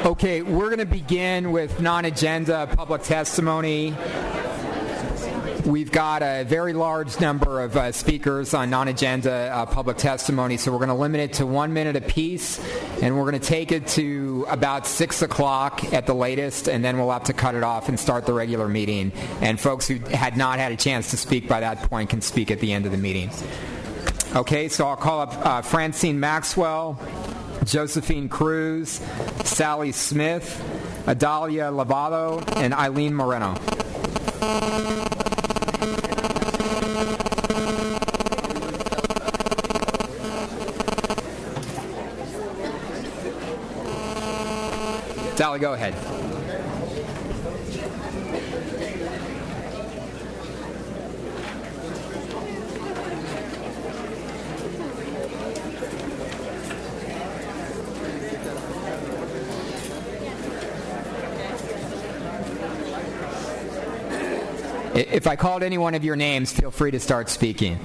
Okay, we're going to begin with non-agenda public testimony. We've got a very large number of speakers on non-agenda public testimony, so we're going to limit it to 1 minute apiece, and we're going to take it to about 6 o'clock at the latest, and then we'll have to cut it off and start the regular meeting. And folks who had not had a chance to speak by that point can speak at the end of the meeting. Okay, so I'll call up Francine Maxwell, Josephine Cruz, Sally Smith, Adalia Lavado, and Eileen Moreno. Sally, go ahead. If I called any one of your names, feel free to start speaking.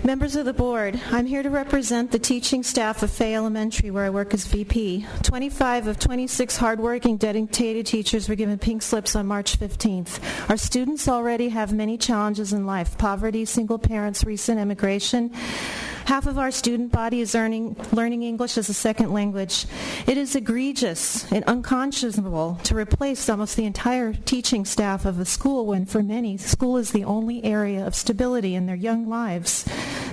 Members of the board, I'm here to represent the teaching staff of Fay Elementary, where I work as VP. 25 of 26 hardworking, dedicated teachers were given pink slips on March 15th. Our students already have many challenges in life: poverty, single parents, recent immigration. Half of our student body is learning English as a second language. It is egregious and unconscionable to replace almost the entire teaching staff of a school when, for many, school is the only area of stability in their young lives.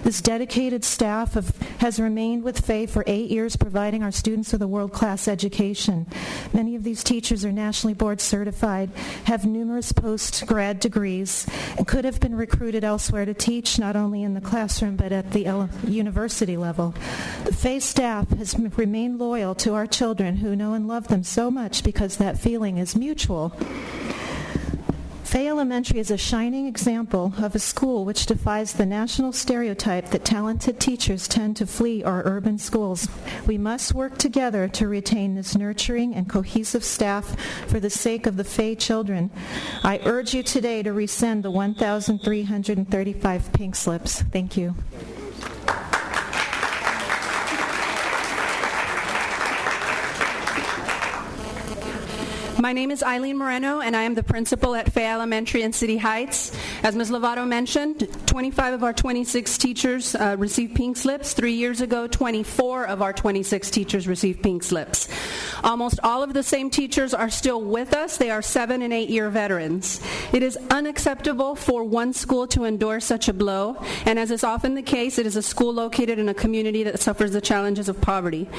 This dedicated staff has remained with Fay for 8 years, providing our students with a world-class education. Many of these teachers are nationally board certified, have numerous post-grad degrees, and could have been recruited elsewhere to teach, not only in the classroom but at the university level. The Fay staff has remained loyal to our children, who know and love them so much because that feeling is mutual. Fay Elementary is a shining example of a school which defies the national stereotype that talented teachers tend to flee our urban schools. We must work together to retain this nurturing and cohesive staff for the sake of the Fay children. I urge you today to rescind the 1,335 pink slips. Thank you. My name is Eileen Moreno, and I am the principal at Fay Elementary in City Heights. As Ms. Lovato mentioned, 25 of our 26 teachers received pink slips. 3 years ago, 24 of our 26 teachers received pink slips. Almost all of the same teachers are still with us. They are 7- and 8-year veterans. It is unacceptable for one school to endure such a blow, and as is often the case, it is a school located in a community that suffers the challenges of poverty.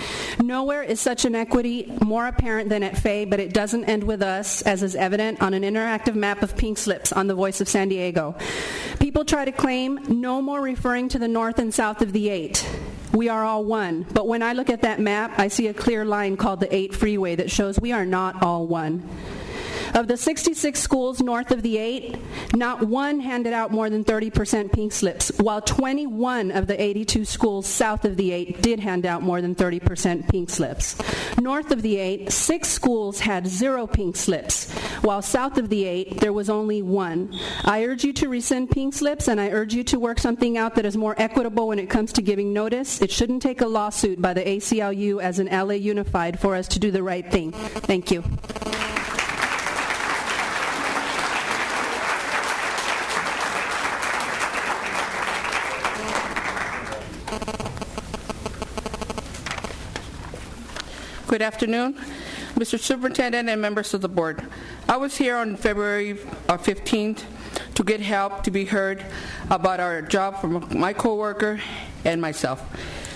Nowhere is such inequity more apparent than at Fay, but it doesn't end with us, as is evident on an interactive map of pink slips on the Voice of San Diego. People try to claim no more referring to the north and south of the 8. We are all one. But when I look at that map, I see a clear line called the 8 freeway that shows we are not all one. Of the 66 schools north of the 8, not one handed out more than 30% pink slips, while 21 of the 82 schools south of the 8 did hand out more than 30% pink slips. North of the 8, 6 schools had 0 pink slips, while south of the 8, there was only 1. I urge you to rescind pink slips, and I urge you to work something out that is more equitable when it comes to giving notice. It shouldn't take a lawsuit by the ACLU as an LA Unified for us to do the right thing. Thank you. Good afternoon, Mr. Superintendent and members of the board. I was here on February 15th to get help, to be heard about our job from my coworker and myself.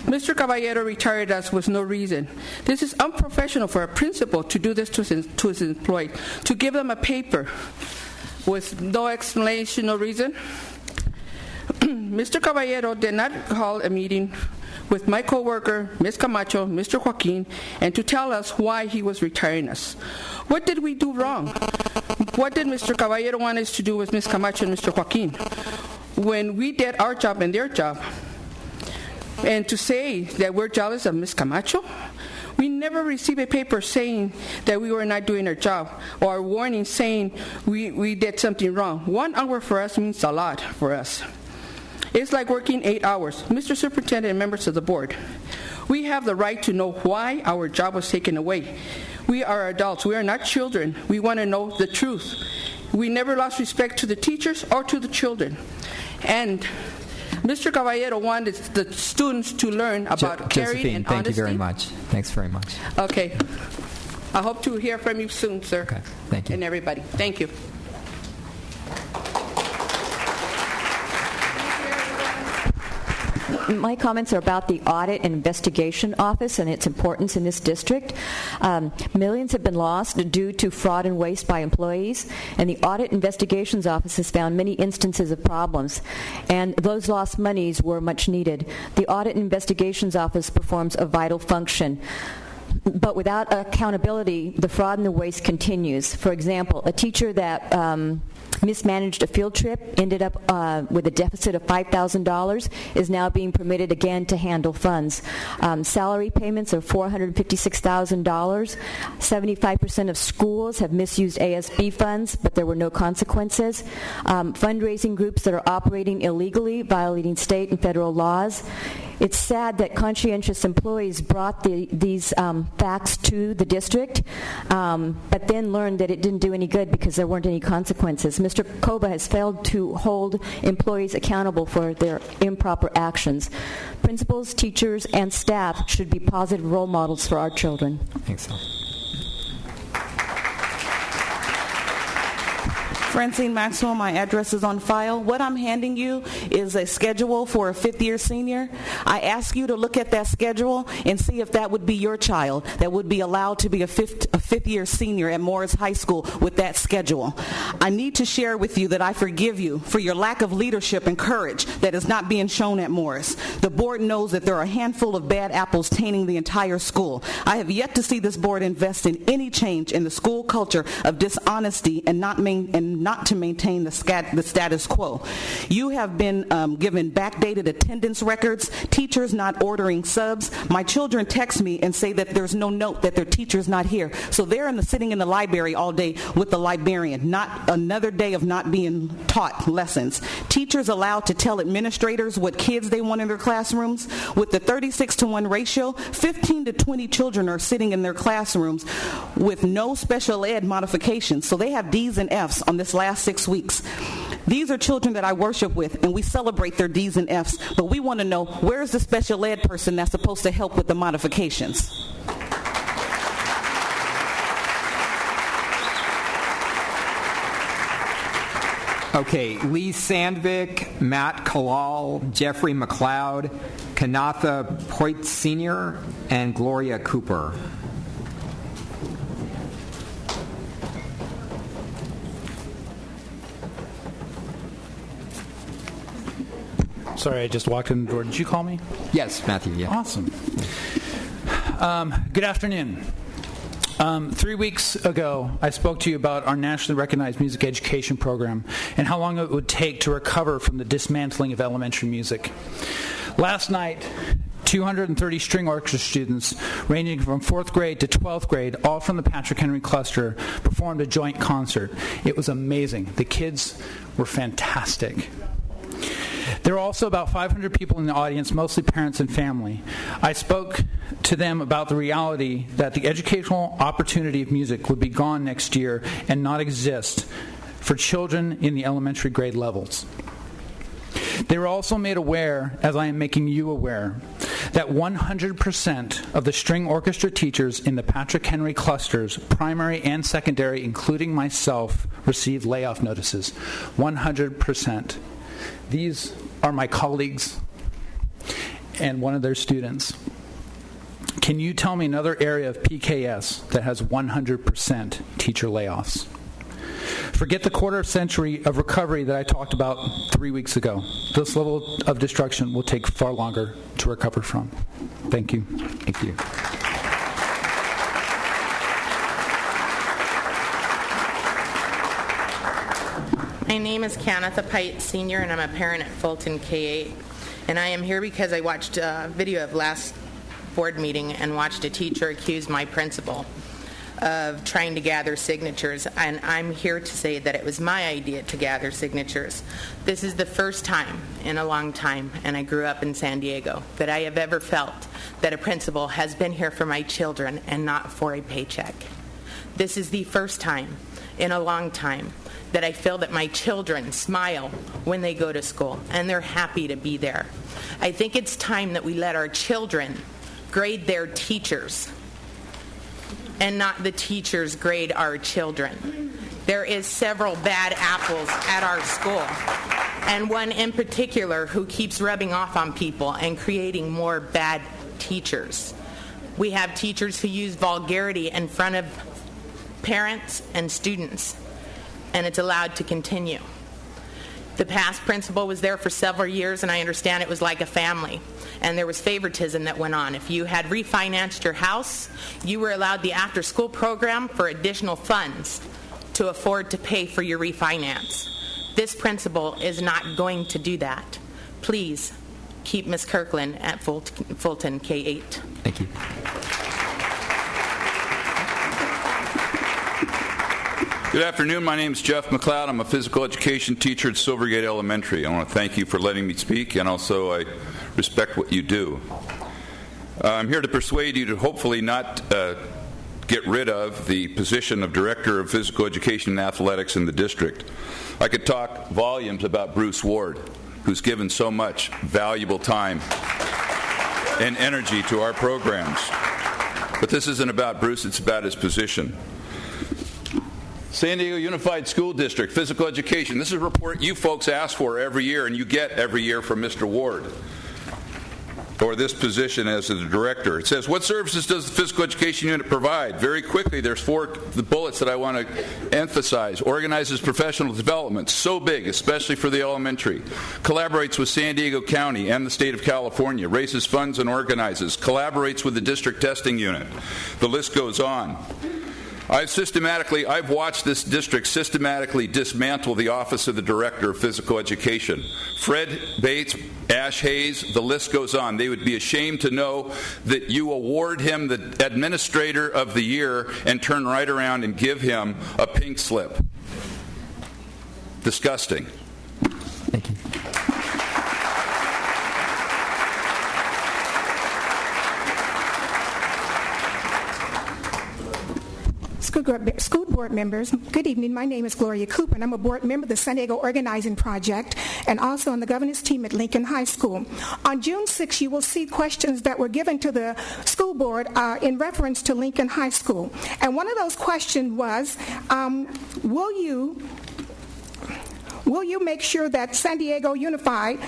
Mr. Caballero retired us with no reason. This is unprofessional for a principal to do this to his employee, to give them a paper with no explanation, no reason. Mr. Caballero did not call a meeting with my coworker, Ms. Camacho, Mr. Joaquin, and to tell us why he was retiring us. What did we do wrong? What did Mr. Caballero want us to do with Ms. Camacho and Mr. Joaquin when we did our job and their job? And to say that we're jealous of Ms. Camacho, We never received a paper saying that we were not doing our job or a warning saying we did something wrong. 1 hour for us means a lot for us. It's like working 8 hours. Mr. Superintendent and members of the board, we have the right to know why our job was taken away. We are adults. We are not children. We want to know the truth. We never lost respect to the teachers or to the children. And Mr. Caballero wanted the students to learn about caring and honesty. Thank you very much. Thanks very much. Okay. I hope to hear from you soon, sir. Okay. Thank you. And everybody. Thank you. My comments are about the Audit and Investigation Office and its importance in this district. Millions have been lost due to fraud and waste by employees, and the Audit Investigations Office has found many instances of problems, and those lost monies were much needed. The Audit and Investigations Office performs a vital function. But without accountability, the fraud and the waste continues. For example, a teacher that mismanaged a field trip, ended up with a deficit of $5,000, is now being permitted again to handle funds. Salary payments are $456,000. 75% of schools have misused ASB funds, but there were no consequences. Fundraising groups that are operating illegally, violating state and federal laws. It's sad that conscientious employees brought these facts to the district, but then learned that it didn't do any good because there weren't any consequences. Mr. Kova has failed to hold employees accountable for their improper actions. Principals, teachers, and staff should be positive role models for our children. Thanks. Francine Maxwell, my address is on file. What I'm handing you is a schedule for a fifth-year senior. I ask you to look at that schedule and see if that would be your child that would be allowed to be a fifth-year senior at Morris High School with that schedule. I need to share with you that I forgive you for your lack of leadership and courage that is not being shown at Morris. The board knows that there are a handful of bad apples tainting the entire school. I have yet to see this board invest in any change in the school culture of dishonesty and not to maintain the status quo. You have been given backdated attendance records, teachers not ordering subs. My children text me and say that there's no note that their teacher's not here. So they're sitting in the library all day with the librarian, not another day of not being taught lessons. Teachers allowed to tell administrators what kids they want in their classrooms. With the 36-to-1 ratio, 15 to 20 children are sitting in their classrooms with no special ed modifications. So they have D's and F's on this last 6 weeks. These are children that I worship with, and we celebrate their D's and F's, but we want to know, where's the special ed person that's supposed to help with the modifications? Okay, Lee Sandvik, Matt Kalal, Jeffrey McLeod, Kanatha Poit Sr., and Gloria Cooper. Sorry, I just walked in the door. Did you call me? Yes, Matthew, yeah. Awesome. Good afternoon. 3 weeks ago, I spoke to you about our nationally recognized music education program and how long it would take to recover from the dismantling of elementary music. Last night, 230 string orchestra students ranging from 4th grade to 12th grade, all from the Patrick Henry Cluster, performed a joint concert. It was amazing. The kids were fantastic. There were also about 500 people in the audience, mostly parents and family. I spoke to them about the reality that the educational opportunity of music would be gone next year and not exist for children in the elementary grade levels. They were also made aware, as I am making you aware, that 100% of the string orchestra teachers in the Patrick Henry clusters, primary and secondary, including myself, received layoff notices. 100%. These are my colleagues and one of their students. Can you tell me another area of PKS that has 100% teacher layoffs? Forget the quarter century of recovery that I talked about 3 weeks ago. This level of destruction will take far longer to recover from. Thank you. Thank you. My name is Kanatha Pite Sr., and I'm a parent at Fulton K-8. And I am here because I watched a video of last board meeting and watched a teacher accuse my principal of trying to gather signatures, and I'm here to say that it was my idea to gather signatures. This is the first time in a long time, and I grew up in San Diego, that I have ever felt that a principal has been here for my children and not for a paycheck. This is the first time in a long time that I feel that my children smile when they go to school, and they're happy to be there. I think it's time that we let our children grade their teachers and not the teachers grade our children. There is several bad apples at our school, and one in particular who keeps rubbing off on people and creating more bad teachers. We have teachers who use vulgarity in front of parents and students, and it's allowed to continue. The past principal was there for several years, and I understand it was like a family, and there was favoritism that went on. If you had refinanced your house, you were allowed the after-school program for additional funds to afford to pay for your refinance. This principal is not going to do that. Please keep Ms. Kirkland at Fulton K-8. Thank you. Good afternoon. My name is Jeff McLeod. I'm a physical education teacher at Silvergate Elementary. I want to thank you for letting me speak, and also I respect what you do. I'm here to persuade you to hopefully not get rid of the position of Director of Physical Education and Athletics in the district. I could talk volumes about Bruce Ward, who's given so much valuable time and energy to our programs. But this isn't about Bruce, it's about his position. San Diego Unified School District, physical education. This is a report you folks ask for every year, and you get every year from Mr. Ward, or this position as the director. It says, what services does the physical education unit provide? Very quickly, there's the bullets that I want to emphasize. Organizes professional development, so big, especially for the elementary. Collaborates with San Diego County and the state of California. Raises funds and organizes. Collaborates with the district testing unit. The list goes on. I've watched this district systematically dismantle the Office of the Director of Physical Education. Fred Bates, Ash Hayes, the list goes on. They would be ashamed to know that you award him the Administrator of the Year and turn right around and give him a pink slip. Disgusting. Thank you. School board members, good evening. My name is Gloria Cooper, and I'm a board member of the San Diego Organizing Project and also on the governance team at Lincoln High School. On June 6th, you will see questions that were given to the school board in reference to Lincoln High School. And one of those questions was, will you make sure that San Diego Unified,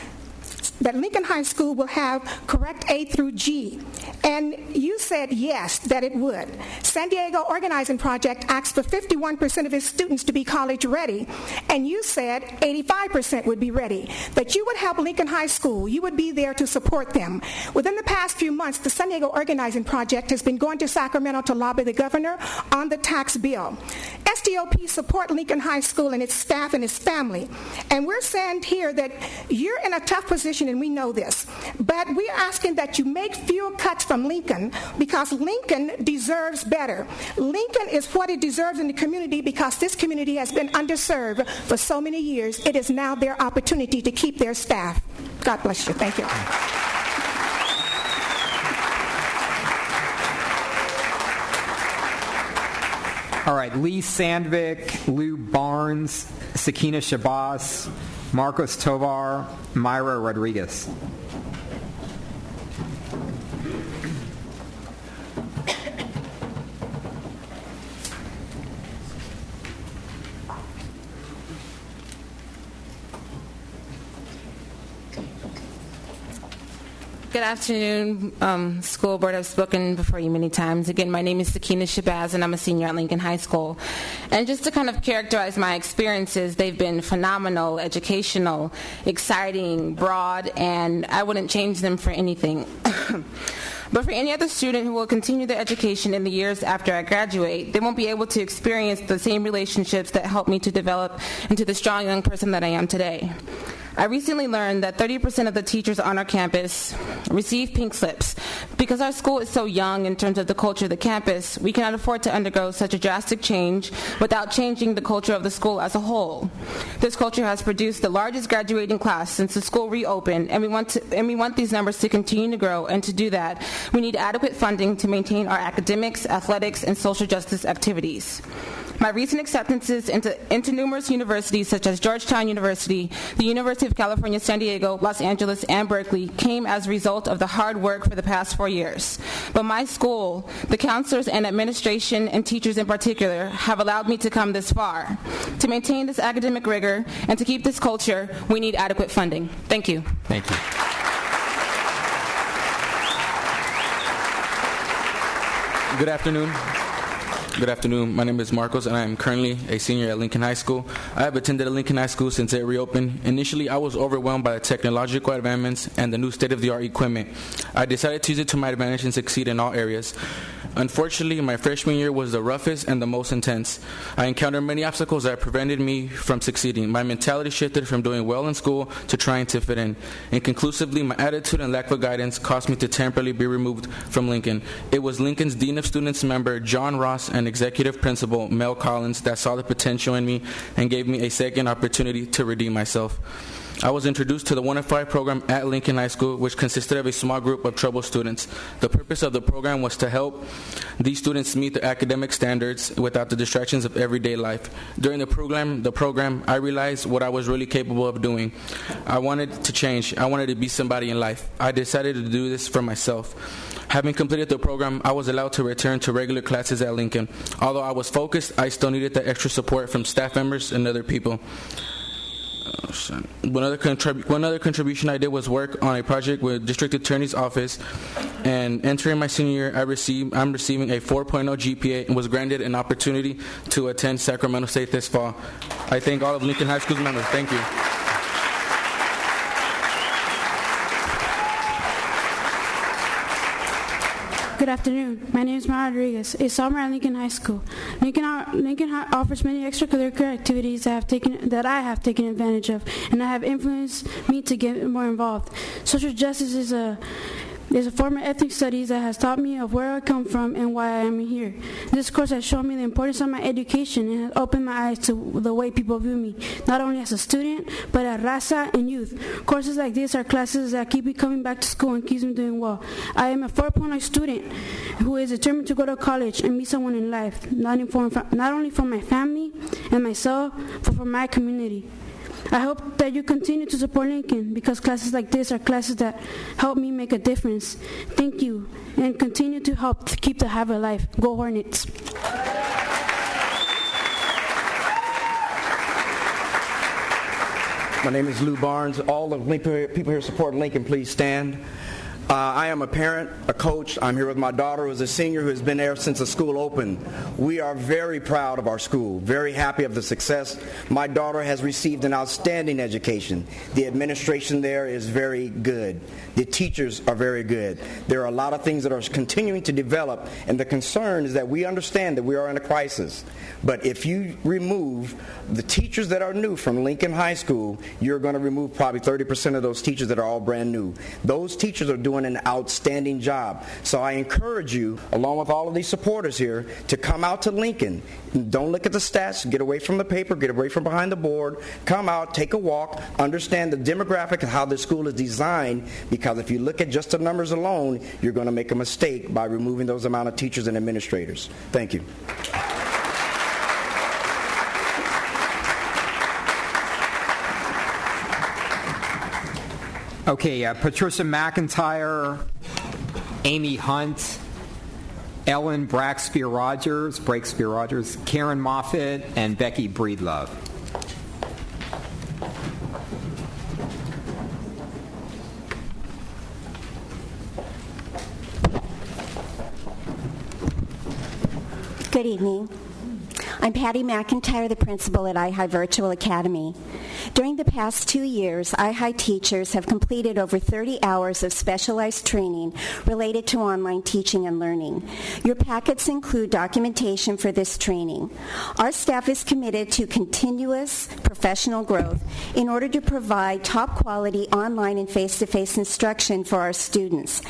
that Lincoln High School will have correct A through G? And you said yes, that it would. San Diego Organizing Project asked for 51% of its students to be college ready, and you said 85% would be ready. That you would help Lincoln High School, you would be there to support them. Within the past few months, the San Diego Organizing Project has been going to Sacramento to lobby the governor on the tax bill. SDOP support Lincoln High School and its staff and its family. And we're saying here that you're in a tough position, and we know this. But we're asking that you make fewer cuts from Lincoln, because Lincoln deserves better. Lincoln is what it deserves in the community, because this community has been underserved for so many years. It is now their opportunity to keep their staff. God bless you. Thank you. All right, Lee Sandvik, Lou Barnes, Sakina Shabazz, Marcos Tovar, Myra Rodriguez. Good afternoon, school board. I've spoken before you many times. Again, my name is Sakina Shabazz, and I'm a senior at Lincoln High School. And just to kind of characterize my experiences, they've been phenomenal, educational, exciting, broad, and I wouldn't change them for anything. But for any other student who will continue their education in the years after I graduate, they won't be able to experience the same relationships that helped me to develop into the strong young person that I am today. I recently learned that 30% of the teachers on our campus receive pink slips. Because our school is so young in terms of the culture of the campus, we cannot afford to undergo such a drastic change without changing the culture of the school as a whole. This culture has produced the largest graduating class since the school reopened, and we want these numbers to continue to grow, and to do that, we need adequate funding to maintain our academics, athletics, and social justice activities. My recent acceptances into numerous universities such as Georgetown University, the University of California, San Diego, Los Angeles, and Berkeley came as a result of the hard work for the past 4 years. But my school, the counselors and administration and teachers in particular, have allowed me to come this far. To maintain this academic rigor and to keep this culture, we need adequate funding. Thank you. Thank you. Good afternoon. Good afternoon. My name is Marcos, and I am currently a senior at Lincoln High School. I have attended Lincoln High School since it reopened. Initially, I was overwhelmed by the technological advancements and the new state-of-the-art equipment. I decided to use it to my advantage and succeed in all areas. Unfortunately, my freshman year was the roughest and the most intense. I encountered many obstacles that prevented me from succeeding. My mentality shifted from doing well in school to trying to fit in. And conclusively, my attitude and lack of guidance caused me to temporarily be removed from Lincoln. It was Lincoln's Dean of Students member, John Ross, and Executive Principal, Mel Collins, that saw the potential in me and gave me a second opportunity to redeem myself. I was introduced to the 105 program at Lincoln High School, which consisted of a small group of troubled students. The purpose of the program was to help these students meet their academic standards without the distractions of everyday life. During the program, I realized what I was really capable of doing. I wanted to change. I wanted to be somebody in life. I decided to do this for myself. Having completed the program, I was allowed to return to regular classes at Lincoln. Although I was focused, I still needed the extra support from staff members and other people. One other contribution I did was work on a project with District Attorney's Office, and entering my senior year, I'm receiving a 4.0 GPA and was granted an opportunity to attend Sacramento State this fall. I thank all of Lincoln High School's members. Thank you. Good afternoon. My name is Mara Rodriguez, a sophomore at Lincoln High School. Lincoln offers many extracurricular activities that I have taken advantage of, and that have influenced me to get more involved. Social justice is a form of ethnic studies that has taught me of where I come from and why I am here. This course has shown me the importance of my education and has opened my eyes to the way people view me, not only as a student, but as raza and youth. Courses like this are classes that keep me coming back to school and keeps me doing well. I am a 4.0 student who is determined to go to college and be someone in life, not only for my family and myself, but for my community. I hope that you continue to support Lincoln, because classes like this are classes that help me make a difference. Thank you, and continue to help to keep the habit alive. Go Hornets. My name is Lou Barnes. All the people here support Lincoln, please stand. I am a parent, a coach. I'm here with my daughter, who is a senior, who has been there since the school opened. We are very proud of our school, very happy of the success. My daughter has received an outstanding education. The administration there is very good. The teachers are very good. There are a lot of things that are continuing to develop, and the concern is that we understand that we are in a crisis. But if you remove the teachers that are new from Lincoln High School, you're going to remove probably 30% of those teachers that are all brand new. Those teachers are doing an outstanding job. So I encourage you, along with all of these supporters here, to come out to Lincoln. Don't look at the stats. Get away from the paper. Get away from behind the board. Come out, take a walk, understand the demographic of how this school is designed, because if you look at just the numbers alone, you're going to make a mistake by removing those amount of teachers and administrators. Thank you. Okay, Patricia McIntyre, Amy Hunt, Ellen Breakspear-Rogers, Karen Moffitt, and Becky Breedlove. Good evening. I'm Patty McIntyre, the principal at iHigh Virtual Academy. During the past 2 years, iHigh teachers have completed over 30 hours of specialized training related to online teaching and learning. Your packets include documentation for this training. Our staff is committed to continuous professional growth in order to provide top-quality online and face-to-face instruction for our students.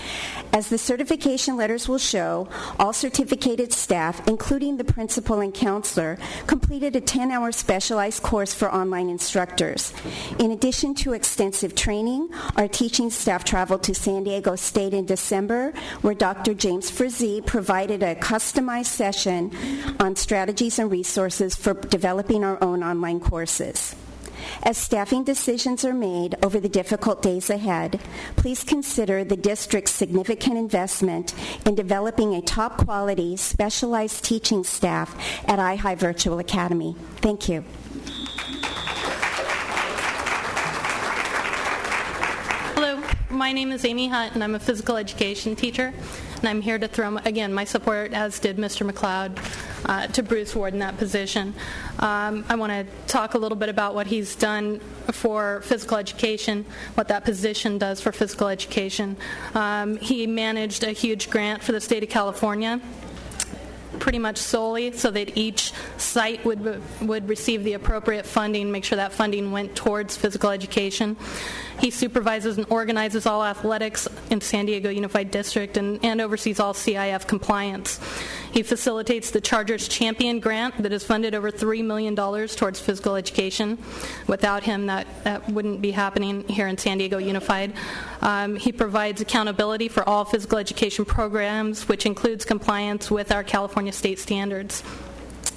As the certification letters will show, all certificated staff, including the principal and counselor, completed a 10-hour specialized course for online instructors. In addition to extensive training, our teaching staff traveled to San Diego State in December, where Dr. James Frazee provided a customized session on strategies and resources for developing our own online courses. As staffing decisions are made over the difficult days ahead, please consider the district's significant investment in developing a top-quality, specialized teaching staff at iHigh Virtual Academy. Thank you. Hello, my name is Amy Hunt, and I'm a physical education teacher. And I'm here to throw, again, my support, as did Mr. McLeod, to Bruce Ward in that position. I want to talk a little bit about what he's done for physical education, what that position does for physical education. He managed a huge grant for the state of California, pretty much solely so that each site would receive the appropriate funding, make sure that funding went towards physical education. He supervises and organizes all athletics in San Diego Unified District and oversees all CIF compliance. He facilitates the Chargers Champion Grant that has funded over $3 million towards physical education. Without him, that wouldn't be happening here in San Diego Unified. He provides accountability for all physical education programs, which includes compliance with our California state standards.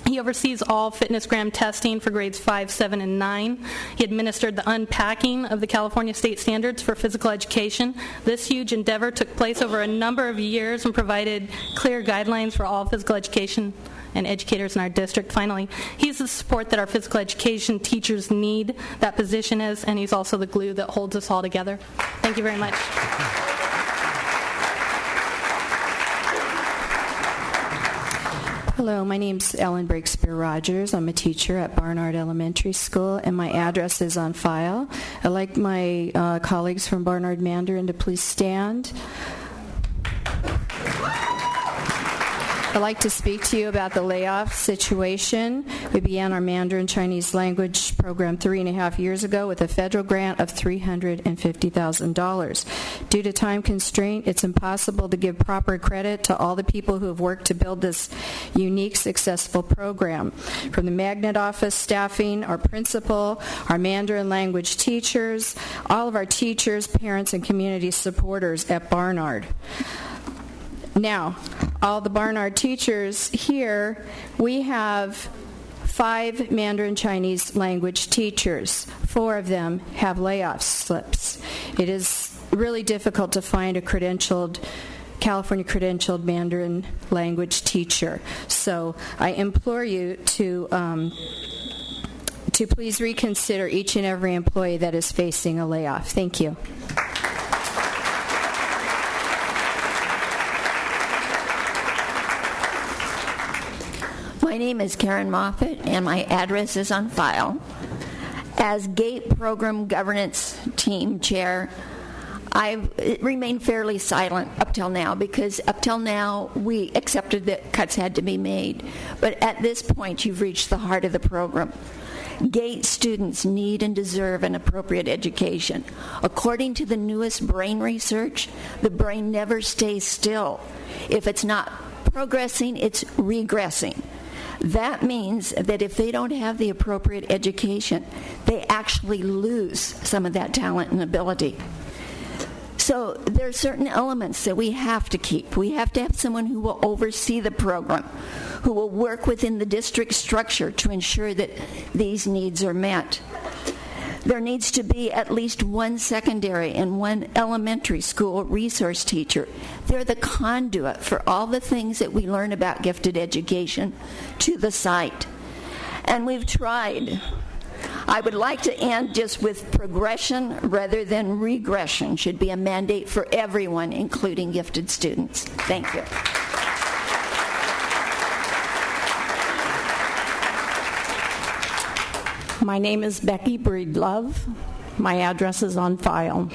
He oversees all FitnessGram testing for grades 5, 7, and 9. He administered the unpacking of the California state standards for physical education. This huge endeavor took place over a number of years and provided clear guidelines for all physical education and educators in our district. Finally, he's the support that our physical education teachers need, that position is, and he's also the glue that holds us all together. Thank you very much. Hello, my name's Ellen Breakspear-Rogers. I'm a teacher at Barnard Elementary School, and my address is on file. I'd like my colleagues from Barnard Mandarin to please stand. I'd like to speak to you about the layoff situation. We began our Mandarin Chinese language program 3.5 years ago with a federal grant of $350,000. Due to time constraint, it's impossible to give proper credit to all the people who have worked to build this unique, successful program. From the Magnet office staffing, our principal, our Mandarin language teachers, all of our teachers, parents, and community supporters at Barnard. Now, all the Barnard teachers here, we have 5 Mandarin Chinese language teachers. 4 of them have layoff slips. It is really difficult to find a California credentialed Mandarin language teacher. So I implore you to please reconsider each and every employee that is facing a layoff. Thank you. My name is Karen Moffett, and my address is on file. As GATE Program Governance Team Chair, I've remained fairly silent up till now, because up till now we accepted that cuts had to be made. But at this point, you've reached the heart of the program. GATE students need and deserve an appropriate education. According to the newest brain research, the brain never stays still. If it's not progressing, it's regressing. That means that if they don't have the appropriate education, they actually lose some of that talent and ability. So there are certain elements that we have to keep. We have to have someone who will oversee the program, who will work within the district structure to ensure that these needs are met. There needs to be at least one secondary and one elementary school resource teacher. They're the conduit for all the things that we learn about gifted education to the site. And we've tried. I would like to end just with progression rather than regression should be a mandate for everyone, including gifted students. Thank you. My name is Becky Breedlove. My address is on file.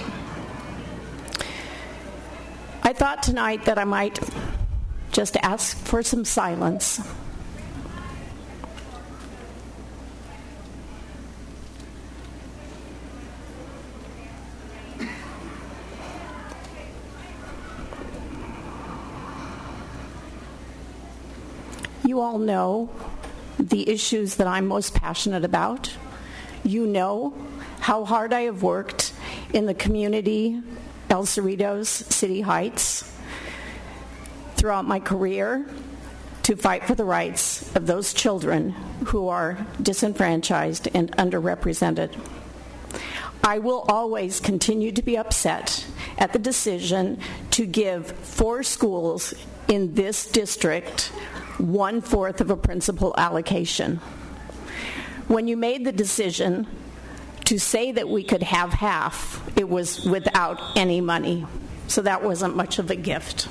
I thought tonight that I might just ask for some silence. You all know the issues that I'm most passionate about. You know how hard I have worked in the community, El Cerritos, City Heights, throughout my career to fight for the rights of those children who are disenfranchised and underrepresented. I will always continue to be upset at the decision to give 4 schools in this district 1/4 of a principal allocation. When you made the decision to say that we could have half, it was without any money. So that wasn't much of a gift.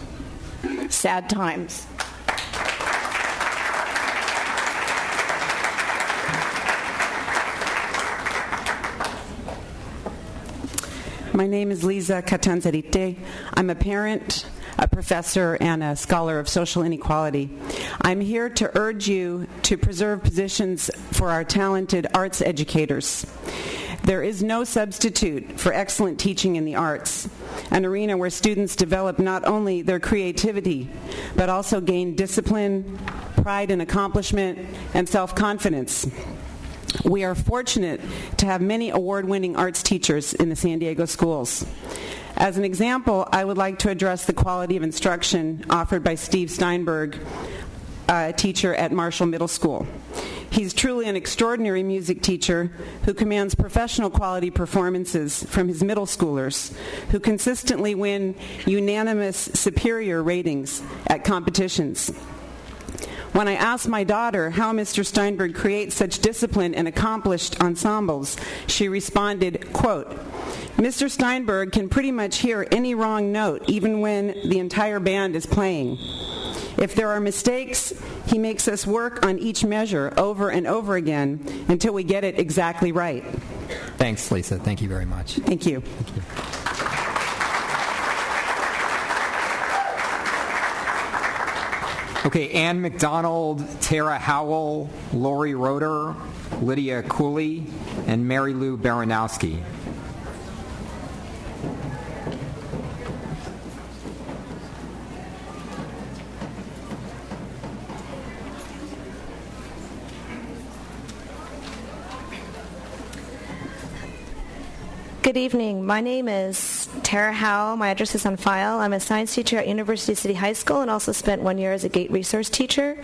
Sad times. My name is Lisa Catanzarite. I'm a parent, a professor, and a scholar of social inequality. I'm here to urge you to preserve positions for our talented arts educators. There is no substitute for excellent teaching in the arts, an arena where students develop not only their creativity, but also gain discipline, pride in accomplishment, and self-confidence. We are fortunate to have many award-winning arts teachers in the San Diego schools. As an example, I would like to address the quality of instruction offered by Steve Steinberg, a teacher at Marshall Middle School. He's truly an extraordinary music teacher who commands professional quality performances from his middle schoolers, who consistently win unanimous superior ratings at competitions. When I asked my daughter how Mr. Steinberg creates such disciplined and accomplished ensembles, she responded, quote, "Mr. Steinberg can pretty much hear any wrong note even when the entire band is playing. If there are mistakes, he makes us work on each measure over and over again until we get it exactly right." Thanks, Lisa. Thank you very much. Thank you. Thank you. Okay, Ann McDonald, Tara Howell, Lori Roeder, Lydia Cooley, and Mary Lou Baranowski. Good evening. My name is Tara Howe. My address is on file. I'm a science teacher at University City High School and also spent 1 year as a GATE resource teacher.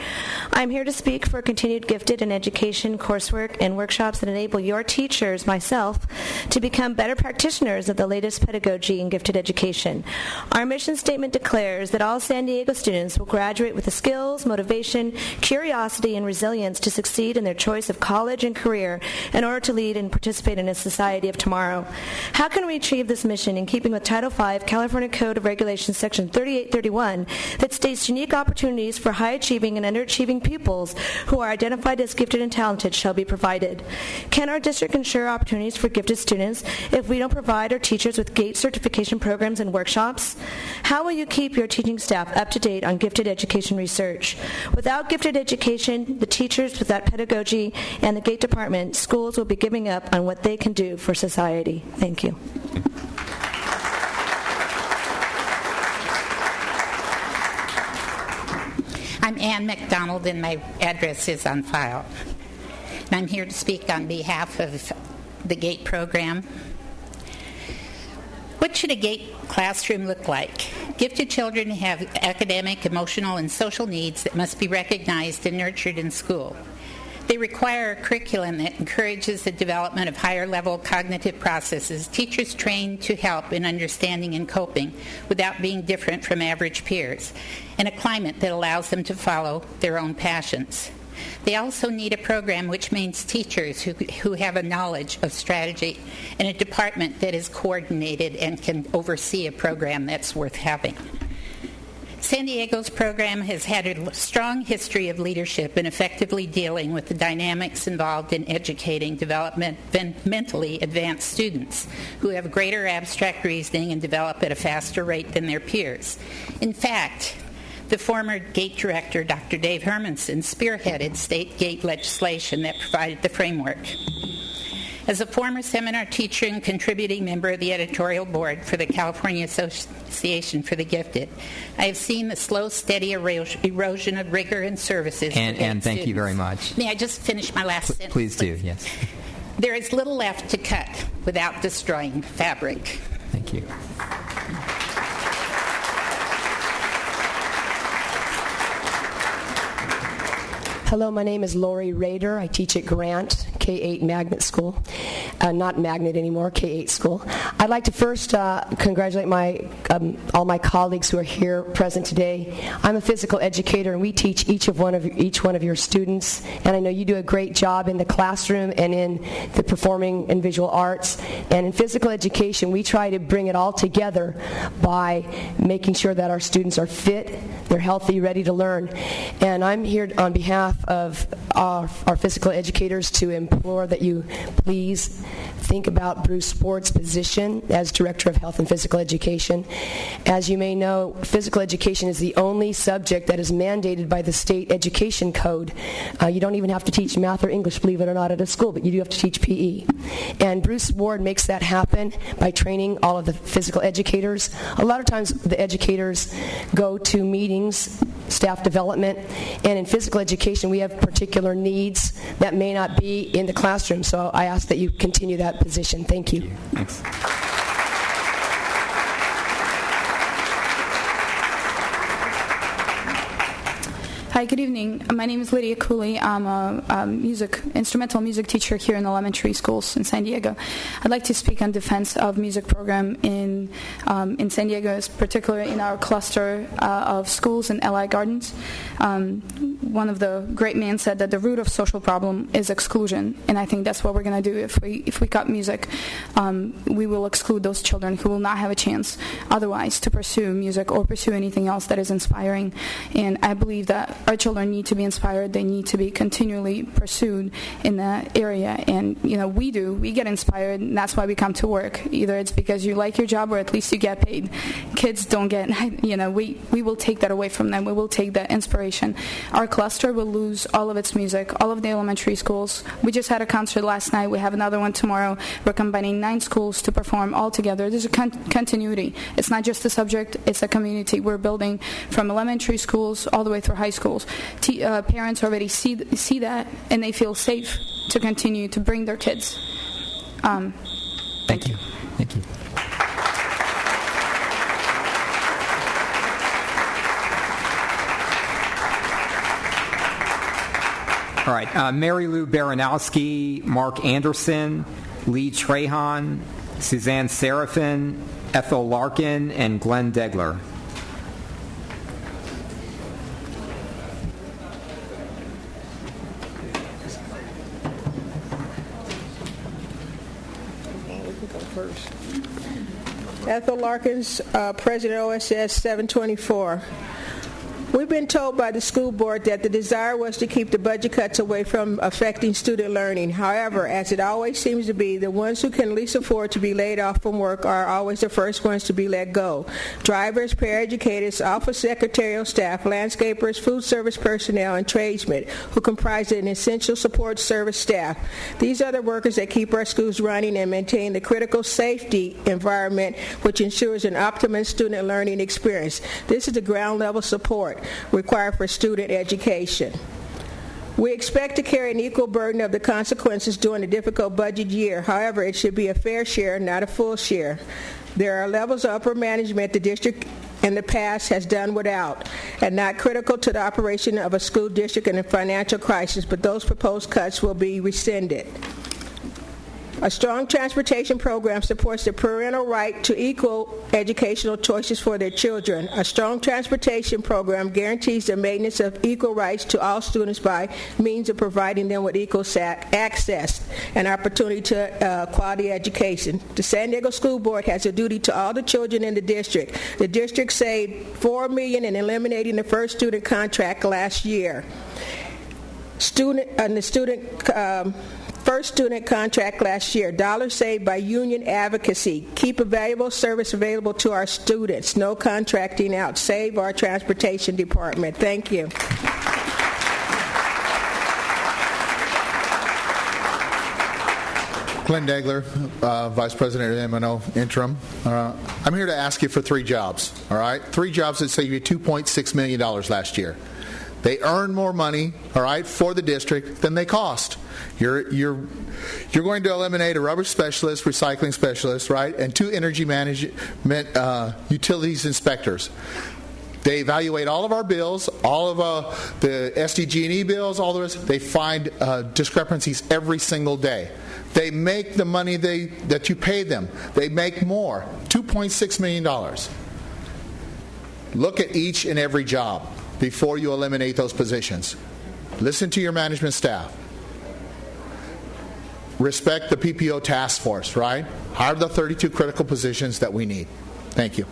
I'm here to speak for continued gifted in education coursework and workshops that enable your teachers, myself, to become better practitioners of the latest pedagogy in gifted education. Our mission statement declares that all San Diego students will graduate with the skills, motivation, curiosity, and resilience to succeed in their choice of college and career in order to lead and participate in a society of tomorrow. How can we achieve this mission in keeping with Title V, California Code of Regulations, Section 3831, that states unique opportunities for high-achieving and underachieving pupils who are identified as gifted and talented shall be provided? Can our district ensure opportunities for gifted students if we don't provide our teachers with GATE certification programs and workshops? How will you keep your teaching staff up to date on gifted education research? Without gifted education, the teachers, without pedagogy, and the GATE department, schools will be giving up on what they can do for society. Thank you. I'm Ann McDonald, and my address is on file. And I'm here to speak on behalf of the GATE program. What should a GATE classroom look like? Gifted children have academic, emotional, and social needs that must be recognized and nurtured in school. They require a curriculum that encourages the development of higher-level cognitive processes, teachers trained to help in understanding and coping without being different from average peers, and a climate that allows them to follow their own passions. They also need a program which means teachers who have a knowledge of strategy and a department that is coordinated and can oversee a program that's worth having. San Diego's program has had a strong history of leadership in effectively dealing with the dynamics involved in educating developmentally advanced students who have greater abstract reasoning and develop at a faster rate than their peers. In fact, the former GATE director, Dr. Dave Hermanson, spearheaded state GATE legislation that provided the framework. As a former seminar teacher and contributing member of the editorial board for the California Association for the Gifted, I have seen the slow, steady erosion of rigor and services. And thank you very much. May I just finish my last sentence? Please do, yes. There is little left to cut without destroying fabric. Thank you. Hello, my name is Lori Rader. I teach at Grant, K-8 Magnet School. Not Magnet anymore, K-8 school. I'd like to first congratulate all my colleagues who are here present today. I'm a physical educator, and we teach each one of your students. And I know you do a great job in the classroom and in the performing and visual arts. And in physical education, we try to bring it all together by making sure that our students are fit, they're healthy, ready to learn. And I'm here on behalf of our physical educators to implore that you please think about Bruce Ward's position as Director of Health and Physical Education. As you may know, physical education is the only subject that is mandated by the state education code. You don't even have to teach math or English, believe it or not, at a school, but you do have to teach PE. And Bruce Ward makes that happen by training all of the physical educators. A lot of times the educators go to meetings, staff development, and in physical education we have particular needs that may not be in the classroom. So I ask that you continue that position. Thank you. Thanks. Hi, good evening. My name is Lydia Cooley. I'm a instrumental music teacher here in elementary schools in San Diego. I'd like to speak on defense of music program in San Diego, particularly in our cluster of schools in LI Gardens. One of the great men said that the root of social problem is exclusion, and I think that's what we're going to do. If we cut music, we will exclude those children who will not have a chance otherwise to pursue music or pursue anything else that is inspiring. And I believe that our children need to be inspired. They need to be continually pursued in that area. And, we get inspired, and that's why we come to work. Either it's because you like your job or at least you get paid. Kids don't get, we will take that away from them. We will take that inspiration. Our cluster will lose all of its music, all of the elementary schools. We just had a concert last night. We have another one tomorrow. We're combining 9 schools to perform all together. There's a continuity. It's not just a subject, it's a community. We're building from elementary schools all the way through high schools. Parents already see that, and they feel safe to continue to bring their kids. Thank you. Thank you. All right. Mary Lou Baranowski, Mark Anderson, Lee Trahan, Suzanne Seraphin, Ethel Larkin, and Glenn Degler. Ethel Larkins, President OSS 724. We've been told by the school board that the desire was to keep the budget cuts away from affecting student learning. However, as it always seems to be, the ones who can least afford to be laid off from work are always the first ones to be let go. Drivers, paraeducators, office secretarial staff, landscapers, food service personnel, and tradesmen, who comprise an essential support service staff. These are the workers that keep our schools running and maintain the critical safety environment which ensures an optimum student learning experience. This is the ground level support required for student education. We expect to carry an equal burden of the consequences during a difficult budget year. However, it should be a fair share, not a full share. There are levels of upper management the district in the past has done without, and not critical to the operation of a school district in a financial crisis, but those proposed cuts will be rescinded. A strong transportation program supports the parental right to equal educational choices for their children. A strong transportation program guarantees the maintenance of equal rights to all students by means of providing them with equal access and opportunity to quality education. The San Diego School Board has a duty to all the children in the district. The district saved $4 million in eliminating the first student contract last year. First student contract last year. Dollars saved by union advocacy. Keep a valuable service available to our students. No contracting out. Save our transportation department. Thank you. Glenn Degler, Vice President of M&O Interim. I'm here to ask you for 3 jobs, all right? 3 jobs that saved you $2.6 million last year. They earn more money, all right, for the district than they cost. You're going to eliminate a rubber specialist, recycling specialist, right, and 2 energy management utilities inspectors. They evaluate all of our bills, all of the SDG&E bills, all the rest. They find discrepancies every single day. They make the money that you pay them. They make more, $2.6 million. Look at each and every job before you eliminate those positions. Listen to your management staff. Respect the PPO task force, right? Hire the 32 critical positions that we need. Thank you.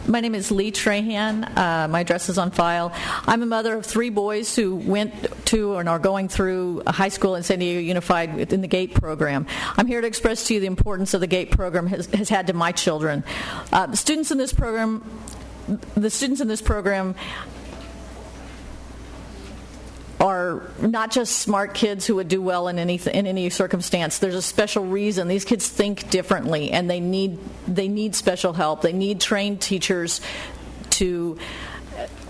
My name is Lee Trahan. My address is on file. I'm a mother of 3 boys who went to and are going through a high school in San Diego Unified within the GATE program. I'm here to express to you the importance of the GATE program has had to my children. The students in this program are not just smart kids who would do well in any circumstance. There's a special reason. These kids think differently, and they need special help. They need trained teachers to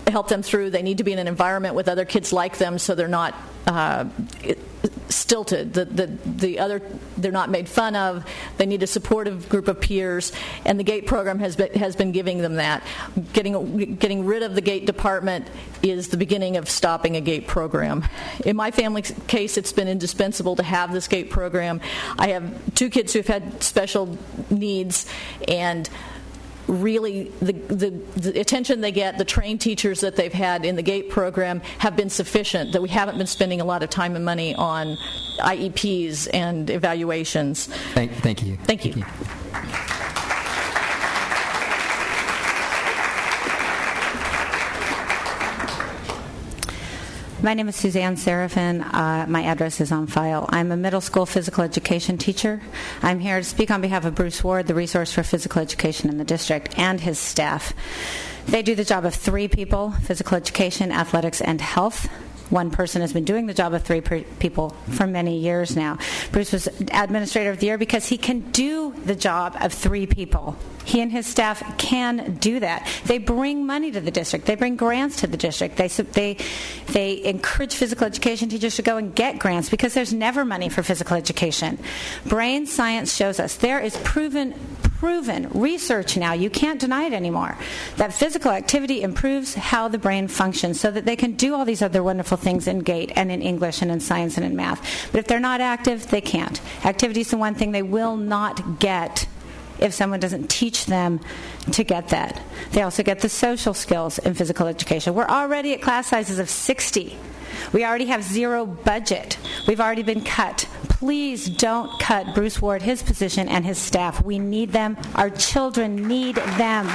help them through. They need to be in an environment with other kids like them, so they're not stilted. They're not made fun of. They need a supportive group of peers, and the GATE program has been giving them that. Getting rid of the GATE department is the beginning of stopping a GATE program. In my family's case, it's been indispensable to have this GATE program. I have 2 kids who've had special needs, and really the attention they get, the trained teachers that they've had in the GATE program have been sufficient, that we haven't been spending a lot of time and money on IEPs and evaluations. Thank you. Thank you. My name is Suzanne Serafin. My address is on file. I'm a middle school physical education teacher. I'm here to speak on behalf of Bruce Ward, the resource for physical education in the district, and his staff. They do the job of 3 people: physical education, athletics, and health. One person has been doing the job of 3 people for many years now. Bruce was Administrator of the Year because he can do the job of 3 people. He and his staff can do that. They bring money to the district. They bring grants to the district. They encourage physical education teachers to go and get grants because there's never money for physical education. Brain science shows us there is proven research now, you can't deny it anymore, that physical activity improves how the brain functions so that they can do all these other wonderful things in GATE and in English and in science and in math. But if they're not active, they can't. Activity is the one thing they will not get if someone doesn't teach them to get that. They also get the social skills in physical education. We're already at class sizes of 60. We already have 0 budget. We've already been cut. Please don't cut Bruce Ward, his position, and his staff. We need them. Our children need them.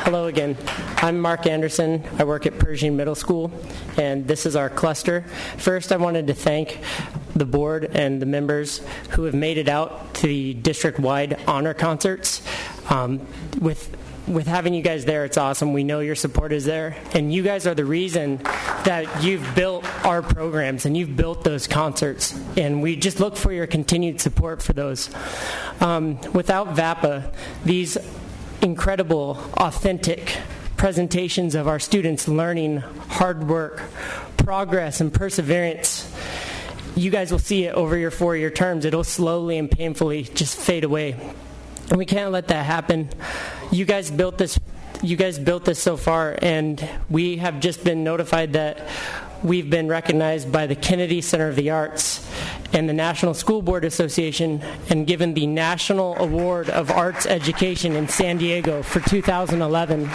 Hello again. I'm Mark Anderson. I work at Pershing Middle School, and this is our cluster. First, I wanted to thank the board and the members who have made it out to the district-wide honor concerts. With having you guys there, it's awesome. We know your support is there, and you guys are the reason that you've built our programs and you've built those concerts, and we just look for your continued support for those. Without VAPA, these incredible, authentic presentations of our students learning, hard work, progress, and perseverance, you guys will see it over your 4-year terms. It'll slowly and painfully just fade away. and we can't let that happen. You guys built this so far, and we have just been notified that we've been recognized by the Kennedy Center of the Arts and the National School Board Association and given the National Award of Arts Education in San Diego for 2011.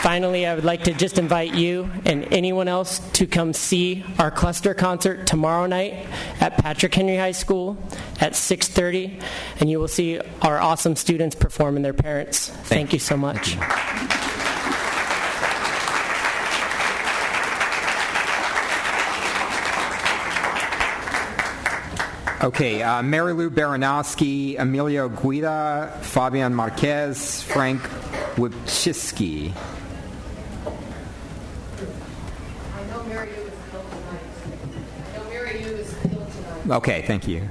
Finally, I would like to just invite you and anyone else to come see our cluster concert tomorrow night at Patrick Henry High School at 6:30, and you will see our awesome students perform and their parents. Thank you so much. Okay, Mary Lou Baranowski, Emilio Guida, Fabian Marquez, Frank Wipchiski. Okay, thank you.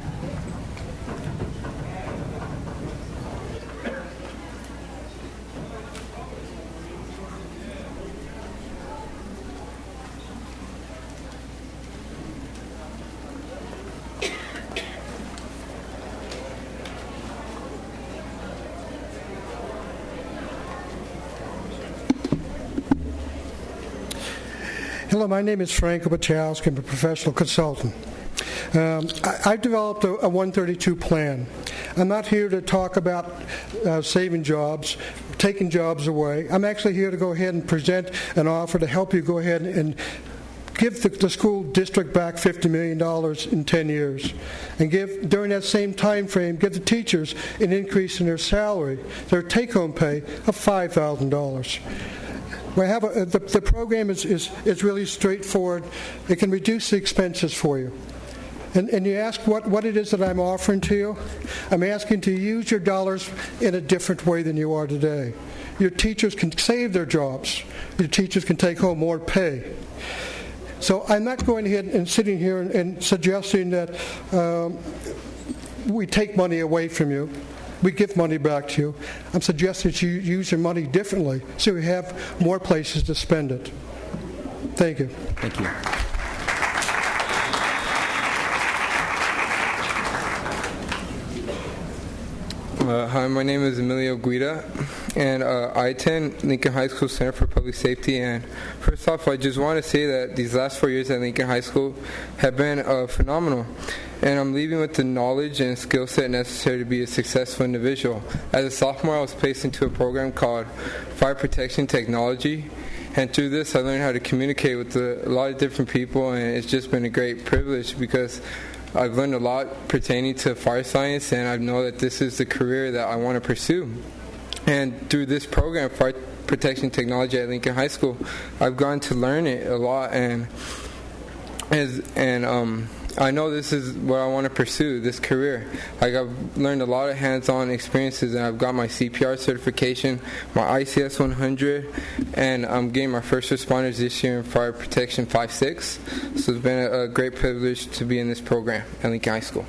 Hello, my name is Frank Wachowski. I'm a professional consultant. I've developed a 132 plan. I'm not here to talk about saving jobs, taking jobs away. I'm actually here to go ahead and present an offer to help you go ahead and give the school district back $50 million in 10 years. And give, during that same time frame, give the teachers an increase in their salary, their take-home pay of $5,000. We have the program is really straightforward. It can reduce the expenses for you. And you ask what it is that I'm offering to you. I'm asking to use your dollars in a different way than you are today. Your teachers can save their jobs. Your teachers can take home more pay. So I'm not going ahead and sitting here and suggesting that we take money away from you. We give money back to you. I'm suggesting that you use your money differently so you have more places to spend it. Thank you. Thank you. Hi, my name is Emilio Guida, and I attend Lincoln High School Center for Public Safety. And first off, I just want to say that these last 4 years at Lincoln High School have been phenomenal. And I'm leaving with the knowledge and skill set necessary to be a successful individual. As a sophomore, I was placed into a program called Fire Protection Technology. And through this, I learned how to communicate with a lot of different people, and it's just been a great privilege because I've learned a lot pertaining to fire science, and I know that this is the career that I want to pursue. And through this program, Fire Protection Technology at Lincoln High School, I've gotten to learn it a lot, and I know this is what I want to pursue, this career. Like, I've learned a lot of hands-on experiences, and I've got my CPR certification, my ICS 100, and I'm getting my first responders this year in Fire Protection 5-6. So it's been a great privilege to be in this program at Lincoln High School.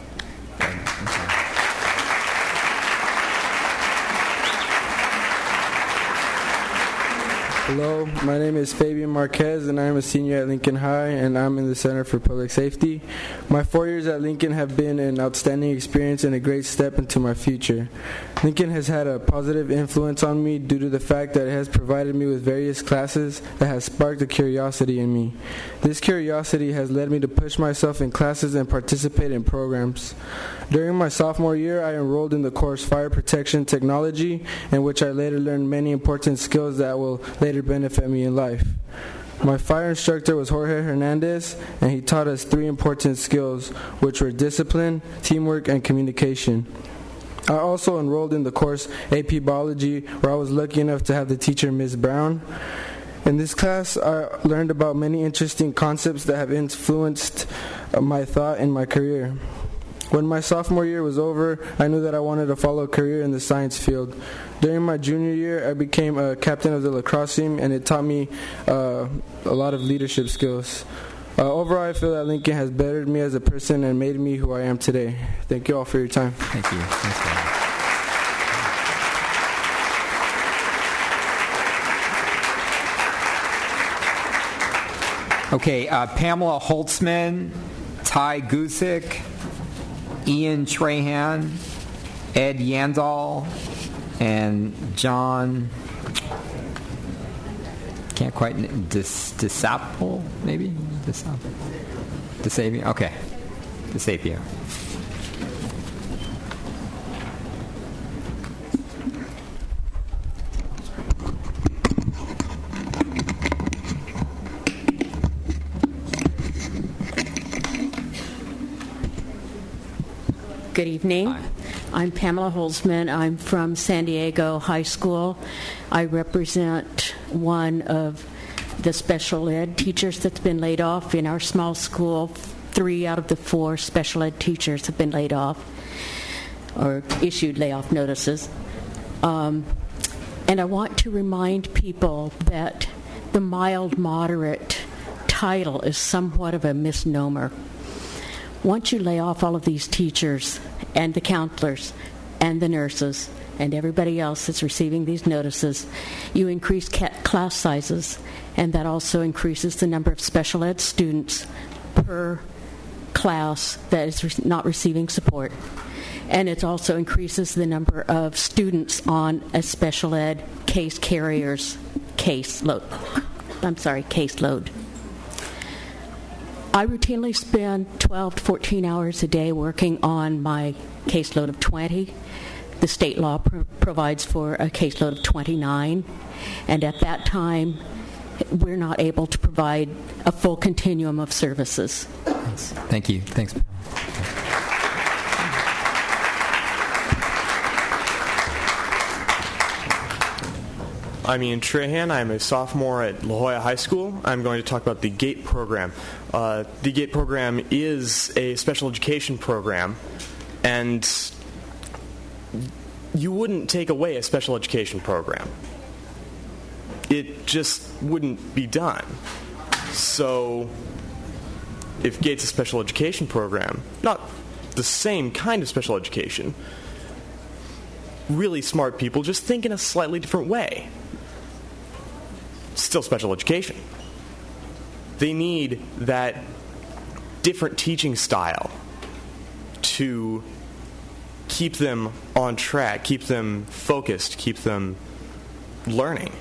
Hello, my name is Fabian Marquez, and I'm a senior at Lincoln High, and I'm in the Center for Public Safety. My 4 years at Lincoln have been an outstanding experience and a great step into my future. Lincoln has had a positive influence on me due to the fact that it has provided me with various classes that has sparked a curiosity in me. This curiosity has led me to push myself in classes and participate in programs. During my sophomore year, I enrolled in the course Fire Protection Technology, in which I later learned many important skills that will later benefit me in life. My fire instructor was Jorge Hernandez, and he taught us 3 important skills, which were discipline, teamwork, and communication. I also enrolled in the course AP Biology, where I was lucky enough to have the teacher, Ms. Brown. In this class, I learned about many interesting concepts that have influenced my thought and my career. When my sophomore year was over, I knew that I wanted to follow a career in the science field. During my junior year, I became a captain of the lacrosse team, and it taught me a lot of leadership skills. Overall, I feel that Lincoln has bettered me as a person and made me who I am today. Thank you all for your time. Thank you. Thanks, Okay, Pamela Holtzman, Ty Gusick, Ian Trahan, Ed Yandall, and John, can't quite, DeSapio, maybe? DeSapio? Okay. DeSapio. Good evening. Hi. I'm Pamela Holzman. I'm from San Diego High School. I represent one of the special ed teachers that's been laid off in our small school. 3 out of the 4 special ed teachers have been laid off or issued layoff notices. And I want to remind people that the mild moderate title is somewhat of a misnomer. Once you lay off all of these teachers and the counselors and the nurses and everybody else that's receiving these notices, you increase class sizes, and that also increases the number of special ed students per class that is not receiving support. And it also increases the number of students on a special ed caseload. I routinely spend 12 to 14 hours a day working on my caseload of 20. The state law provides for a caseload of 29, and at that time, we're not able to provide a full continuum of services. Thank you. Thanks. I'm Ian Trahan. I'm a sophomore at La Jolla High School. I'm going to talk about the GATE program. The GATE program is a special education program, and you wouldn't take away a special education program. It just wouldn't be done. So if GATE's a special education program, not the same kind of special education, really smart people just think in a slightly different way. Still special education. They need that different teaching style to keep them on track, keep them focused, keep them learning.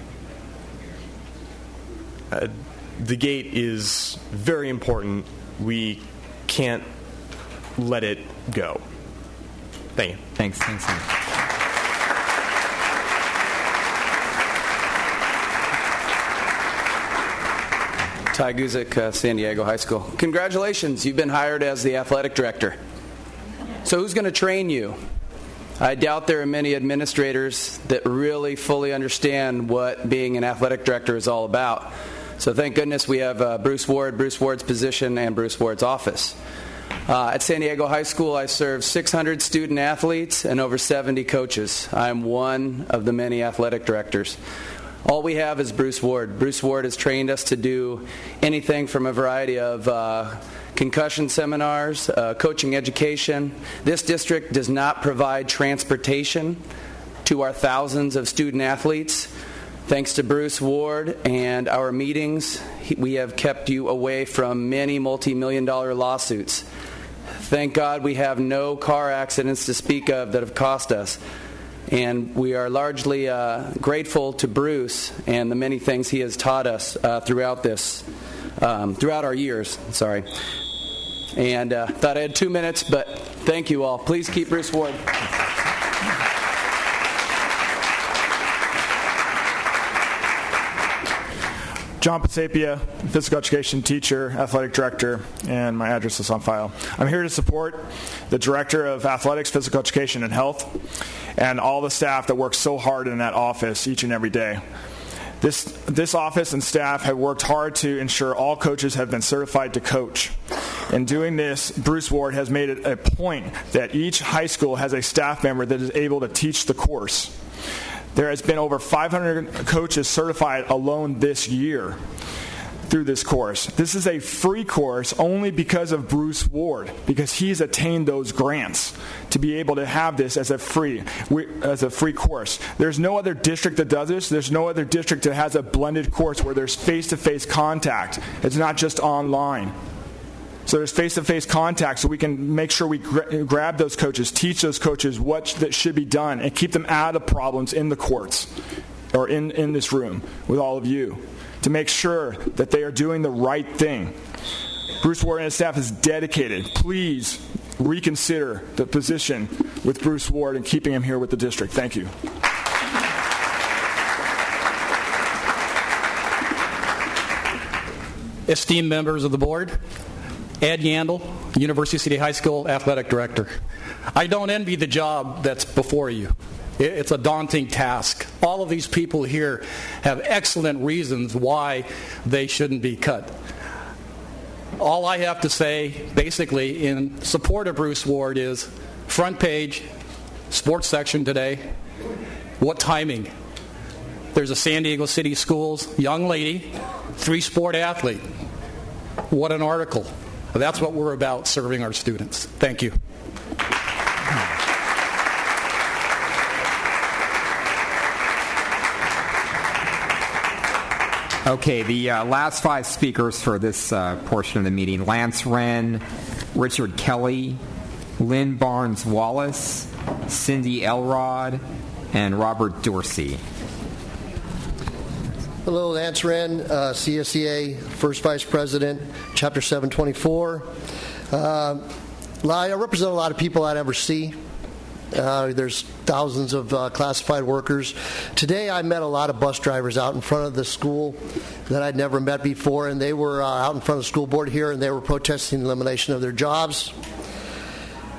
The GATE is very important. We can't let it go. Thank you. Thanks. Ty Gusick, San Diego High School. Congratulations, you've been hired as the athletic director. So who's going to train you? I doubt there are many administrators that really fully understand what being an athletic director is all about. So thank goodness we have Bruce Ward's position, and Bruce Ward's office. At San Diego High School, I serve 600 student athletes and over 70 coaches. I'm one of the many athletic directors. All we have is Bruce Ward. Bruce Ward has trained us to do anything from a variety of concussion seminars, coaching education. This district does not provide transportation to our thousands of student athletes. Thanks to Bruce Ward and our meetings, we have kept you away from many multi-million-dollar lawsuits. Thank God we have no car accidents to speak of that have cost us. And we are largely grateful to Bruce and the many things he has taught us throughout our years. Sorry. And thought I had 2 minutes, but thank you all. Please keep Bruce Ward. John Pasapia, physical education teacher, athletic director, and my address is on file. I'm here to support the director of athletics, physical education, and health, and all the staff that work so hard in that office each and every day. This office and staff have worked hard to ensure all coaches have been certified to coach. In doing this, Bruce Ward has made it a point that each high school has a staff member that is able to teach the course. There has been over 500 coaches certified alone this year through this course. This is a free course only because of Bruce Ward, because he's attained those grants to be able to have this as a free course. There's no other district that does this. There's no other district that has a blended course where there's face-to-face contact. It's not just online. So there's face-to-face contact so we can make sure we grab those coaches, teach those coaches what that should be done, and keep them out of problems in the courts or in this room with all of you to make sure that they are doing the right thing. Bruce Ward and his staff is dedicated. Please reconsider the position with Bruce Ward and keeping him here with the district. Thank you. Esteemed members of the board, Ed Yandel, University City High School Athletic Director. I don't envy the job that's before you. It's a daunting task. All of these people here have excellent reasons why they shouldn't be cut. All I have to say, basically, in support of Bruce Ward is front page, sports section today. What timing? There's a San Diego City Schools young lady, 3-sport athlete. What an article. That's what we're about, serving our students. Thank you. Okay, the last 5 speakers for this portion of the meeting: Lance Wren, Richard Kelly, Lynn Barnes-Wallace, Cindy Elrod, and Robert Dorsey. Hello, Lance Wren, CSEA First Vice President, Chapter 724. I represent a lot of people I never see. There's thousands of classified workers. Today I met a lot of bus drivers out in front of the school that I'd never met before, and they were out in front of the school board here, and they were protesting the elimination of their jobs.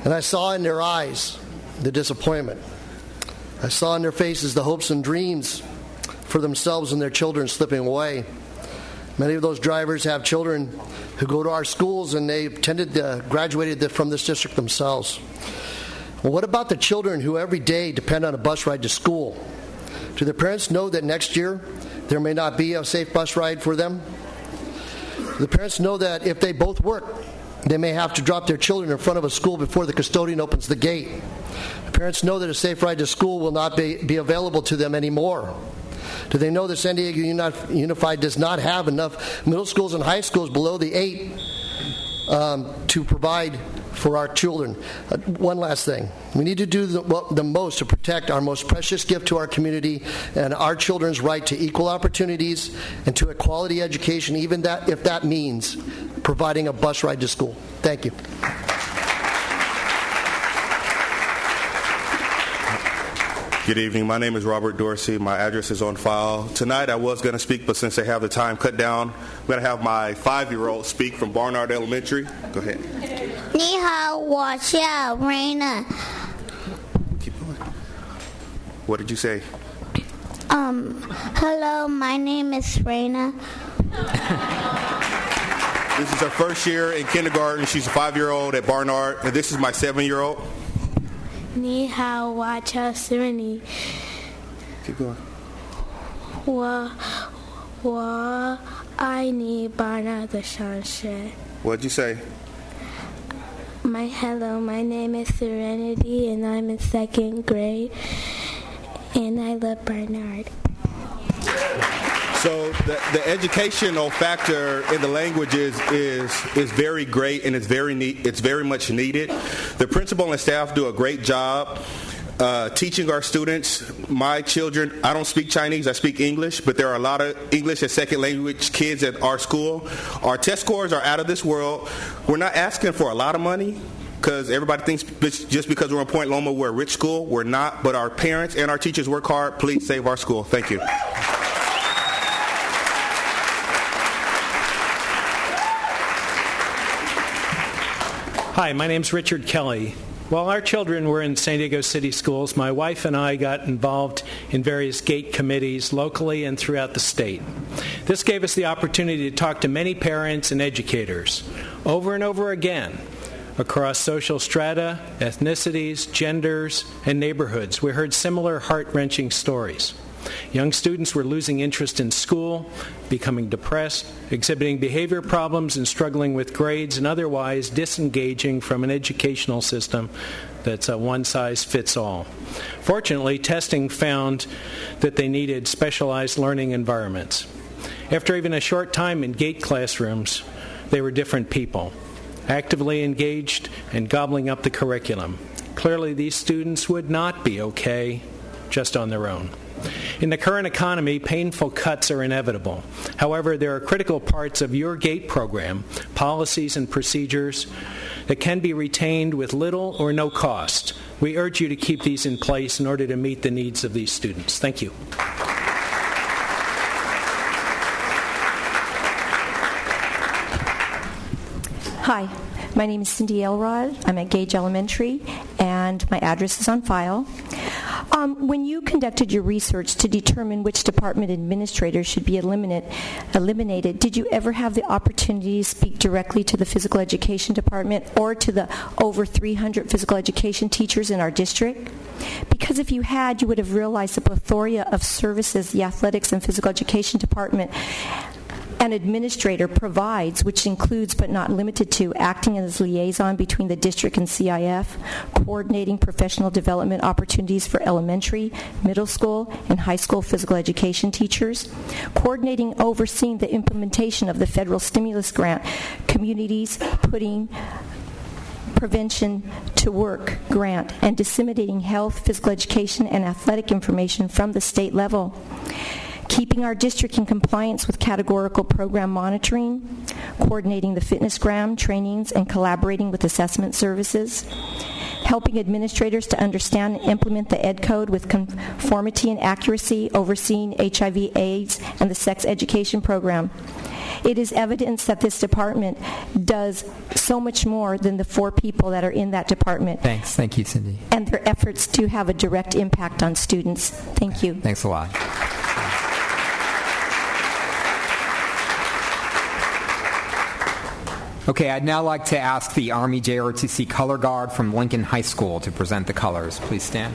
And I saw in their eyes the disappointment. I saw in their faces the hopes and dreams for themselves and their children slipping away. Many of those drivers have children who go to our schools, and they graduated from this district themselves. Well, what about the children who every day depend on a bus ride to school? Do their parents know that next year there may not be a safe bus ride for them? Do the parents know that if they both work, they may have to drop their children in front of a school before the custodian opens the gate? The parents know that a safe ride to school will not be available to them anymore. Do they know that San Diego Unified does not have enough middle schools and high schools below the 8 to provide for our children? One last thing. We need to do the most to protect our most precious gift to our community and our children's right to equal opportunities and to a quality education, even if that means providing a bus ride to school. Thank you. Good evening. My name is Robert Dorsey. My address is on file. Tonight I was going to speak, but since they have the time cut down, I'm going to have my 5-year-old speak from Barnard Elementary. Go ahead. 你好，我叫 Raina. Keep going. What did you say? Hello, my name is Raina. This is her first year in kindergarten. She's a 5-year-old at Barnard, and this is my 7-year-old. 你好，我叫 Sereni. Keep going. 我爱你 Barnard 的上学. What did you say? Hello, my name is Serenity, and I'm in 2nd grade, and I love Barnard. So the educational factor in the languages is very great, and it's very much needed. The principal and staff do a great job teaching our students. My children, I don't speak Chinese, I speak English, but there are a lot of English as second language kids at our school. Our test scores are out of this world. We're not asking for a lot of money, because everybody thinks just because we're in Point Loma we're a rich school. We're not, but our parents and our teachers work hard. Please save our school. Thank you. Hi, my name's Richard Kelly. While our children were in San Diego City schools, my wife and I got involved in various gate committees locally and throughout the state. This gave us the opportunity to talk to many parents and educators over and over again across social strata, ethnicities, genders, and neighborhoods. We heard similar heart-wrenching stories. Young students were losing interest in school, becoming depressed, exhibiting behavior problems, and struggling with grades, and otherwise disengaging from an educational system that's a one-size-fits-all. Fortunately, testing found that they needed specialized learning environments. After even a short time in gate classrooms, they were different people. actively engaged and gobbling up the curriculum. Clearly, these students would not be okay just on their own. In the current economy, painful cuts are inevitable. However, there are critical parts of your GATE program, policies and procedures, that can be retained with little or no cost. We urge you to keep these in place in order to meet the needs of these students. Thank you. Hi, my name is Cindy Elrod. I'm at Gage Elementary, and my address is on file. When you conducted your research to determine which department administrators should be eliminated, did you ever have the opportunity to speak directly to the physical education department or to the over 300 physical education teachers in our district? Because if you had, you would have realized the plethora of services the athletics and physical education department an administrator provides, which includes but not limited to acting as liaison between the district and CIF, coordinating professional development opportunities for elementary, middle school, and high school physical education teachers, coordinating overseeing the implementation of the federal stimulus grant, communities putting Prevention to Work grant, and disseminating health, physical education, and athletic information from the state level. Keeping our district in compliance with categorical program monitoring, coordinating the fitnessgram trainings and collaborating with assessment services, helping administrators to understand and implement the Ed Code with conformity and accuracy, overseeing HIV/AIDS and the sex education program. It is evidence that this department does so much more than the 4 people that are in that department. Thanks. Thank you, Cindy. And their efforts do have a direct impact on students. Thank you. Thanks a lot. Okay, I'd now like to ask the Army JROTC Color Guard from Lincoln High School to present the colors. Please stand.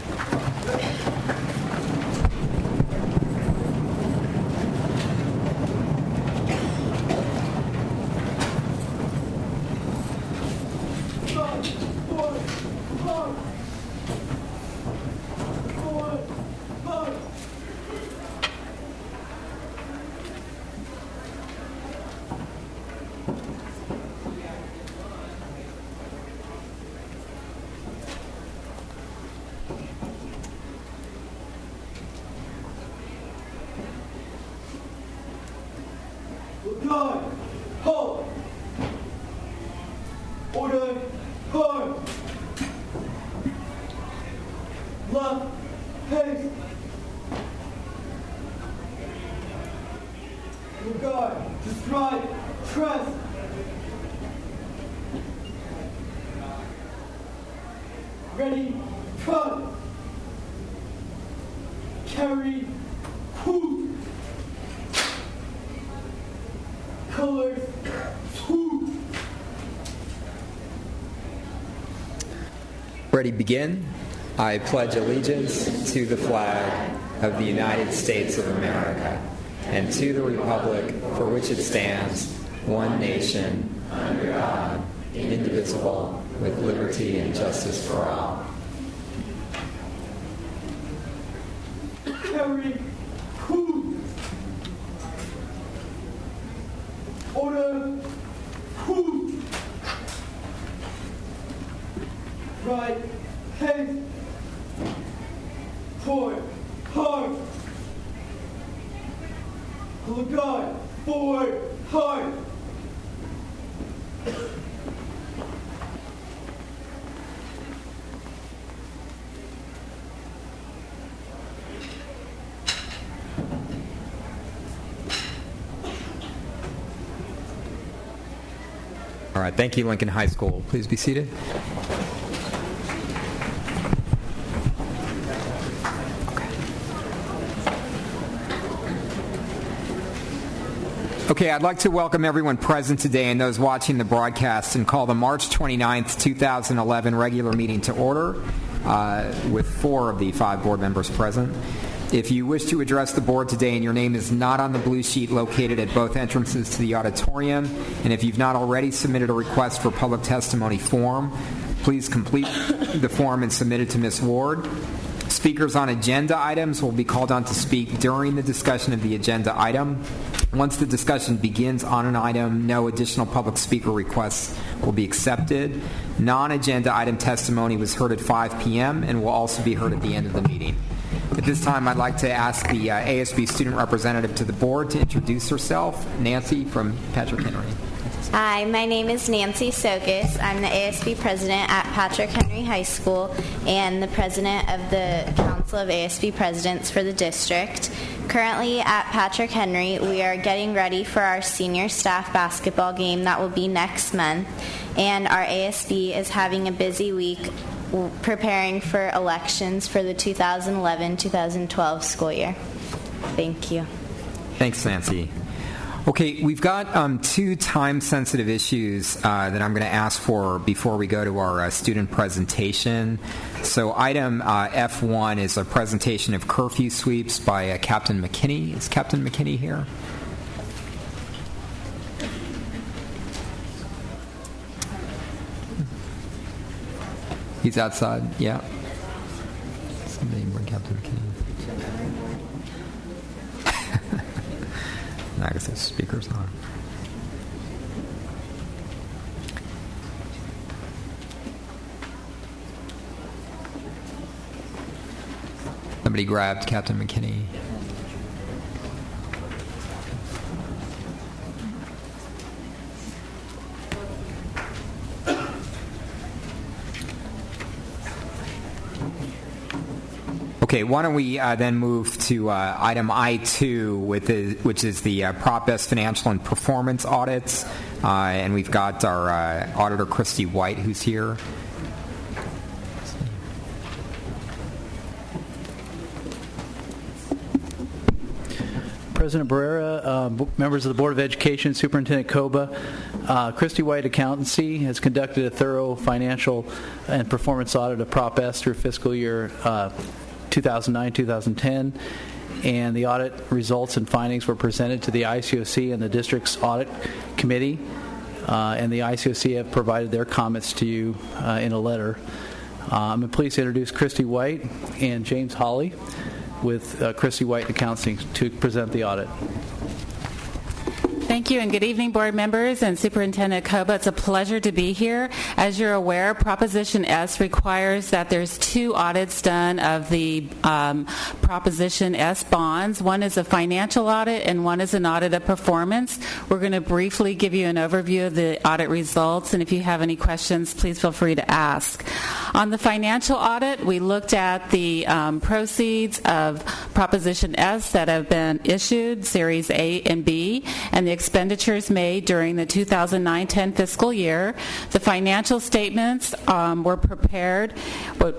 Guard, halt. Order, guard. Left, haste. Guard, to strike, press. Ready, cut. Carry, hoot. Colors, hoot. Ready, begin. I pledge allegiance to the flag of the United States of America and to the republic for which it stands, one nation, under God, indivisible, with liberty and justice for all. Carry, hoot. Order, hoot. Right, haste. Forward, hard. Pull guard, forward, hard. All right, thank you, Lincoln High School. Please be seated. Okay, I'd like to welcome everyone present today and those watching the broadcast and call the March 29th, 2011 regular meeting to order with 4 of the 5 board members present. If you wish to address the board today and your name is not on the blue sheet located at both entrances to the auditorium, and if you've not already submitted a request for public testimony form, please complete the form and submit it to Ms. Ward. Speakers on agenda items will be called on to speak during the discussion of the agenda item. Once the discussion begins on an item, no additional public speaker requests will be accepted. Non-agenda item testimony was heard at 5 p.m. and will also be heard at the end of the meeting. At this time, I'd like to ask the ASB student representative to the board to introduce herself. Nancy from Patrick Henry. Hi, my name is Nancy Sokas. I'm the ASB president at Patrick Henry High School and the president of the Council of ASB Presidents for the district. Currently at Patrick Henry, we are getting ready for our senior staff basketball game that will be next month, and our ASB is having a busy week preparing for elections for the 2011-2012 school year. Thank you. Thanks, Nancy. Okay, we've got two time-sensitive issues that I'm going to ask for before we go to our student presentation. So item F1 is a presentation of curfew sweeps by Captain McKinney. Is Captain McKinney here? He's outside, yeah. Somebody bring Captain McKinney. I guess there's speakers on. Somebody grabbed Captain McKinney. Okay, why don't we then move to item I2, which is the Prop S financial and performance audits. And we've got our auditor, Christy White, who's here. President Barrera, members of the Board of Education, Superintendent Koba, Christy White Accountancy has conducted a thorough financial and performance audit of Prop S through fiscal year 2009-2010, and the audit results and findings were presented to the ICOC and the district's audit committee, and the ICOC have provided their comments to you in a letter. I'm pleased to introduce Christy White and James Hawley with Christy White Accounting to present the audit. Thank you, and good evening, board members and Superintendent Koba. It's a pleasure to be here. As you're aware, Proposition S requires that there's two audits done of the Proposition S bonds. One is a financial audit and one is an audit of performance. We're going to briefly give you an overview of the audit results, and if you have any questions, please feel free to ask. On the financial audit, we looked at the proceeds of Proposition S that have been issued, Series A and B, and the expenditures made during the 2009-10 fiscal year. The financial statements were prepared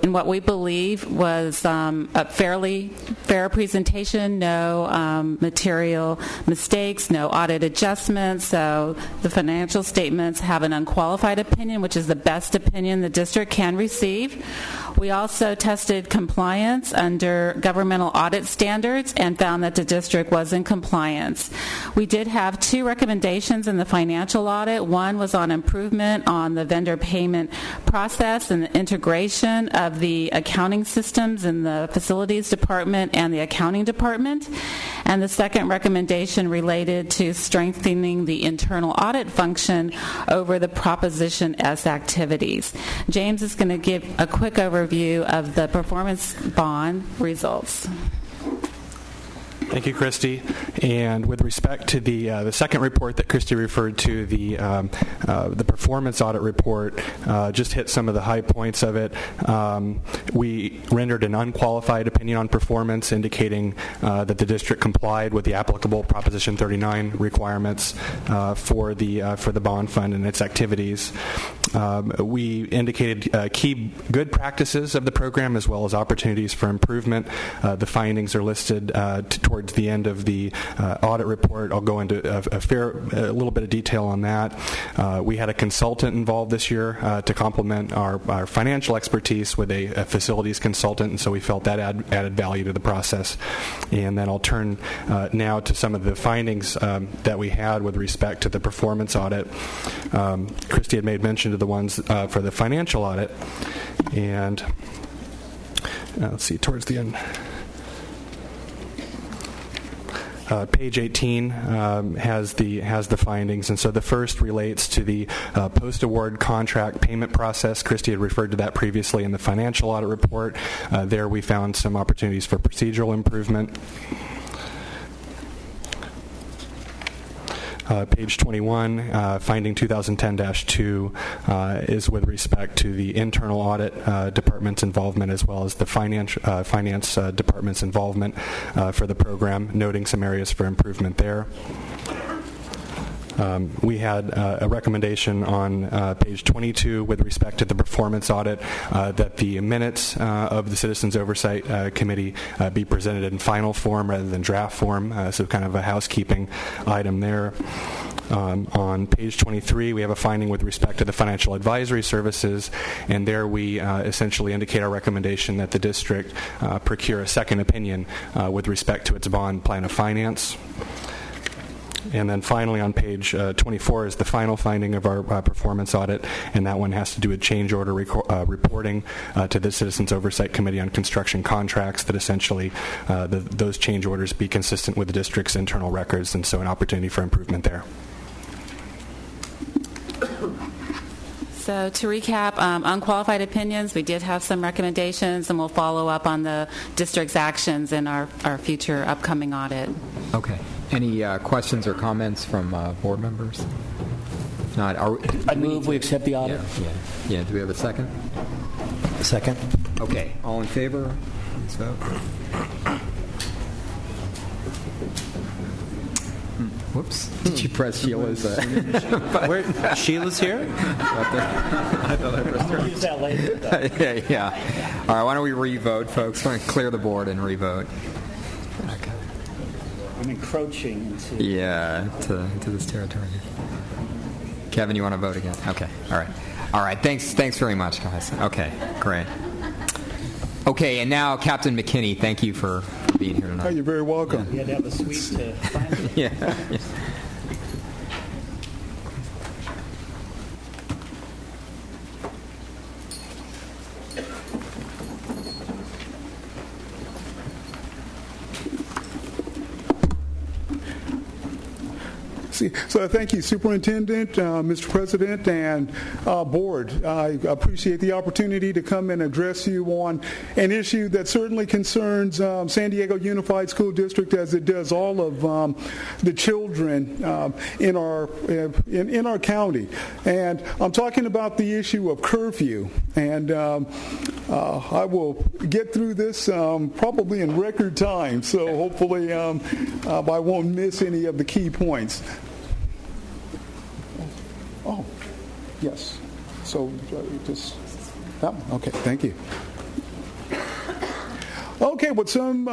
in what we believe was a fairly fair presentation, no material mistakes, no audit adjustments. So the financial statements have an unqualified opinion, which is the best opinion the district can receive. We also tested compliance under governmental audit standards and found that the district was in compliance. We did have two recommendations in the financial audit. One was on improvement on the vendor payment process and the integration of the accounting systems in the facilities department and the accounting department. And the second recommendation related to strengthening the internal audit function over the Proposition S activities. James is going to give a quick overview of the performance bond results. Thank you, Christy. And with respect to the second report that Christy referred to, the performance audit report, just hit some of the high points of it. We rendered an unqualified opinion on performance, indicating that the district complied with the applicable Proposition 39 requirements for the bond fund and its activities. We indicated key good practices of the program as well as opportunities for improvement. The findings are listed towards the end of the audit report. I'll go into a little bit of detail on that. We had a consultant involved this year to complement our financial expertise with a facilities consultant, and so we felt that added value to the process. And then I'll turn now to some of the findings that we had with respect to the performance audit. Christy had made mention of the ones for the financial audit, and let's see, towards the end. Page 18 has the findings, and so the first relates to the post-award contract payment process. Christy had referred to that previously in the financial audit report. There we found some opportunities for procedural improvement. Page 21, finding 2010-2 is with respect to the internal audit department's involvement as well as the finance department's involvement for the program, noting some areas for improvement there. We had a recommendation on page 22 with respect to the performance audit that the minutes of the Citizens Oversight Committee be presented in final form rather than draft form, so kind of a housekeeping item there. On page 23, we have a finding with respect to the financial advisory services, and there we essentially indicate our recommendation that the district procure a second opinion with respect to its bond plan of finance. And then finally on page 24 is the final finding of our performance audit, and that one has to do with change order reporting to the Citizens Oversight Committee on construction contracts, that essentially those change orders be consistent with the district's internal records, and so an opportunity for improvement there. So to recap, unqualified opinions, we did have some recommendations, and we'll follow up on the district's actions in our future upcoming audit. Okay. Any questions or comments from board members? If not, I move we accept the audit. Yeah. Do we have a second? A second. Okay. All in favor? Please vote. Whoops. Did you press Sheila's? Sheila's here? I thought I pressed her. Use that later. Yeah. All right, why don't we re-vote, folks? I want to clear the board and re-vote. Okay. I'm encroaching into... into this territory. Kevin, you want to vote again? Okay. All right. Thanks very much, guys. Okay, great. Okay, and now Captain McKinney, thank you for being here tonight. Oh, you're very welcome. You had to have a suite to find it. Yeah. So thank you, Superintendent, Mr. President, and Board. I appreciate the opportunity to come and address you on an issue that certainly concerns San Diego Unified School District, as it does all of the children in our county. And I'm talking about the issue of curfew. And I will get through this probably in record time, so hopefully I won't miss any of the key points. Oh, yes. So just that one. Okay, thank you. Okay, what some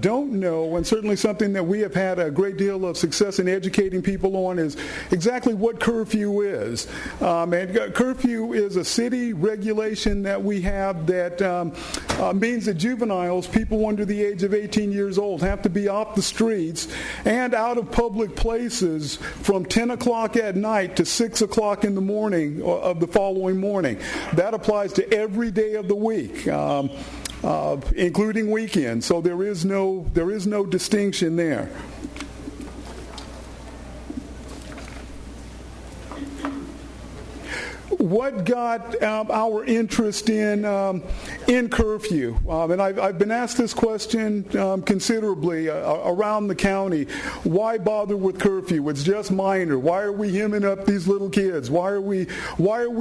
don't know, and certainly something that we have had a great deal of success in educating people on, is exactly what curfew is. And curfew is a city regulation that we have that means that juveniles, people under the age of 18 years old, have to be off the streets and out of public places from 10 o'clock at night to 6 o'clock in the morning of the following morning. That applies to every day of the week. Including weekends, so there is no distinction there. What got our interest in curfew? And I've been asked this question considerably around the county. Why bother with curfew? It's just minor. Why are we hemming up these little kids? Why are we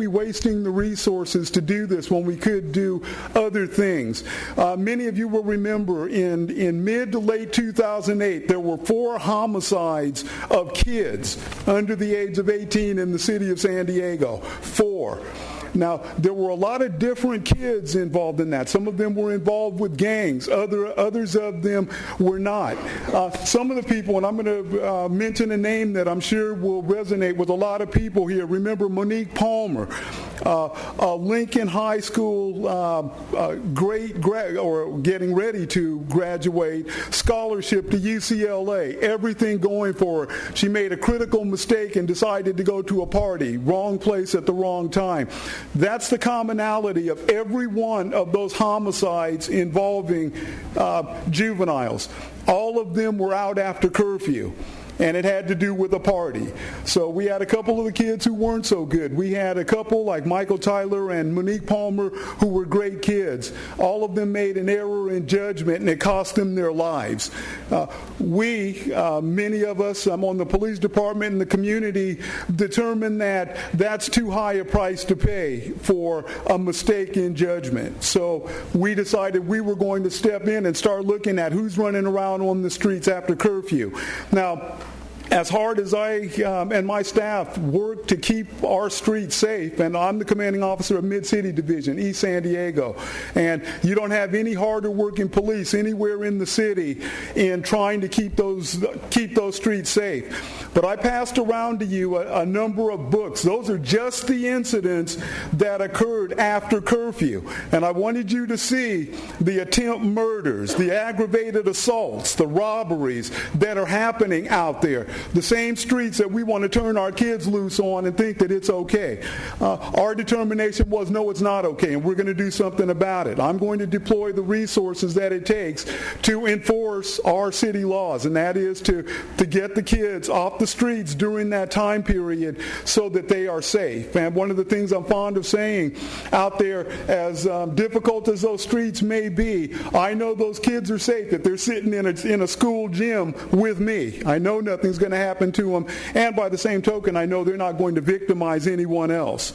wasting the resources to do this when we could do other things? Many of you will remember in mid to late 2008, there were 4 homicides of kids under the age of 18 in the city of San Diego. 4. Now, there were a lot of different kids involved in that. Some of them were involved with gangs. Others of them were not. Some of the people, and I'm going to mention a name that I'm sure will resonate with a lot of people here. Remember Monique Palmer, Lincoln High School, getting ready to graduate, scholarship to UCLA, everything going for her. She made a critical mistake and decided to go to a party, wrong place at the wrong time. That's the commonality of every one of those homicides involving juveniles. all of them were out after curfew. And it had to do with a party. So we had a couple of the kids who weren't so good. We had a couple like Michael Tyler and Monique Palmer who were great kids. All of them made an error in judgment, and it cost them their lives. Many of us on the police department and the community determined that that's too high a price to pay for a mistake in judgment. So we decided we were going to step in and start looking at who's running around on the streets after curfew. Now, as hard as I and my staff work to keep our streets safe, and I'm the commanding officer of Mid-City Division, East San Diego, and you don't have any harder working police anywhere in the city in trying to keep those streets safe. But I passed around to you a number of books. Those are just the incidents that occurred after curfew. And I wanted you to see the attempt murders, the aggravated assaults, the robberies that are happening out there. The same streets that we want to turn our kids loose on and think that it's okay. Our determination was, no, it's not okay, and we're going to do something about it. I'm going to deploy the resources that it takes to enforce our city laws, and that is to get the kids off the streets during that time period so that they are safe. And one of the things I'm fond of saying out there, as difficult as those streets may be, I know those kids are safe if they're sitting in a school gym with me. I know nothing's going to happen to them, and by the same token, I know they're not going to victimize anyone else.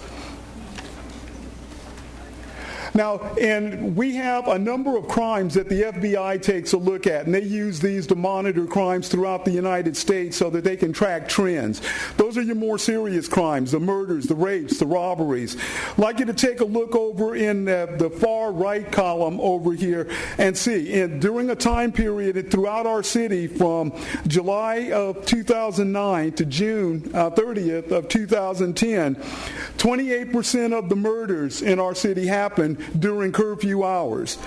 Now, and we have a number of crimes that the FBI takes a look at, and they use these to monitor crimes throughout the United States so that they can track trends. Those are your more serious crimes, the murders, the rapes, the robberies. I'd like you to take a look over in the far right column over here and see, during a time period throughout our city from July of 2009 to June 30th of 2010, 28% of the murders in our city happened during curfew hours.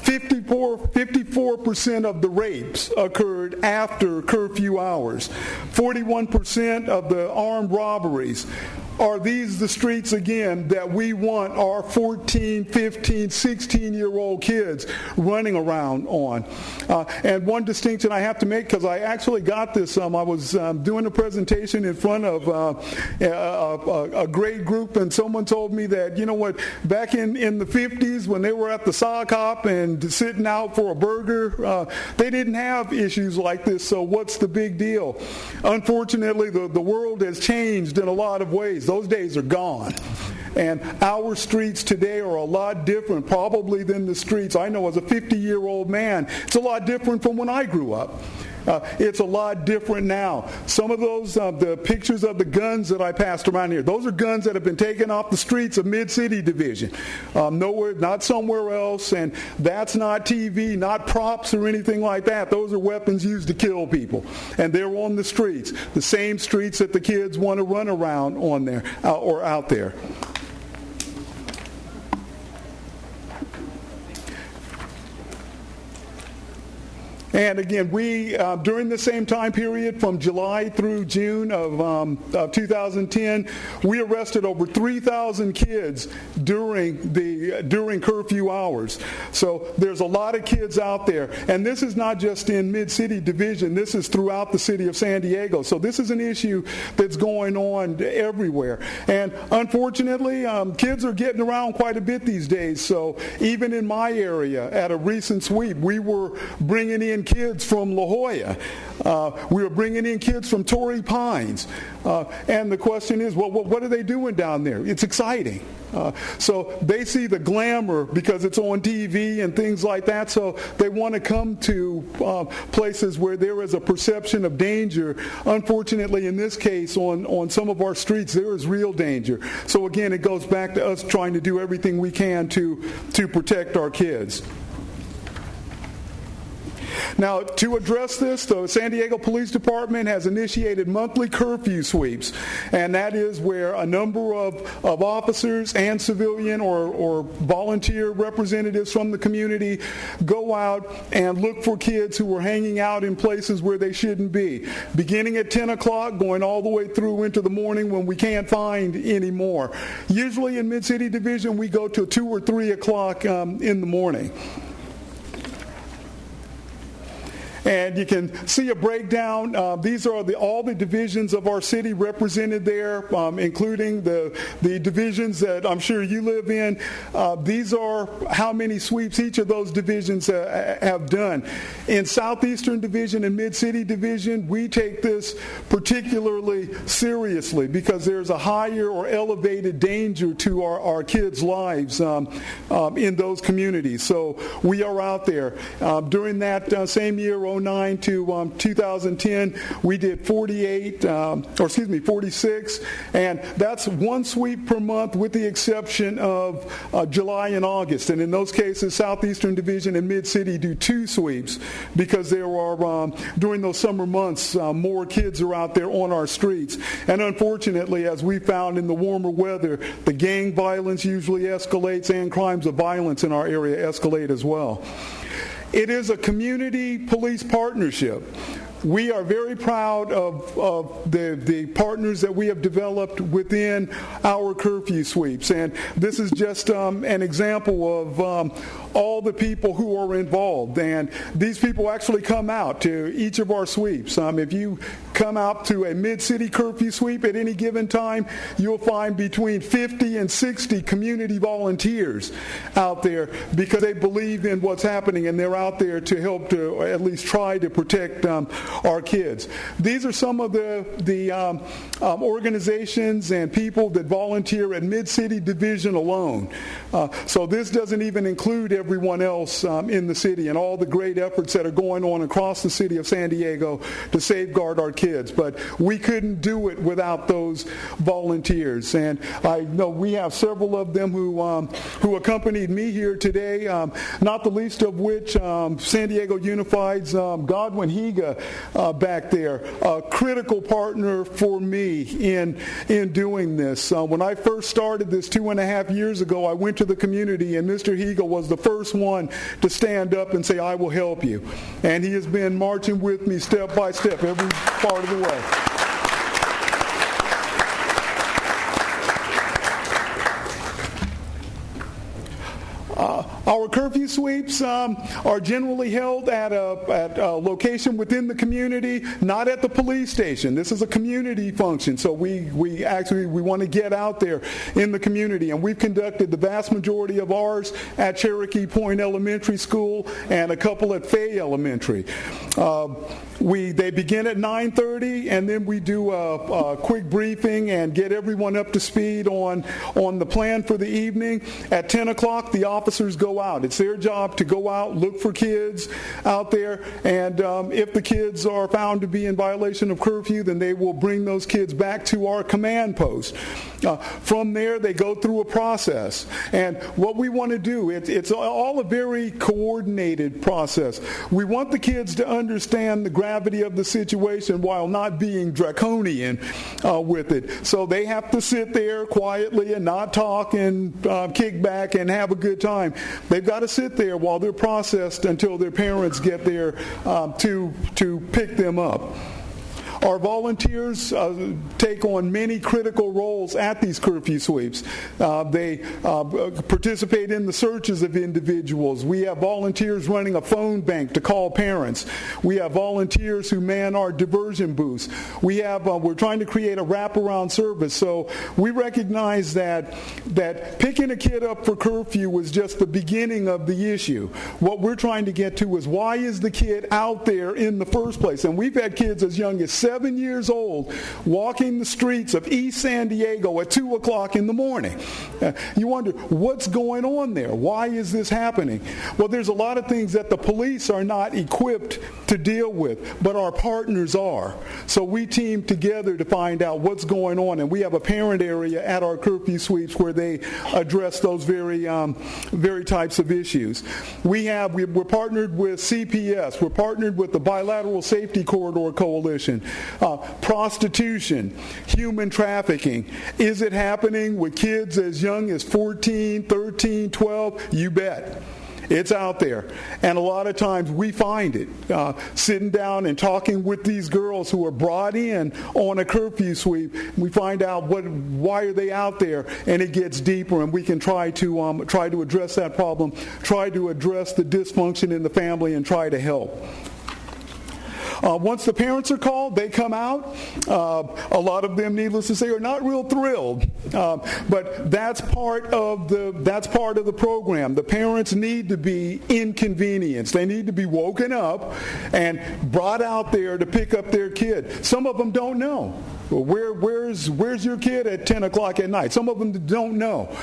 54% of the rapes occurred after curfew hours. 41% of the armed robberies. Are these the streets, again, that we want our 14, 15, 16-year-old kids running around on? And one distinction I have to make, because I actually got this, I was doing a presentation in front of a great group, and someone told me that, you know what, back in the 50s when they were at the sock hop and sitting out for a burger, they didn't have issues like this, so what's the big deal? Unfortunately, the world has changed in a lot of ways. Those days are gone. And our streets today are a lot different probably than the streets I know as a 50-year-old man. It's a lot different from when I grew up. It's a lot different now. Some of those, the pictures of the guns that I passed around here, those are guns that have been taken off the streets of Mid-City Division. Nowhere, not somewhere else, and that's not TV, not props or anything like that. Those are weapons used to kill people. And they're on the streets, the same streets that the kids want to run around on there or out there. And again, we, during the same time period from July through June of 2010, we arrested over 3,000 kids during curfew hours. So there's a lot of kids out there. And this is not just in Mid-City Division. This is throughout the city of San Diego. So this is an issue that's going on everywhere. And unfortunately, kids are getting around quite a bit these days. So even in my area, at a recent sweep, we were bringing in kids from La Jolla. We were bringing in kids from Torrey Pines. And the question is, well, what are they doing down there? It's exciting. So they see the glamour because it's on TV and things like that. So they want to come to places where there is a perception of danger. Unfortunately, in this case, on some of our streets, there is real danger. So again, it goes back to us trying to do everything we can to protect our kids. Now, to address this, the San Diego Police Department has initiated monthly curfew sweeps, and that is where a number of officers and civilian or volunteer representatives from the community go out and look for kids who are hanging out in places where they shouldn't be, beginning at 10 o'clock, going all the way through into the morning when we can't find any more. Usually in Mid-City Division, we go to 2 or 3 o'clock in the morning. And you can see a breakdown. These are all the divisions of our city represented there, including the divisions that I'm sure you live in. These are how many sweeps each of those divisions have done. In Southeastern Division and Mid-City Division, we take this particularly seriously because there's a higher or elevated danger to our kids' lives in those communities. So we are out there. During that same year, 2009 to 2010, we did 46, and that's one sweep per month with the exception of July and August. And in those cases, Southeastern Division and Mid-City do 2 sweeps because there are, during those summer months, more kids are out there on our streets. And unfortunately, as we found in the warmer weather, the gang violence usually escalates and crimes of violence in our area escalate as well. It is a community police partnership. We are very proud of the partners that we have developed within our curfew sweeps. And this is just an example of all the people who are involved. And these people actually come out to each of our sweeps. If you come out to a mid-city curfew sweep at any given time, you'll find between 50 and 60 community volunteers out there because they believe in what's happening and they're out there to help to at least try to protect our kids. These are some of the organizations and people that volunteer at Mid-City Division alone. So this doesn't even include everyone else in the city and all the great efforts that are going on across the city of San Diego to safeguard our kids. But we couldn't do it without those volunteers. And I know we have several of them who accompanied me here today, not the least of which San Diego Unified's Godwin Higa back there, a critical partner for me in doing this. When I first started this 2.5 years ago, I went to the community and Mr. Higa was the first one to stand up and say, I will help you. And he has been marching with me step by step every part of the way. Our curfew sweeps are generally held at a location within the community, not at the police station. This is a community function, so we want to get out there in the community, and we've conducted the vast majority of ours at Cherokee Point Elementary School and a couple at Fay Elementary. They begin at 9:30, and then we do a quick briefing and get everyone up to speed on the plan for the evening. At 10 o'clock, the officers go out. It's their job to go out, look for kids out there, and if the kids are found to be in violation of curfew, then they will bring those kids back to our command post. From there, they go through a process. And what we want to do, it's all a very coordinated process. We want the kids to understand the gravity of the situation while not being draconian with it. So they have to sit there quietly and not talk and kick back and have a good time. They've got to sit there while they're processed until their parents get there to pick them up. Our volunteers take on many critical roles at these curfew sweeps. They participate in the searches of individuals. We have volunteers running a phone bank to call parents. We have volunteers who man our diversion booths. We're trying to create a wraparound service. So we recognize that picking a kid up for curfew was just the beginning of the issue. What we're trying to get to is why is the kid out there in the first place? And we've had kids as young as 7 years old walking the streets of East San Diego at 2 o'clock in the morning. You wonder, what's going on there? Why is this happening? Well, there's a lot of things that the police are not equipped to deal with, but our partners are. So we team together to find out what's going on, and we have a parent area at our curfew sweeps where they address those very types of issues. We're partnered with CPS. We're partnered with the Bilateral Safety Corridor Coalition. Prostitution, human trafficking. Is it happening with kids as young as 14, 13, 12? You bet. It's out there. And a lot of times we find it sitting down and talking with these girls who are brought in on a curfew sweep. We find out why are they out there, and it gets deeper, and we can try to address that problem, try to address the dysfunction in the family, and try to help. Once the parents are called, they come out. A lot of them, needless to say, are not real thrilled, but that's part of the program. The parents need to be inconvenienced. They need to be woken up and brought out there to pick up their kid. Some of them don't know. Where's your kid at 10 o'clock at night? Some of them don't know.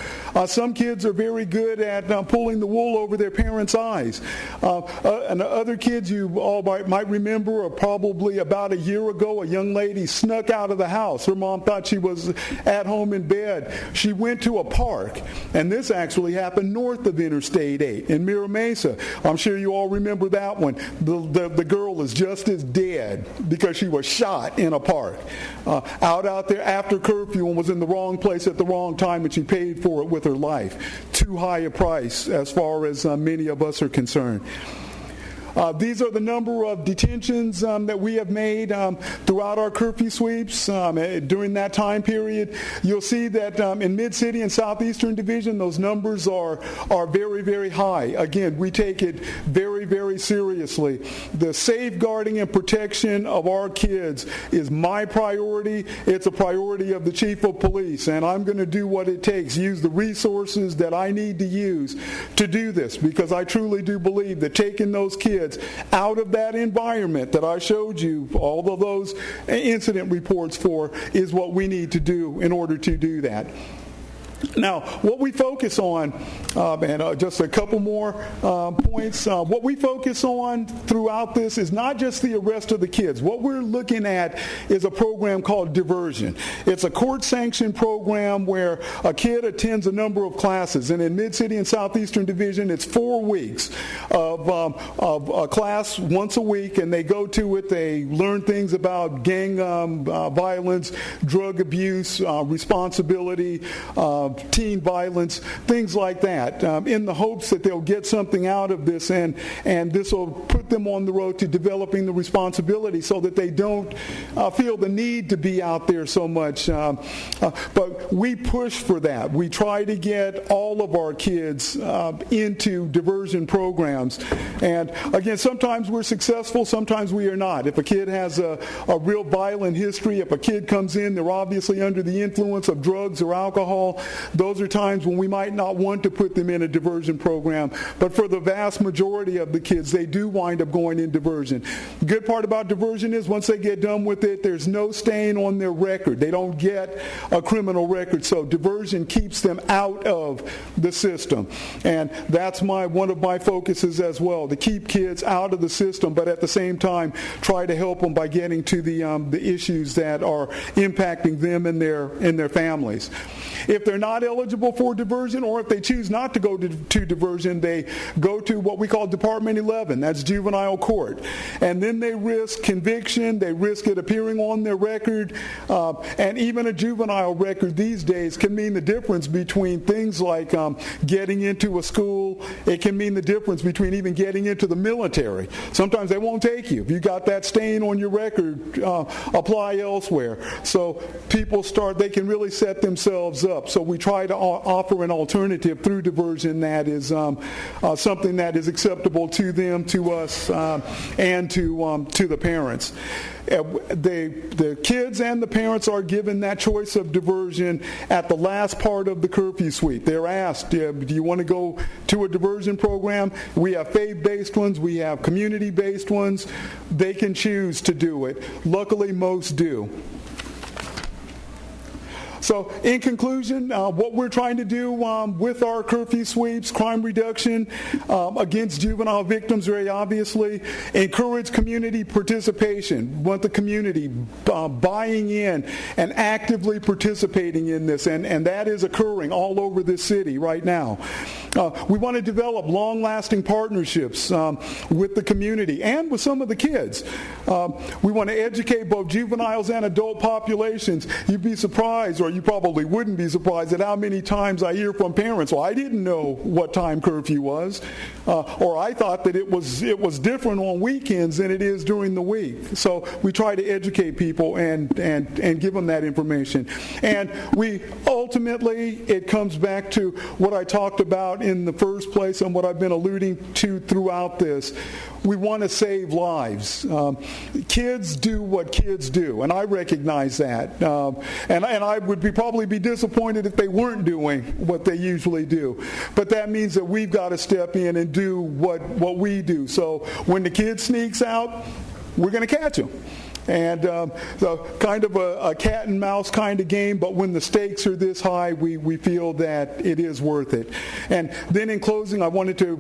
Some kids are very good at pulling the wool over their parents' eyes. And other kids you all might remember, probably about a year ago, a young lady snuck out of the house. Her mom thought she was at home in bed. She went to a park, and this actually happened north of Interstate 8 in Mira Mesa. I'm sure you all remember that one. The girl is just as dead because she was shot in a park. Out there after curfew and was in the wrong place at the wrong time, and she paid for it with her life. Too high a price as far as many of us are concerned. These are the number of detentions that we have made throughout our curfew sweeps during that time period. You'll see that in Mid-City and Southeastern Division, those numbers are very, very high. Again, we take it very, very seriously. The safeguarding and protection of our kids is my priority. It's a priority of the Chief of Police, and I'm going to do what it takes, use the resources that I need to use to do this, because I truly do believe that taking those kids out of that environment that I showed you all of those incident reports for is what we need to do in order to do that. Now, what we focus on, and just a couple more points, what we focus on throughout this is not just the arrest of the kids. What we're looking at is a program called diversion. It's a court-sanctioned program where a kid attends a number of classes, and in Mid-City and Southeastern Division, it's 4 weeks of a class once a week, and they go to it, they learn things about gang violence, drug abuse, responsibility, teen violence, things like that, in the hopes that they'll get something out of this, and this will put them on the road to developing the responsibility so that they don't feel the need to be out there so much. But we push for that. We try to get all of our kids into diversion programs. And again, sometimes we're successful, sometimes we are not. If a kid has a real violent history, if a kid comes in, they're obviously under the influence of drugs or alcohol, those are times when we might not want to put them in a diversion program. But for the vast majority of the kids, they do wind up going in diversion. The good part about diversion is once they get done with it, there's no stain on their record. They don't get a criminal record. So diversion keeps them out of the system. And that's one of my focuses as well, to keep kids out of the system, but at the same time try to help them by getting to the issues that are impacting them and their families. If they're not eligible for diversion, or if they choose not to go to diversion, they go to what we call Department 11. That's juvenile court. And then they risk conviction. They risk it appearing on their record. And even a juvenile record these days can mean the difference between things like getting into a school. It can mean the difference between even getting into the military. Sometimes they won't take you. If you got that stain on your record, apply elsewhere. So people they can really set themselves up. So we try to offer an alternative through diversion that is something that is acceptable to them, to us, and to the parents. The kids and the parents are given that choice of diversion at the last part of the curfew sweep. They're asked, do you want to go to a diversion program? We have faith-based ones. We have community-based ones. They can choose to do it. Luckily, most do. So in conclusion, what we're trying to do with our curfew sweeps, crime reduction against juvenile victims, very obviously, encourage community participation. We want the community buying in and actively participating in this, and that is occurring all over this city right now. We want to develop long-lasting partnerships with the community and with some of the kids. We want to educate both juveniles and adult populations. You'd be surprised, or you probably wouldn't be surprised at how many times I hear from parents, well, I didn't know what time curfew was, or I thought that it was different on weekends than it is during the week. So we try to educate people and give them that information. And we ultimately ultimately, it comes back to what I talked about in the first place and what I've been alluding to throughout this. We want to save lives. Kids do what kids do, and I recognize that. And I would probably be disappointed if they weren't doing what they usually do. But that means that we've got to step in and do what we do. So when the kid sneaks out, we're going to catch him. And so kind of a cat and mouse kind of game, but when the stakes are this high, we feel that it is worth it. And then in closing, I wanted to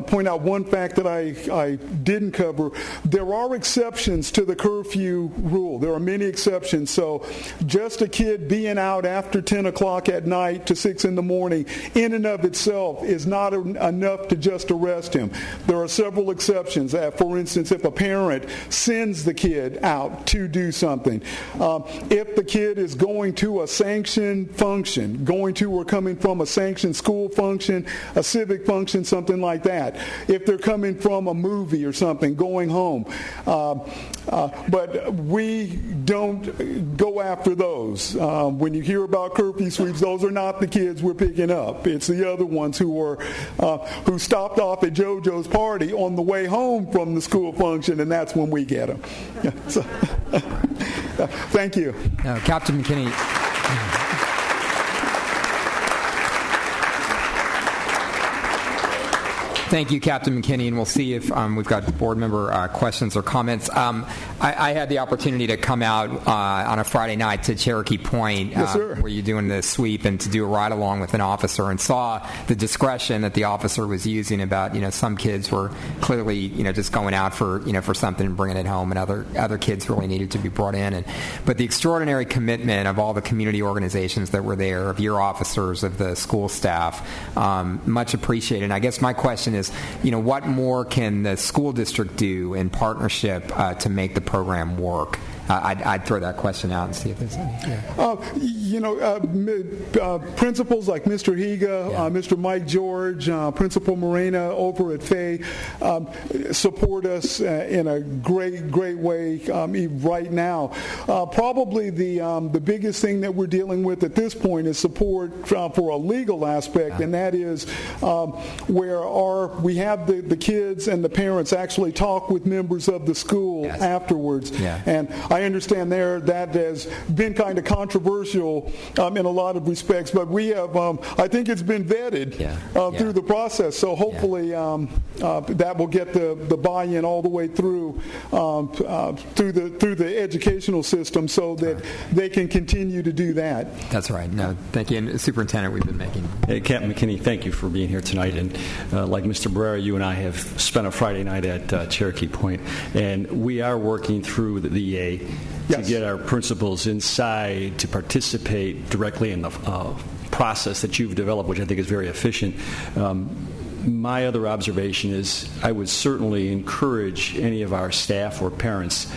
point out one fact that I didn't cover. There are exceptions to the curfew rule. There are many exceptions. So just a kid being out after 10 o'clock at night to 6 in the morning in and of itself is not enough to just arrest him. There are several exceptions. For instance, if a parent sends the kid out to do something. If the kid is going to a sanctioned function, going to or coming from a sanctioned school function, a civic function, something like that. If they're coming from a movie or something, going home. But we don't go after those. When you hear about curfew sweeps, those are not the kids we're picking up. It's the other ones who stopped off at JoJo's party on the way home from the school function, and that's when we get them. So, thank you. Captain McKinney. Thank you, Captain McKinney, and we'll see if we've got board member questions or comments. I had the opportunity to come out on a Friday night to Cherokee Point, yes, sir, where you're doing the sweep, and to do a ride-along with an officer, and saw the discretion that the officer was using about, some kids were clearly, just going out for something and bringing it home, and other kids really needed to be brought in. But the extraordinary commitment of all the community organizations that were there, of your officers, of the school staff, much appreciated. And I guess my question is, what more can the school district do in partnership to make the program work? I'd throw that question out and see if there's any. Principals like Mr. Higa, Mr. Mike George, Principal Morena over at Fay support us in a great way right now. Probably the biggest thing that we're dealing with at this point is support for a legal aspect, and that is where we have the kids and the parents actually talk with members of the school afterwards. Yeah. And I understand that has been kind of controversial in a lot of respects, but we have, I think it's been vetted through the process. So hopefully that will get the buy-in all the way through the educational system, so that they can continue to do that. That's right. No, thank you. And Superintendent, we've been making. Hey, Captain McKinney, thank you for being here tonight. And like Mr. Barrera, you and I have spent a Friday night at Cherokee Point, and we are working through the EA to get our principals inside to participate directly in the process that you've developed, which I think is very efficient. My other observation is I would certainly encourage any of our staff or parents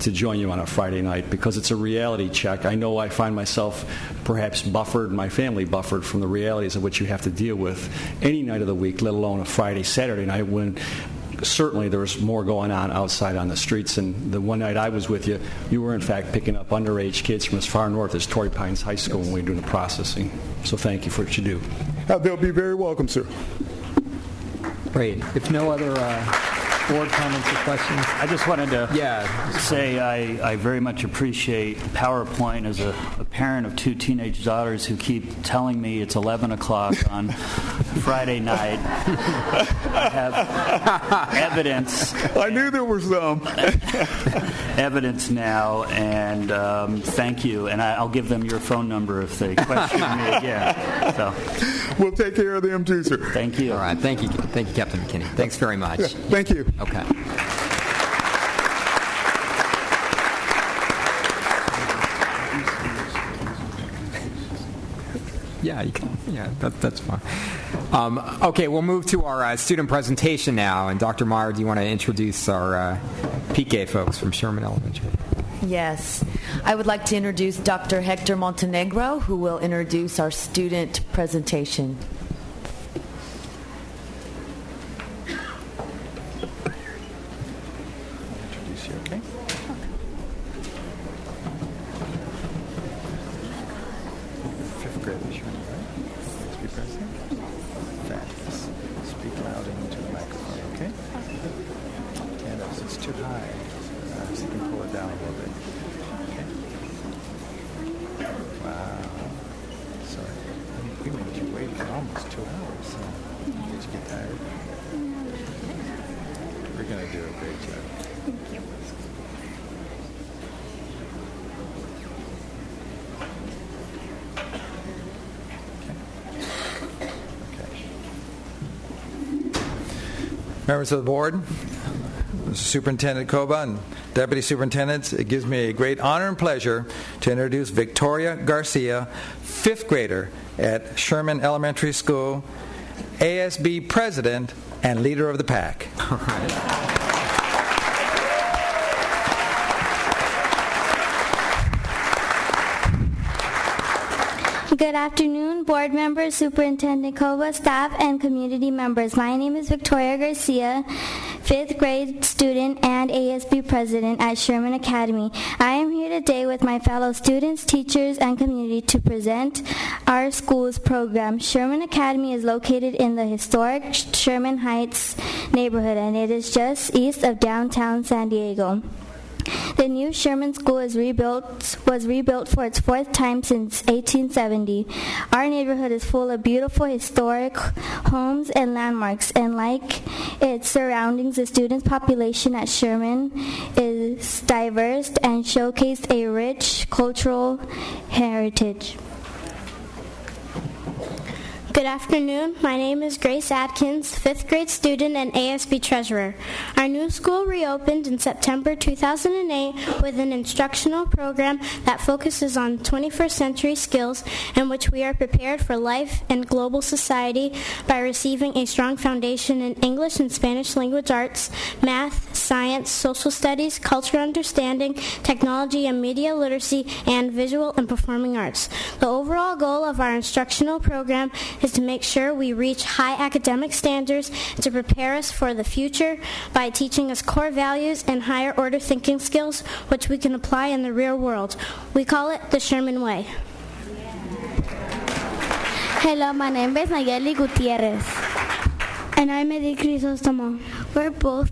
to join you on a Friday night, because it's a reality check. I know I find myself perhaps buffered, my family buffered from the realities of what you have to deal with any night of the week, let alone a Friday, Saturday night, when certainly there's more going on outside on the streets. And the one night I was with you, you were in fact picking up underage kids from as far north as Torrey Pines High School when we were doing the processing. So thank you for what you do. They'll be very welcome, sir. Great. If no other board comments or questions? I just wanted to say I very much appreciate PowerPoint as a parent of two teenage daughters who keep telling me it's 11 o'clock on Friday night. I have evidence. I knew there was some. Evidence now, and thank you. And I'll give them your phone number if they question me again. So. We'll take care of them too, sir. Thank you. All right. Thank you, Captain McKinney. Thanks very much. Yeah, thank you. Okay. Yeah, you can. Yeah, that's fine. Okay, we'll move to our student presentation now. And Dr. Meyer, do you want to introduce our PK folks from Sherman Elementary? Yes. I would like to introduce Dr. Hector Montenegro, who will introduce our student presentation. Members of the board, Mr. Superintendent Koba and Deputy Superintendents, it gives me a great honor and pleasure to introduce Victoria Garcia, 5th grader at Sherman Elementary School, ASB President and Leader of the Pack. All right. Good afternoon, board members, Superintendent Koba, staff, and community members. My name is Victoria Garcia, 5th grade student and ASB president at Sherman Academy. I am here today with my fellow students, teachers, and community to present our school's program. Sherman Academy is located in the historic Sherman Heights neighborhood, and it is just east of downtown San Diego. The new Sherman School was rebuilt for its 4th time since 1870. Our neighborhood is full of beautiful historic homes and landmarks, and like its surroundings, the students' population at Sherman is diverse and showcased a rich cultural heritage. Good afternoon. My name is Grace Adkins, 5th grade student and ASB treasurer. Our new school reopened in September 2008 with an instructional program that focuses on 21st century skills in which we are prepared for life in global society by receiving a strong foundation in English and Spanish language arts, math, science, social studies, cultural understanding, technology and media literacy, and visual and performing arts. The overall goal of our instructional program is to make sure we reach high academic standards to prepare us for the future by teaching us core values and higher order thinking skills which we can apply in the real world. We call it the Sherman Way. Hello, my name is Nayeli Gutierrez. And I'm Edith Crisostomo. We're both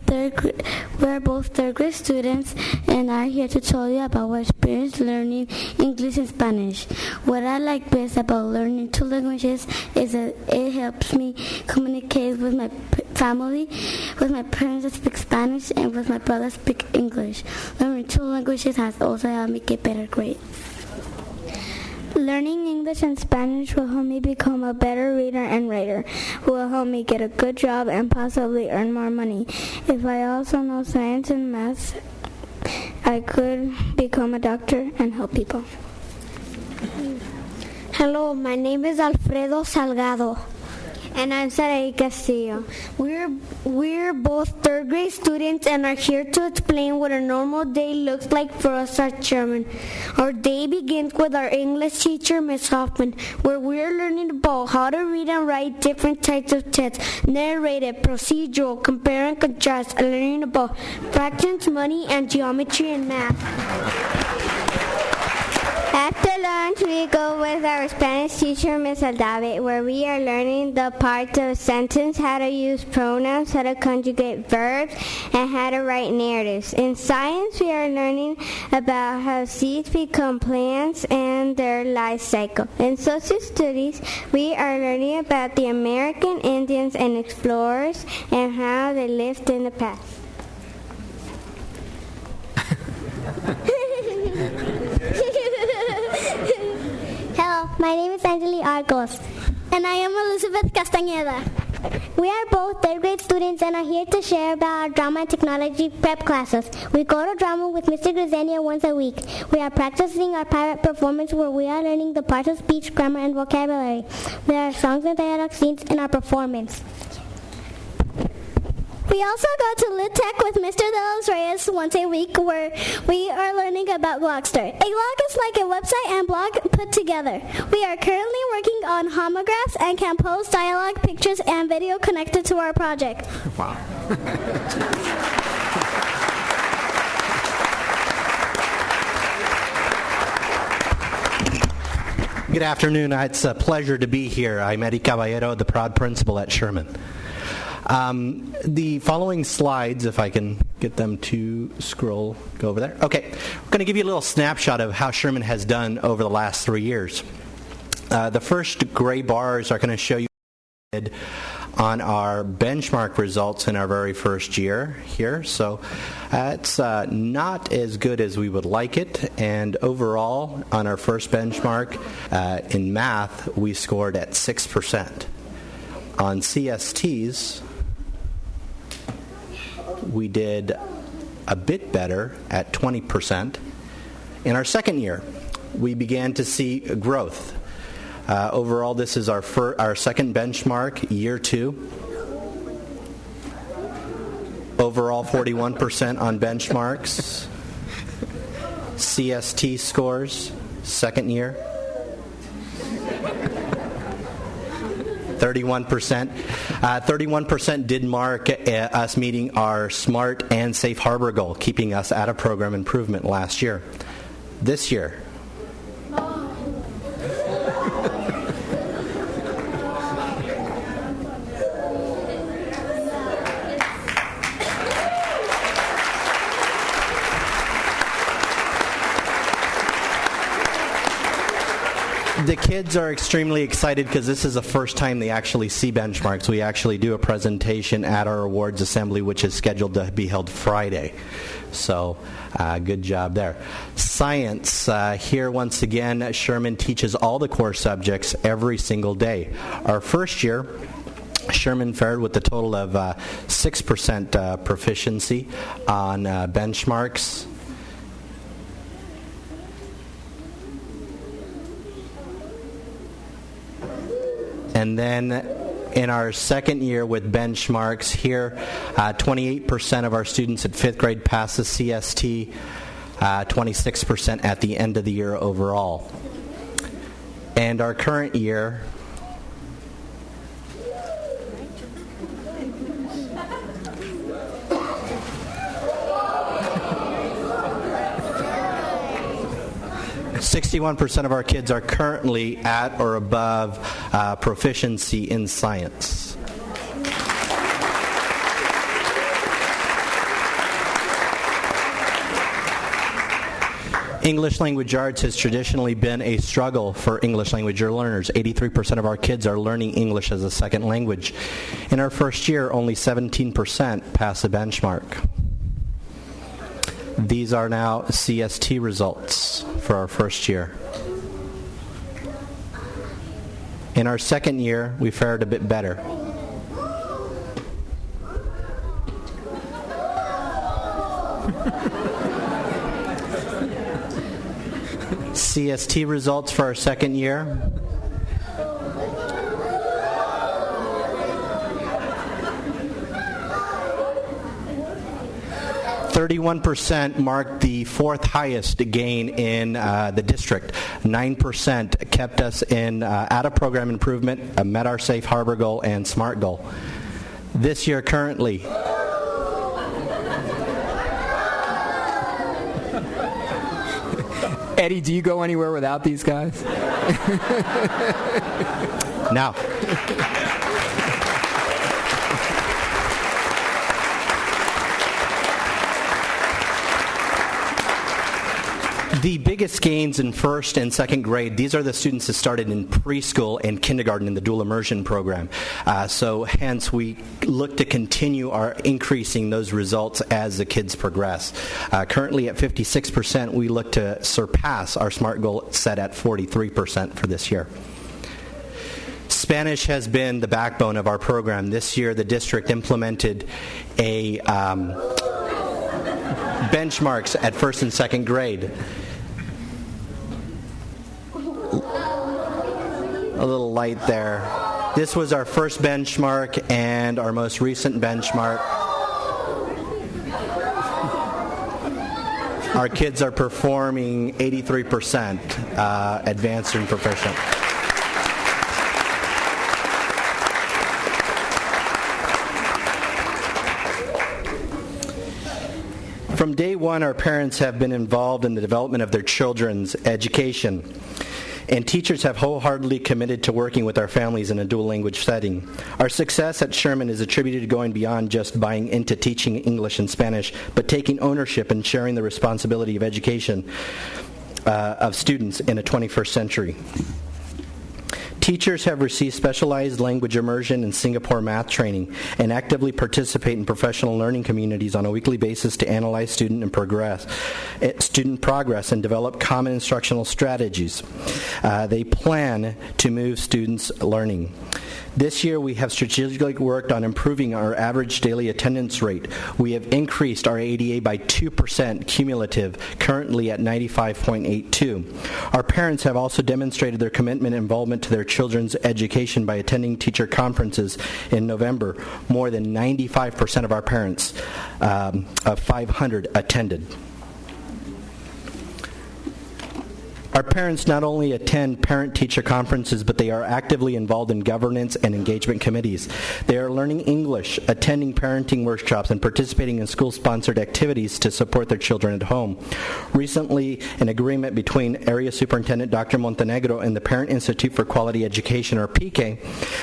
third grade students and are here to tell you about our experience learning English and Spanish. What I like best about learning 2 languages is that it helps me communicate with my family, with my parents that speak Spanish, and with my brother speak English. Learning 2 languages has also helped me get better grades. Learning English and Spanish will help me become a better reader and writer, will help me get a good job and possibly earn more money. If I also know science and math, I could become a doctor and help people. Hello, my name is Alfredo Salgado. And I'm Sarai Castillo. We're both 3rd grade students and are here to explain what a normal day looks like for us at Sherman. Our day begins with our English teacher, Ms. Hoffman, where we're learning about how to read and write different types of tests, narrated, procedural, compare and contrast, and learning about fractions, money, and geometry and math. After lunch, we go with our Spanish teacher, Ms. Aldave, where we are learning the parts of a sentence, how to use pronouns, how to conjugate verbs, and how to write narratives. In science, we are learning about how seeds become plants and their life cycle. In social studies, we are learning about the American Indians and explorers and how they lived in the past. Hello, my name is Angeli Argos. And I am Elizabeth Castañeda. We are both 3rd grade students and are here to share about our drama and technology prep classes. We go to drama with Mr. Grisenia once a week. We are practicing our private performance where we are learning the parts of speech, grammar, and vocabulary. There are songs and dialogue scenes in our performance. We also go to Lit Tech with Mr. De Los Reyes once a week where we are learning about Blogster. A blog is like a website and blog put together. We are currently working on homographs and can post dialogue, pictures, and video connected to our project. Wow. Good afternoon. It's a pleasure to be here. I'm Eddie Caballero, the proud principal at Sherman. The following slides, if I can get them to go over there. Okay, we're going to give you a little snapshot of how Sherman has done over the last 3 years. The first gray bars are going to show you on our benchmark results in our very first year here. So it's not as good as we would like it. And overall, on our first benchmark in math, we scored at 6%. On CSTs, we did a bit better at 20%. In our second year, we began to see growth. Overall, this is our second benchmark, year 2. Overall, 41% on benchmarks. CST scores, second year. 31%. 31% did mark us meeting our SMART and Safe Harbor goal, keeping us at a program improvement last year. This year, the kids are extremely excited because this is the first time they actually see benchmarks. We actually do a presentation at our awards assembly, which is scheduled to be held Friday. So good job there. Science. Here once again, Sherman teaches all the core subjects every single day. Our first year, Sherman fared with a total of 6% proficiency on benchmarks. And then in our second year with benchmarks here, 28% of our students at fifth grade passed the CST, 26% at the end of the year overall. And our current year, %61 of our kids are currently at or above proficiency in science. English language arts has traditionally been a struggle for English language learners. 83% of our kids are learning English as a second language. In our first year, only 17% pass the benchmark. These are now CST results for our first year. In our second year, we fared a bit better. CST results for our second year. %31 marked the fourth highest gain in the district. 9% kept us in at a program improvement, met our Safe Harbor goal and SMART goal. This year currently, Eddie, do you go anywhere without these guys? No. The biggest gains in first and second grade, these are the students that started in preschool and kindergarten in the dual immersion program. So hence we look to continue our increasing those results as the kids progress. Currently at 56%, we look to surpass our SMART goal set at 43% for this year. Spanish has been the backbone of our program. This year the district implemented a benchmarks at first and second grade. A little light there. This was our first benchmark and our most recent benchmark. Our kids are performing 83% advanced and proficient. From day one, our parents have been involved in the development of their children's education. And teachers have wholeheartedly committed to working with our families in a dual language setting. Our success at Sherman is attributed to going beyond just buying into teaching English and Spanish, but taking ownership and sharing the responsibility of education of students in a 21st century. Teachers have received specialized language immersion and Singapore math training and actively participate in professional learning communities on a weekly basis to analyze student progress and develop common instructional strategies. They plan to move students' learning. This year, we have strategically worked on improving our average daily attendance rate. We have increased our ADA by 2% cumulative, currently at 95.82. Our parents have also demonstrated their commitment and involvement to their children's education by attending teacher conferences in November. More than 95% of our parents, of 500, attended. Our parents not only attend parent-teacher conferences, but they are actively involved in governance and engagement committees. They are learning English, attending parenting workshops, and participating in school-sponsored activities to support their children at home. Recently, an agreement between Area Superintendent Dr. Montenegro and the Parent Institute for Quality Education, or PIQUE,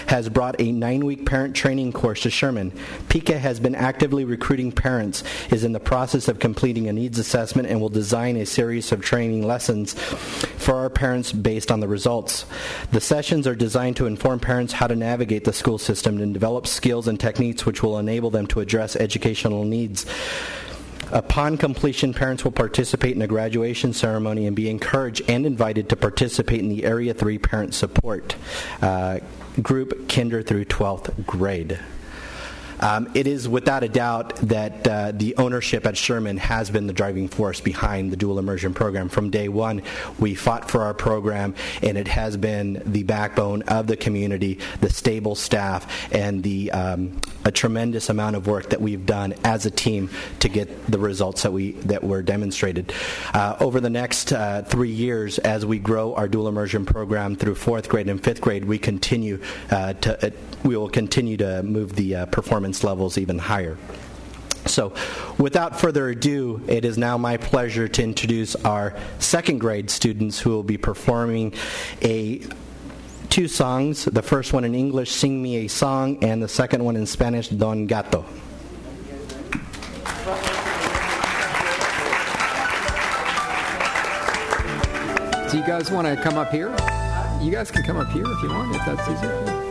has brought a 9-week parent training course to Sherman. PIQUE has been actively recruiting parents, is in the process of completing a needs assessment, and will design a series of training lessons for our parents based on the results. The sessions are designed to inform parents how to navigate the school system and develop skills and techniques which will enable them to address educational needs. Upon completion, parents will participate in a graduation ceremony and be encouraged and invited to participate in the Area 3 Parent Support Group, kinder through 12th grade. It is without a doubt that the ownership at Sherman has been the driving force behind the dual immersion program. From day one, we fought for our program, and it has been the backbone of the community, the stable staff, and a tremendous amount of work that we've done as a team to get the results that were demonstrated. Over the next 3 years, as we grow our dual immersion program through 4th grade and 5th grade, we will continue to move the performance levels even higher. So, without further ado, it is now my pleasure to introduce our 2nd grade students who will be performing two songs. The first one in English, Sing Me a Song, and the second one in Spanish, Don Gato. Do you guys want to come up here? You guys can come up here if you want, if that's easier for you.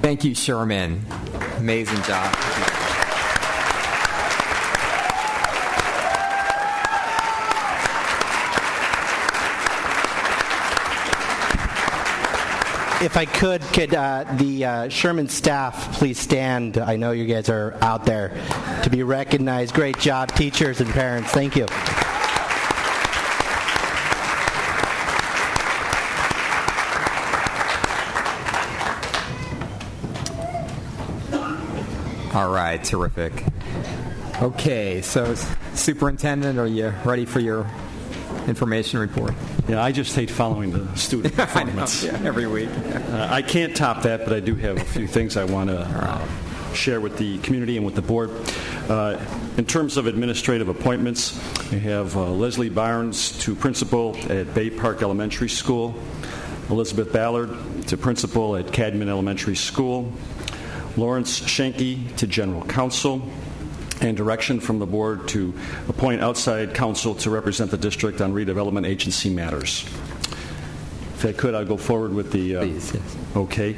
Thank you, Sherman. Amazing job. If I could the Sherman staff please stand? I know you guys are out there to be recognized. Great job, teachers and parents. Thank you. All right, terrific. Okay, so Superintendent, are you ready for your information report? Yeah, I just hate following the student performance. I know, every week. I can't top that, but I do have a few things I want to share with the community and with the board. In terms of administrative appointments, we have Leslie Barnes to principal at Bay Park Elementary School, Elizabeth Ballard to principal at Cadman Elementary School, Lawrence Schenke to general counsel, and direction from the board to appoint outside counsel to represent the district on redevelopment agency matters. If I could, I'll go forward with the... Please, yes. Okay.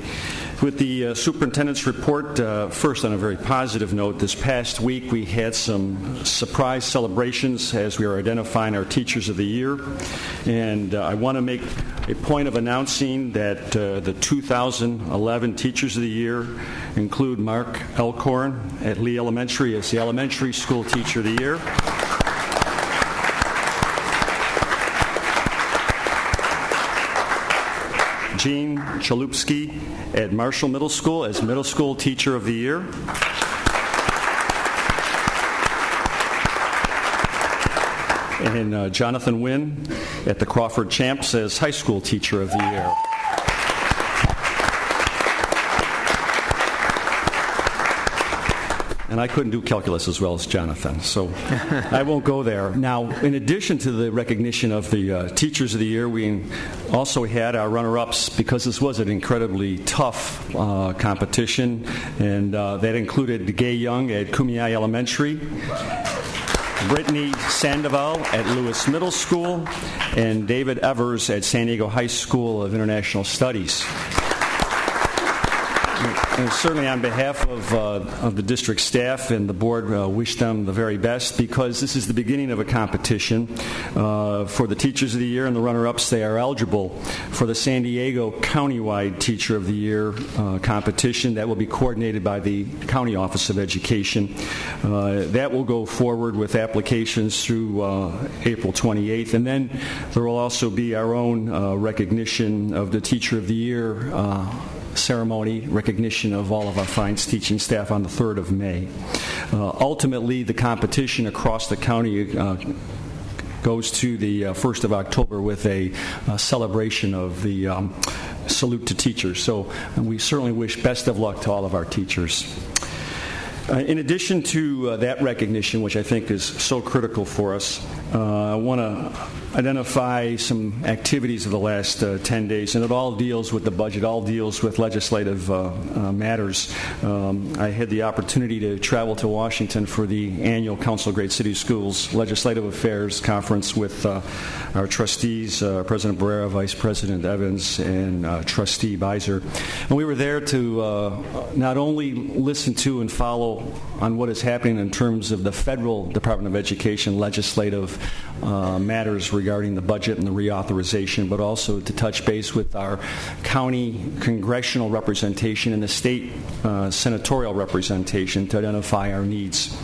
With the superintendent's report, first on a very positive note, this past week we had some surprise celebrations as we are identifying our Teachers of the Year. And I want to make a point of announcing that the 2011 Teachers of the Year include Mark Elkhorn at Lee Elementary as the Elementary School Teacher of the Year. Jean Chalupsky at Marshall Middle School as Middle School Teacher of the Year. And Jonathan Wynn at the Crawford Champs as High School Teacher of the Year. And I couldn't do calculus as well as Jonathan, so I won't go there. Now, in addition to the recognition of the Teachers of the Year, we also had our runner-ups because this was an incredibly tough competition, and that included Gay Young at Kumeyaay Elementary, Brittany Sandoval at Lewis Middle School, and David Evers at San Diego High School of International Studies. And certainly on behalf of the district staff and the board, wish them the very best because this is the beginning of a competition. For the Teachers of the Year and the runner-ups, they are eligible for the San Diego Countywide Teacher of the Year competition that will be coordinated by the County Office of Education. That will go forward with applications through April 28th. And then there will also be our own recognition of the Teacher of the Year ceremony, recognition of all of our fine teaching staff on the 3rd of May. Ultimately, the competition across the county goes to the 1st of October with a celebration of the salute to teachers. So we certainly wish best of luck to all of our teachers. In addition to that recognition, which I think is so critical for us, I want to identify some activities of the last 10 days, and it all deals with the budget, all deals with legislative matters. I had the opportunity to travel to Washington for the annual Council of Great City Schools Legislative Affairs Conference with our trustees, President Barrera, Vice President Evans, and Trustee Beiser. And we were there to not only listen to and follow on what is happening in terms of the federal Department of Education legislative matters regarding the budget and the reauthorization, but also to touch base with our county congressional representation and the state senatorial representation to identify our needs.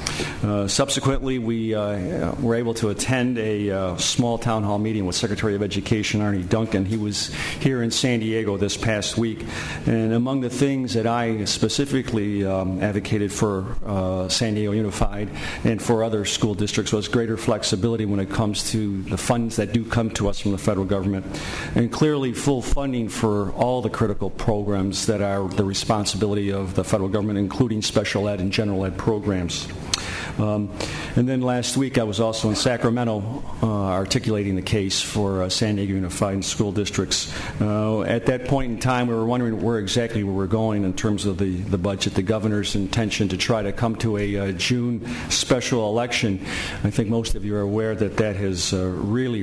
Subsequently, we were able to attend a small town hall meeting with Secretary of Education Arnie Duncan. He was here in San Diego this past week, and among the things that I specifically advocated for San Diego Unified and for other school districts was greater flexibility when it comes to the funds that do come to us from the federal government, and clearly full funding for all the critical programs that are the responsibility of the federal government, including special ed and general ed programs. And then last week I was also in Sacramento articulating the case for San Diego Unified School Districts. At that point in time, we were wondering where exactly we were going in terms of the budget, the governor's intention to try to come to a June special election. I think most of you are aware that that has really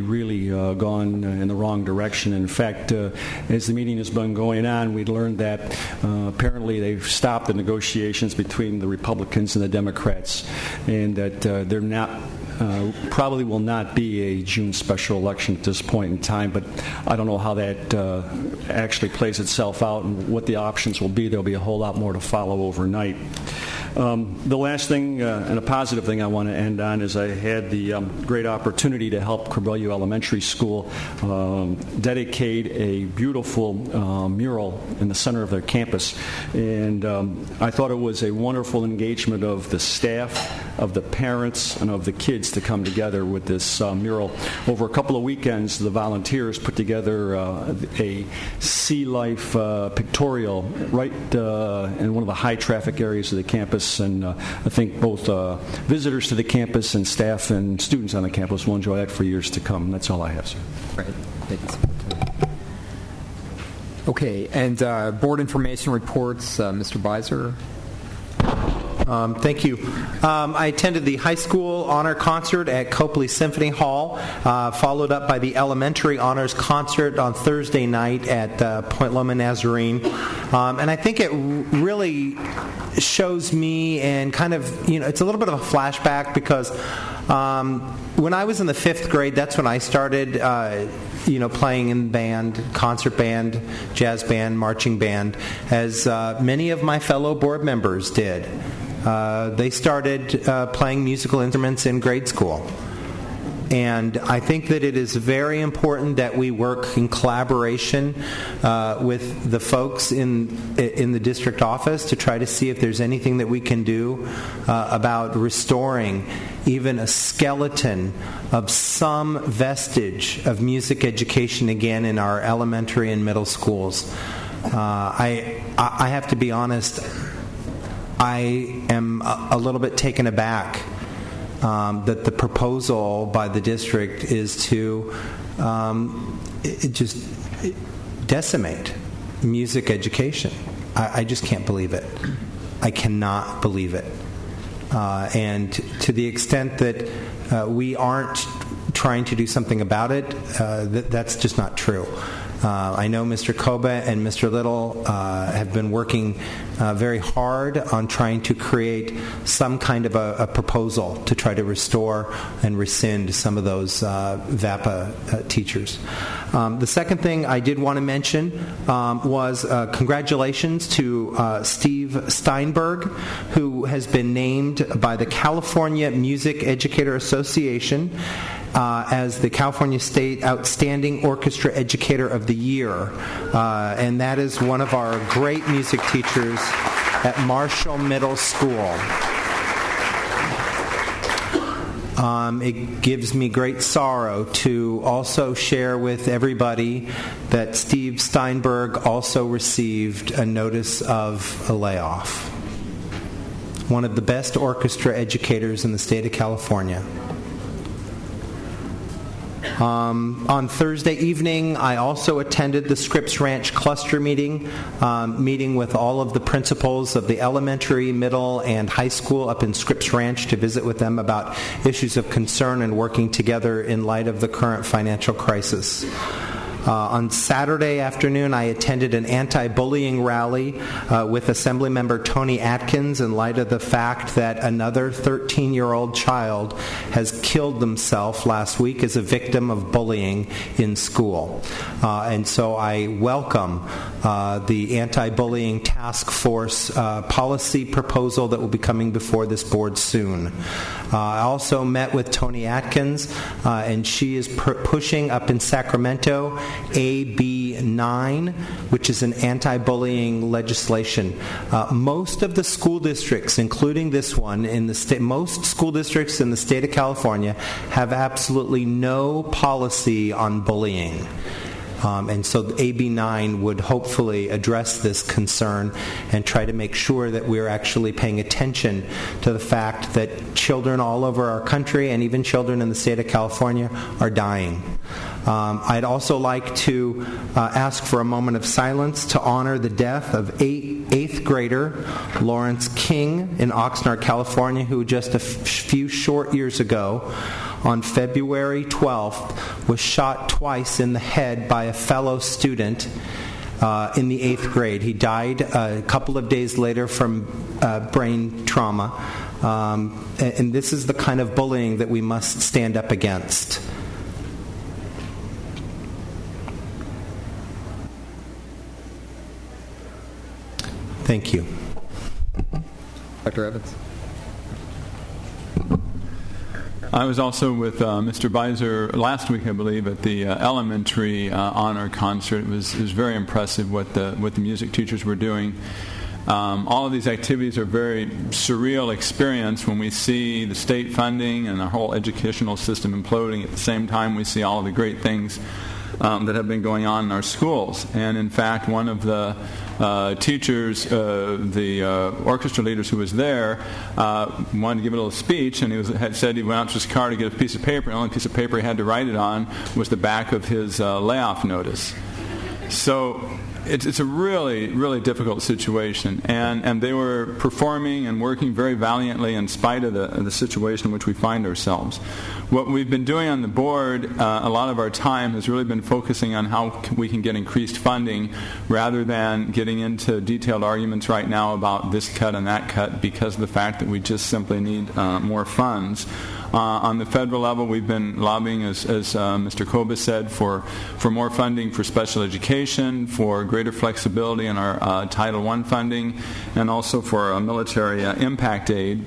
gone in the wrong direction. In fact, as the meeting has been going on, we learned that apparently they've stopped the negotiations between the Republicans and the Democrats, and that they're not probably will not be a June special election at this point in time, but I don't know how that actually plays itself out and what the options will be. There'll be a whole lot more to follow overnight. The last thing, and a positive thing I want to end on, is I had the great opportunity to help Corbeil Elementary School dedicate a beautiful mural in the center of their campus. And I thought it was a wonderful engagement of the staff, of the parents, and of the kids to come together with this mural. Over a couple of weekends, the volunteers put together a sea life pictorial right in one of the high traffic areas of the campus. And I think both visitors to the campus and staff and students on the campus will enjoy that for years to come. That's all I have, sir. Right. Thanks. Okay, and board information reports, Mr. Beiser. Thank you. I attended the high school honor concert at Copley Symphony Hall, followed up by the elementary honors concert on Thursday night at Point Loma Nazarene. And I think it really shows me, and kind of, it's a little bit of a flashback, because when I was in the 5th grade, that's when I started playing in band, concert band, jazz band, marching band, as many of my fellow board members did. They started playing musical instruments in grade school. And I think that it is very important that we work in collaboration with the folks in the district office to try to see if there's anything that we can do about restoring even a skeleton of some vestige of music education again in our elementary and middle schools. I have to be honest, I am a little bit taken aback that the proposal by the district is to just decimate music education. I just can't believe it. I cannot believe it. And to the extent that we aren't trying to do something about it, that's just not true. I know Mr. Koba and Mr. Little have been working very hard on trying to create some kind of a proposal to try to restore and rescind some of those VAPA teachers. The second thing I did want to mention was congratulations to Steve Steinberg, who has been named by the California Music Educator Association as the California State Outstanding Orchestra Educator of the Year. And that is one of our great music teachers at Marshall Middle School. It gives me great sorrow to also share with everybody that Steve Steinberg also received a notice of a layoff. One of the best orchestra educators in the state of California. On Thursday evening, I also attended the Scripps Ranch cluster meeting with all of the principals of the elementary, middle, and high school up in Scripps Ranch to visit with them about issues of concern and working together in light of the current financial crisis. On Saturday afternoon, I attended an anti-bullying rally with Assemblymember Tony Atkins in light of the fact that another 13-year-old child has killed themselves last week as a victim of bullying in school. And so I welcome the anti-bullying task force policy proposal that will be coming before this board soon. I also met with Tony Atkins, and she is pushing up in Sacramento AB 9, which is an anti-bullying legislation. Most of the school districts, including this one, in the state, most school districts in the state of California have absolutely no policy on bullying. And so AB 9 would hopefully address this concern and try to make sure that we're actually paying attention to the fact that children all over our country and even children in the state of California are dying. I'd also like to ask for a moment of silence to honor the death of 8th grader Lawrence King in Oxnard, California, who just a few short years ago, on February 12th, was shot twice in the head by a fellow student in the 8th grade. He died a couple of days later from brain trauma. And this is the kind of bullying that we must stand up against. Thank you. Dr. Evans. I was also with Mr. Beiser last week, I believe, at the elementary honor concert. It was very impressive what the music teachers were doing. All of these activities are a very surreal experience when we see the state funding and our whole educational system imploding. At the same time, we see all of the great things that have been going on in our schools. And in fact, one of the teachers, the orchestra leaders who was there, wanted to give a little speech, and had said he went out to his car to get a piece of paper, and the only piece of paper he had to write it on was the back of his layoff notice. So it's a really, really difficult situation, and they were performing and working very valiantly in spite of the situation in which we find ourselves. What we've been doing on the board, a lot of our time has really been focusing on how we can get increased funding rather than getting into detailed arguments right now about this cut and that cut, because of the fact that we just simply need more funds. On the federal level, we've been lobbying, as Mr. Kobus said, for more funding for special education, for greater flexibility in our Title I funding, and also for military impact aid.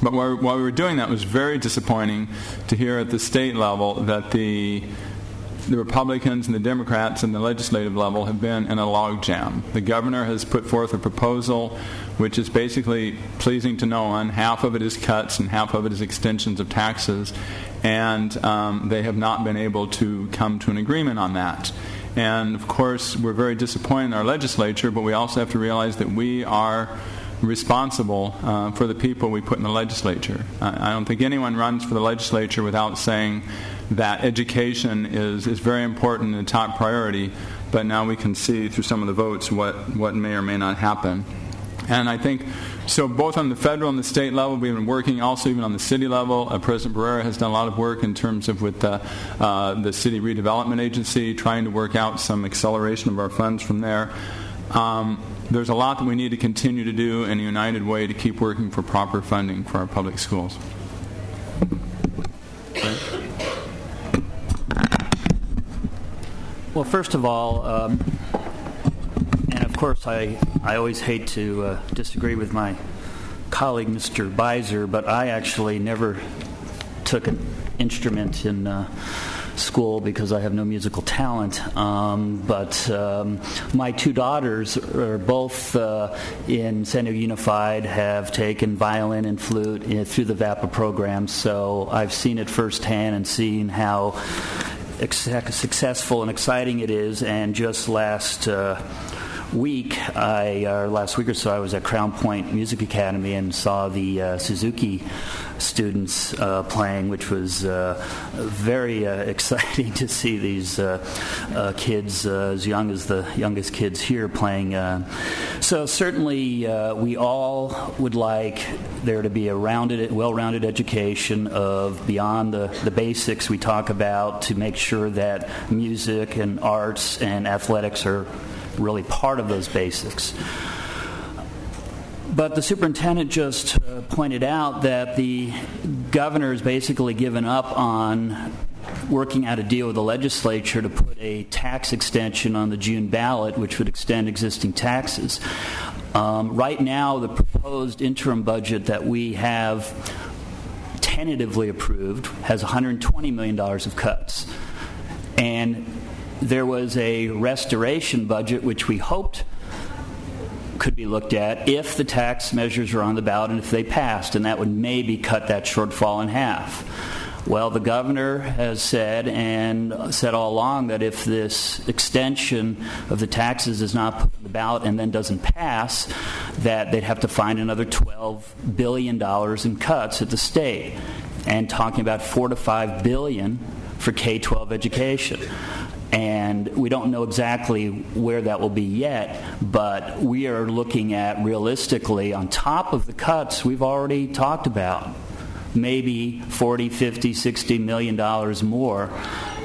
But while we were doing that, it was very disappointing to hear at the state level that the Republicans and the Democrats and the legislative level have been in a logjam. The governor has put forth a proposal which is basically pleasing to no one. Half of it is cuts and half of it is extensions of taxes, and they have not been able to come to an agreement on that. And of course, we're very disappointed in our legislature, but we also have to realize that we are responsible for the people we put in the legislature. I don't think anyone runs for the legislature without saying that education is very important and a top priority, but now we can see through some of the votes what may or may not happen. And I think, so both on the federal and the state level, we've been working also even on the city level. President Barrera has done a lot of work in terms of with the City Redevelopment Agency, trying to work out some acceleration of our funds from there. There's a lot that we need to continue to do in a united way to keep working for proper funding for our public schools. Well, first of all, and of course I always hate to disagree with my colleague, Mr. Beiser, but I actually never took an instrument in school because I have no musical talent. But my two daughters are both in San Diego Unified, have taken violin and flute through the VAPA program, so I've seen it firsthand and seen how successful and exciting it is. And just last week or so, I was at Crown Point Music Academy and saw the Suzuki students playing, which was very exciting to see these kids as young as the youngest kids here playing. So certainly we all would like there to be a well-rounded education of beyond the basics we talk about, to make sure that music and arts and athletics are really part of those basics. But the superintendent just pointed out that the governor has basically given up on working out a deal with the legislature to put a tax extension on the June ballot, which would extend existing taxes. Right now, the proposed interim budget that we have tentatively approved has $120 million of cuts. And there was a restoration budget which we hoped could be looked at if the tax measures are on the ballot and if they passed, and that would maybe cut that shortfall in half. Well, the governor has said, and said all along, that if this extension of the taxes is not put on the ballot and then doesn't pass, that they'd have to find another $12 billion in cuts at the state, and talking about $4 to $5 billion for K-12 education. And we don't know exactly where that will be yet, but we are looking at, realistically, on top of the cuts we've already talked about, maybe $40, $50, $60 million more,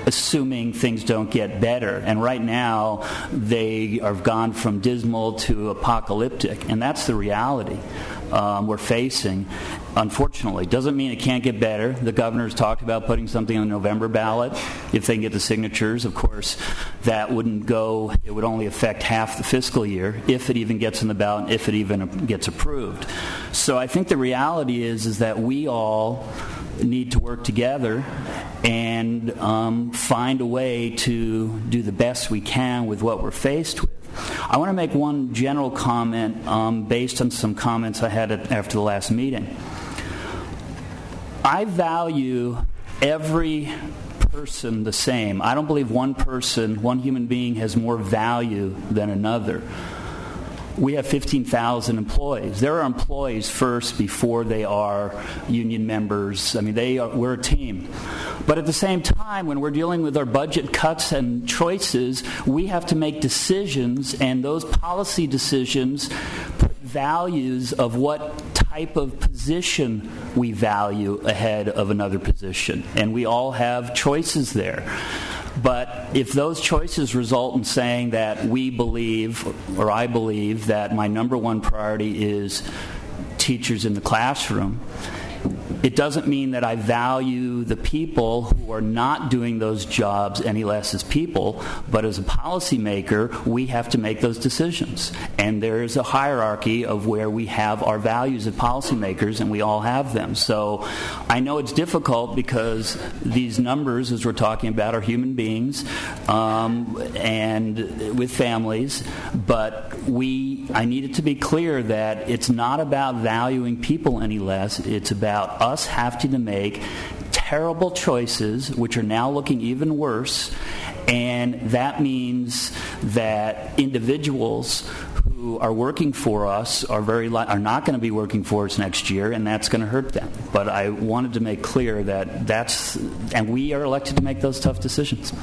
assuming things don't get better. And right now, they have gone from dismal to apocalyptic, and that's the reality we're facing. Unfortunately, doesn't mean it can't get better. The governor's talked about putting something on the November ballot if they can get the signatures. Of course, that wouldn't go, it would only affect half the fiscal year, if it even gets in the ballot, if it even gets approved. So I think the reality is that we all need to work together and find a way to do the best we can with what we're faced with. I want to make one general comment based on some comments I had after the last meeting. I value every person the same. I don't believe one person, one human being, has more value than another. We have 15,000 employees. There are employees first before they are union members. I mean, we're a team. But at the same time, when we're dealing with our budget cuts and choices, we have to make decisions, and those policy decisions put values of what type of position we value ahead of another position. And we all have choices there. But if those choices result in saying that we believe, or I believe, that my number one priority is teachers in the classroom, it doesn't mean that I value the people who are not doing those jobs any less as people, but as a policymaker, we have to make those decisions. And there is a hierarchy of where we have our values as policymakers, and we all have them. So I know it's difficult because these numbers, as we're talking about, are human beings and with families, but I need it to be clear that it's not about valuing people any less. It's about us having to make terrible choices, which are now looking even worse, and that means that individuals who are working for us are not going to be working for us next year, and that's going to hurt them. But I wanted to make clear that and we are elected to make those tough decisions.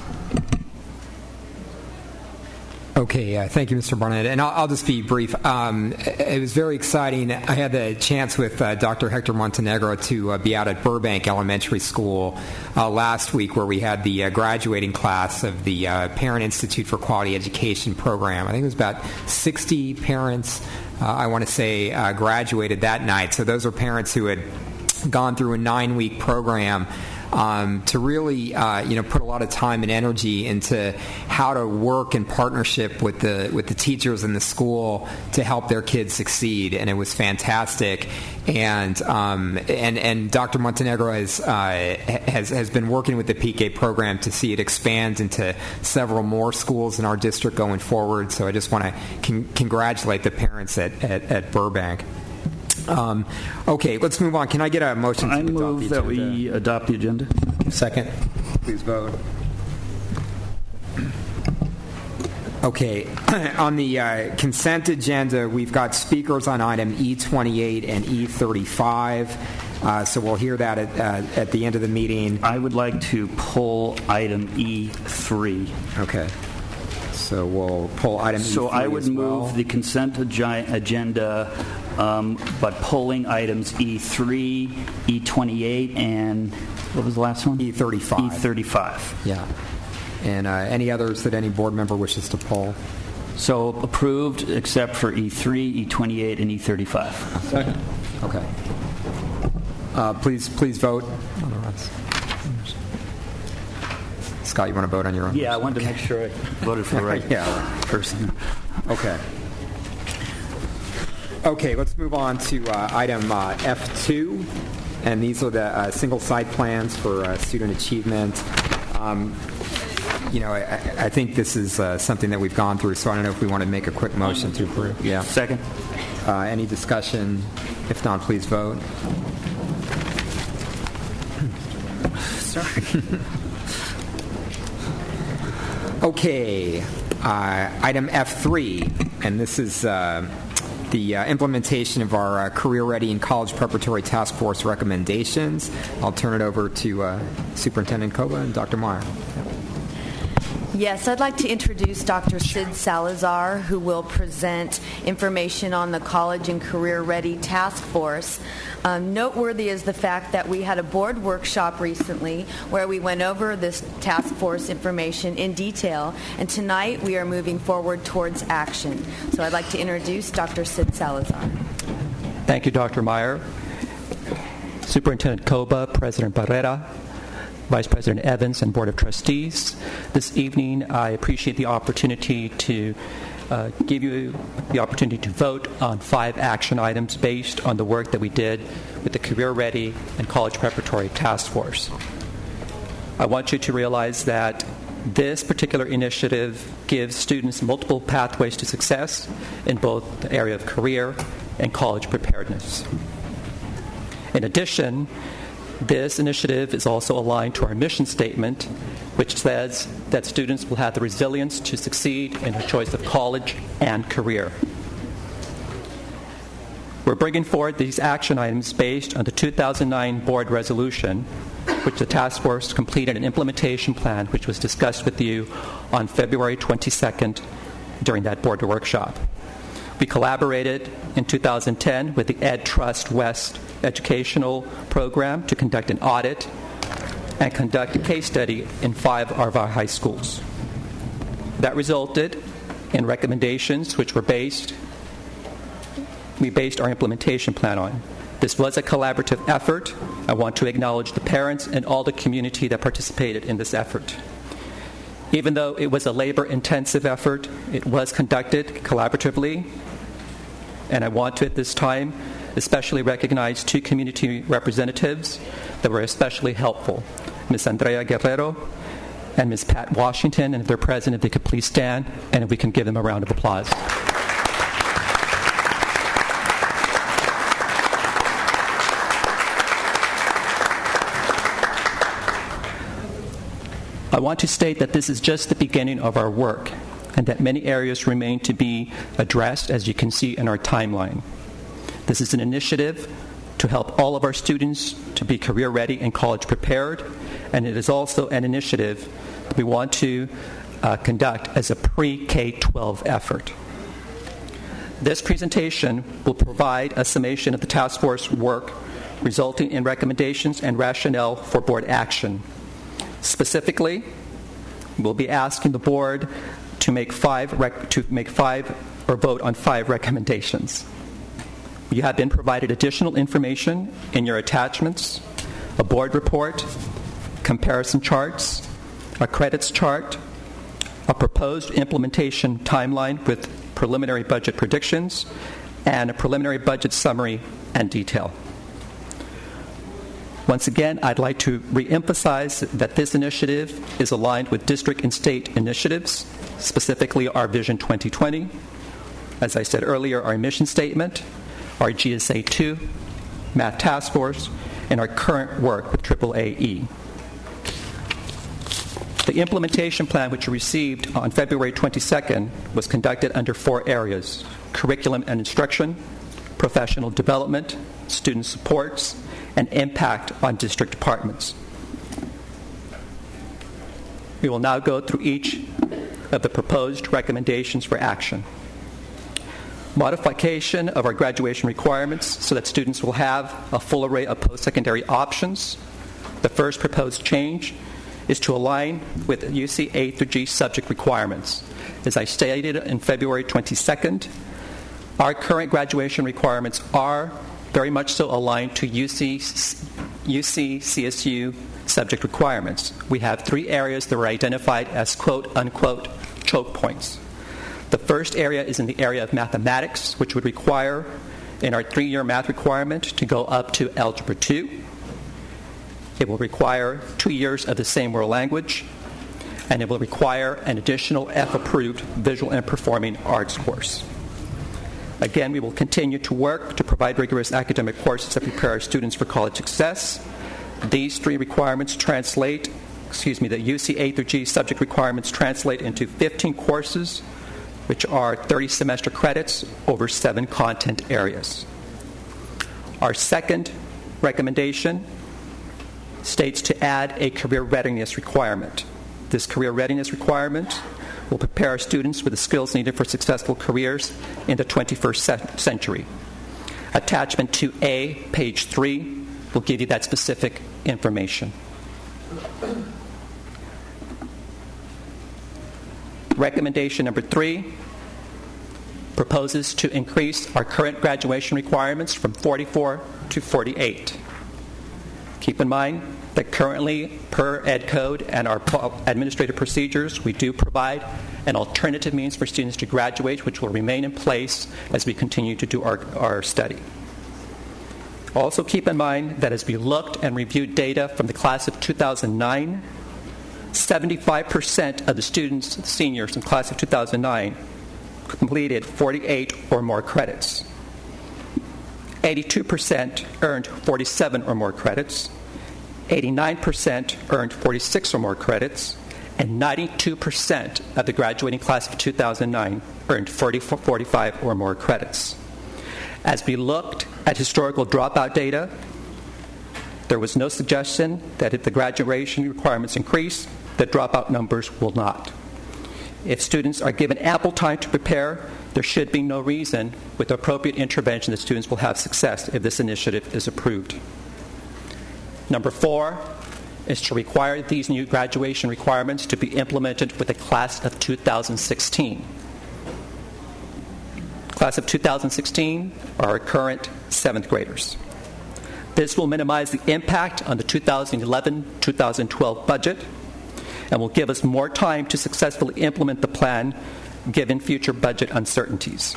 Okay, thank you, Mr. Barnett. And I'll just be brief. It was very exciting. I had the chance with Dr. Hector Montenegro to be out at Burbank Elementary School last week, where we had the graduating class of the Parent Institute for Quality Education program. I think it was about 60 parents, I want to say, graduated that night. So those are parents who had gone through a 9-week program to really put a lot of time and energy into how to work in partnership with the teachers in the school to help their kids succeed, and it was fantastic. And Dr. Montenegro has been working with the PK program to see it expand into several more schools in our district going forward. So I just want to congratulate the parents at Burbank. Okay, let's move on. Can I get a motion to adopt the agenda? I move that we adopt the agenda. Second. Please vote. Okay, on the consent agenda, we've got speakers on item E28 and E35. So we'll hear that at the end of the meeting. I would like to pull item E3. Okay. So we'll pull item E3 So I would move the consent agenda, but pulling items E3, E28, and what was the last one? E35. E35. Yeah. And any others that any board member wishes to pull? So approved except for E3, E28, and E35. Second. Okay. Please vote. Scott, you want to vote on your own? Yeah, I wanted to make sure I voted for the right person. Okay. Okay, let's move on to item F2, and these are the single site plans for student achievement. I think this is something that we've gone through, so I don't know if we want to make a quick motion to approve. Yeah. Second. Any discussion? If not, please vote. Okay, item F3, and this is the implementation of our Career Ready and College Preparatory Task Force recommendations. I'll turn it over to Superintendent Koba and Dr. Meyer. Yes, I'd like to introduce Dr. Sid Salazar, who will present information on the College and Career Ready Task Force. Noteworthy is the fact that we had a board workshop recently where we went over this task force information in detail, and tonight we are moving forward towards action. So I'd like to introduce Dr. Sid Salazar. Thank you, Dr. Meyer. Superintendent Koba, President Barrera, Vice President Evans, and Board of Trustees. This evening, I appreciate the opportunity to give you the opportunity to vote on 5 action items based on the work that we did with the Career Ready and College Preparatory Task Force. I want you to realize that this particular initiative gives students multiple pathways to success in both the area of career and college preparedness. In addition, this initiative is also aligned to our mission statement, which says that students will have the resilience to succeed in their choice of college and career. We're bringing forward these action items based on the 2009 board resolution, which the task force completed an implementation plan which was discussed with you on February 22nd during that board workshop. We collaborated in 2010 with the Ed Trust West educational program to conduct an audit and conduct a case study in 5 of our high schools. That resulted in recommendations which we based our implementation plan on. This was a collaborative effort. I want to acknowledge the parents and all the community that participated in this effort. Even though it was a labor-intensive effort, it was conducted collaboratively, and I want to at this time especially recognize 2 community representatives that were especially helpful, Ms. Andrea Guerrero and Ms. Pat Washington, and if they're present, if they could please stand, and if we can give them a round of applause. I want to state that this is just the beginning of our work, and that many areas remain to be addressed, as you can see in our timeline. This is an initiative to help all of our students to be career ready and college prepared, and it is also an initiative that we want to conduct as a pre-K-12 effort. This presentation will provide a summation of the task force work, resulting in recommendations and rationale for board action. Specifically, we'll be asking the board to make 5 or vote on 5 recommendations. You have been provided additional information in your attachments, a board report, comparison charts, a credits chart, a proposed implementation timeline with preliminary budget predictions, and a preliminary budget summary and detail. Once again, I'd like to reemphasize that this initiative is aligned with district and state initiatives, specifically our Vision 2020, as I said earlier, our mission statement, our GSA 2, Math Task Force, and our current work with AAAE. The implementation plan, which you received on February 22nd, was conducted under 4 areas: curriculum and instruction, professional development, student supports, and impact on district departments. We will now go through each of the proposed recommendations for action. Modification of our graduation requirements so that students will have a full array of post-secondary options. The first proposed change is to align with UC A through G subject requirements. As I stated in February 22nd, our current graduation requirements are very much so aligned to UC CSU subject requirements. We have 3 areas that were identified as quote-unquote choke points. The first area is in the area of mathematics, which would require, in our 3-year math requirement, to go up to Algebra 2. It will require 2 years of the same world language, and it will require an additional F-approved visual and performing arts course. Again, we will continue to work to provide rigorous academic courses that prepare our students for college success. These three requirements the UC A through G subject requirements translate into 15 courses, which are 30 semester credits over 7 content areas. Our second recommendation states to add a career readiness requirement. This career readiness requirement will prepare our students with the skills needed for successful careers in the 21st century. Attachment 2A, page 3, will give you that specific information. Recommendation number 3 proposes to increase our current graduation requirements from 44 to 48. Keep in mind that currently, per Ed Code and our administrative procedures, we do provide an alternative means for students to graduate, which will remain in place as we continue to do our study. Also keep in mind that as we looked and reviewed data from the class of 2009, 75% of the students, seniors in the class of 2009, completed 48 or more credits. 82% earned 47 or more credits. 89% earned 46 or more credits. And 92% of the graduating class of 2009 earned 45 or more credits. As we looked at historical dropout data, there was no suggestion that if the graduation requirements increase, the dropout numbers will not. If students are given ample time to prepare, there should be no reason, with appropriate intervention, that students will have success if this initiative is approved. Number 4 is to require these new graduation requirements to be implemented with the class of 2016. Class of 2016 are our current 7th graders. This will minimize the impact on the 2011-2012 budget and will give us more time to successfully implement the plan given future budget uncertainties.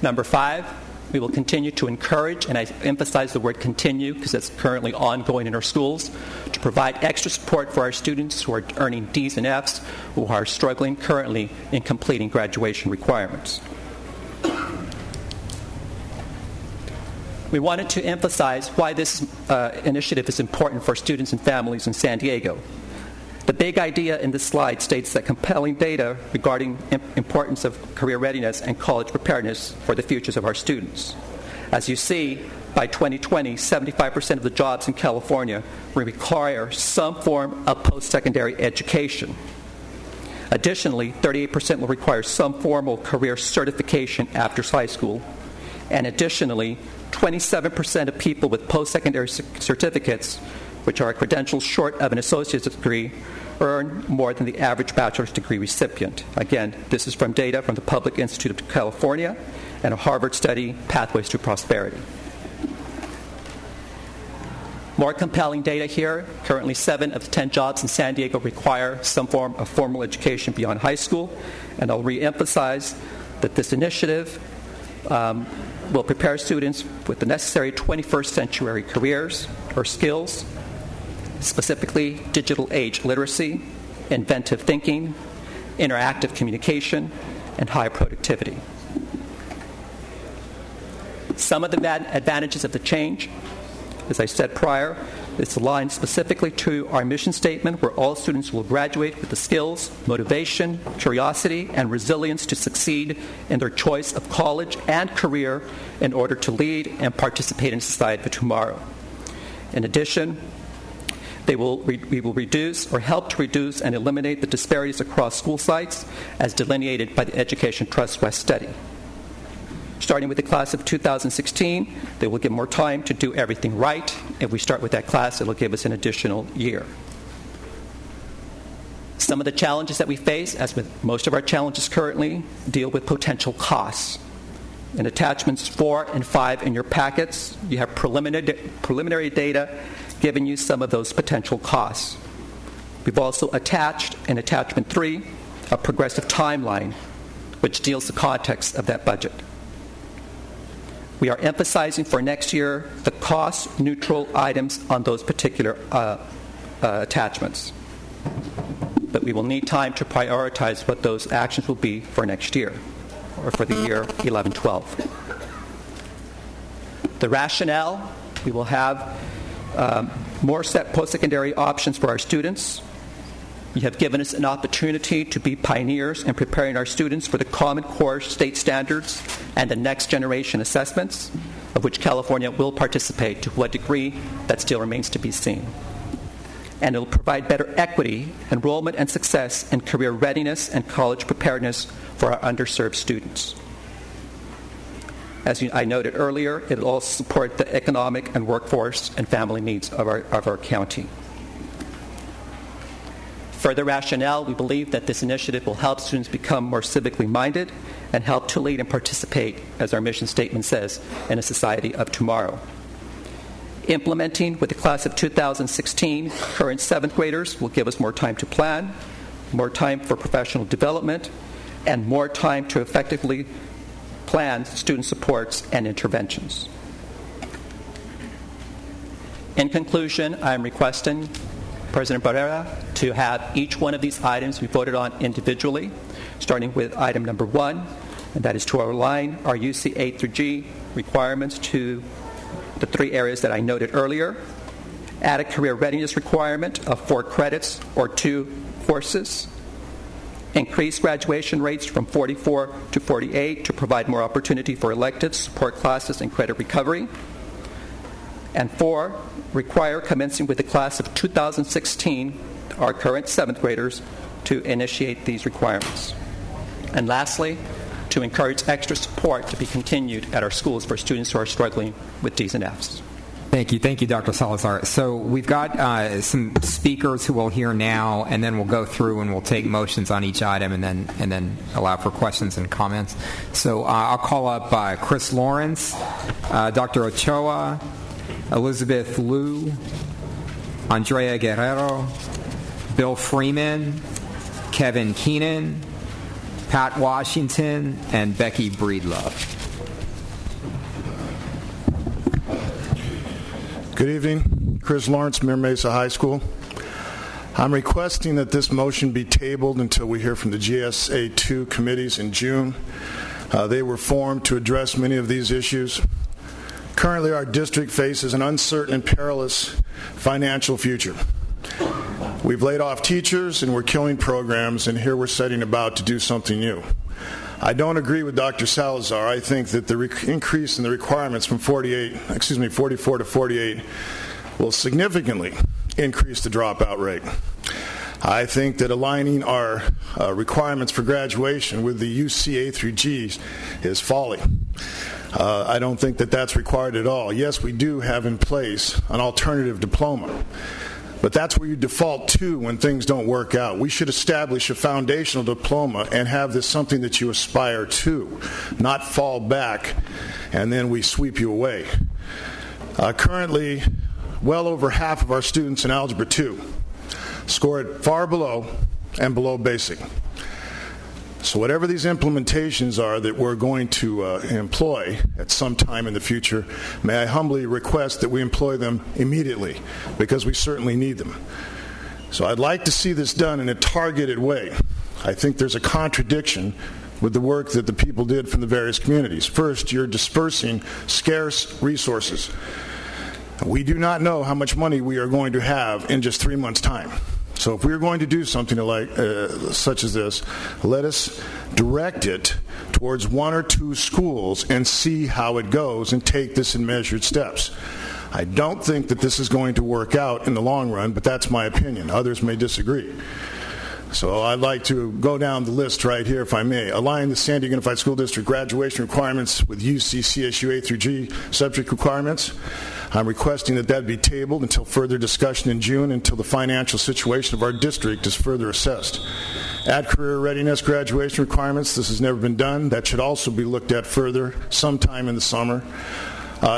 Number 5, we will continue to encourage, and I emphasize the word continue because it's currently ongoing in our schools, to provide extra support for our students who are earning D's and F's, who are struggling currently in completing graduation requirements. We wanted to emphasize why this initiative is important for students and families in San Diego. The big idea in this slide states that compelling data regarding importance of career readiness and college preparedness for the futures of our students. As you see, by 2020, 75% of the jobs in California will require some form of post-secondary education. Additionally, 38% will require some formal career certification after high school. And additionally, 27% of people with post-secondary certificates, which are credentials short of an associate's degree, earn more than the average bachelor's degree recipient. Again, this is from data from the Public Institute of California and a Harvard study, Pathways to Prosperity. More compelling data here. Currently, 7 of the 10 jobs in San Diego require some form of formal education beyond high school. And I'll re-emphasize that this initiative will prepare students with the necessary 21st century careers or skills, specifically digital age literacy, inventive thinking, interactive communication, and high productivity. Some of the advantages of the change, as I said prior, it's aligned specifically to our mission statement, where all students will graduate with the skills, motivation, curiosity, and resilience to succeed in their choice of college and career in order to lead and participate in society for tomorrow. In addition, we will reduce or help to reduce and eliminate the disparities across school sites as delineated by the Education Trust West study. Starting with the class of 2016, they will give more time to do everything right. If we start with that class, it will give us an additional year. Some of the challenges that we face, as with most of our challenges currently, deal with potential costs. In attachments 4 and 5 in your packets, you have preliminary data giving you some of those potential costs. We've also attached, in attachment 3, a progressive timeline, which deals the context of that budget. We are emphasizing for next year the cost-neutral items on those particular attachments. But we will need time to prioritize what those actions will be for next year, or for the year 11-12. The rationale, we will have more set post-secondary options for our students. You have given us an opportunity to be pioneers in preparing our students for the Common Core state standards and the next generation assessments, of which California will participate. To what degree, that still remains to be seen. And it will provide better equity, enrollment, and success in career readiness and college preparedness for our underserved students. As I noted earlier, it will also support the economic and workforce and family needs of our county. Further rationale, we believe that this initiative will help students become more civically minded and help to lead and participate, as our mission statement says, in a society of tomorrow. Implementing with the class of 2016 current 7th graders will give us more time to plan, more time for professional development, and more time to effectively plan student supports and interventions. In conclusion, I am requesting President Barrera to have each one of these items be voted on individually, starting with item number 1, and that is to align our UC A through G requirements to the 3 areas that I noted earlier, add a career readiness requirement of 4 credits or 2 courses, increase graduation rates from 44 to 48 to provide more opportunity for electives, support classes, and credit recovery, and 4, require commencing with the class of 2016, our current 7th graders, to initiate these requirements. And lastly, to encourage extra support to be continued at our schools for students who are struggling with D's and F's. Thank you, Dr. Salazar. So we've got some speakers who will hear now, and then we'll go through and we'll take motions on each item, and then allow for questions and comments. So I'll call up Chris Lawrence, Dr. Ochoa, Elizabeth Liu, Andrea Guerrero, Bill Freeman, Kevin Keenan, Pat Washington, and Becky Breedlove. Good evening. Chris Lawrence, Mira Mesa High School. I'm requesting that this motion be tabled until we hear from the GSA2 committees in June. They were formed to address many of these issues. Currently, our district faces an uncertain and perilous financial future. We've laid off teachers and we're killing programs, and here we're setting about to do something new. I don't agree with Dr. Salazar. I think that the increase in the requirements from 44 to 48 will significantly increase the dropout rate. I think that aligning our requirements for graduation with the UC A through G's is folly. I don't think that that's required at all. Yes, we do have in place an alternative diploma, but that's where you default to when things don't work out. We should establish a foundational diploma and have this something that you aspire to, not fall back and then we sweep you away. Currently, well over half of our students in Algebra 2 score it far below and below basic. So whatever these implementations are that we're going to employ at some time in the future, may I humbly request that we employ them immediately, because we certainly need them. So I'd like to see this done in a targeted way. I think there's a contradiction with the work that the people did from the various communities. First, you're dispersing scarce resources. We do not know how much money we are going to have in just 3 months' time. So if we're going to do something like such as this, let us direct it towards 1 or 2 schools and see how it goes and take this in measured steps. I don't think that this is going to work out in the long run, but that's my opinion. Others may disagree. So I'd like to go down the list right here, if I may. Align the San Diego Unified School District graduation requirements with UC CSU A through G subject requirements. I'm requesting that that be tabled until further discussion in June, until the financial situation of our district is further assessed. Add career readiness graduation requirements. This has never been done. That should also be looked at further sometime in the summer.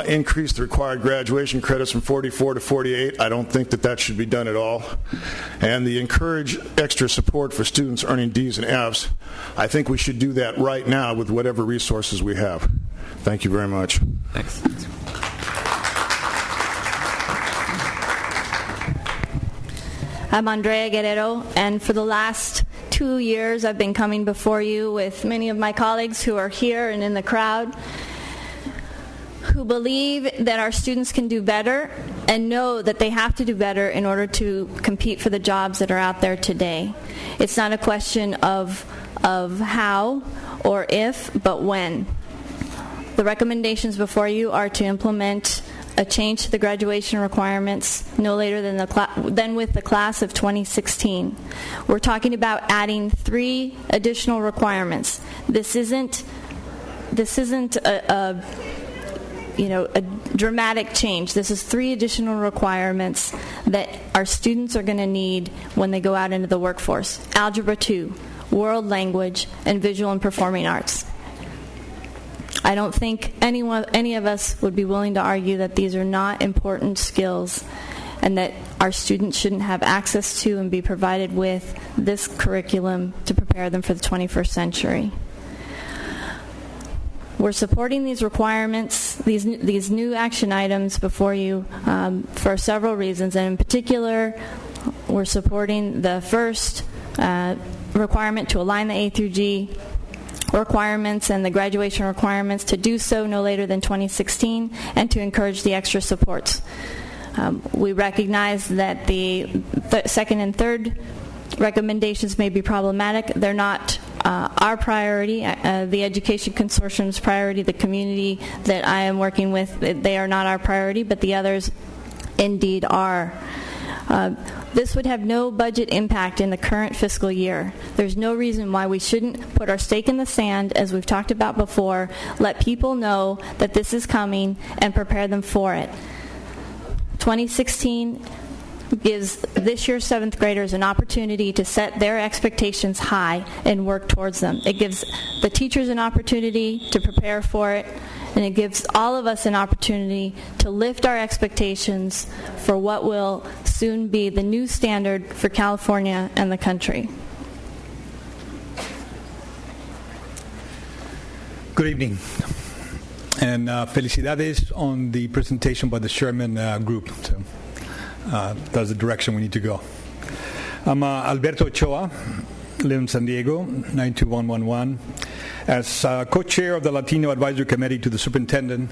Increase the required graduation credits from 44 to 48. I don't think that that should be done at all. And the encourage extra support for students earning D's and F's. I think we should do that right now with whatever resources we have. Thank you very much. Thanks. I'm Andrea Guerrero, and for the last 2 years I've been coming before you with many of my colleagues who are here and in the crowd. who believe that our students can do better and know that they have to do better in order to compete for the jobs that are out there today. It's not a question of how or if, but when. The recommendations before you are to implement a change to the graduation requirements no later than with the class of 2016. We're talking about adding 3 additional requirements. This isn't a dramatic change. This is 3 additional requirements that our students are going to need when they go out into the workforce. Algebra 2, world language, and visual and performing arts. I don't think any of us would be willing to argue that these are not important skills and that our students shouldn't have access to and be provided with this curriculum to prepare them for the 21st century. We're supporting these requirements, these new action items before you for several reasons, and in particular, we're supporting the first requirement to align the A through G requirements and the graduation requirements, to do so no later than 2016, and to encourage the extra supports. We recognize that the second and third recommendations may be problematic. They're not our priority, the Education Consortium's priority, the community that I am working with, they are not our priority, but the others indeed are. This would have no budget impact in the current fiscal year. There's no reason why we shouldn't put our stake in the sand, as we've talked about before, let people know that this is coming, and prepare them for it. 2016 gives this year's 7th graders an opportunity to set their expectations high and work towards them. It gives the teachers an opportunity to prepare for it, and it gives all of us an opportunity to lift our expectations for what will soon be the new standard for California and the country. Good evening, and felicidades on the presentation by the Sherman group. So, that's the direction we need to go. I'm Alberto Ochoa, live in San Diego, 92111. As co-chair of the Latino Advisory Committee to the Superintendent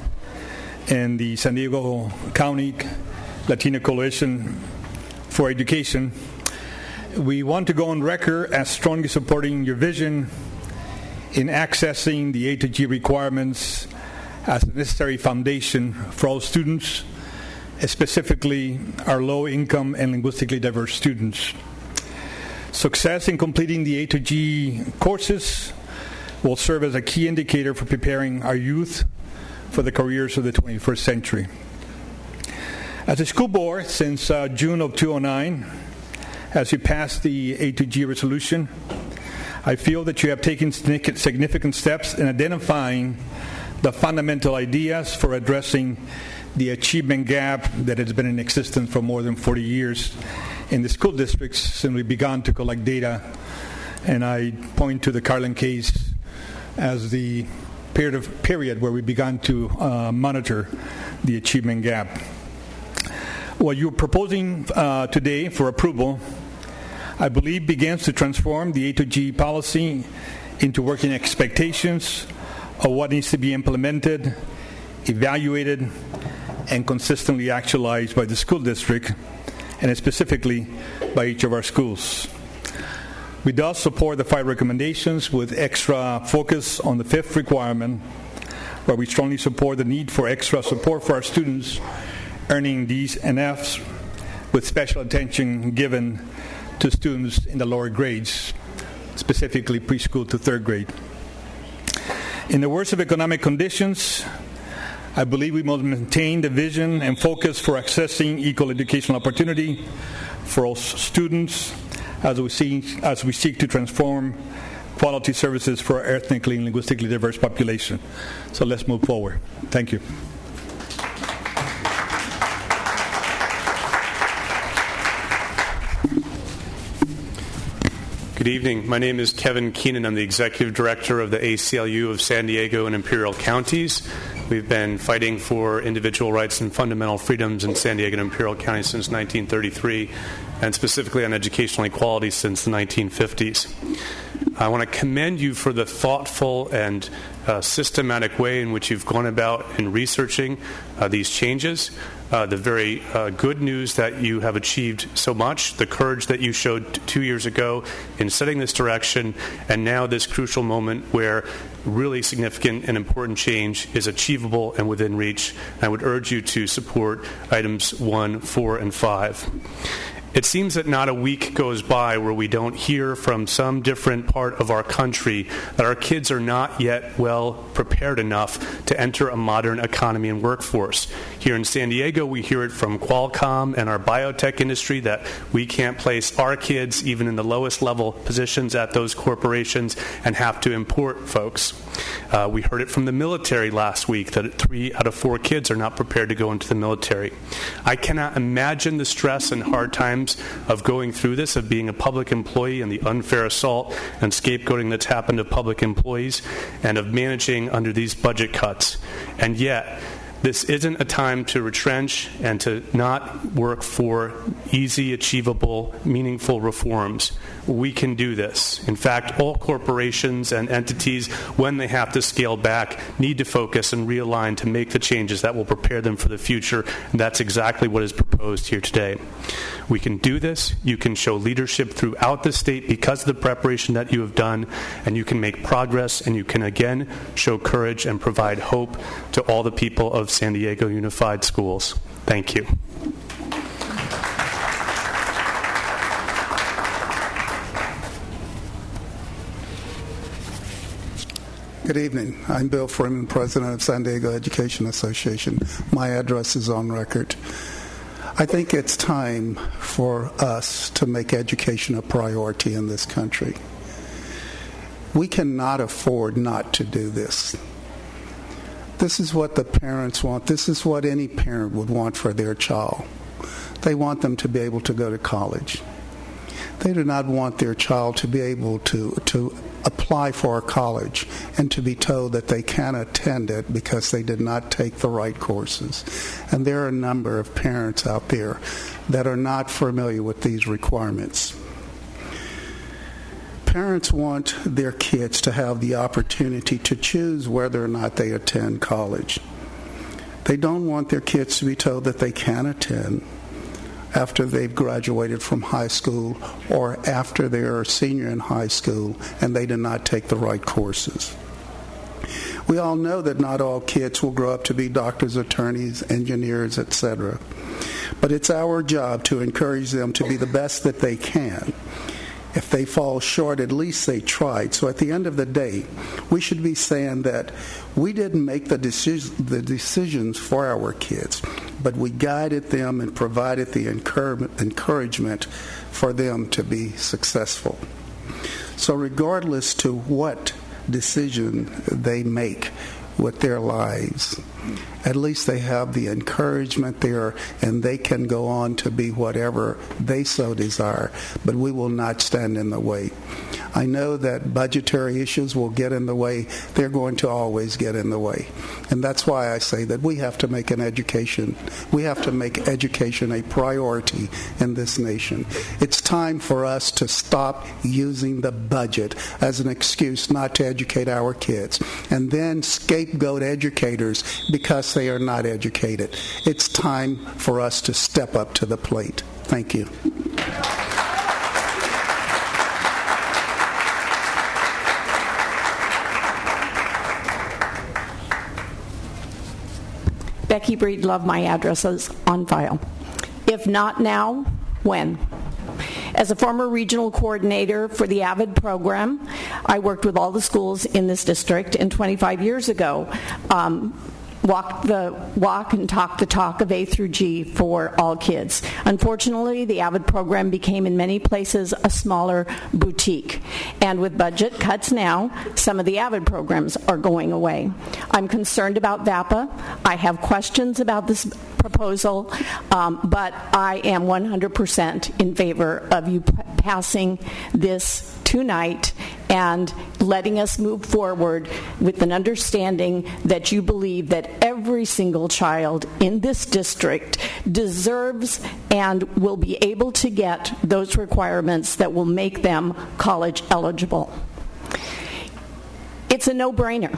and the San Diego County Latino Coalition for Education, we want to go on record as strongly supporting your vision in accessing the A to G requirements as a necessary foundation for all students, specifically our low-income and linguistically diverse students. Success in completing the A to G courses will serve as a key indicator for preparing our youth for the careers of the 21st century. As a school board, since June of 2009, as you passed the A to G resolution, I feel that you have taken significant steps in identifying the fundamental ideas for addressing the achievement gap that has been in existence for more than 40 years in the school districts since we began to collect data. And I point to the Carlin case as the period where we began to monitor the achievement gap. What you're proposing today for approval, I believe, begins to transform the A to G policy into working expectations of what needs to be implemented, evaluated, and consistently actualized by the school district, and specifically by each of our schools. We thus support the 5 recommendations with extra focus on the 5th requirement, where we strongly support the need for extra support for our students earning Ds and Fs, with special attention given to students in the lower grades, specifically preschool to 3rd grade. In the worst of economic conditions, I believe we must maintain the vision and focus for accessing equal educational opportunity for all students as we seek to transform quality services for our ethnically and linguistically diverse population. So let's move forward. Thank you. Good evening. My name is Kevin Keenan. I'm the Executive Director of the ACLU of San Diego and Imperial Counties. We've been fighting for individual rights and fundamental freedoms in San Diego and Imperial County since 1933, and specifically on educational equality since the 1950s. I want to commend you for the thoughtful and systematic way in which you've gone about in researching these changes. The very good news that you have achieved so much, the courage that you showed 2 years ago in setting this direction, and now this crucial moment where really significant and important change is achievable and within reach. I would urge you to support items 1, 4, and 5. It seems that not a week goes by where we don't hear from some different part of our country that our kids are not yet well prepared enough to enter a modern economy and workforce. Here in San Diego, we hear it from Qualcomm and our biotech industry that we can't place our kids even in the lowest level positions at those corporations and have to import folks. We heard it from the military last week that 3 out of 4 kids are not prepared to go into the military. I cannot imagine the stress and hard times of going through this, of being a public employee and the unfair assault and scapegoating that's happened to public employees, and of managing under these budget cuts. And yet, this isn't a time to retrench and to not work for easy, achievable, meaningful reforms. We can do this. In fact, all corporations and entities, when they have to scale back, need to focus and realign to make the changes that will prepare them for the future. And that's exactly what is proposed here today. We can do this. You can show leadership throughout the state because of the preparation that you have done, and you can make progress, and you can again show courage and provide hope to all the people of San Diego Unified Schools. Thank you. Good evening. I'm Bill Freeman, President of San Diego Education Association. My address is on record. I think it's time for us to make education a priority in this country. We cannot afford not to do this. This is what the parents want. This is what any parent would want for their child. They want them to be able to go to college. They do not want their child to be able to apply for a college and to be told that they can't attend it because they did not take the right courses. And there are a number of parents out there that are not familiar with these requirements. Parents want their kids to have the opportunity to choose whether or not they attend college. They don't want their kids to be told that they can't attend after they've graduated from high school or after they're a senior in high school and they did not take the right courses. We all know that not all kids will grow up to be doctors, attorneys, engineers, etc. But it's our job to encourage them to be the best that they can. If they fall short, at least they tried. So at the end of the day, we should be saying that we didn't make the decisions for our kids, but we guided them and provided the encouragement for them to be successful. So regardless to what decision they make with their lives, at least they have the encouragement there and they can go on to be whatever they so desire, but we will not stand in the way. I know that budgetary issues will get in the way. They're going to always get in the way. And that's why I say that we have to make education a priority in this nation. It's time for us to stop using the budget as an excuse not to educate our kids and then scapegoat educators because they are not educated. It's time for us to step up to the plate. Thank you. Becky Breedlove, my address is on file. If not now, when? As a former regional coordinator for the AVID program, I worked with all the schools in this district, and 25 years ago, walked the walk and talked the talk of A through G for all kids. Unfortunately, the AVID program became in many places a smaller boutique. And with budget cuts now, some of the AVID programs are going away. I'm concerned about VAPA. I have questions about this proposal, but I am 100% in favor of you passing this tonight and letting us move forward with an understanding that you believe that every single child in this district deserves and will be able to get those requirements that will make them college eligible. It's a no-brainer.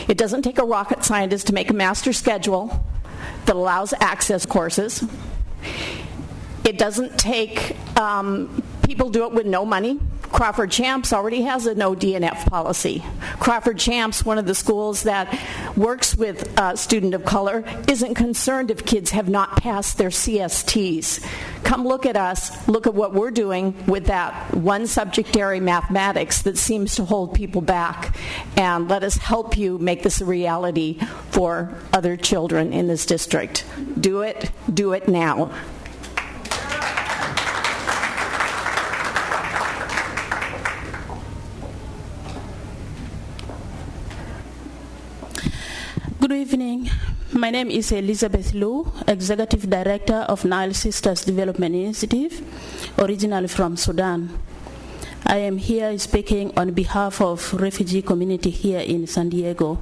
It doesn't take a rocket scientist to make a master schedule that allows access courses. It doesn't take people do it with no money. Crawford Champs already has a no DNF policy. Crawford Champs, one of the schools that works with student of color, isn't concerned if kids have not passed their CSTs. Come look at us, look at what we're doing with that one subject area, mathematics, that seems to hold people back, and let us help you make this a reality for other children in this district. Do it now. Good evening. My name is Elizabeth Liu, Executive Director of Nile Sisters Development Initiative, originally from Sudan. I am here speaking on behalf of refugee community here in San Diego.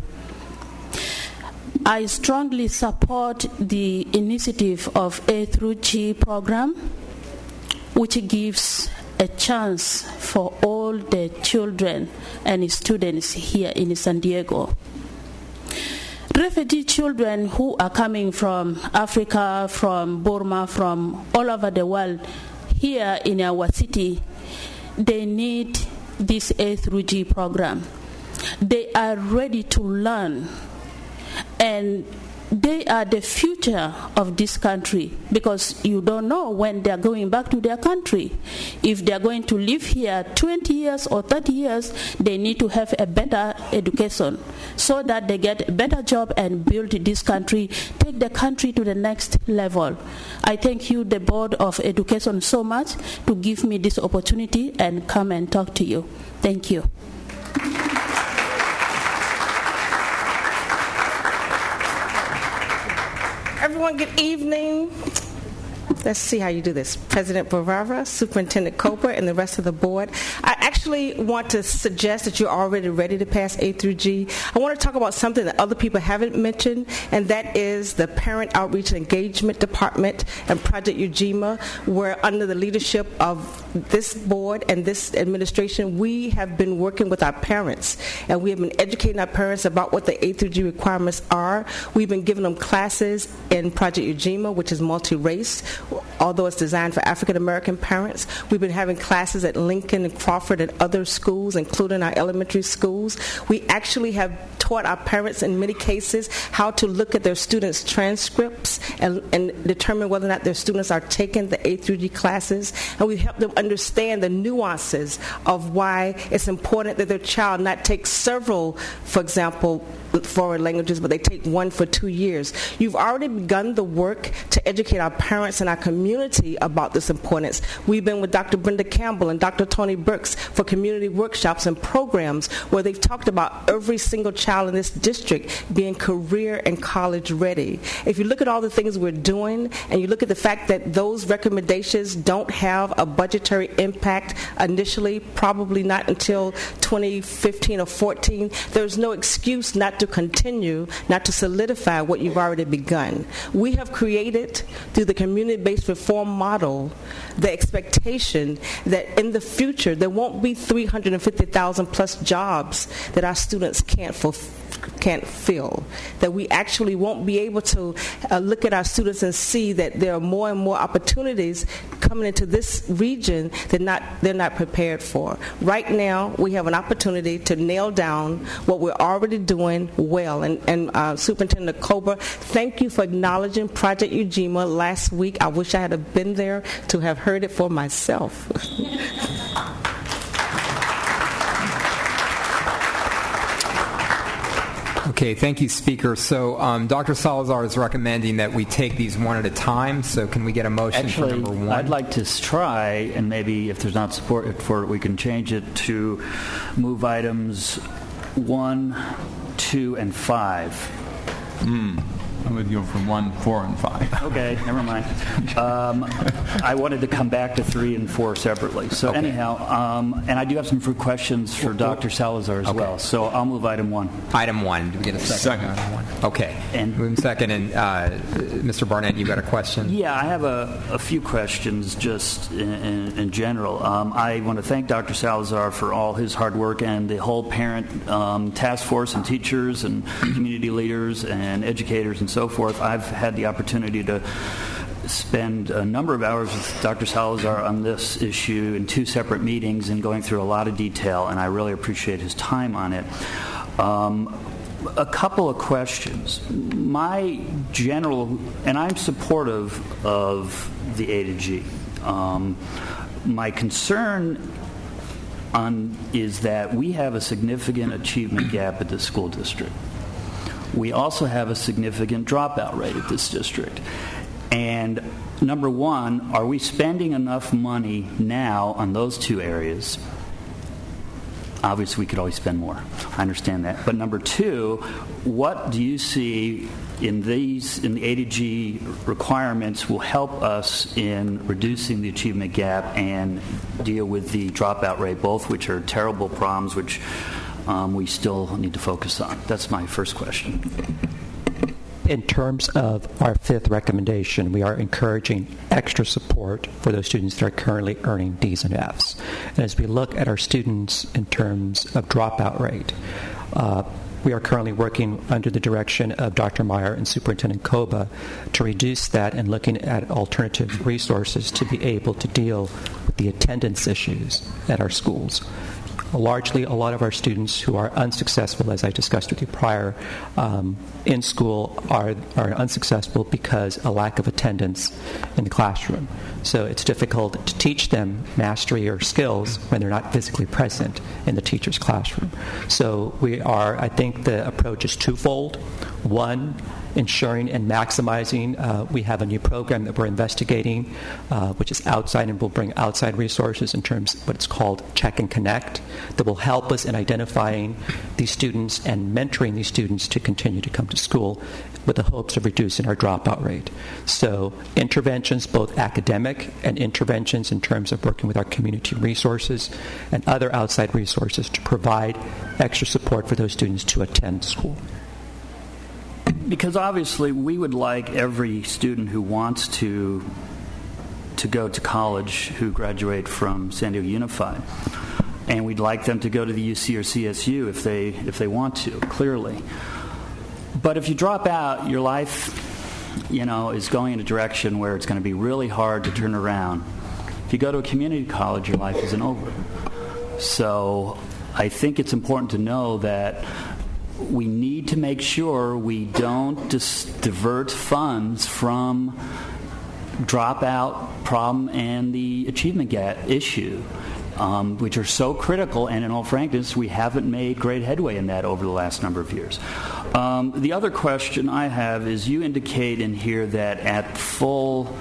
I strongly support the initiative of A through G program, which gives a chance for all the children and students here in San Diego. Refugee children who are coming from Africa, from Burma, from all over the world, here in our city, they need this A through G program. They are ready to learn, and they are the future of this country, because you don't know when they are going back to their country. If they are going to live here 20 years or 30 years, they need to have a better education so that they get a better job and build this country, take the country to the next level. I thank you, the Board of Education, so much to give me this opportunity and come and talk to you. Thank you. Everyone, good evening. Let's see how you do this. President Bavara, Superintendent Cooper, and the rest of the board. I actually want to suggest that you're already ready to pass A through G. I want to talk about something that other people haven't mentioned, and that is the Parent Outreach and Engagement Department and Project Ujima, where under the leadership of this board and this administration, we have been working with our parents, and we have been educating our parents about what the A through G requirements are. We've been giving them classes in Project Ujima, which is multi-race, although it's designed for African American parents. We've been having classes at Lincoln and Crawford and other schools, including our elementary schools. We actually have taught our parents in many cases how to look at their students' transcripts and determine whether or not their students are taking the A through G classes. And we help them understand the nuances of why it's important that their child not take several, for example, foreign languages, but they take one for 2 years. You've already begun the work to educate our parents and our community about this importance. We've been with Dr. Brenda Campbell and Dr. Tony Brooks for community workshops and programs where they've talked about every single child in this district being career and college ready. If you look at all the things we're doing and you look at the fact that those recommendations don't have a budgetary impact initially, probably not until 2015 or 14, there's no excuse not to continue, not to solidify what you've already begun. We have created, through the community-based reform model, the expectation that in the future there won't be 350,000 plus jobs that our students can't fill, that we actually won't be able to look at our students and see that there are more and more opportunities coming into this region that they're not prepared for. Right now, we have an opportunity to nail down what we're already doing well. And Superintendent Cobra, thank you for acknowledging Project Ujima last week. I wish I had been there to have heard it for myself. Okay, thank you, Speaker. So Dr. Salazar is recommending that we take these one at a time, so can we get a motion for number one? I'd like to try, and maybe if there's not support for it, we can change it to move items 1, 2, and 5. I would go for 1, 4, and 5. Okay, never mind. I wanted to come back to 3 and 4 separately. So anyhow, and I do have some questions for Dr. Salazar as well. So I'll move item 1. Item 1. Do we get a second? Item 1. Okay. And move second. And Mr. Barnett, you got a question? Yeah, I have a few questions just in general. I want to thank Dr. Salazar for all his hard work and the whole parent task force and teachers and community leaders and educators and so forth. I've had the opportunity to spend a number of hours with Dr. Salazar on this issue in 2 separate meetings and going through a lot of detail, and I really appreciate his time on it. A couple of questions. My general, and I'm supportive of the A to G. My concern is that we have a significant achievement gap at the school district. We also have a significant dropout rate at this district. And number 1, are we spending enough money now on those 2 areas? Obviously, we could always spend more. I understand that. But number 2, what do you see in the A to G requirements will help us in reducing the achievement gap and deal with the dropout rate, both which are terrible problems, which we still need to focus on? That's my first question. In terms of our 5th recommendation, we are encouraging extra support for those students that are currently earning D's and F's. And as we look at our students in terms of dropout rate, we are currently working under the direction of Dr. Meyer and Superintendent Koba to reduce that and looking at alternative resources to be able to deal with the attendance issues at our schools. Largely, a lot of our students who are unsuccessful, as I discussed with you prior, in school are unsuccessful because a lack of attendance in the classroom. So it's difficult to teach them mastery or skills when they're not physically present in the teacher's classroom. So I think the approach is twofold. 1, ensuring and maximizing. We have a new program that we're investigating, which is outside and will bring outside resources in terms of what's called Check and Connect, that will help us in identifying these students and mentoring these students to continue to come to school with the hopes of reducing our dropout rate. So interventions, both academic and interventions in terms of working with our community resources and other outside resources to provide extra support for those students to attend school. Because obviously we would like every student who wants to go to college who graduate from San Diego Unified, and we'd like them to go to the UC or CSU if they want to, clearly. But if you drop out, your life, is going in a direction where it's going to be really hard to turn around. If you go to a community college, your life isn't over. So I think it's important to know that we need to make sure we don't just divert funds from dropout problem and the achievement gap issue, which are so critical, and in all frankness, we haven't made great headway in that over the last number of years. The other question I have is, you indicate in here that at full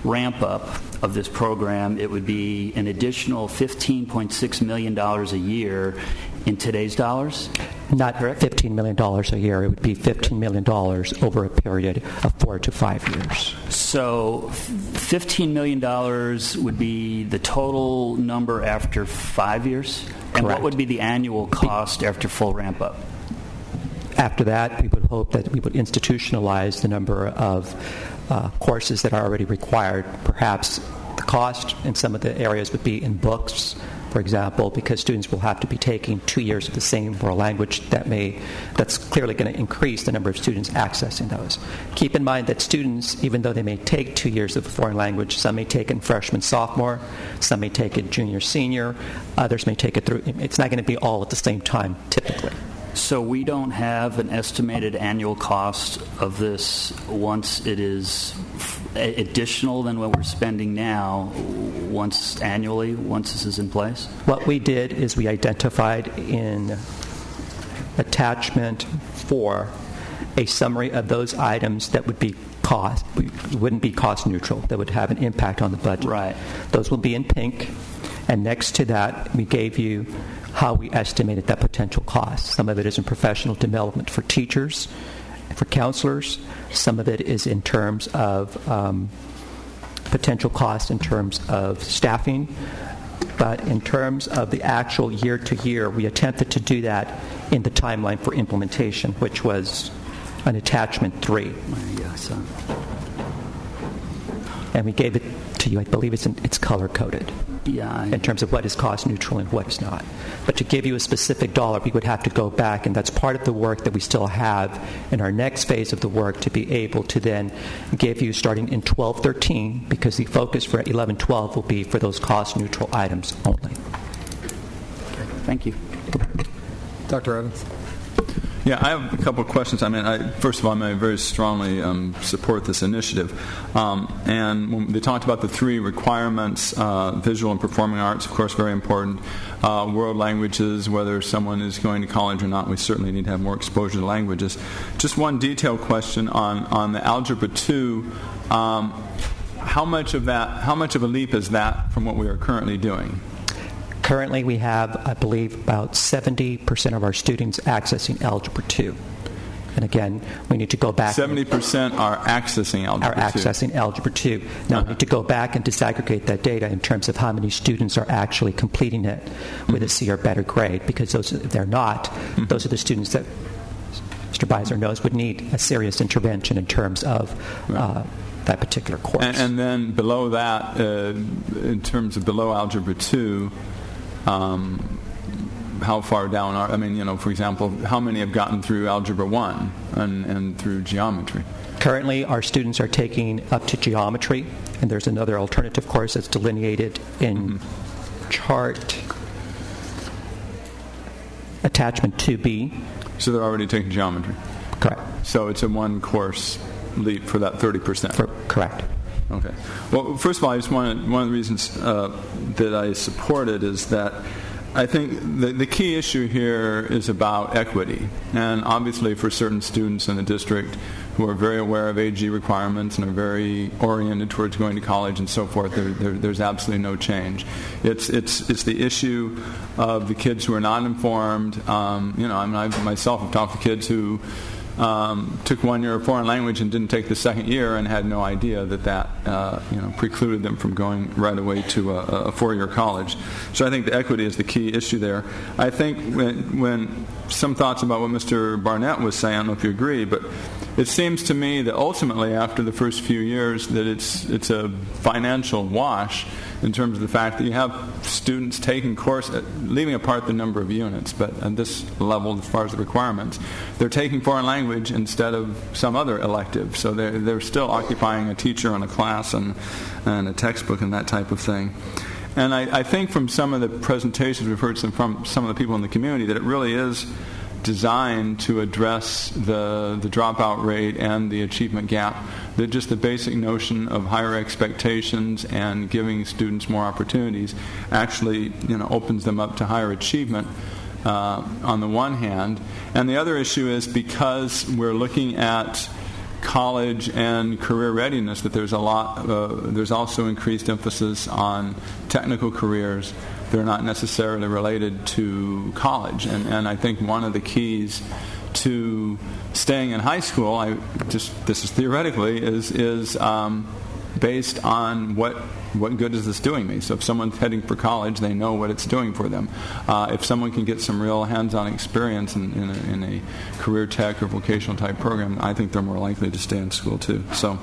ramp-up of this program, it would be an additional $15.6 million a year in today's dollars? Not $15 million a year. It would be $15 million over a period of 4 to 5 years. So $15 million would be the total number after 5 years? And Correct. What would be the annual cost after full ramp-up? After that, we would hope that we would institutionalize the number of courses that are already required. Perhaps the cost in some of the areas would be in books, for example, because students will have to be taking 2 years of the same world language. That's clearly going to increase the number of students accessing those. Keep in mind that students, even though they may take 2 years of a foreign language, some may take it freshman, sophomore, some may take it junior, senior, others may take it through. It's not going to be all at the same time, typically. So we don't have an estimated annual cost of this once it is additional than what we're spending now, once this is in place? What we did is we identified in attachment 4 a summary of those items that wouldn't be cost neutral, that would have an impact on the budget. Right. Those will be in pink, and next to that we gave you how we estimated that potential cost. Some of it is in professional development for teachers, for counselors. Some of it is in terms of potential costs in terms of staffing. But in terms of the actual year-to-year, we attempted to do that in the timeline for implementation, which was an attachment 3. And we gave it to you. I believe it's color-coded in terms of what is cost-neutral and what is not. But to give you a specific dollar, we would have to go back, and that's part of the work that we still have in our next phase of the work to be able to then give you, starting in 12-13, because the focus for 11-12 will be for those cost-neutral items only. Thank you. Dr. Evans. Yeah, I have a couple of questions. I mean, first of all, I very strongly support this initiative. And when they talked about the 3 requirements, visual and performing arts, of course, very important. World languages, whether someone is going to college or not, we certainly need to have more exposure to languages. Just one detailed question on the Algebra 2. How much of a leap is that from what we are currently doing? Currently, we have, I believe, about 70% of our students accessing Algebra 2. And again, we need to go back. 70% are accessing Algebra 2. Are accessing Algebra 2. Now, we need to go back and disaggregate that data in terms of how many students are actually completing it with a C or better grade, because those, if they're not, those are the students that Mr. Beiser knows would need a serious intervention in terms of that particular course. And then below that, in terms of below Algebra 2, how far down are, for example, how many have gotten through Algebra 1 and through geometry? Currently, our students are taking up to geometry, and there's another alternative course that's delineated in chart attachment 2B. So they're already taking geometry? Correct. So it's a one-course leap for that 30%? Correct. Okay. Well, first of all, I just one of the reasons that I support it is that I think the key issue here is about equity. And obviously for certain students in the district who are very aware of AG requirements and are very oriented towards going to college and so forth, there's absolutely no change. It's the issue of the kids who are not informed. I myself have talked to kids who took 1 year of foreign language and didn't take the second year and had no idea that precluded them from going right away to a 4-year college. So I think the equity is the key issue there. I think when some thoughts about what Mr. Barnett was saying, I don't know if you agree, but it seems to me that ultimately after the first few years that it's a financial wash in terms of the fact that you have students taking courses, leaving apart the number of units, but at this level as far as the requirements, they're taking foreign language instead of some other elective. So they're still occupying a teacher and a class and a textbook and that type of thing. And I think from some of the presentations we've heard from some of the people in the community that it really is designed to address the dropout rate and the achievement gap, that just the basic notion of higher expectations and giving students more opportunities actually opens them up to higher achievement on the one hand. And the other issue is because we're looking at college and career readiness, that there's also increased emphasis on technical careers. They're not necessarily related to college. And I think one of the keys to staying in high school, this is theoretically, is based on what good is this doing me. So if someone's heading for college, they know what it's doing for them. If someone can get some real hands-on experience in a career tech or vocational type program, I think they're more likely to stay in school too. So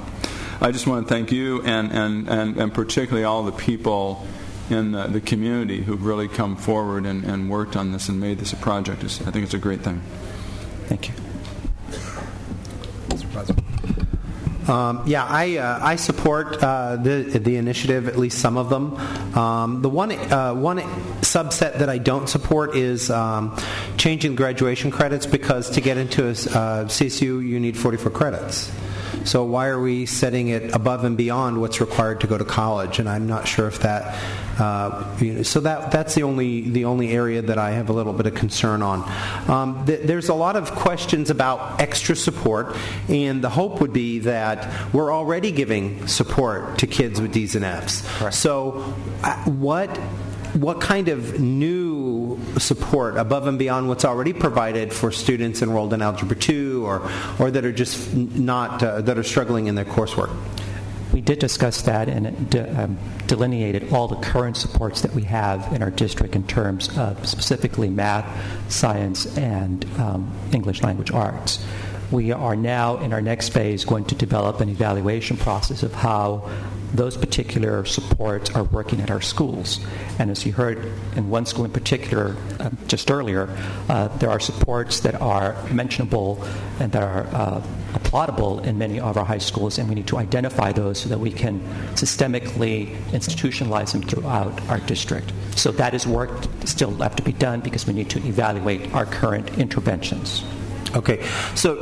I just want to thank you and particularly all the people in the community who've really come forward and worked on this and made this a project. I think it's a great thing. Thank you. Mr. President. I support the initiative, at least some of them. The one subset that I don't support is changing graduation credits, because to get into a CSU you need 44 credits. So why are we setting it above and beyond what's required to go to college? And I'm not sure if that. So that's the only area that I have a little bit of concern on. There's a lot of questions about extra support, and the hope would be that we're already giving support to kids with D's and F's. Correct. So what kind of new new support above and beyond what's already provided for students enrolled in Algebra 2 or that are just not that are struggling in their coursework? We did discuss that, and it delineated all the current supports that we have in our district in terms of specifically math, science, and English language arts. We are now, in our next phase, going to develop an evaluation process of how those particular supports are working at our schools. And as you heard in one school in particular just earlier, there are supports that are mentionable and that are applaudable in many of our high schools, and we need to identify those so that we can systemically institutionalize them throughout our district. So that is work still left to be done because we need to evaluate our current interventions. Okay, so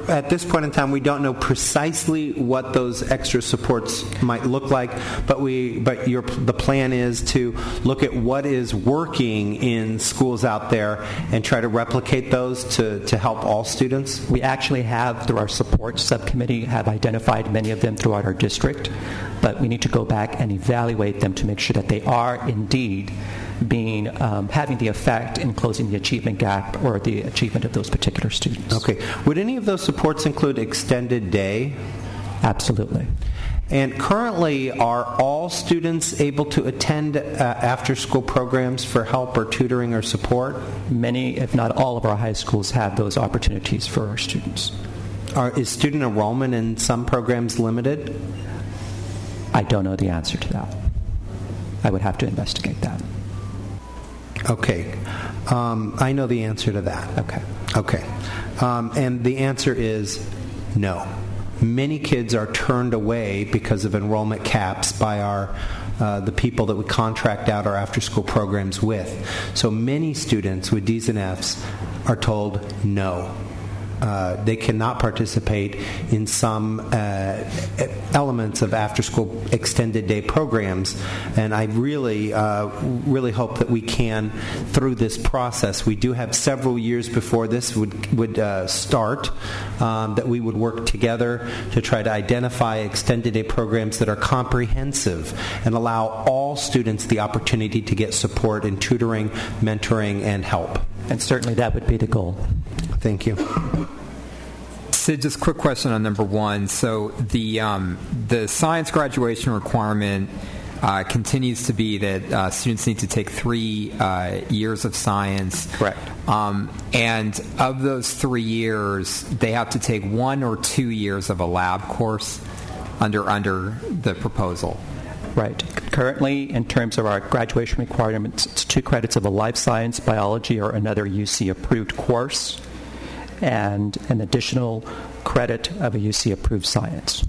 at this point in time, we don't know precisely what those extra supports might look like, but the plan is to look at what is working in schools out there and try to replicate those to help all students. We actually have, through our support subcommittee, have identified many of them throughout our district, but we need to go back and evaluate them to make sure that they are indeed having the effect in closing the achievement gap or the achievement of those particular students. Okay. Would any of those supports include extended day? Absolutely. And currently, are all students able to attend after-school programs for help or tutoring or support? Many, if not all, of our high schools have those opportunities for our students. Is student enrollment in some programs limited? I don't know the answer to that. I would have to investigate that. Okay. I know the answer to that. Okay. And the answer is no. Many kids are turned away because of enrollment caps by the people that we contract out our after-school programs with. So many students with D's and F's are told no. They cannot participate in some elements of after-school extended day programs, and I really hope that we can, through this process, we do have several years before this would start, that we would work together to try to identify extended day programs that are comprehensive and allow all students the opportunity to get support in tutoring, mentoring, and help. And certainly that would be the goal. Thank you. Sid, just a quick question on number one. So the science graduation requirement continues to be that students need to take 3 years of science. Correct. And of those 3 years, they have to take 1 or 2 years of a lab course under the proposal. Right. Currently, in terms of our graduation requirements, it's 2 credits of a life science, biology, or another UC-approved course, and an additional credit of a UC-approved science.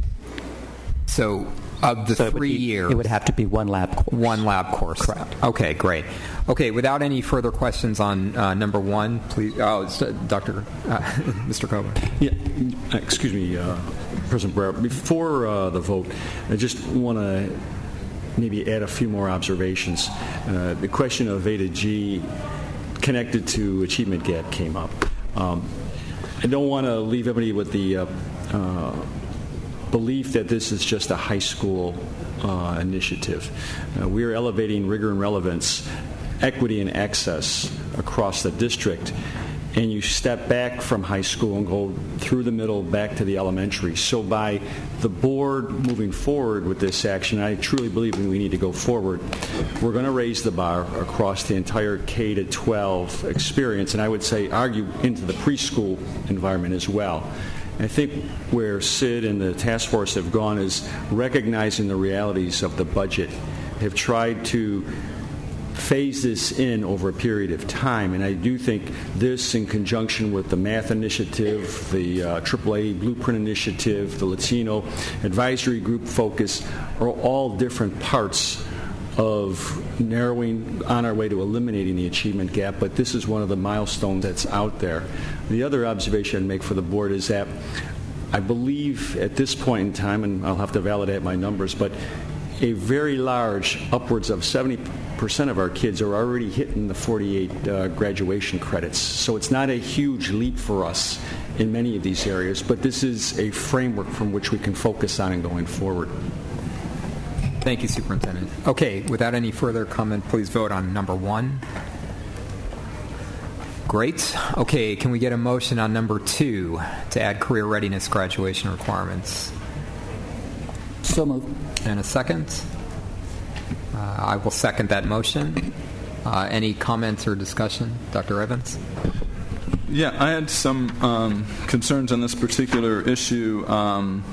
So of the 3 years... It would have to be 1 lab course. 1 lab course. Correct. Okay, great. Okay, without any further questions on number 1, please... Mr. Koba. Yeah, excuse me, President Breyer. Before the vote, I just want to maybe add a few more observations. The question of A to G connected to achievement gap came up. I don't want to leave everybody with the belief that this is just a high school initiative. We are elevating rigor and relevance, equity and access across the district, and you step back from high school and go through the middle back to the elementary. So by the board moving forward with this action, I truly believe we need to go forward. We're going to raise the bar across the entire K-12 experience, and I would say argue into the preschool environment as well. I think where Sid and the task force have gone is recognizing the realities of the budget, have tried to phase this in over a period of time, and I do think this, in conjunction with the math initiative, the AAA Blueprint initiative, the Latino advisory group focus, are all different parts of narrowing on our way to eliminating the achievement gap, but this is one of the milestones that's out there. The other observation I'd make for the board is that I believe at this point in time, and I'll have to validate my numbers, but a very large, upwards of 70% of our kids are already hitting the 48 graduation credits. So it's not a huge leap for us in many of these areas, but this is a framework from which we can focus on and going forward. Thank you, Superintendent. Okay, without any further comment, please vote on number 1. Great. Okay, can we get a motion on number 2 to add career readiness graduation requirements? So moved. And a second? I will second that motion. Any comments or discussion? Dr. Evans? Yeah, I had some concerns on this particular issue.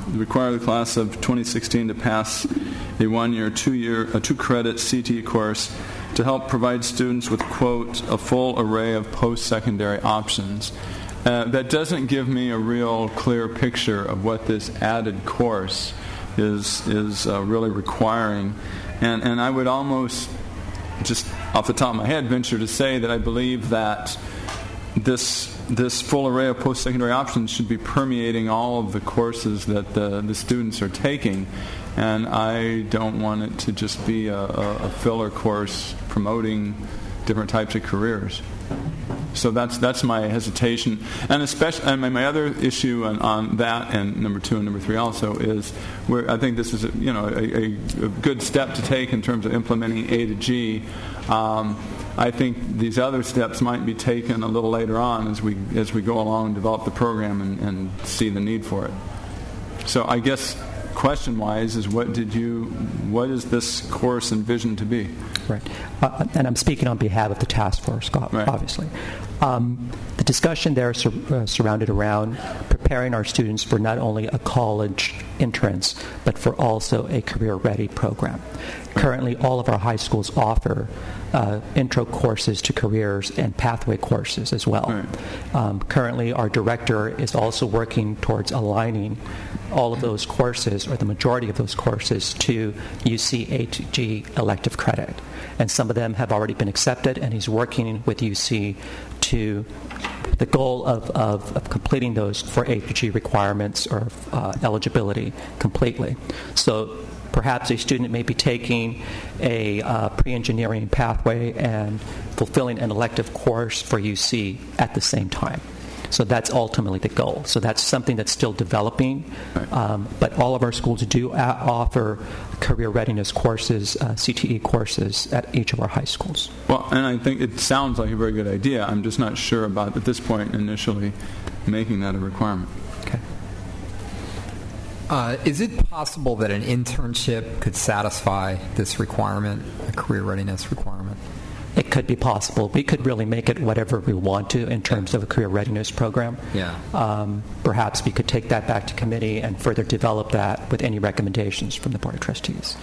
Require the class of 2016 to pass a 1-year, 2-credit CTE course to help provide students with, quote, a full array of post-secondary options. That doesn't give me a real clear picture of what this added course is really requiring. And I would almost, just off the top of my head, venture to say that I believe that this full array of post-secondary options should be permeating all of the courses that the students are taking. And I don't want it to just be a filler course promoting different types of careers. So that's my hesitation, and especially, and my other issue on that, and number 2 and number 3 also, is where I think this is a good step to take in terms of implementing A to G. I think these other steps might be taken a little later on as we go along and develop the program and see the need for it. So I guess question-wise is what is this course envisioned to be? Right. And I'm speaking on behalf of the task force, obviously. The discussion there surrounded around preparing our students for not only a college entrance, but for also a career-ready program. Currently, all of our high schools offer intro courses to careers and pathway courses as well. Right. Currently, our director is also working towards aligning all of those courses, or the majority of those courses, to UC A2G elective credit. And some of them have already been accepted, and he's working with UC to the goal of completing those for A2G requirements or eligibility completely. So perhaps a student may be taking a pre-engineering pathway and fulfilling an elective course for UC at the same time. So that's ultimately the goal. So that's something that's still developing. But all of our schools do offer career readiness courses, CTE courses at each of our high schools. Well, and I think it sounds like a very good idea. I'm just not sure about, at this point, initially making that a requirement. Okay. Is it possible that an internship could satisfy this requirement, a career readiness requirement? It could be possible. We could really make it whatever we want to in terms of a career readiness program. Yeah. Perhaps we could take that back to committee and further develop that with any recommendations from the Board of Trustees.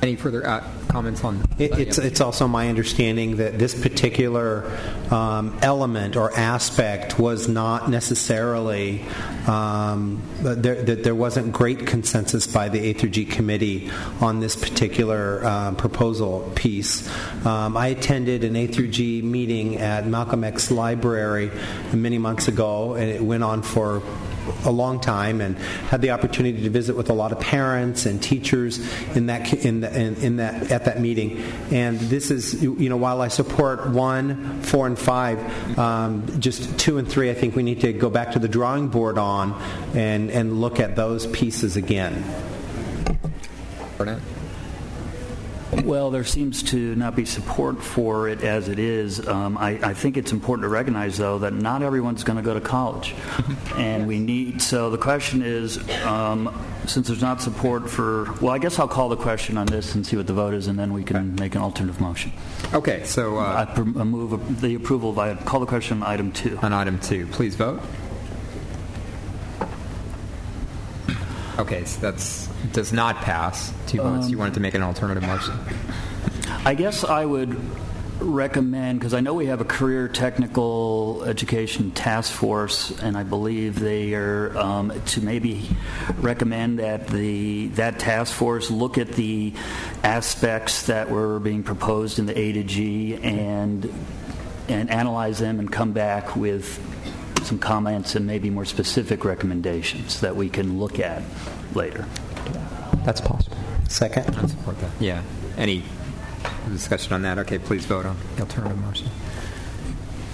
Any further comments on that? It's also my understanding that this particular element or aspect was not necessarily, that there wasn't great consensus by the A through G committee on this particular proposal piece. I attended an A through G meeting at Malcolm X Library many months ago, and it went on for a long time, and had the opportunity to visit with a lot of parents and teachers at that meeting. And this is, while I support 1, 4, and 5, just 2 and 3, I think we need to go back to the drawing board on and look at those pieces again. Burnett? Well, there seems to not be support for it as it is. I think it's important to recognize, though, that not everyone's going to go to college. And so the question is, since there's not support for, well, I guess I'll call the question on this and see what the vote is, and then we can make an alternative motion. Okay, so I move the approval I call the question on item 2. On item 2. Please vote. Okay, so that does not pass. 2 votes. You wanted to make an alternative motion. I guess I would recommend, because I know we have a career technical education task force, and I believe they are to maybe recommend that that task force look at the aspects that were being proposed in the A to G and analyze them and come back with some comments and maybe more specific recommendations that we can look at later. That's possible. Second. I support that. Yeah. Any discussion on that? Okay, please vote on the alternative motion.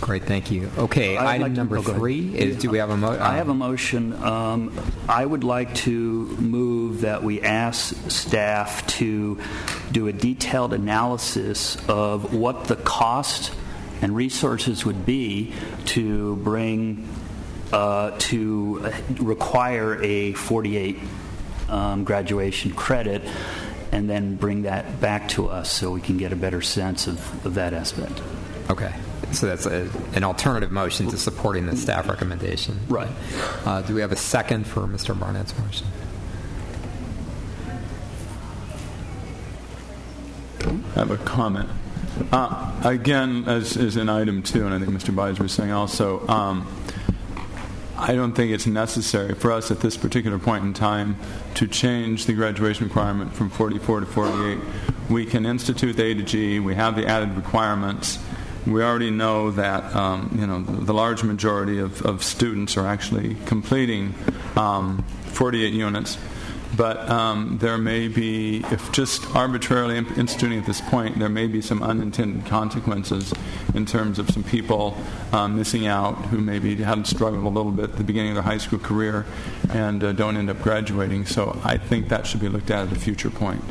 Great, thank you. Okay, item number 3 is, do we have a motion? I have a motion. I would like to move that we ask staff to do a detailed analysis of what the cost and resources would be to bring to require a 48 graduation credit and then bring that back to us so we can get a better sense of that aspect. Okay. So that's an alternative motion to supporting the staff recommendation. Right. Do we have a second for Mr. Barnett's motion? I have a comment. Again, as in item 2, and I think Mr. Biser was saying also, I don't think it's necessary for us at this particular point in time to change the graduation requirement from 44 to 48. We can institute the A to G. We have the added requirements. We already know that the large majority of students are actually completing 48 units. But there may be, if just arbitrarily instituting at this point, there may be some unintended consequences in terms of some people missing out who maybe had struggled a little bit at the beginning of their high school career and don't end up graduating. So I think that should be looked at a future point.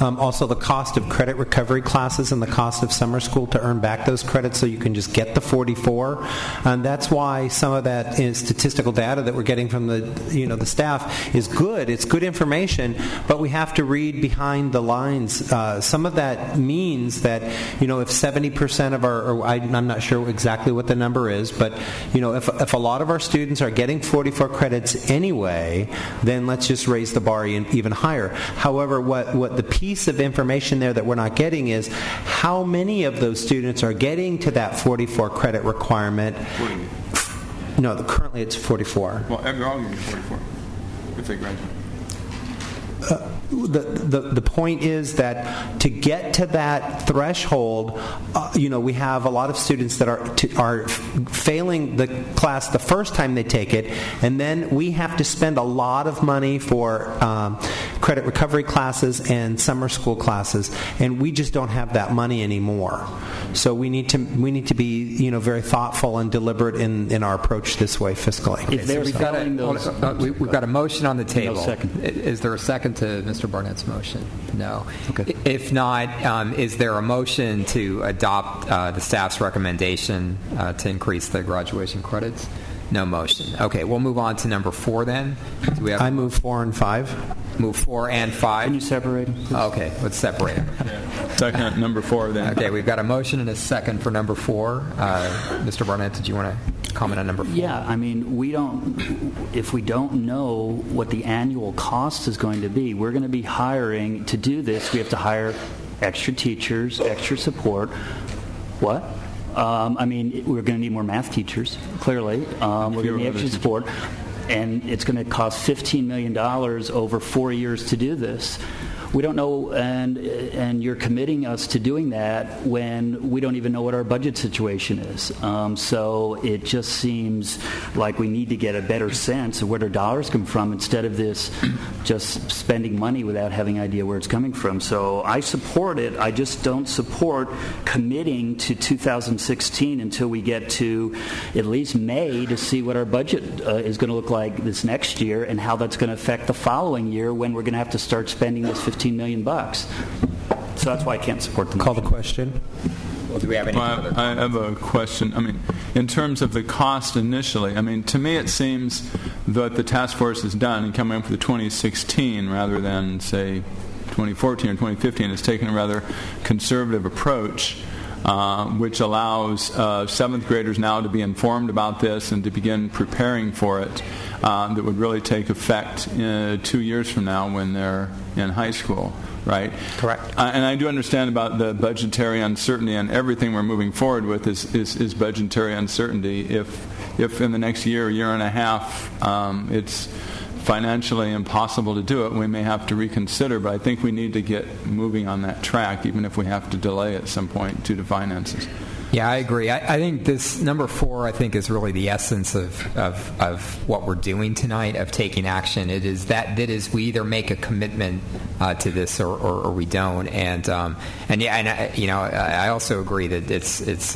Also, the cost of credit recovery classes and the cost of summer school to earn back those credits so you can just get the 44. And that's why some of that is statistical data that we're getting from the staff is good. It's good information, but we have to read behind the lines. Some of that means that, if 70% of I'm not sure exactly what the number is, but, if a lot of our students are getting 44 credits anyway, then let's just raise the bar even higher. However, what the piece of information there that we're not getting is how many of those students are getting to that 44 credit requirement. No, currently it's 44. Well, they're all going to be 44 if they graduate. The point is that to get to that threshold, we have a lot of students that are failing the class the first time they take it, and then we have to spend a lot of money for credit recovery classes and summer school classes, and we just don't have that money anymore. So we need to be very thoughtful and deliberate in our approach this way fiscally. Okay, so we've got a motion on the table. No second. Is there a second to Mr. Barnett's motion? No. Okay. If not, is there a motion to adopt the staff's recommendation to increase the graduation credits? No motion. Okay, we'll move on to number 4 then. I move 4 and 5. Move 4 and 5. Can you separate them? Okay, let's separate them. Second, number 4 then. Okay, we've got a motion and a second for number 4. Mr. Barnett, did you want to comment on number 4? Yeah, I mean, if we don't know what the annual cost is going to be, we're going to be hiring, to do this, we have to hire extra teachers, extra support. What? We're going to need more math teachers, clearly. We're going to need extra support. And it's going to cost $15 million over 4 years to do this. We don't know, and you're committing us to doing that when we don't even know what our budget situation is. So it just seems like we need to get a better sense of where our dollars come from instead of this just spending money without having an idea where it's coming from. So I support it. I just don't support committing to 2016 until we get to at least May to see what our budget is going to look like this next year and how that's going to affect the following year when we're going to have to start spending this $15 million. So that's why I can't support the motion. Call the question. Well, do we have any further comments? I have a question. In terms of the cost initially, to me it seems that the task force has done in coming up with the 2016 rather than, say, 2014 or 2015 has taken a rather conservative approach, which allows 7th graders now to be informed about this and to begin preparing for it. That would really take effect 2 years from now when they're in high school, right? Correct. And I do understand about the budgetary uncertainty, and everything we're moving forward with is budgetary uncertainty. If in the next year and a half, it's financially impossible to do it, we may have to reconsider, but I think we need to get moving on that track, even if we have to delay at some point due to finances. Yeah, I agree. I think this number 4, I think, is really the essence of what we're doing tonight, of taking action. It is that we either make a commitment to this or we don't. I also agree that it's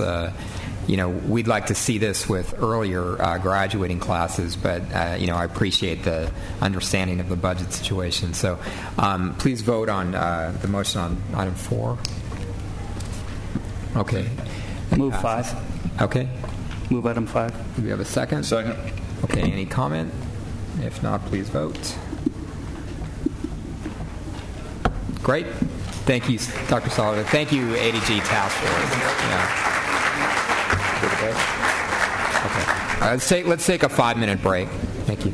we'd like to see this with earlier graduating classes, but I appreciate the understanding of the budget situation. So please vote on the motion on item 4. Okay. Move passes. 5. Okay. Move item 5. Do we have a second? Second. Okay, any comment? If not, please vote. Great. Thank you, Dr. Sullivan. Thank you, ADG Task Force. Yeah. Okay. Let's take a 5-minute break. Thank you.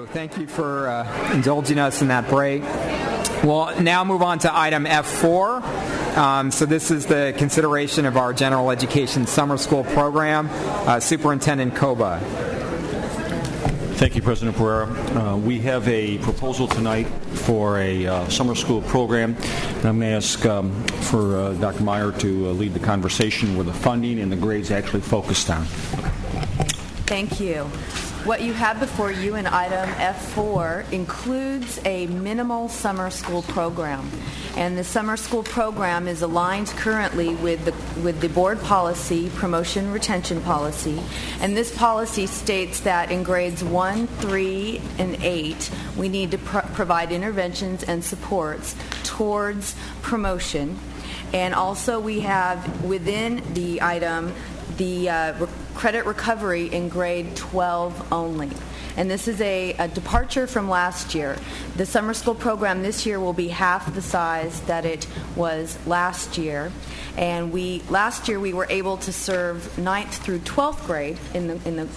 Thank you for indulging us in that break. We'll now move on to item F4. So this is the consideration of our general education summer school program. Superintendent Koba. Thank you, President Pereira. We have a proposal tonight for a summer school program, and I'm going to ask for Dr. Meyer to lead the conversation where the funding and the grades actually focused on. Thank you. What you have before you in item F4 includes a minimal summer school program. And the summer school program is aligned currently with the board policy, promotion retention policy. And this policy states that in grades 1, 3, and 8, we need to provide interventions and supports towards promotion. And also we have within the item the credit recovery in grade 12 only. And this is a departure from last year. The summer school program this year will be half the size that it was last year. And last year we were able to serve 9th through 12th grade in the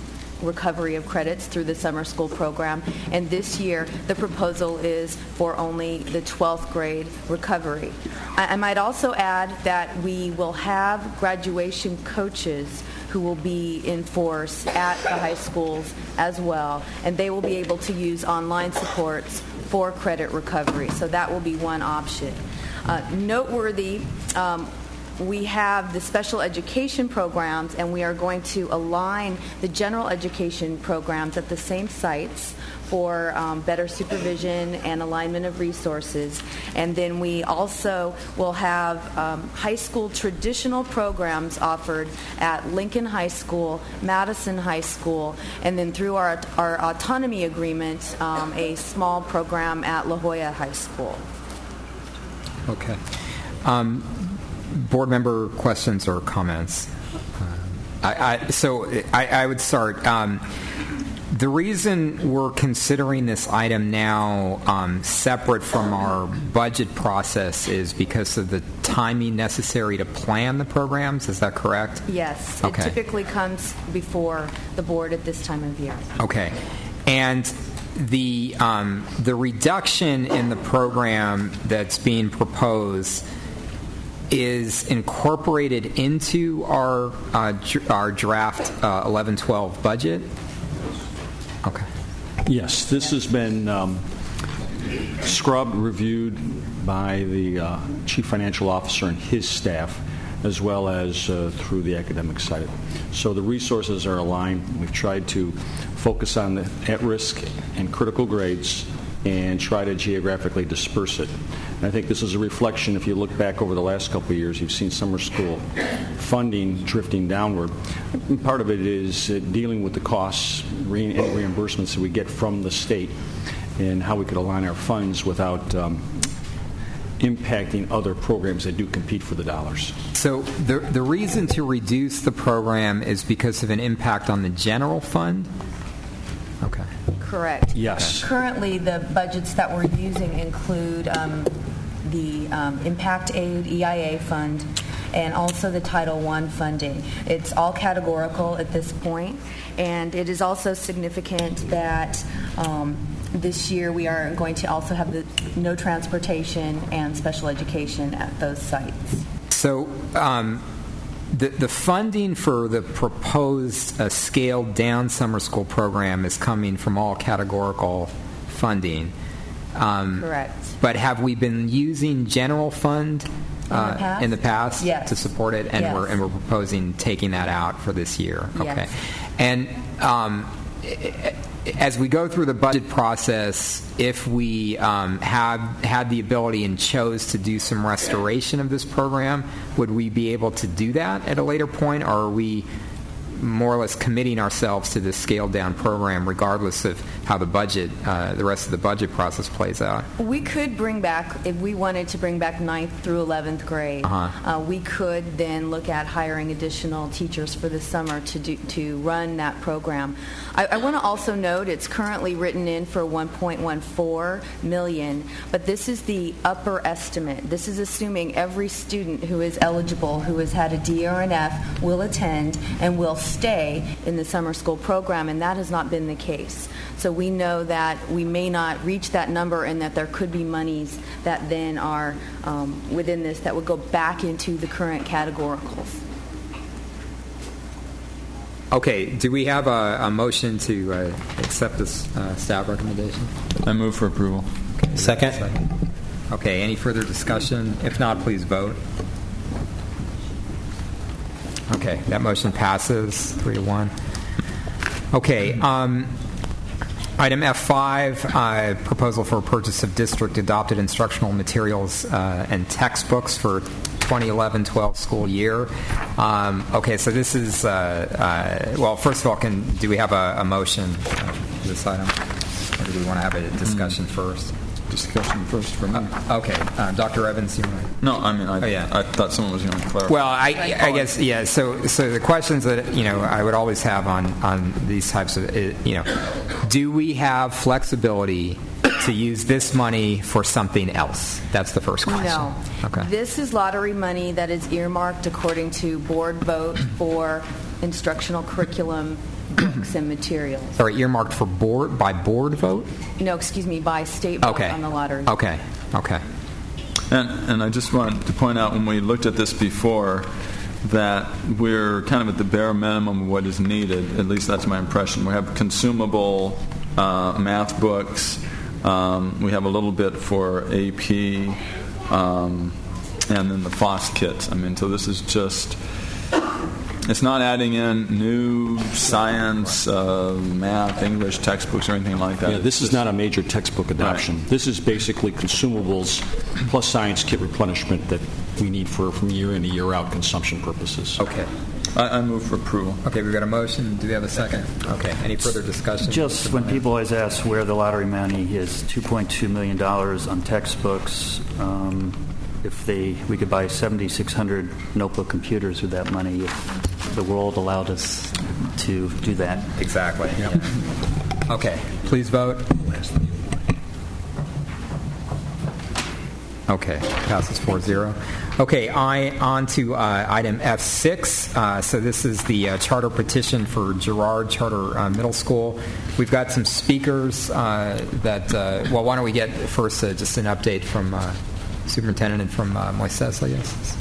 recovery of credits through the summer school program. And this year the proposal is for only the 12th grade recovery. I might also add that we will have graduation coaches who will be in force at the high schools as well, and they will be able to use online supports for credit recovery. So that will be one option. Noteworthy, we have the special education programs, and we are going to align the general education programs at the same sites for better supervision and alignment of resources. And then we also will have high school traditional programs offered at Lincoln High School, Madison High School, and then through our autonomy agreement, a small program at La Jolla High School. Okay. Board member questions or comments? I would start. The reason we're considering this item now separate from our budget process is because of the timing necessary to plan the programs. Is that correct? Yes. Okay. It typically comes before the board at this time of year. Okay. And the reduction in the program that's being proposed is incorporated into our draft 11-12 budget. Okay. Yes, this has been scrubbed, reviewed by the Chief Financial Officer and his staff, as well as through the academic side. So the resources are aligned. We've tried to focus on the at-risk and critical grades and try to geographically disperse it. And I think this is a reflection, if you look back over the last couple of years, you've seen summer school funding drifting downward. And part of it is dealing with the costs and reimbursements that we get from the state and how we could align our funds without impacting other programs that do compete for the dollars. So the reason to reduce the program is because of an impact on the general fund? Okay. Correct. Yes. Currently, the budgets that we're using include the Impact Aid EIA fund and also the Title I funding. It's all categorical at this point, and it is also significant that this year we are going to also have the no transportation and special education at those sites. So the funding for the proposed scaled-down summer school program is coming from all categorical funding. Correct. But have we been using general fund in the past Yes. to support it? And Yes. we're proposing taking that out for this year. Okay. Yes. And as we go through the budget process, if we have had the ability and chose to do some restoration of this program, would we be able to do that at a later point, or are we more or less committing ourselves to this scaled-down program regardless of how the budget, the rest of the budget process plays out? We could bring back, if we wanted to bring back 9th through 11th grade, we could then look at hiring additional teachers for the summer to run that program. I want to also note it's currently written in for $1.14 million, but this is the upper estimate. This is assuming every student who is eligible, who has had a D or an F, will attend and will stay in the summer school program, and that has not been the case. So we know that we may not reach that number and that there could be monies that then are within this that would go back into the current categoricals. Okay, do we have a motion to accept this staff recommendation? I move for approval. Okay, Second. Okay, any further discussion? If not, please vote. Okay, that motion passes 3-1. Okay, item F5, proposal for purchase of district-adopted instructional materials and textbooks for 2011-12 school year. Okay, so this is, well, first of all, do we have a motion for this item? Or do we want to have a discussion first? Discussion first for me. Okay. Dr. Evans, you want to? No, I mean, I thought someone was going to clarify. Well, I guess, yeah, so the questions that, I would always have on these types of, do we have flexibility to use this money for something else? That's the first question. No. Okay. This is lottery money that is earmarked according to board vote for instructional curriculum books and materials. Or earmarked for by board vote? No, excuse me, by state vote on the lottery. Okay. And I just want to point out, when we looked at this before, that we're kind of at the bare minimum of what is needed. At least that's my impression. We have consumable math books. We have a little bit for AP, and then the FOSS kits. I mean, so this is just... It's not adding in new science, math, English textbooks or anything like that. Yeah, this is not a major textbook adoption. Right. This is basically consumables plus science kit replenishment that we need from year in to year out consumption purposes. Okay. I move for approval. Okay, we've got a motion. Do we have a second? Okay. Any further discussion? Just when people always ask where the lottery money is, $2.2 million on textbooks. If we could buy 7,600 notebook computers with that money if the world allowed us to do that. Exactly. Yep. Okay. Please vote. Okay. Passes 4-0. Okay. On to item F6. So this is the charter petition for Girard Charter Middle School. We've got some speakers that, well, why don't we get first just an update from Superintendent and from Moises, I guess.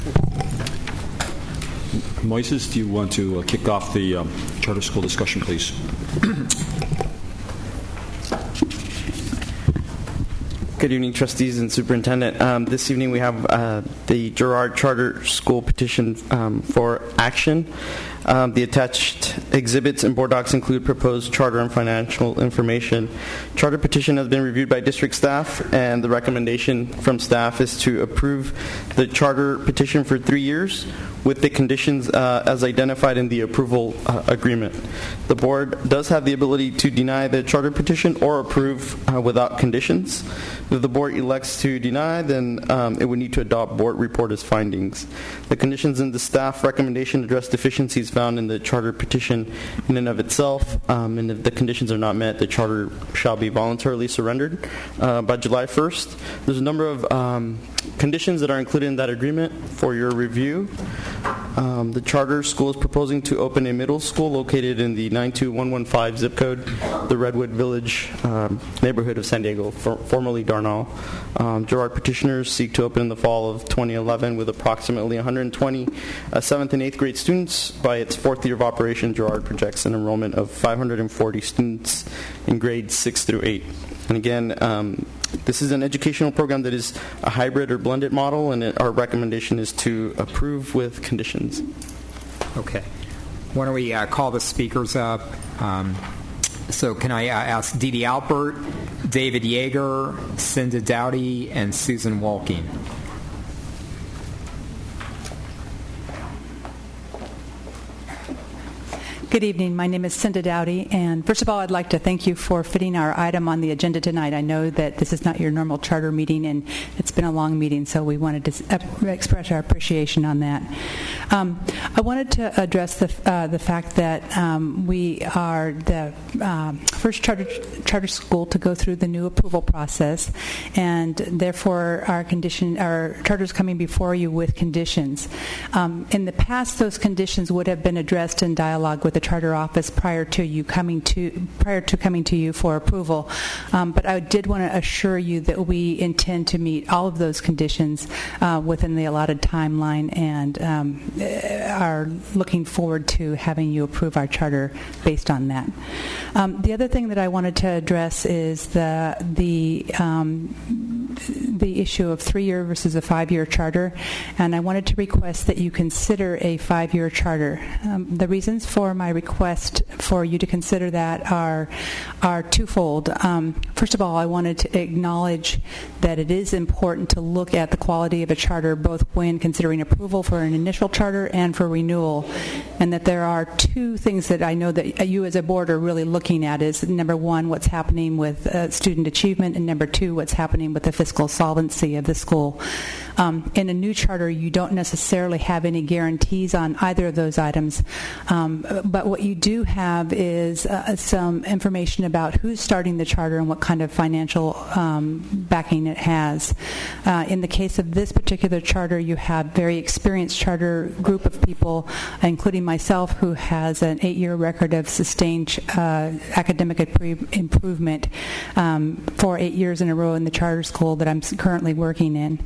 Moises, do you want to kick off the charter school discussion, please? Good evening, trustees and superintendent. This evening we have the Girard Charter School petition for action. The attached exhibits and board docs include proposed charter and financial information. Charter petition has been reviewed by district staff, and the recommendation from staff is to approve the charter petition for 3 years with the conditions as identified in the approval agreement. The board does have the ability to deny the charter petition or approve without conditions. If the board elects to deny, then it would need to adopt board report as findings. The conditions in the staff recommendation address deficiencies found in the charter petition in and of itself, and if the conditions are not met, the charter shall be voluntarily surrendered by July 1st. There's a number of conditions that are included in that agreement for your review. The charter school is proposing to open a middle school located in the 92115 zip code, the Redwood Village neighborhood of San Diego, formerly Darnall. Girard petitioners seek to open in the fall of 2011 with approximately 120 7th and 8th grade students. By its fourth year of operation, Girard projects an enrollment of 540 students in grades 6 through 8. And again, this is an educational program that is a hybrid or blended model, and our recommendation is to approve with conditions. Okay. Why don't we call the speakers up? So can I ask Dee Dee Alpert, David Yeager, Cinda Dowdy, and Susan Walking? Good evening. My name is Cinda Dowdy, and first of all, I'd like to thank you for fitting our item on the agenda tonight. I know that this is not your normal charter meeting, and it's been a long meeting, so we wanted to express our appreciation on that. I wanted to address the fact that we are the first charter school to go through the new approval process, and therefore our charter is coming before you with conditions. In the past, those conditions would have been addressed in dialogue with the charter office prior to coming to you for approval. But I did want to assure you that we intend to meet all of those conditions within the allotted timeline, and are looking forward to having you approve our charter based on that. The other thing that I wanted to address is the issue of 3-year versus a 5-year charter, and I wanted to request that you consider a 5-year charter. The reasons for my request for you to consider that are twofold. First of all, I wanted to acknowledge that it is important to look at the quality of a charter both when considering approval for an initial charter and for renewal, and that there are two things that I know that you as a board are really looking at is, number one, what's happening with student achievement, and number two, what's happening with the fiscal solvency of the school. In a new charter, you don't necessarily have any guarantees on either of those items, but what you do have is some information about who's starting the charter and what kind of financial backing it has. In the case of this particular charter, you have very experienced charter group of people, including myself, who has an 8-year record of sustained academic improvement for 8 years in a row in the charter school that I'm currently working in.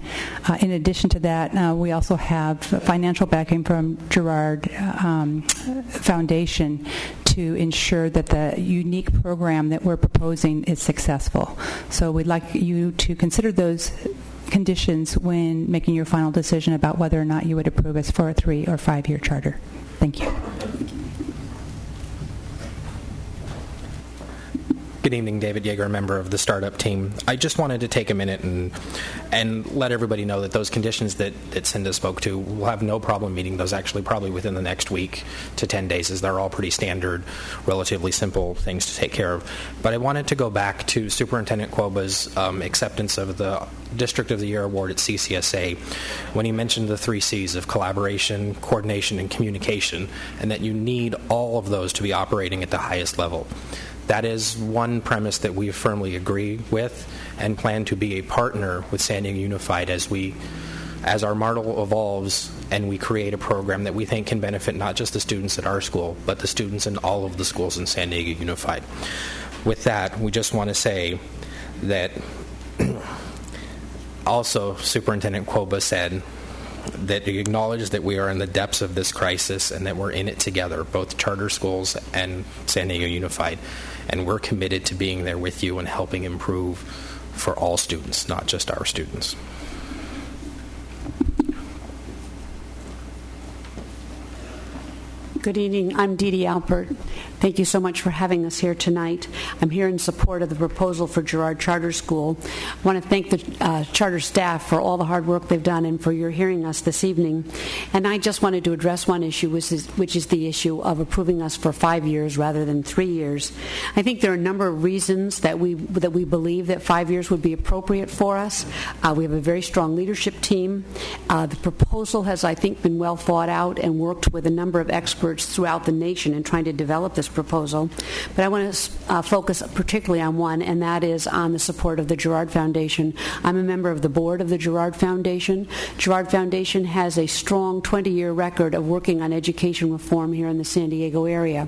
In addition to that, we also have financial backing from Girard Foundation to ensure that the unique program that we're proposing is successful. So we'd like you to consider those conditions when making your final decision about whether or not you would approve us for a 3 or 5-year charter. Thank you. Good evening, David Yeager, a member of the startup team. I just wanted to take a minute and let everybody know that those conditions that Cinda spoke to, we'll have no problem meeting those actually probably within the next week to 10 days, as they're all pretty standard, relatively simple things to take care of. But I wanted to go back to Superintendent Quoba's acceptance of the District of the Year award at CCSA when he mentioned the 3 C's of collaboration, coordination, and communication, and that you need all of those to be operating at the highest level. That is one premise that we firmly agree with and plan to be a partner with San Diego Unified as our model evolves and we create a program that we think can benefit not just the students at our school, but the students in all of the schools in San Diego Unified. With that, we just want to say that also Superintendent Quoba said that he acknowledged that we are in the depths of this crisis and that we're in it together, both charter schools and San Diego Unified. And we're committed to being there with you and helping improve for all students, not just our students. Good evening. I'm Dee Dee Alpert. Thank you so much for having us here tonight. I'm here in support of the proposal for Girard Charter School. I want to thank the charter staff for all the hard work they've done and for your hearing us this evening. And I just wanted to address one issue, which is the issue of approving us for 5 years rather than 3 years. I think there are a number of reasons that we believe that 5 years would be appropriate for us. We have a very strong leadership team. The proposal has, I think, been well thought out and worked with a number of experts throughout the nation in trying to develop this proposal. But I want to focus particularly on one, and that is on the support of the Girard Foundation. I'm a member of the board of the Girard Foundation. Girard Foundation has a strong 20-year record of working on education reform here in the San Diego area.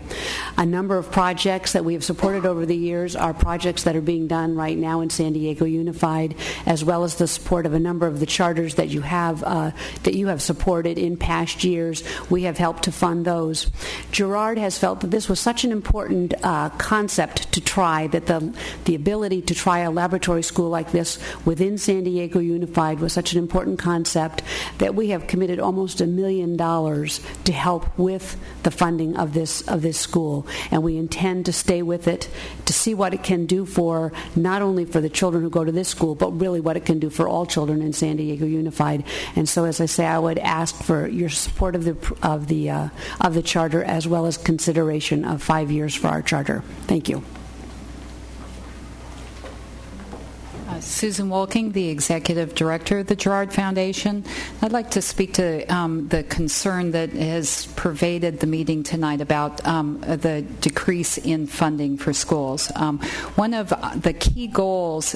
A number of projects that we have supported over the years are projects that are being done right now in San Diego Unified, as well as the support of a number of the charters that you have supported in past years. We have helped to fund those. knows, Girard has felt that this was such an important concept to try, that the ability to try a laboratory school like this within San Diego Unified was such an important concept that we have committed almost $1 million to help with the funding of this school, and we intend to stay with it to see what it can do for not only for the children who go to this school, but really what it can do for all children in San Diego Unified. And so, as I say, I would ask for your support of the charter, as well as consideration of 5 years for our charter. Thank you. Susan Wolking, the Executive Director of the Girard Foundation. I'd like to speak to the concern that has pervaded the meeting tonight about the decrease in funding for schools. One of the key goals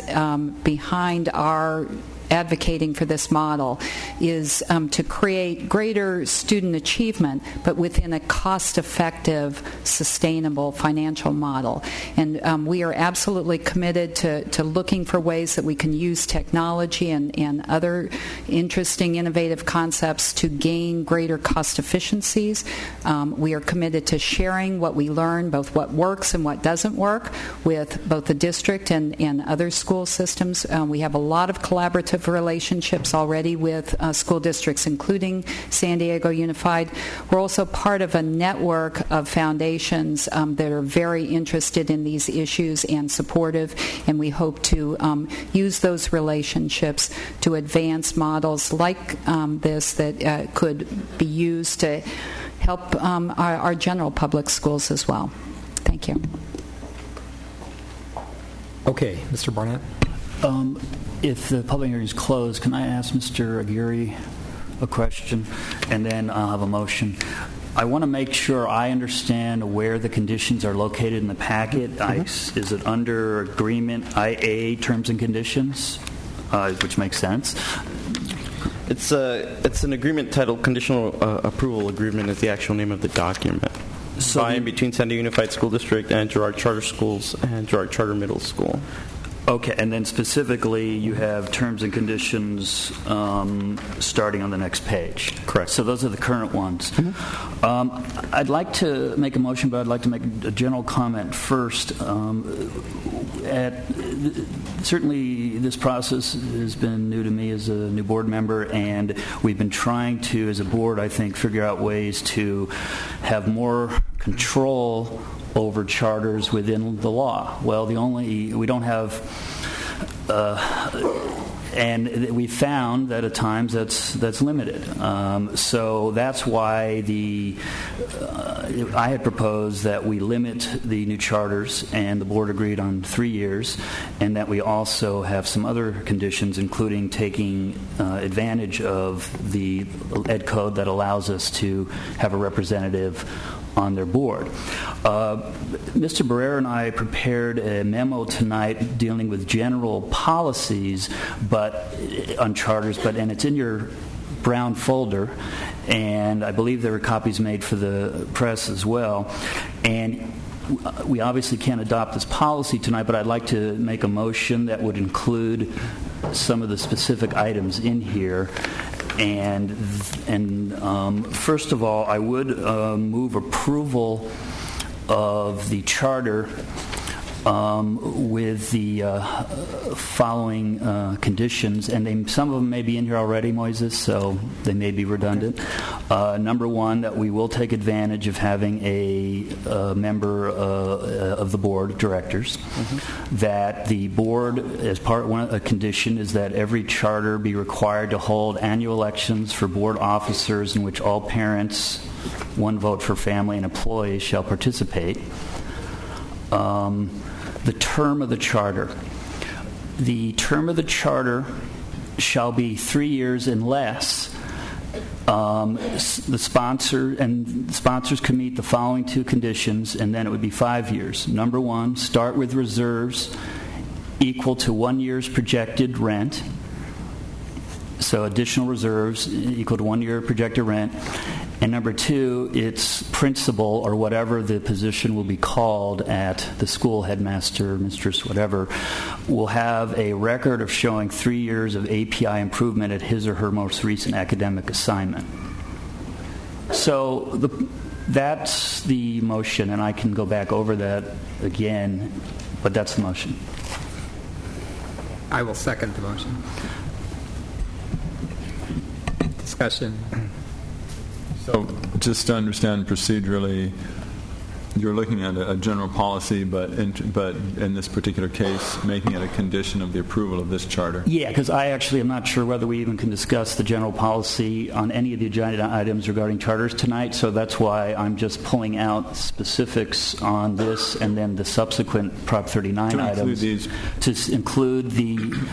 behind our advocating for this model is to create greater student achievement, but within a cost-effective, sustainable financial model. And we are absolutely committed to looking for ways that we can use technology and other interesting, innovative concepts to gain greater cost efficiencies. We are committed to sharing what we learn, both what works and what doesn't work, with both the district and other school systems. We have a lot of collaborative relationships already with school districts, including San Diego Unified. We're also part of a network of foundations that are very interested in these issues and supportive, and we hope to use those relationships to advance models like this that could be used to help our general public schools as well. Thank you. Okay, Mr. Barnett. If the public hearing is closed, can I ask Mr. Aguirre a question, and then I'll have a motion? I want to make sure I understand where the conditions are located in the packet. Is it under Agreement IA Terms and Conditions, which makes sense? It's an agreement titled Conditional Approval Agreement is the actual name of the document. So by and between San Diego Unified School District and Girard Charter Schools and Girard Charter Middle School. Okay, and then specifically you have terms and conditions starting on the next page. Correct. So those are the current ones. I'd like to make a motion, but I'd like to make a general comment first. Certainly this process has been new to me as a new board member, and we've been trying to, as a board, I think, figure out ways to have more control over charters within the law. Well, we don't have, and we found that at times that's limited. So that's why I had proposed that we limit the new charters, and the board agreed on 3 years, and that we also have some other conditions, including taking advantage of the Ed Code that allows us to have a representative on their board. Mr. Barrera and I prepared a memo tonight dealing with general policies on charters, and it's in your brown folder, and I believe there were copies made for the press as well. And we obviously can't adopt this policy tonight, but I'd like to make a motion that would include some of the specific items in here. And first of all, I would move approval of the charter with the following conditions, and some of them may be in here already, Moises, so they may be redundant. Number one, that we will take advantage of having a member of the board of directors. That the board, as a condition, is that every charter be required to hold annual elections for board officers in which all parents, one vote for family, and employees shall participate. The term of the charter. The term of the charter shall be 3 years unless the sponsors can meet the following two conditions, and then it would be 5 years. Number one, start with reserves equal to 1 year's projected rent. So additional reserves equal to 1 year projected rent. And number two, its principal, or whatever the position will be called at the school, headmaster, mistress, whatever, will have a record of showing 3 years of API improvement at his or her most recent academic assignment. So That's the motion, and I can go back over that again, but that's the motion. I will second the motion. Discussion. So just to understand procedurally, you're looking at a general policy, but in this particular case, making it a condition of the approval of this charter. Yeah, because I actually am not sure whether we even can discuss the general policy on any of the agenda items regarding charters tonight, so that's why I'm just pulling out specifics on this and then the subsequent Prop 39 items to include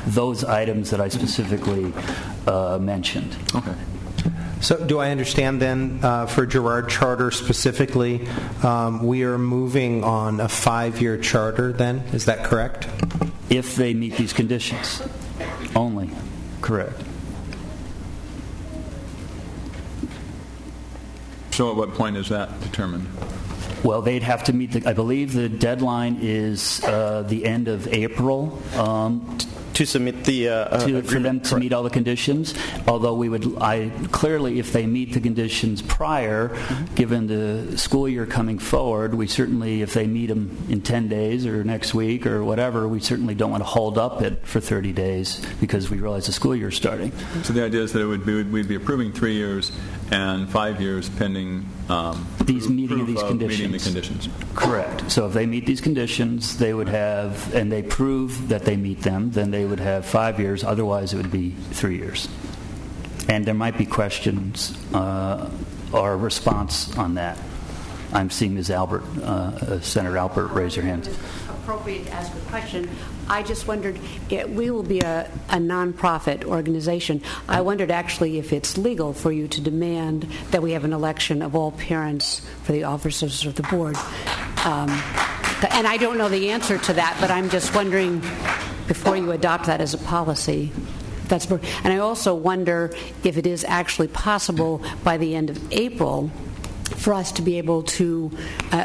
those items that I specifically mentioned. Okay. So do I understand then, for Girard Charter specifically, we are moving on a 5-year charter then? Is that correct? If they meet these conditions only. Correct. So at what point is that determined? Well, they'd have to meet I believe the deadline is the end of April. To submit the for them to meet all the conditions. Although clearly, if they meet the conditions prior, given the school year coming forward, we certainly, if they meet them in 10 days or next week or whatever, we certainly don't want to hold up it for 30 days because we realize the school year is starting. So the idea is that we'd be approving 3 years and 5 years pending these meeting of these conditions. Meeting the conditions. Correct. So if they meet these conditions, they would have, and they prove that they meet them, then they would have 5 years. Otherwise, it would be 3 years. And there might be questions or response on that. I'm seeing Ms. Albert, Senator Albert, raise your hand. Appropriate to ask a question. I just wondered, we will be a nonprofit organization. I wondered actually if it's legal for you to demand that we have an election of all parents for the officers of the board. And I don't know the answer to that, but I'm just wondering, before you adopt that as a policy, and I also wonder if it is actually possible by the end of April for us to be able to,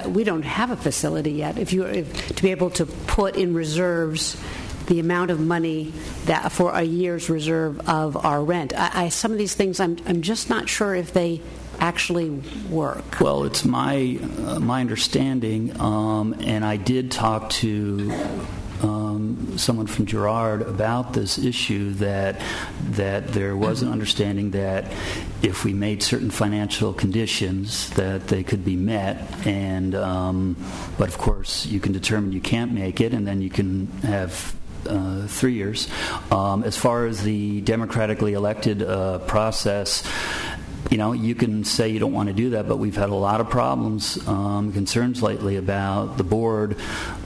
we don't have a facility yet, to be able to put in reserves the amount of money that for a year's reserve of our rent. Some of these things I'm just not sure if they actually work. Well, it's my understanding, and I did talk to someone from Girard about this issue, that there was an understanding that if we made certain financial conditions that they could be met, and but of course you can determine you can't make it, and then you can have 3 years. As far as the democratically elected process, you can say you don't want to do that, but we've had a lot of problems, concerns lately about the board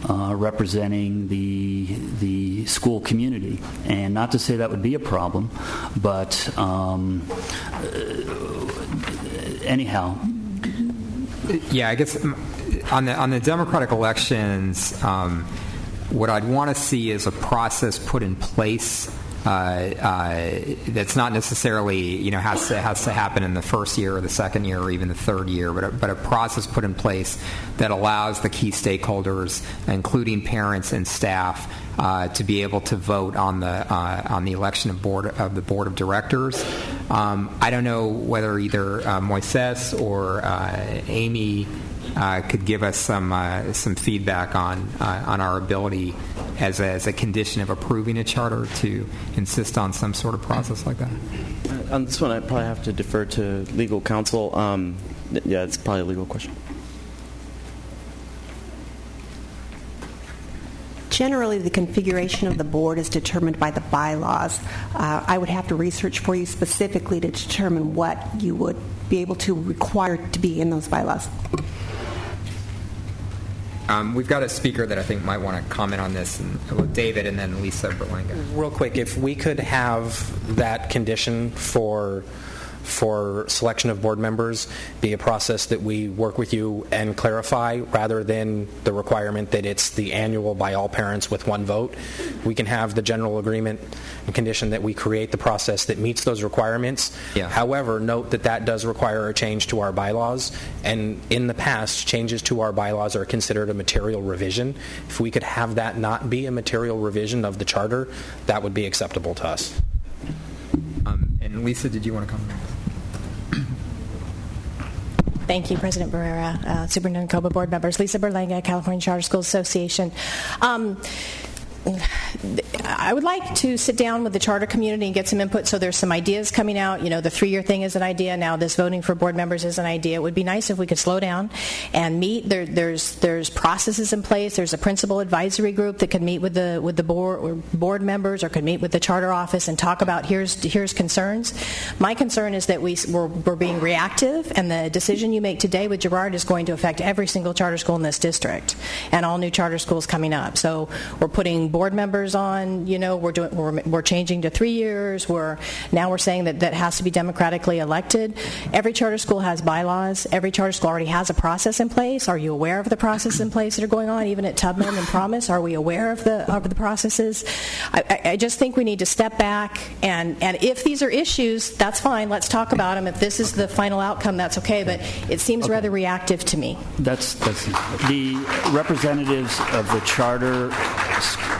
representing the school community. And not to say that would be a problem, but anyhow. Yeah, I guess on the democratic elections, what I'd want to see is a process put in place that's not necessarily has to happen in the first year or the second year or even the third year, but a process put in place that allows the key stakeholders, including parents and staff, to be able to vote on the election of the board of directors. I don't know whether either Moises or Amy could give us some feedback on our ability as a condition of approving a charter to insist on some sort of process like that. On this one, I probably have to defer to legal counsel. Yeah, it's probably a legal question. Generally, the configuration of the board is determined by the bylaws. I would have to research for you specifically to determine what you would be able to require to be in those bylaws. We've got a speaker that I think might want to comment on this, David, and then Lisa Berlanga. Real quick, if we could have that condition for selection of board members be a process that we work with you and clarify, rather than the requirement that it's the annual by all parents with one vote. We can have the general agreement and condition that we create the process that meets those requirements. Yeah. However, note that does require a change to our bylaws, and in the past, changes to our bylaws are considered a material revision. If we could have that not be a material revision of the charter, that would be acceptable to us. And Lisa, did you want to comment? Thank you, President Barrera, Superintendent Coba, board members. Lisa Berlanga, California Charter Schools Association. I would like to sit down with the charter community and get some input. So there's some ideas coming out. You know, the 3-year thing is an idea. Now this voting for board members is an idea. It would be nice if we could slow down and meet. There's processes in place. There's a principal advisory group that could meet with the board members, or could meet with the charter office and talk about here's concerns. My concern is that we're being reactive, and the decision you make today with Girard is going to affect every single charter school in this district and all new charter schools coming up. So we're putting board members on, we're changing to 3 years. We're saying that has to be democratically elected. Every charter school has bylaws. Every charter school already has a process in place. Are you aware of the process in place that are going on, even at Tubman and Promise? Are we aware of the processes? I just think we need to step back, and if these are issues, that's fine. Let's talk about them. If this is the final outcome, that's okay. But it seems rather reactive to me. That's the representatives of the charter.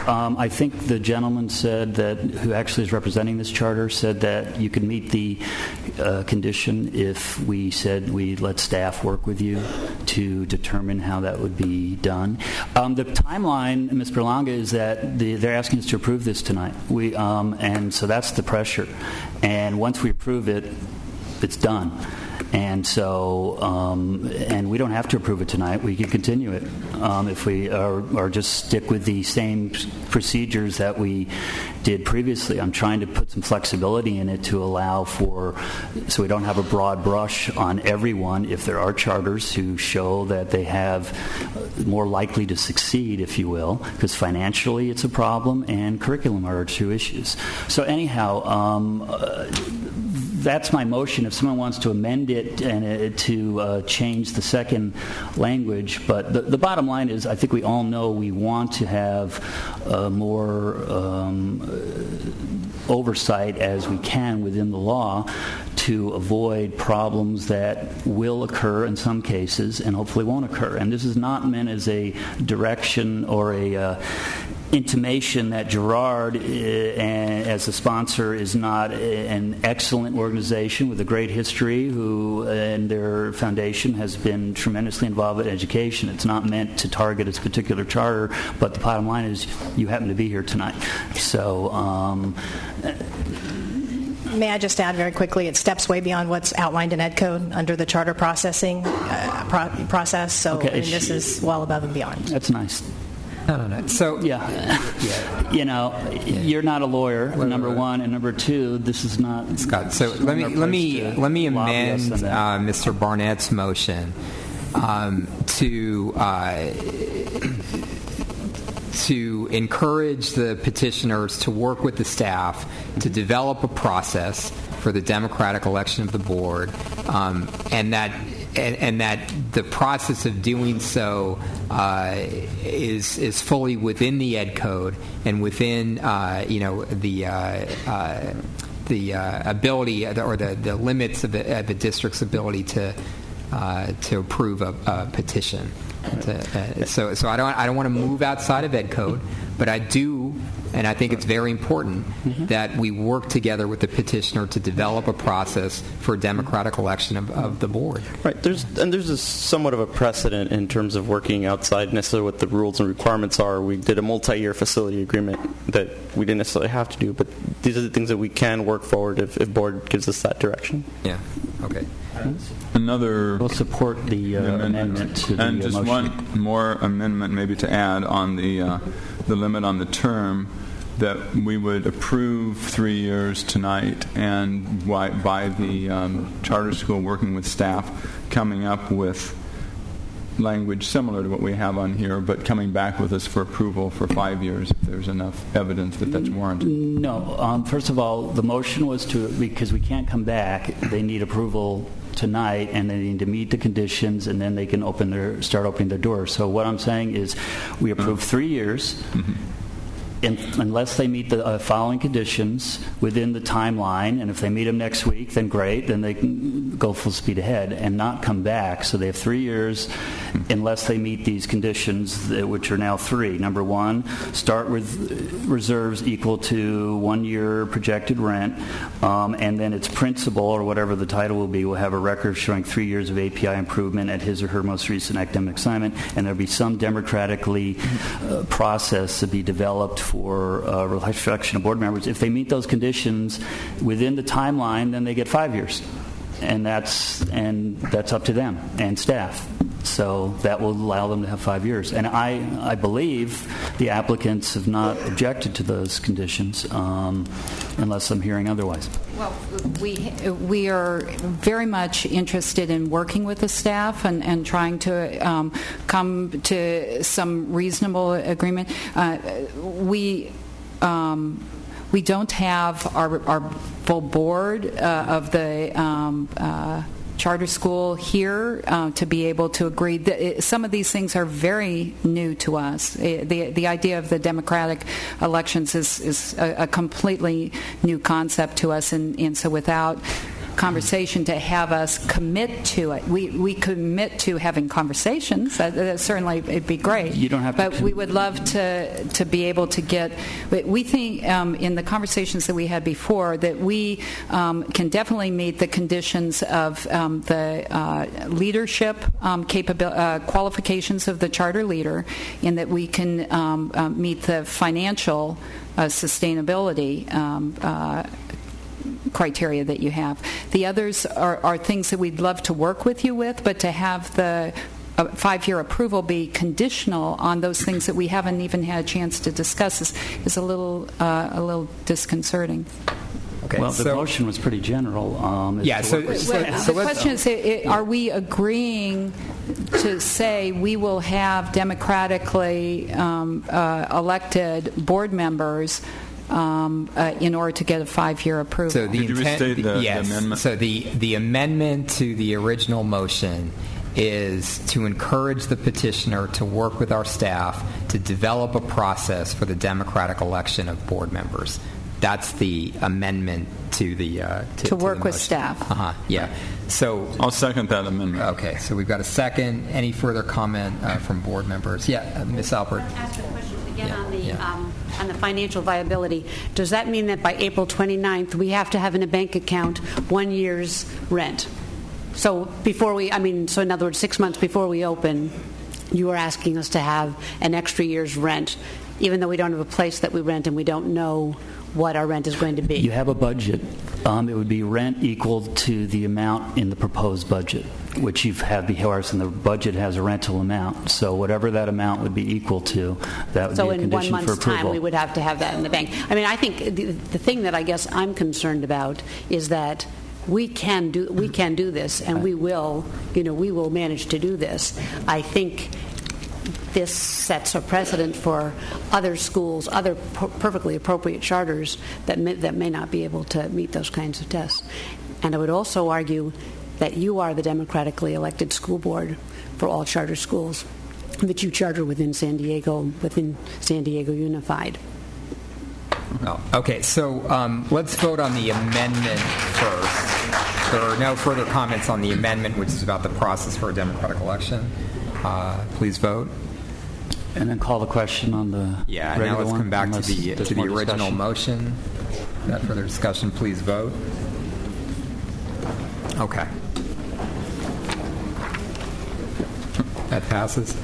I think the gentleman said that, who actually is representing this charter, said that you could meet the condition if we said we let staff work with you to determine how that would be done. The timeline, Ms. Berlanga, is that they're asking us to approve this tonight. And so that's the pressure. And once we approve it, it's done. And so, and we don't have to approve it tonight. We can continue it if we or just stick with the same procedures that we did previously. I'm trying to put some flexibility in it to allow so we don't have a broad brush on everyone. If there are charters who show that they have more likely to succeed, if you will, because financially it's a problem and curriculum are 2 issues. So anyhow, that's my motion. If someone wants to amend it and to change the second language, but the bottom line is, I think we all know we want to have more oversight as we can within the law to avoid problems that will occur in some cases and hopefully won't occur. And this is not meant as a direction or a intimation that Girard, as a sponsor, is not an excellent organization with a great history and their foundation has been tremendously involved in education. It's not meant to target its particular charter, but the bottom line is you happen to be here tonight. So may I just add very quickly, it steps way beyond what's outlined in Ed Code under the charter processing process, so okay, this is well above and beyond. That's nice. No. So you're not a lawyer. Number one, and number two, this is not Scott. So let me amend Mr. Barnett's motion to encourage the petitioners to work with the staff to develop a process for the democratic election of the board, and that the process of doing so is fully within the Ed Code and within the ability or the limits of the district's ability to approve a petition. So I don't want to move outside of Ed Code, but I do, and I think it's very important that we work together with the petitioner to develop a process for a democratic election of the board. Right. There's somewhat of a precedent in terms of working outside necessarily what the rules and requirements are. We did a multi-year facility agreement that we didn't necessarily have to do, but these are the things that we can work forward if board gives us that direction. Yeah. Okay. We'll support the amendment to the and just motion. One more amendment maybe to add on the limit on the term, that we would approve 3 years tonight, and by the charter school working with staff coming up with language similar to what we have on here, but coming back with us for approval for 5 years if there's enough evidence that that's warranted. No. First of all, the motion was because we can't come back, they need approval tonight, and they need to meet the conditions, and then they can start opening their doors. So what I'm saying is we approve 3 years. unless they meet the following conditions within the timeline, and if they meet them next week, then great, then they can go full speed ahead and not come back. So they have 3 years unless they meet these conditions, which are now 3. Number 1, start with reserves equal to 1 year projected rent, and then its principal, or whatever the title will be, will have a record showing 3 years of API improvement at his or her most recent academic assignment, and there'll be some democratically process to be developed for reflection of board members. If they meet those conditions within the timeline, then they get 5 years, and that's up to them and staff. So that will allow them to have 5 years. And I believe the applicants have not objected to those conditions, unless I'm hearing otherwise. Well, we are very much interested in working with the staff and trying to come to some reasonable agreement. We don't have our full board of the charter school here to be able to agree. Some of these things are very new to us. The idea of the democratic elections is a completely new concept to us, and so without conversation to have us commit to it. We commit to having conversations. That certainly it'd be great. You don't have but we would love to be able to get. We think in the conversations that we had before that we can definitely meet the conditions of the leadership qualifications of the charter leader, in that we can meet the financial sustainability criteria that you have. The others are things that we'd love to work with you with, but to have the 5-year approval be conditional on those things that we haven't even had a chance to discuss is a little disconcerting. Okay, well, the motion was pretty general. The question is, are we agreeing to say we will have democratically elected board members in order to get a 5-year approval? So the amendment? So the amendment to the original motion is to encourage the petitioner to work with our staff to develop a process for the democratic election of board members. That's the amendment to the to work with staff. Yeah. So I'll second that amendment. Okay. So we've got a second. Any further comment from board members? Yeah, Ms. Alpert. I want to ask a question again on the financial viability. Does that mean that by April 29th we have to have in a bank account 1 year's rent? So so in other words, 6 months before we open, you are asking us to have an extra year's rent, even though we don't have a place that we rent and we don't know what our rent is going to be. You have a budget. It would be rent equal to the amount in the proposed budget, which you've had before us, and the budget has a rental amount. So whatever that amount would be equal to, that would be a condition for approval. So in 1 month's time, we would have to have that in the bank. I mean, I think the thing that I guess I'm concerned about is that we can do this, and we will manage to do this. I think this sets a precedent for other schools, other perfectly appropriate charters that may not be able to meet those kinds of tests. And I would also argue that you are the democratically elected school board for all charter schools that you charter within San Diego Unified. Oh, okay, so let's vote on the amendment first. There are no further comments on the amendment, which is about the process for a democratic election. Please vote. And then call the question on the regular now let's come back to the original motion. Without further discussion, please vote. Okay. That passes.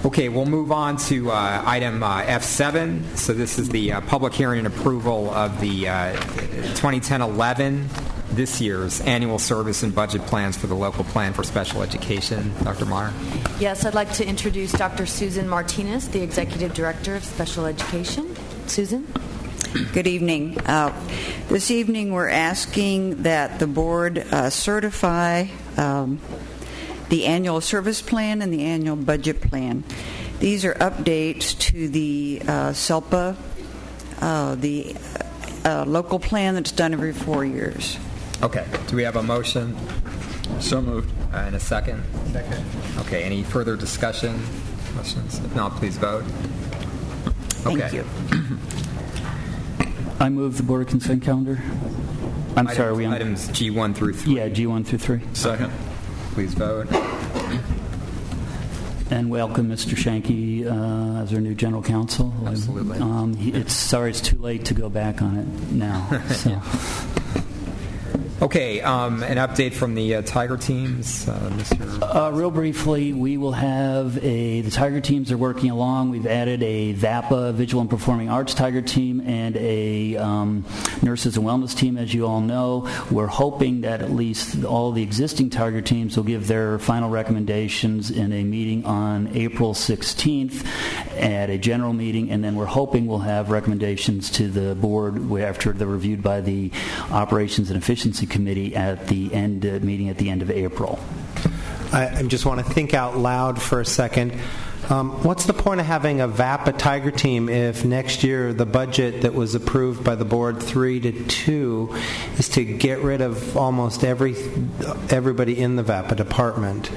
Okay, we'll move on to item F7. So this is the public hearing and approval of the 2010-11, this year's annual service and budget plans for the local plan for special education. Dr. Meyer? Yes, I'd like to introduce Dr. Susan Martinez, the Executive Director of Special Education. Susan? Good evening. This evening we're asking that the board certify the annual service plan and the annual budget plan. These are updates to the SELPA, the local plan that's done every 4 years. Okay. Do we have a motion? So moved. And a second? Second. Okay. Any further discussion? Questions? If not, please vote. Thank you. I move the board of consent calendar. Sorry, we on items G1 through 3. Yeah, G1 through 3. Second. Please vote. And welcome Mr. Shanky as our new general counsel. Absolutely. Sorry it's too late to go back on it now. So. Okay, an update from the Tiger teams, Mr. Real briefly, we will have the Tiger teams are working along. We've added a VAPA, Visual and Performing Arts Tiger team, and a Nurses and Wellness team, as you all know. We're hoping that at least all the existing Tiger teams will give their final recommendations in a meeting on April 16th at a general meeting, and then we're hoping we'll have recommendations to the board after they're reviewed by the Operations and Efficiency Committee at the end meeting at the end of April. I just want to think out loud for a second. What's the point of having a VAPA Tiger team if next year the budget that was approved by the board 3-2 is to get rid of almost everybody in the VAPA department?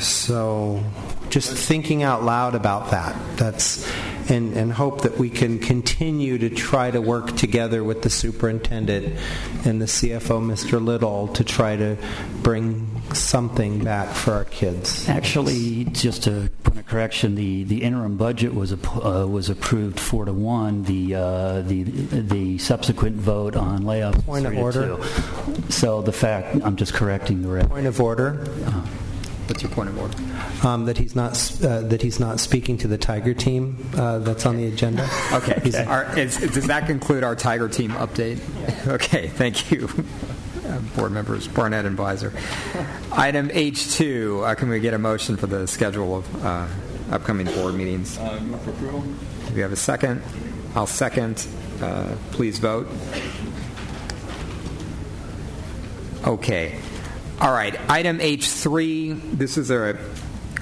So just thinking out loud about that. And hope that we can continue to try to work together with the superintendent and the CFO, Mr. Little, to try to bring something back for our kids. Actually, just to put a correction, the interim budget was approved 4-1. The subsequent vote on layoffs. Point of order. So the fact, I'm just correcting the rest. Point of order. What's your point of order? That he's not speaking to the Tiger team that's on the agenda. Okay. Does that conclude our Tiger team update? Yeah. Okay. Thank you, board members Barnett and Beiser. Item H2. Can we get a motion for the schedule of upcoming board meetings? Move for approval. Do we have a second? I'll second. Please vote. Okay. All right, item H3, this is a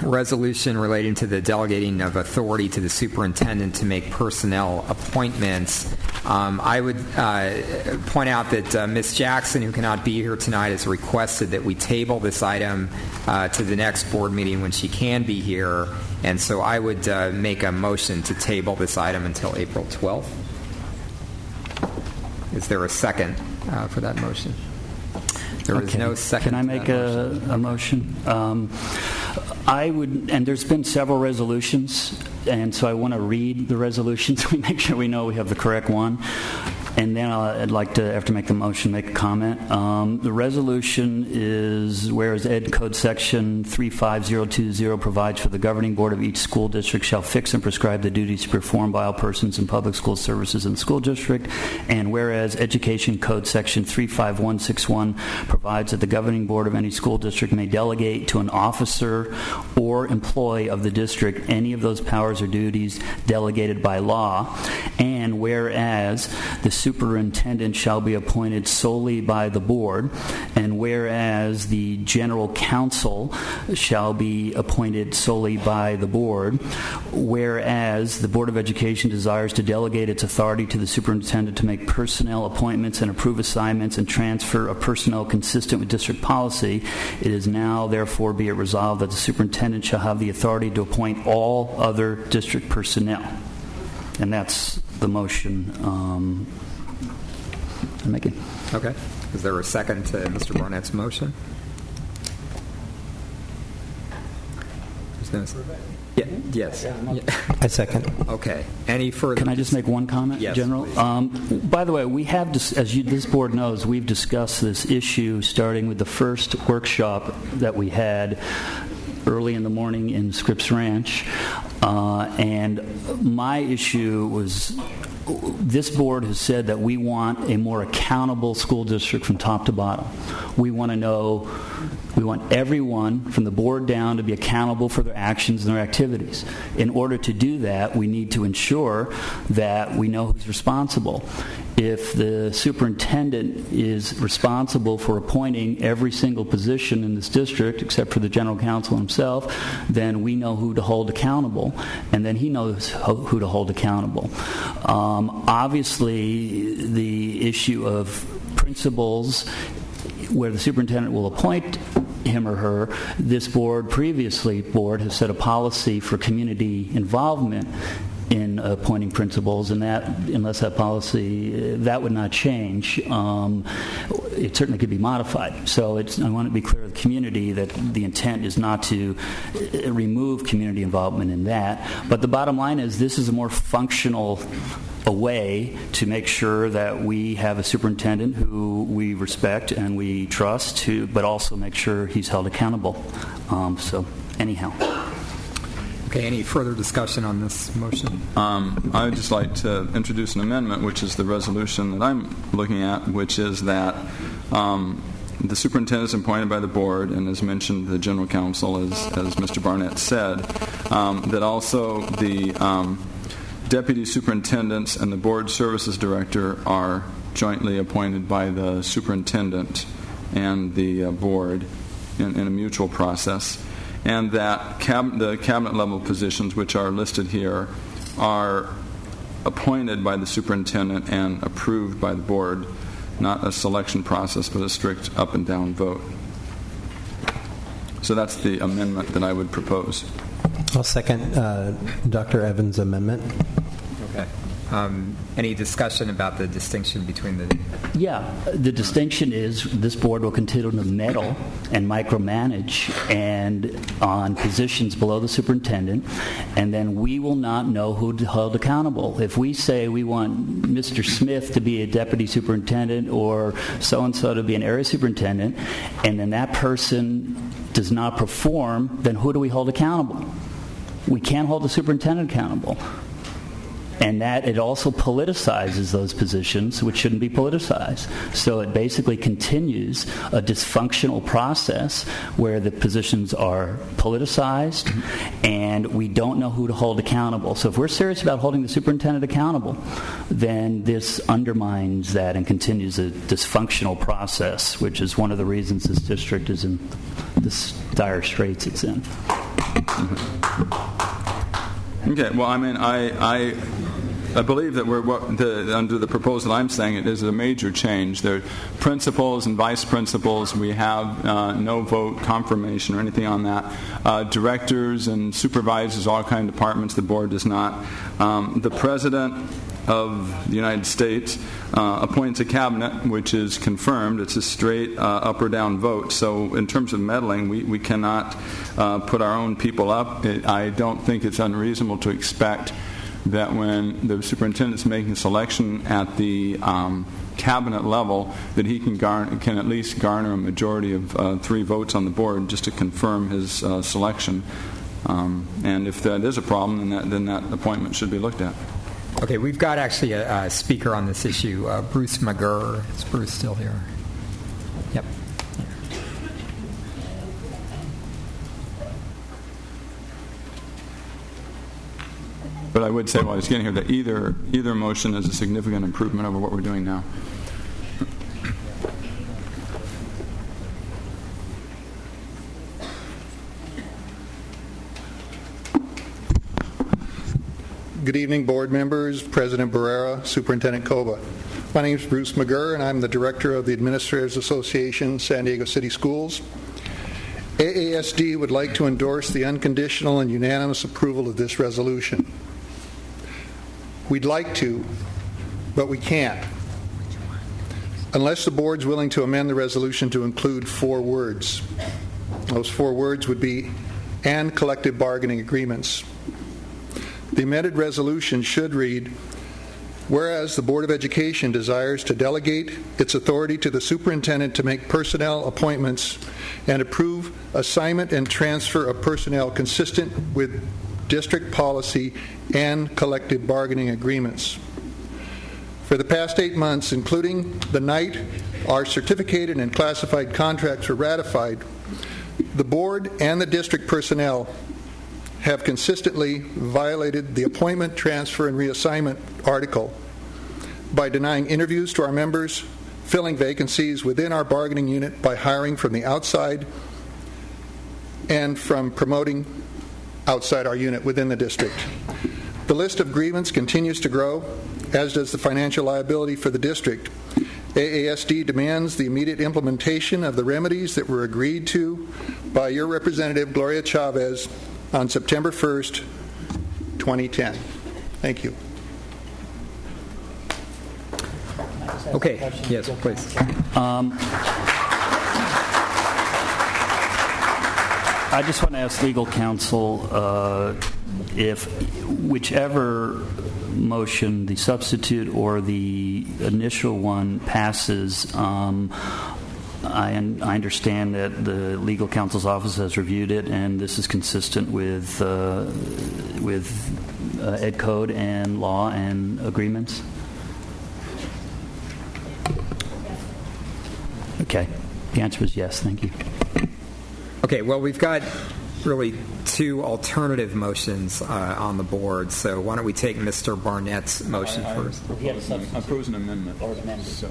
resolution relating to the delegating of authority to the superintendent to make personnel appointments. I would point out that Ms. Jackson, who cannot be here tonight, has requested that we table this item to the next board meeting when she can be here, and so I would make a motion to table this item until April 12th. Is there a second for that motion? There is no second. Can I make a motion? I would, and there's been several resolutions, and so I want to read the resolutions. We make sure we know we have the correct one. And then I'd like to, after I make the motion, make a comment. The resolution is, whereas Ed Code Section 35020 provides for the governing board of each school district shall fix and prescribe the duties performed by all persons in public school services in the school district, and whereas Education Code Section 35161 provides that the governing board of any school district may delegate to an officer or employee of the district any of those powers or duties delegated by law, and whereas the superintendent shall be appointed solely by the board, and whereas the general counsel shall be appointed solely by the board, whereas the Board of Education desires to delegate its authority to the superintendent to make personnel appointments and approve assignments and transfer of personnel consistent with district policy, it is now therefore be it resolved that the superintendent shall have the authority to appoint all other district personnel. And that's the motion I'm making. Okay. Is there a second to Mr. Barnett's motion? There's no. Yeah. Yes. I second. Okay. Any further? Can I just make one comment, yes, General? By the way, we have, this board knows, we've discussed this issue starting with the first workshop that we had early in the morning in Scripps Ranch, and my issue was, this board has said that we want a more accountable school district from top to bottom. We want to know, we want everyone from the board down to be accountable for their actions and their activities. In order to do that, we need to ensure that we know who's responsible. If the superintendent is responsible for appointing every single position in this district, except for the general counsel himself, then we know who to hold accountable, and then he knows who to hold accountable. Obviously, the issue of principals, where the superintendent will appoint him or her. This board has set a policy for community involvement in appointing principals, and that, unless that policy, that would not change. It certainly could be modified. So I want to be clear to the community that the intent is not to remove community involvement in that. But the bottom line is this is a more functional way to make sure that we have a superintendent who we respect and we trust, but also make sure he's held accountable. So anyhow. Okay, any further discussion on this motion? I would just like to introduce an amendment, which is the resolution that I'm looking at, which is that the superintendent is appointed by the board, and as mentioned, the general counsel, as Mr. Barnett said, that also the deputy superintendents and the board services director are jointly appointed by the superintendent and the board in a mutual process. And that the cabinet-level positions, which are listed here, are appointed by the superintendent and approved by the board, not a selection process, but a strict up-and-down vote. So that's the amendment that I would propose. I'll second Dr. Evans' amendment. Okay. Any discussion about the distinction between the... Yeah, the distinction is this board will continue to meddle and micromanage and on positions below the superintendent, and then we will not know who held accountable. If we say we want Mr. Smith to be a deputy superintendent or so-and-so to be an area superintendent, and then that person does not perform, then who do we hold accountable? We can't hold the superintendent accountable. And that it also politicizes those positions, which shouldn't be politicized. So it basically continues a dysfunctional process where the positions are politicized and we don't know who to hold accountable. So if we're serious about holding the superintendent accountable, then this undermines that and continues a dysfunctional process, which is one of the reasons this district is in this dire straits it's in. Okay, well, I mean, I believe that under the proposal I'm saying it is a major change. There are principals and vice principals. We have no vote confirmation or anything on that. Directors and supervisors, all kind of departments, the board does not. The President of the United States appoints a cabinet, which is confirmed. It's a straight up or down vote. So in terms of meddling, we cannot put our own people up. I don't think it's unreasonable to expect that when the superintendent is making a selection at the cabinet level, that he can at least garner a majority of 3 votes on the board just to confirm his selection. And if that is a problem, then that appointment should be looked at. Okay, we've got actually a speaker on this issue, Bruce McGurr. Is Bruce still here? Yep. But I would say while I was getting here that either motion is a significant improvement over what we're doing now. Good evening, board members, President Barrera, Superintendent Koba. My name is Bruce McGurr, and I'm the director of the Administrators Association, San Diego City Schools. AASD would like to endorse the unconditional and unanimous approval of this resolution. We'd like to, but we can't, unless the board's willing to amend the resolution to include 4 words. Those 4 words would be, and collective bargaining agreements. The amended resolution should read, whereas the Board of Education desires to delegate its authority to the superintendent to make personnel appointments and approve assignment and transfer of personnel consistent with district policy and collective bargaining agreements. For the past 8 months, including the night our certificated and classified contracts were ratified, the board and the district personnel have consistently violated the appointment, transfer, and reassignment article by denying interviews to our members, filling vacancies within our bargaining unit by hiring from the outside, and from promoting outside our unit within the district. The list of grievance continues to grow, as does the financial liability for the district, AASD demands the immediate implementation of the remedies that were agreed to by your representative, Gloria Chavez, on September 1st, 2010. Thank you. Okay. Yes, please. I just want to ask legal counsel if whichever motion, the substitute or the initial one, passes. I understand that the legal counsel's office has reviewed it, and this is consistent with Ed Code and law and agreements. Okay. The answer is yes. Thank you. Okay. Well, we've got really two alternative motions on the board. So why don't we take Mr. Barnett's motion first? I propose an amendment. So.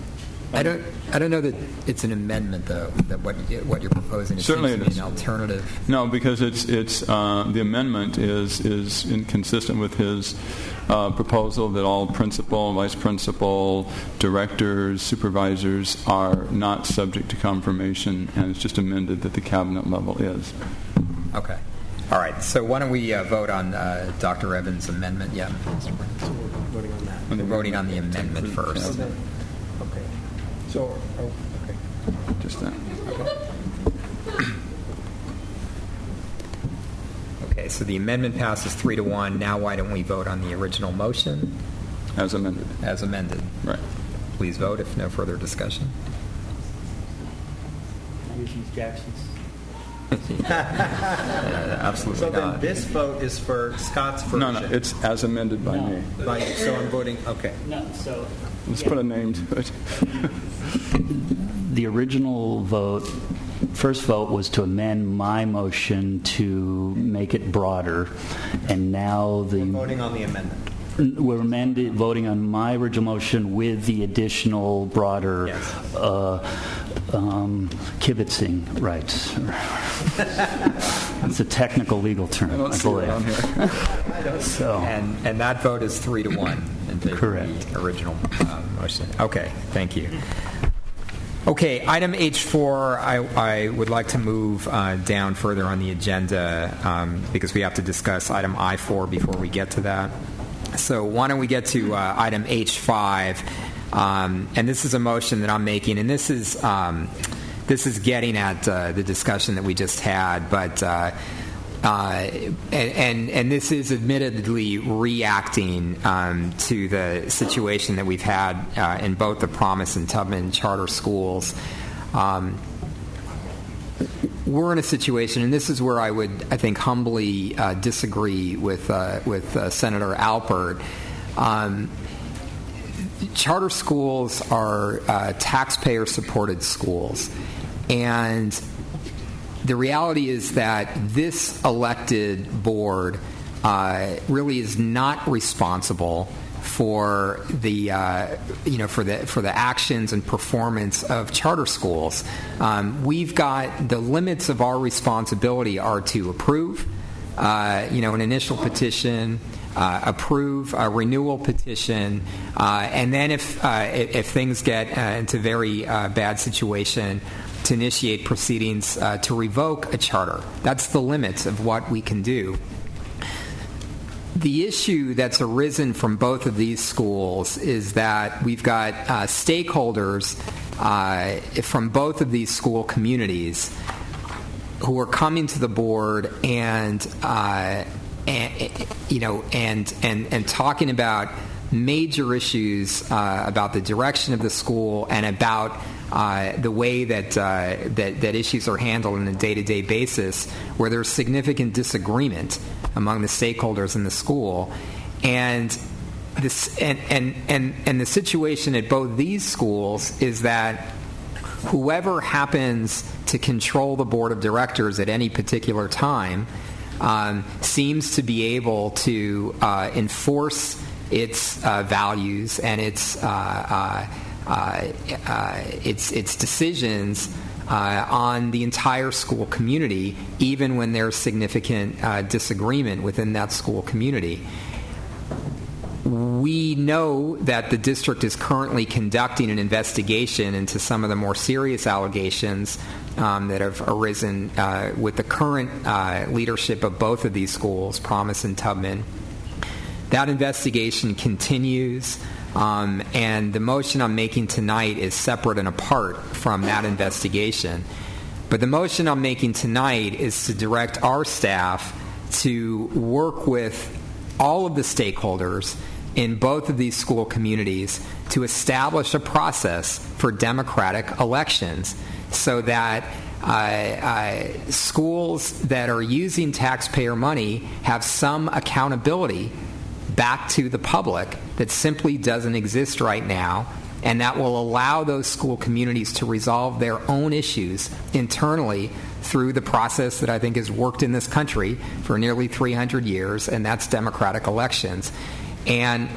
I don't know that it's an amendment, though. That what you're proposing Certainly seems to be an alternative. No, because it's the amendment is inconsistent with his proposal that all principal, vice principal, directors, supervisors are not subject to confirmation, and it's just amended that the cabinet level is. Okay. All right. So why don't we vote on Dr. Evans' amendment? Yeah. So we're voting on that. We're voting on the amendment first. Okay. So, okay. Just that. Okay. Okay, so the amendment passes 3-1. Now why don't we vote on the original motion? As amended. As amended. Right. Please vote if no further discussion. Jackson's. Absolutely so not. So then this vote is for Scott's version? No, it's as amended by me. So I'm voting, okay. No, so... Let's put a name to it. The original vote, first vote, was to amend my motion to make it broader, and now We're voting on the amendment. We're voting on my original motion with the additional broader kibitzing rights. It's a technical legal term, I believe. So. And that vote is 3-1 in favor of the original motion. Okay, thank you. Okay, item H4, I would like to move down further on the agenda because we have to discuss item I4 before we get to that. So why don't we get to item H5, and this is a motion that I'm making, and this is getting at the discussion that we just had, but and this is admittedly reacting to the situation that we've had in both the Promise and Tubman charter schools. We're in a situation, and this is where I think, humbly disagree with Senator Alpert. Charter schools are taxpayer-supported schools, and the reality is that this elected board really is not responsible for the for the actions and performance of charter schools. We've got the limits of our responsibility are to approve, an initial petition, approve a renewal petition, and then if things get into very bad situation, to initiate proceedings to revoke a charter. That's the limits of what we can do. The issue that's arisen from both of these schools is that we've got stakeholders from both of these school communities who are coming to the board and talking about major issues about the direction of the school and about the way that issues are handled on a day-to-day basis, where there's significant disagreement among the stakeholders in the school, and this and the situation at both these schools is that whoever happens to control the board of directors at any particular time seems to be able to enforce its values and its decisions on the entire school community, even when there's significant disagreement within that school community. We know that the district is currently conducting an investigation into some of the more serious allegations that have arisen with the current leadership of both of these schools, Promise and Tubman. That investigation continues, and the motion I'm making tonight is separate and apart from that investigation. But the motion I'm making tonight is to direct our staff to work with all of the stakeholders in both of these school communities to establish a process for democratic elections so that schools that are using taxpayer money have some accountability back to the public that simply doesn't exist right now, and that will allow those school communities to resolve their own issues internally through the process that I think has worked in this country for nearly 300 years, and that's democratic elections. And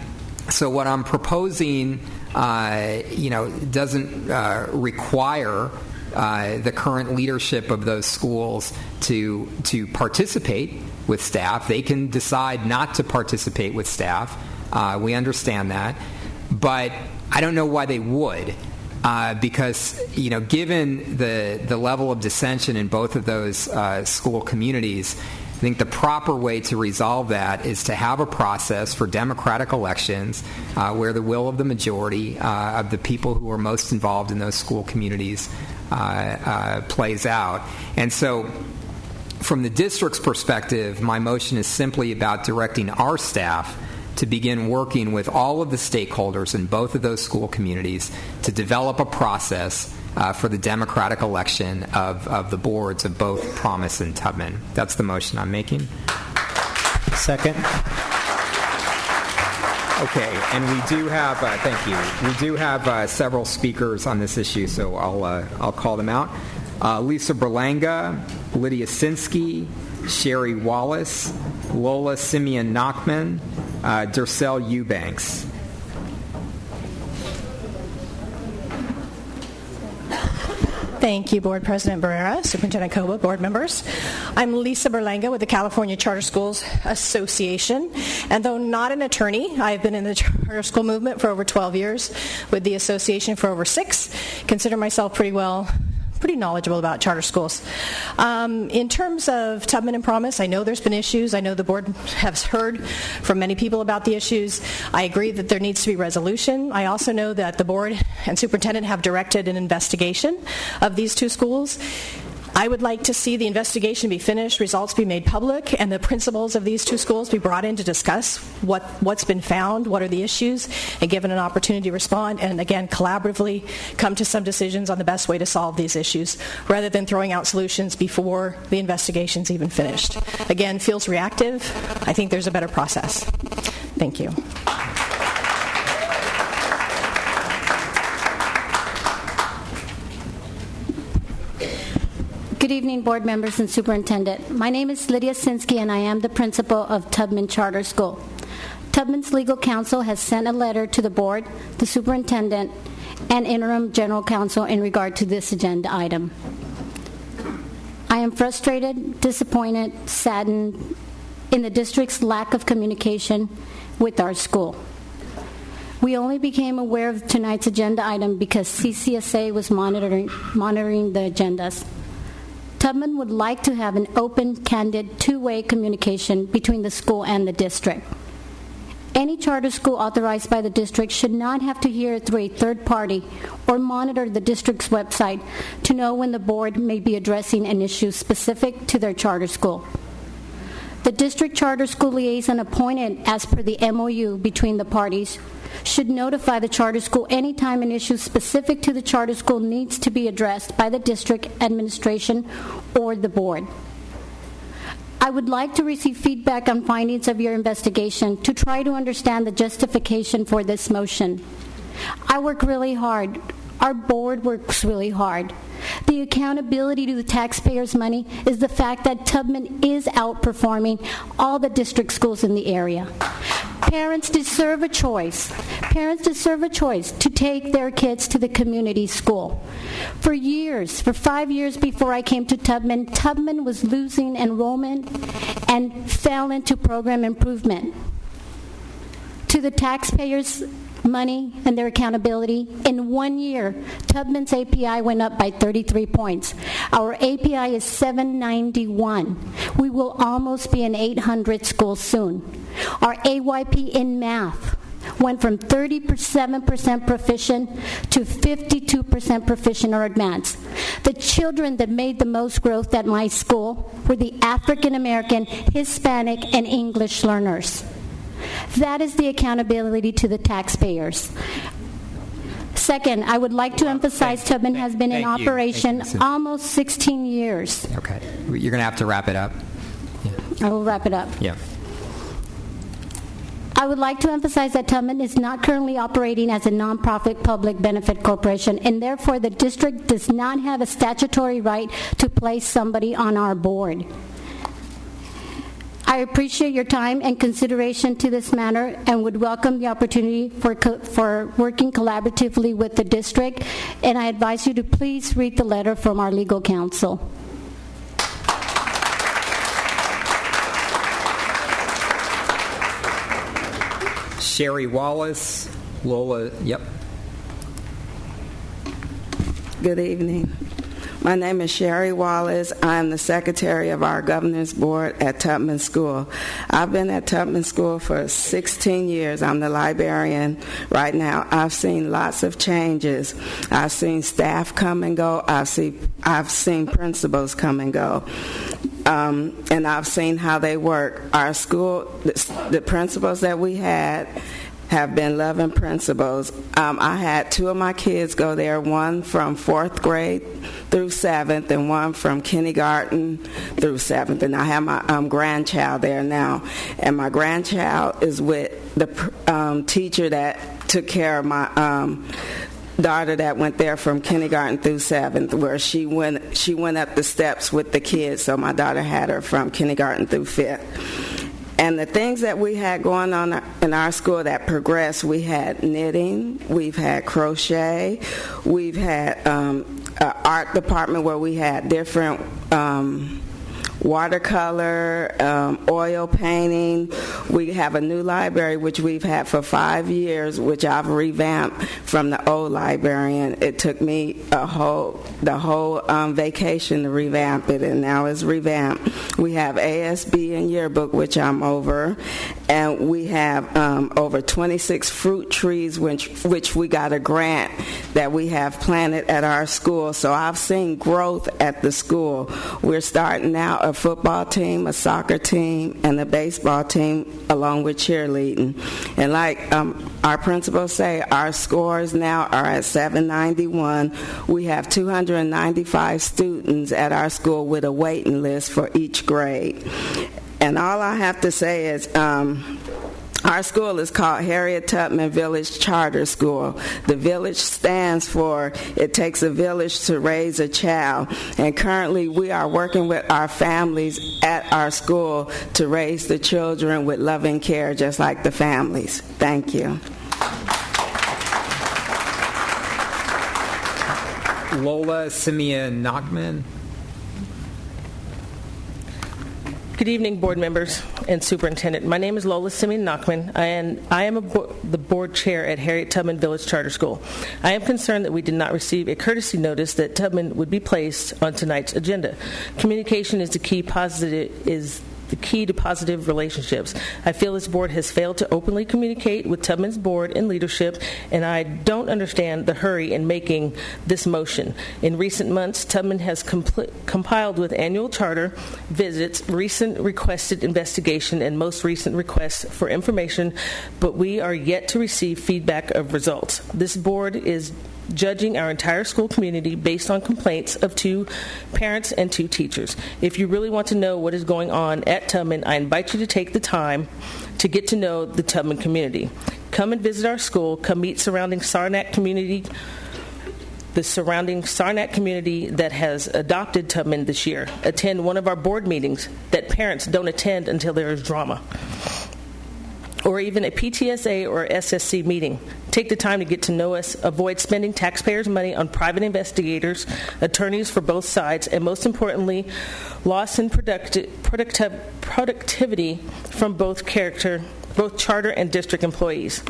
so what I'm proposing, doesn't require the current leadership of those schools to participate with staff. They can decide not to participate with staff. We understand that. But I don't know why they would. Because, given the level of dissension in both of those school communities, I think the proper way to resolve that is to have a process for democratic elections where the will of the majority of the people who are most involved in those school communities plays out. And so, from the district's perspective, my motion is simply about directing our staff to begin working with all of the stakeholders in both of those school communities to develop a process for the democratic election of the boards of both Promise and Tubman. That's the motion I'm making. Second. Okay, and we do have, thank you, we do have several speakers on this issue, so I'll call them out. Lisa Berlanga, Lydia Sinsky, Sherry Wallace, Lola Simeon Nachman, Durcell Eubanks. Thank you, Board President Barrera, Superintendent Coba, board members. I'm Lisa Berlanga with the California Charter Schools Association, and though not an attorney, I've been in the charter school movement for over 12 years, with the association for over 6. Consider myself pretty knowledgeable about charter schools. In terms of Tubman and Promise, I know there's been issues. I know the board has heard from many people about the issues. I agree that there needs to be resolution. I also know that the board and superintendent have directed an investigation of these two schools. I would like to see the investigation be finished, results be made public, and the principals of these two schools be brought in to discuss what's been found, what are the issues, and given an opportunity to respond, and again, collaboratively come to some decisions on the best way to solve these issues, rather than throwing out solutions before the investigation's even finished. Again, feels reactive. I think there's a better process. Thank you. Good evening, board members and superintendent. My name is Lydia Sinsky, and I am the principal of Tubman Charter School. Tubman's legal counsel has sent a letter to the board, the superintendent, and interim general counsel in regard to this agenda item. I am frustrated, disappointed, saddened in the district's lack of communication with our school. We only became aware of tonight's agenda item because CCSA was monitoring the agendas. Tubman would like to have an open, candid, two-way communication between the school and the district. Any charter school authorized by the district should not have to hear it through a third party or monitor the district's website to know when the board may be addressing an issue specific to their charter school. The district charter school liaison appointed as per the MOU between the parties should notify the charter school anytime an issue specific to the charter school needs to be addressed by the district administration or the board. I would like to receive feedback on findings of your investigation to try to understand the justification for this motion. I work really hard. Our board works really hard. The accountability to the taxpayers' money is the fact that Tubman is outperforming all the district schools in the area. Parents deserve a choice. Parents deserve a choice to take their kids to the community school. For 5 years before I came to Tubman, Tubman was losing enrollment and fell into program improvement. to the taxpayers' money and their accountability, in 1 year, Tubman's API went up by 33 points. Our API is 791. We will almost be an 800 school soon. Our AYP in math went from 37% proficient to 52% proficient or advanced. The children that made the most growth at my school were the African American, Hispanic, and English learners. That is the accountability to the taxpayers. Second, I would like to emphasize Tubman has been in operation almost 16 years. Okay. You're going to have to wrap it up. I will wrap it up. Yeah. I would like to emphasize that Tubman is not currently operating as a nonprofit public benefit corporation, and therefore the district does not have a statutory right to place somebody on our board. I appreciate your time and consideration to this matter and would welcome the opportunity for working collaboratively with the district, and I advise you to please read the letter from our legal counsel. Sherry Wallace, Lola, yep. Good evening. My name is Sherry Wallace. I'm the secretary of our governor's board at Tubman School. I've been at Tubman School for 16 years. I'm the librarian right now. I've seen lots of changes. I've seen staff come and go. I've seen principals come and go. And I've seen how they work. Our school, the principals that we had have been loving principals. I had two of my kids go there, one from 4th grade through 7th and one from kindergarten through 7th. And I have my grandchild there now. And my grandchild is with the teacher that took care of my daughter that went there from kindergarten through 7th, where she went up the steps with the kids. So my daughter had her from kindergarten through 5th. And the things that we had going on in our school that progressed, we had knitting, we've had crochet, we've had an art department where we had different watercolor, oil painting. We have a new library, which we've had for 5 years, which I've revamped from the old librarian. It took me the whole vacation to revamp it, and now it's revamped. We have ASB and yearbook, which I'm over, and we have over 26 fruit trees, which we got a grant that we have planted at our school. So I've seen growth at the school. We're starting now a football team, a soccer team, and a baseball team, along with cheerleading. And like our principals say, our scores now are at 791. We have 295 students at our school with a waiting list for each grade. And all I have to say is our school is called Harriet Tubman Village Charter School. The village stands for it takes a village to raise a child. And currently we are working with our families at our school to raise the children with loving care, just like the families. Thank you. Lola Simeon Nachman. Good evening, board members and superintendent. My name is Lola Simeon Nachman, and I am the board chair at Harriet Tubman Village Charter School. I am concerned that we did not receive a courtesy notice that Tubman would be placed on tonight's agenda. Communication is the key to positive relationships. I feel this board has failed to openly communicate with Tubman's board and leadership, and I don't understand the hurry in making this motion. In recent months, Tubman has compiled with annual charter visits, recent requested investigation, and most recent requests for information, but we are yet to receive feedback of results. This board is judging our entire school community based on complaints of 2 parents and 2 teachers. If you really want to know what is going on at Tubman, I invite you to take the time to get to know the Tubman community. Come and visit our school. Come meet the surrounding Saranac community that has adopted Tubman this year. Attend one of our board meetings that parents don't attend until there is drama, or even a PTSA or SSC meeting. Take the time to get to know us. Avoid spending taxpayers' money on private investigators, attorneys for both sides, and most importantly, loss in productivity from both character both charter and district employees.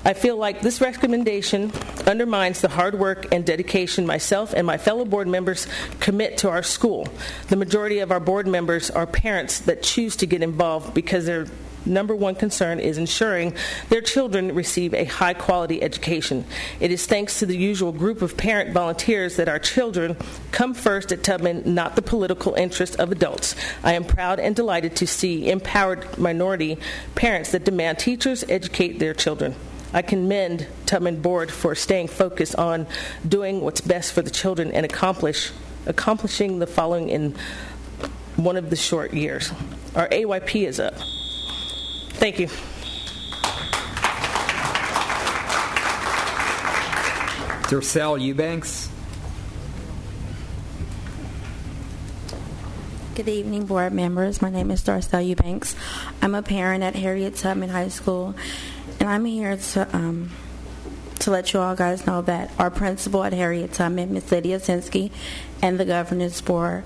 I feel like this recommendation undermines the hard work and dedication myself and my fellow board members commit to our school. The majority of our board members are parents that choose to get involved because their number one concern is ensuring their children receive a high-quality education. It is thanks to the usual group of parent volunteers that our children come first at Tubman, not the political interest of adults. I am proud and delighted to see empowered minority parents that demand teachers educate their children. I commend Tubman Board for staying focused on doing what's best for the children and accomplishing the following in one of the short years. Our AYP is up. Thank you. Darcel Eubanks. Good evening, board members. My name is Darcel Eubanks. I'm a parent at Harriet Tubman High School, and I'm here to let you all guys know that our principal at Harriet Tubman, Ms. Lydia Sinsky, and the governance board,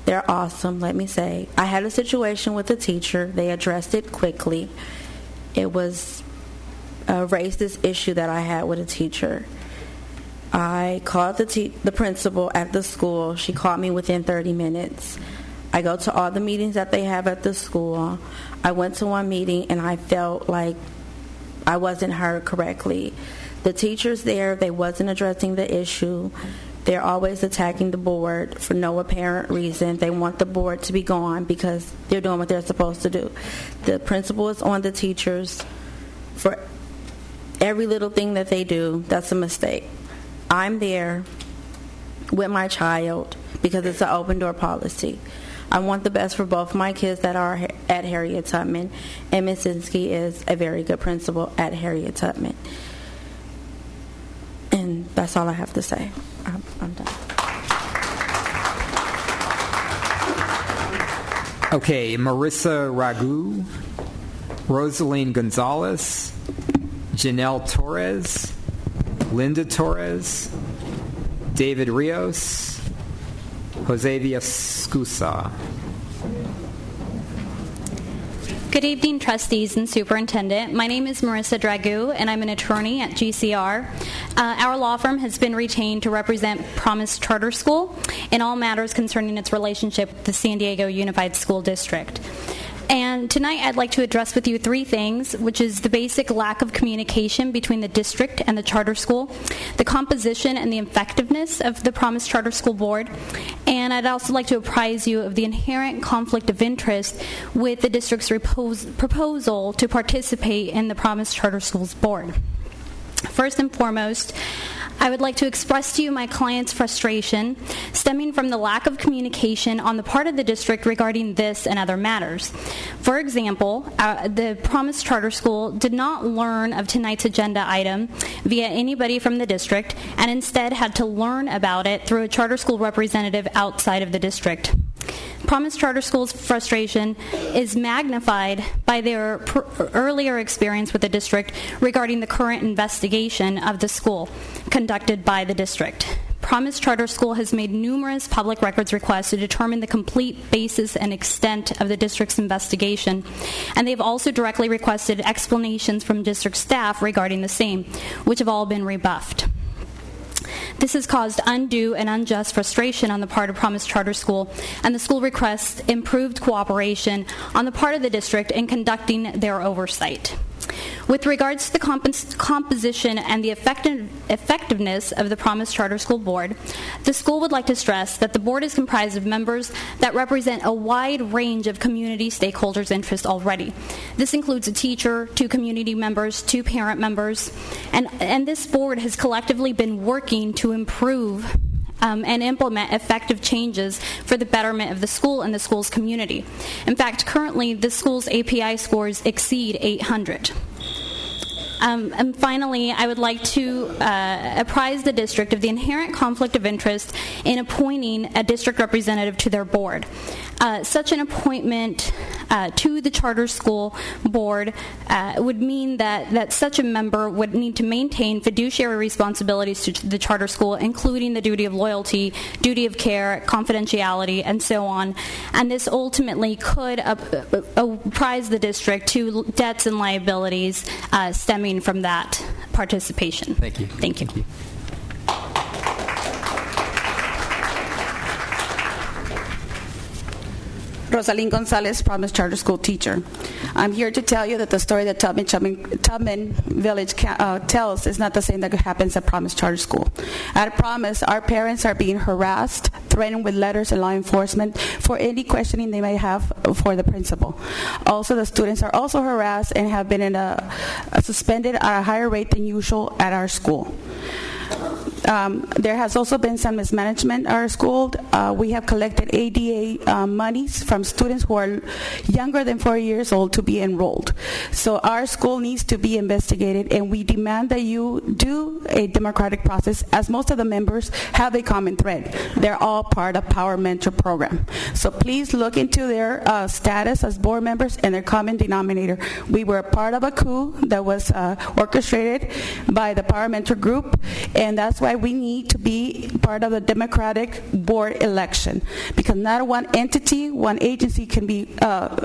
they're awesome, let me say. I had a situation with a teacher. They addressed it quickly. It was a racist issue that I had with a teacher. I called the principal at the school. She called me within 30 minutes. I go to all the meetings that they have at the school. I went to one meeting, and I felt like I wasn't heard correctly. The teachers there, they wasn't addressing the issue. They're always attacking the board for no apparent reason. They want the board to be gone because they're doing what they're supposed to do. The principal is on the teachers for every little thing that they do. That's a mistake. I'm there with my child because it's an open door policy. I want the best for both my kids that are at Harriet Tubman, and Ms. Sinsky is a very good principal at Harriet Tubman. And that's all I have to say. I'm done. Okay, Marissa Ragu, Rosaline Gonzalez, Janelle Torres, Linda Torres, David Rios, Jose Villascusa. Good evening, trustees and superintendent. My name is Marissa Dragoo, and I'm an attorney at GCR. Our law firm has been retained to represent Promise Charter School in all matters concerning its relationship with the San Diego Unified School District. And tonight I'd like to address with you three things, which is the basic lack of communication between the district and the charter school, the composition and the effectiveness of the Promise Charter School Board, and I'd also like to apprise you of the inherent conflict of interest with the district's proposal to participate in the Promise Charter Schools Board. First and foremost, I would like to express to you my client's frustration stemming from the lack of communication on the part of the district regarding this and other matters. For example, the Promise Charter School did not learn of tonight's agenda item via anybody from the district and instead had to learn about it through a charter school representative outside of the district. Promise Charter School's frustration is magnified by their earlier experience with the district regarding the current investigation of the school conducted by the district. Promise Charter School has made numerous public records requests to determine the complete basis and extent of the district's investigation, and they've also directly requested explanations from district staff regarding the same, which have all been rebuffed. This has caused undue and unjust frustration on the part of Promise Charter School, and the school requests improved cooperation on the part of the district in conducting their oversight. With regards to the composition and the effectiveness of the Promise Charter School Board, the school would like to stress that the board is comprised of members that represent a wide range of community stakeholders' interests already. This includes a teacher, 2 community members, 2 parent members, and this board has collectively been working to improve and implement effective changes for the betterment of the school and the school's community. In fact, currently, the school's API scores exceed 800. And finally, I would like to apprise the district of the inherent conflict of interest in appointing a district representative to their board. Such an appointment to the charter school board would mean that such a member would need to maintain fiduciary responsibilities to the charter school, including the duty of loyalty, duty of care, confidentiality, and so on. And this ultimately could apprise the district to debts and liabilities stemming from that participation. Thank you. Thank you. Rosalyn Gonzalez, Promise Charter School teacher. I'm here to tell you that the story that Tubman Village tells is not the same that happens at Promise Charter School. At Promise, our parents are being harassed, threatened with letters and law enforcement for any questioning they may have for the principal. Also, the students are also harassed and have been suspended at a higher rate than usual at our school. There has also been some mismanagement at our school. We have collected ADA monies from students who are younger than 4 years old to be enrolled. So our school needs to be investigated, and we demand that you do a democratic process, as most of the members have a common thread. They're all part of Power Mentor program. So please look into their status as board members and their common denominator. We were part of a coup that was orchestrated by the Power Mentor group, and that's why we need to be part of the democratic board election, because not one entity, one agency can be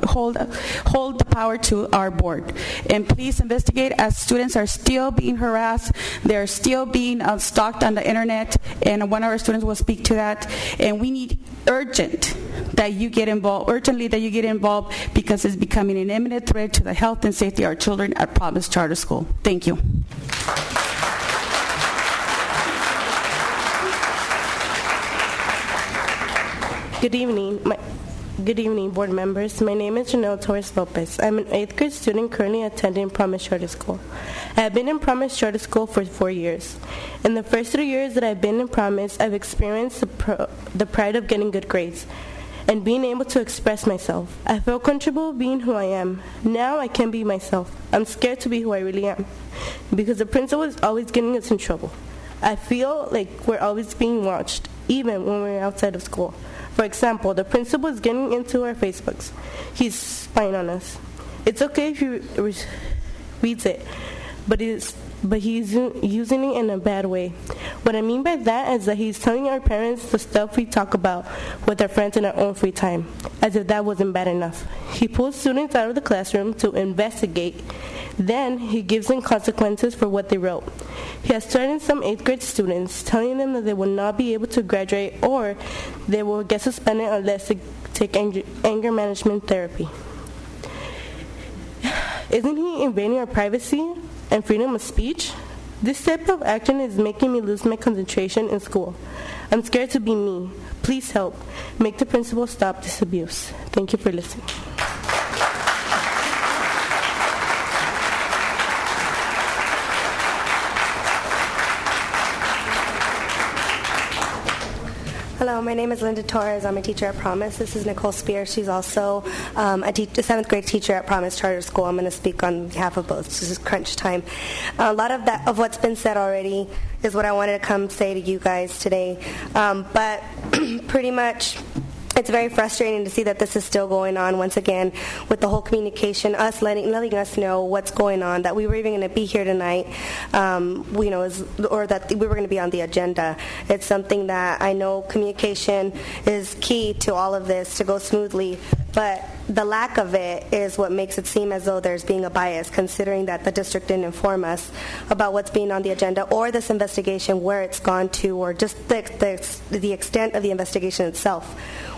hold the power to our board. And please investigate, as students are still being harassed, they're still being stalked on the internet, and one of our students will speak to that. And we need urgently that you get involved, because it's becoming an imminent threat to the health and safety of our children at Promise Charter School. Thank you. Good evening, board members. My name is Janelle Torres Lopez. I'm an 8th grade student currently attending Promise Charter School. I have been in Promise Charter School for 4 years. In the first 3 years that I've been in Promise, I've experienced the pride of getting good grades and being able to express myself. I feel comfortable being who I am. Now I can be myself. I'm scared to be who I really am, because the principal is always getting us in trouble. I feel like we're always being watched, even when we're outside of school. For example, the principal is getting into our Facebooks. He's spying on us. It's okay if he reads it, but he's using it in a bad way. What I mean by that is that he's telling our parents the stuff we talk about with our friends in our own free time, as if that wasn't bad enough. He pulls students out of the classroom to investigate. Then he gives them consequences for what they wrote. He has threatened some 8th grade students, telling them that they will not be able to graduate or they will get suspended unless they take anger management therapy. Isn't he invading our privacy and freedom of speech? This type of action is making me lose my concentration in school. I'm scared to be me. Please help. Make the principal stop this abuse. Thank you for listening. Hello, my name is Linda Torres. I'm a teacher at Promise. This is Nicole Spear. She's also a 7th grade teacher at Promise Charter School. I'm going to speak on behalf of both. This is crunch time. A lot of what's been said already is what I wanted to come say to you guys today. But pretty much, it's very frustrating to see that this is still going on once again with the whole communication, us letting us know what's going on, that we were even going to be here tonight, or that we were going to be on the agenda. It's something that I know communication is key to all of this to go smoothly, but the lack of it is what makes it seem as though there's being a bias, considering that the district didn't inform us about what's being on the agenda or this investigation, where it's gone to, or just the extent of the investigation itself.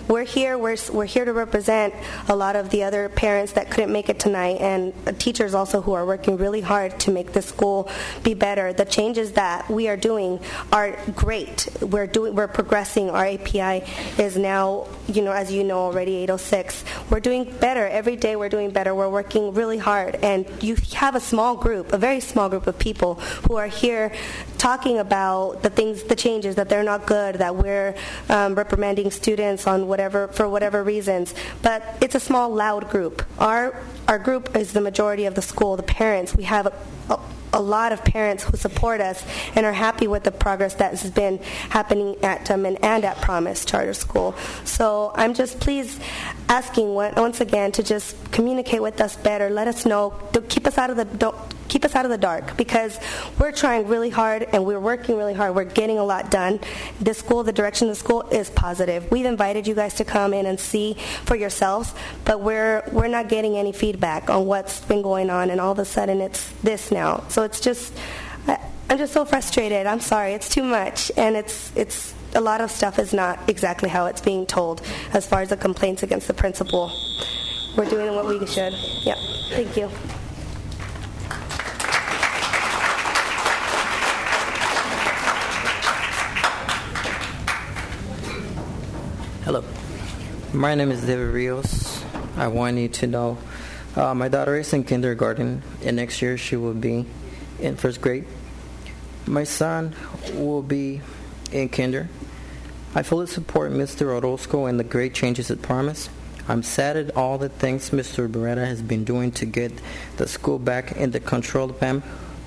We're here to represent a lot of the other parents that couldn't make it tonight, and teachers also who are working really hard to make this school be better. The changes that we are doing are great. We're progressing. Our API is now, as you know already, 806. We're doing better. Every day we're doing better. We're working really hard. And you have a very small group of people who are here talking about the changes, that they're not good, that we're reprimanding students on for whatever reasons. But it's a small, loud group. Our group is the majority of the school, the parents. We have a lot of parents who support us and are happy with the progress that has been happening at Tubman and at Promise Charter School. So I'm just please asking once again to just communicate with us better. Let us know. Keep us out of the dark, because we're trying really hard and we're working really hard. We're getting a lot done. The direction of the school is positive. We've invited you guys to come in and see for yourselves, but we're not getting any feedback on what's been going on, and all of a sudden it's this now. So it's just, I'm just so frustrated. I'm sorry. It's too much, and it's a lot of stuff is not exactly how it's being told as far as the complaints against the principal. We're doing what we should. Yeah. Thank you. Hello. My name is David Rios. I want you to know my daughter is in kindergarten, and next year she will be in first grade. My son will be in kinder. I fully support Mr. Orozco and the great changes at Promise. I'm sad at all the things Mr. Beretta has been doing to get the school back in the control of Pam,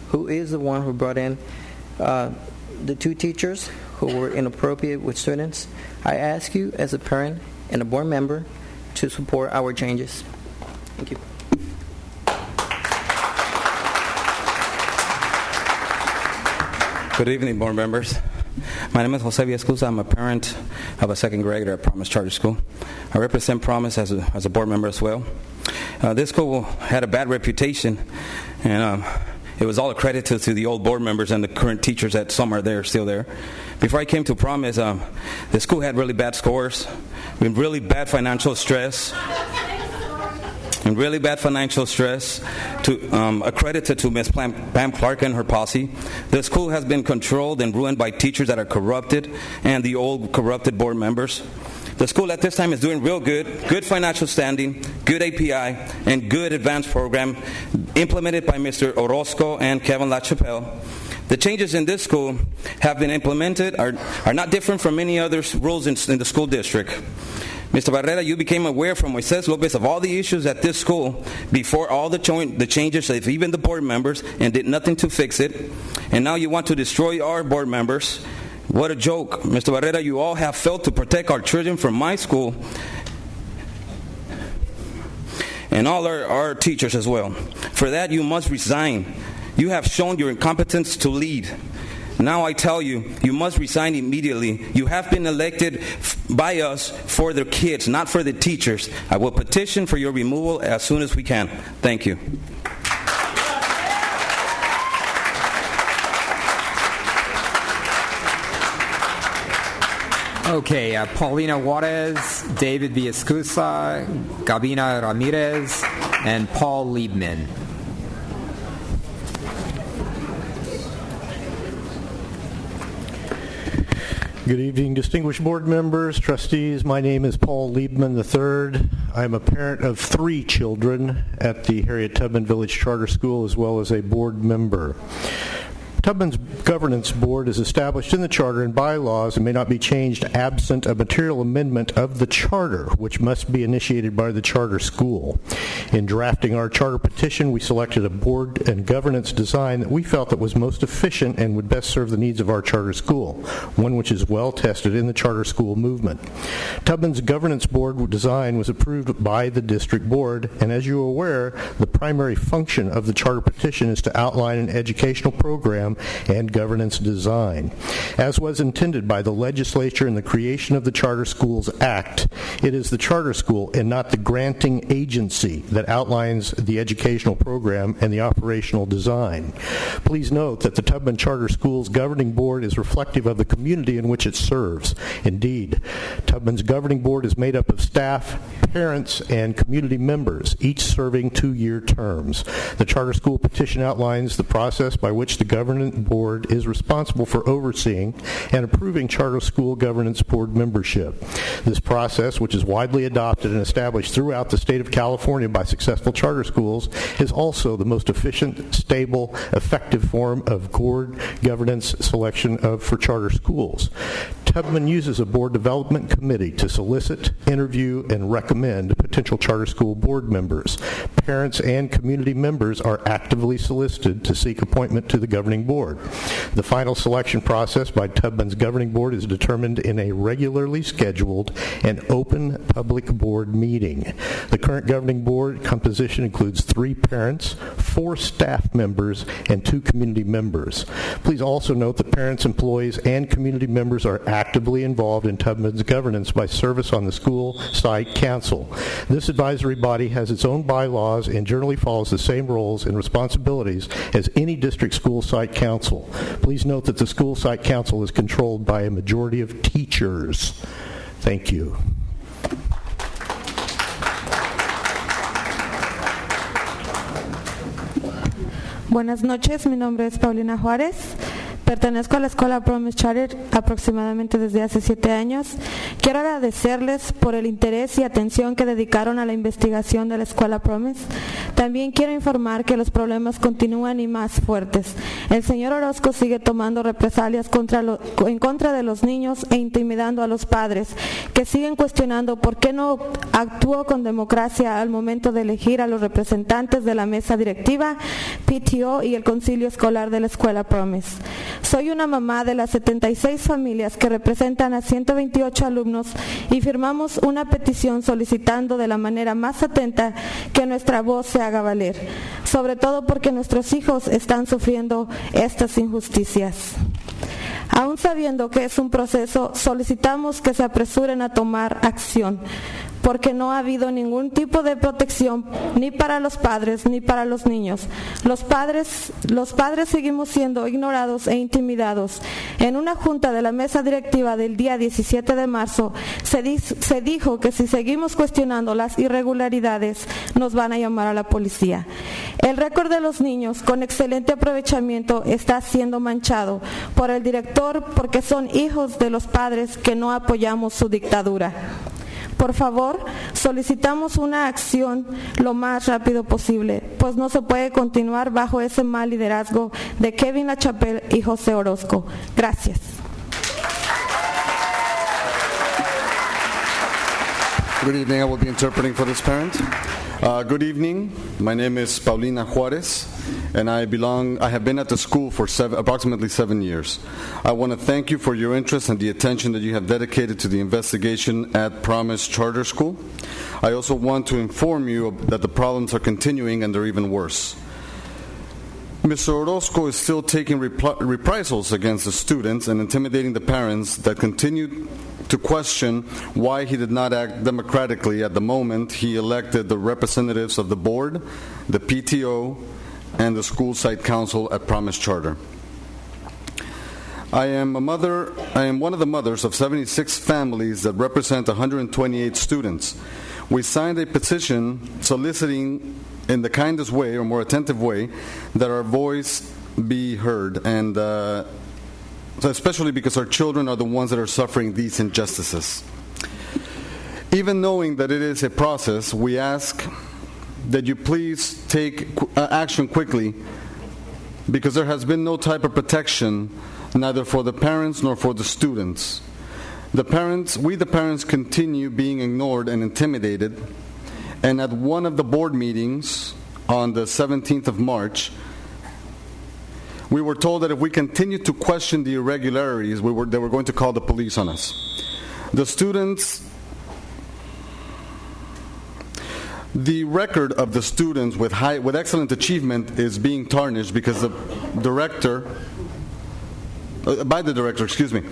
who is the one who brought in the two teachers who were inappropriate with students. I ask you as a parent and a board member to support our changes. Thank you. Good evening, board members. My name is Jose Villascusa. I'm a parent of a second grader at Promise Charter School. I represent Promise as a board member as well. This school had a bad reputation, and it was all a credit to the old board members and the current teachers that some are there, still there. Before I came to Promise, the school had really bad scores, really bad financial stress, accredited to Ms. Pam Clark and her posse. The school has been controlled and ruined by teachers that are corrupted and the old corrupted board members. The school at this time is doing real good financial standing, good API, and good advanced program implemented by Mr. Orozco and Kevin LaChapelle. The changes in this school have been implemented are not different from any other rules in the school district. Mr. Barrera, you became aware from Moises Lopez of all the issues at this school before all the changes of even the board members, and did nothing to fix it. And now you want to destroy our board members. What a joke. Mr. Barrera, you all have failed to protect our children from my school and all our teachers as well. For that, you must resign. You have shown your incompetence to lead. Now I tell you, you must resign immediately. You have been elected by us for the kids, not for the teachers. I will petition for your removal as soon as we can. Thank you. Okay, Paulina Juarez, David Villascusa, Gabina Ramirez, and Paul Liebman. Good evening, distinguished board members, trustees. My name is Paul Liebman III. I'm a parent of 3 children at the Harriet Tubman Village Charter School, as well as a board member. Tubman's governance board is established in the charter and bylaws and may not be changed absent a material amendment of the charter, which must be initiated by the charter school. In drafting our charter petition, we selected a board and governance design that we felt that was most efficient and would best serve the needs of our charter school, one which is well tested in the charter school movement. Tubman's governance board design was approved by the district board, and as you are aware, the primary function of the charter petition is to outline an educational program and governance design. As was intended by the legislature in the creation of the Charter Schools Act, it is the charter school and not the granting agency that outlines the educational program and the operational design. Please note that the Tubman Charter Schools Governing Board is reflective of the community in which it serves. Indeed, Tubman's governing board is made up of staff, parents, and community members, each serving 2-year terms. The charter school petition outlines the process by which the governance board is responsible for overseeing and approving charter school governance board membership. This process, which is widely adopted and established throughout the state of California by successful charter schools, is also the most efficient, stable, effective form of board governance selection for charter schools. Tubman uses a board development committee to solicit, interview, and recommend potential charter school board members. parents and community members are actively solicited to seek appointment to the governing board. The final selection process by Tubman's governing board is determined in a regularly scheduled and open public board meeting. The current governing board composition includes 3 parents, 4 staff members, and 2 community members. Please also note that parents, employees, and community members are actively involved in Tubman's governance by service on the school site council. This advisory body has its own bylaws and generally follows the same roles and responsibilities as any district school site council. Please note that the school site council is controlled by a majority of teachers. Thank you. Buenas noches, mi nombre es Paulina Juárez. Pertenezco a la Escuela Promise Charter aproximadamente desde hace 7 años. Quiero agradecerles por el interés y atención que dedicaron a la investigación de la Escuela Promise. También quiero informar que los problemas continúan y más fuertes. El señor Orozco sigue tomando represalias en contra de los niños e intimidando a los padres, que siguen cuestionando por qué no actuó con democracia al momento de elegir a los representantes de la mesa directiva, PTO y el concilio escolar de la Escuela Promise. Soy una mamá de las 76 familias que representan a 128 alumnos y firmamos una petición solicitando de la manera más atenta que nuestra voz se haga valer, sobre todo porque nuestros hijos están sufriendo estas injusticias. Aún sabiendo que es un proceso, solicitamos que se apresuren a tomar acción, porque no ha habido ningún tipo de protección ni para los padres ni para los niños. Los padres seguimos siendo ignorados e intimidados. En una junta de la mesa directiva del día 17 de marzo se dijo que si seguimos cuestionando las irregularidades nos van a llamar a la policía. El récord de los niños con excelente aprovechamiento está siendo manchado por el director porque son hijos de los padres que no apoyamos su dictadura. Por favor, solicitamos una acción lo más rápido posible, pues no se puede continuar bajo ese mal liderazgo de Kevin LaChapelle y José Orozco. Gracias. Good evening. I will be interpreting for this parent. Good evening. My name is Paulina Juarez, and I have been at the school for approximately 7 years. I want to thank you for your interest and the attention that you have dedicated to the investigation at Promise Charter School. I also want to inform you that the problems are continuing and they're even worse. Mr. Orozco is still taking reprisals against the students and intimidating the parents that continue to question why he did not act democratically at the moment he elected the representatives of the board, the PTO, and the school site council at Promise Charter. I am one of the mothers of 76 families that represent 128 students. We signed a petition soliciting in the kindest way or more attentive way that our voice be heard, and especially because our children are the ones that are suffering these injustices. Even knowing that it is a process, we ask that you please take action quickly, because there has been no type of protection neither for the parents nor for the students. We the parents continue being ignored and intimidated, and at one of the board meetings on the 17th of March, we were told that if we continued to question the irregularities, they were going to call the police on us. The record of the students with excellent achievement is being tarnished because by the director,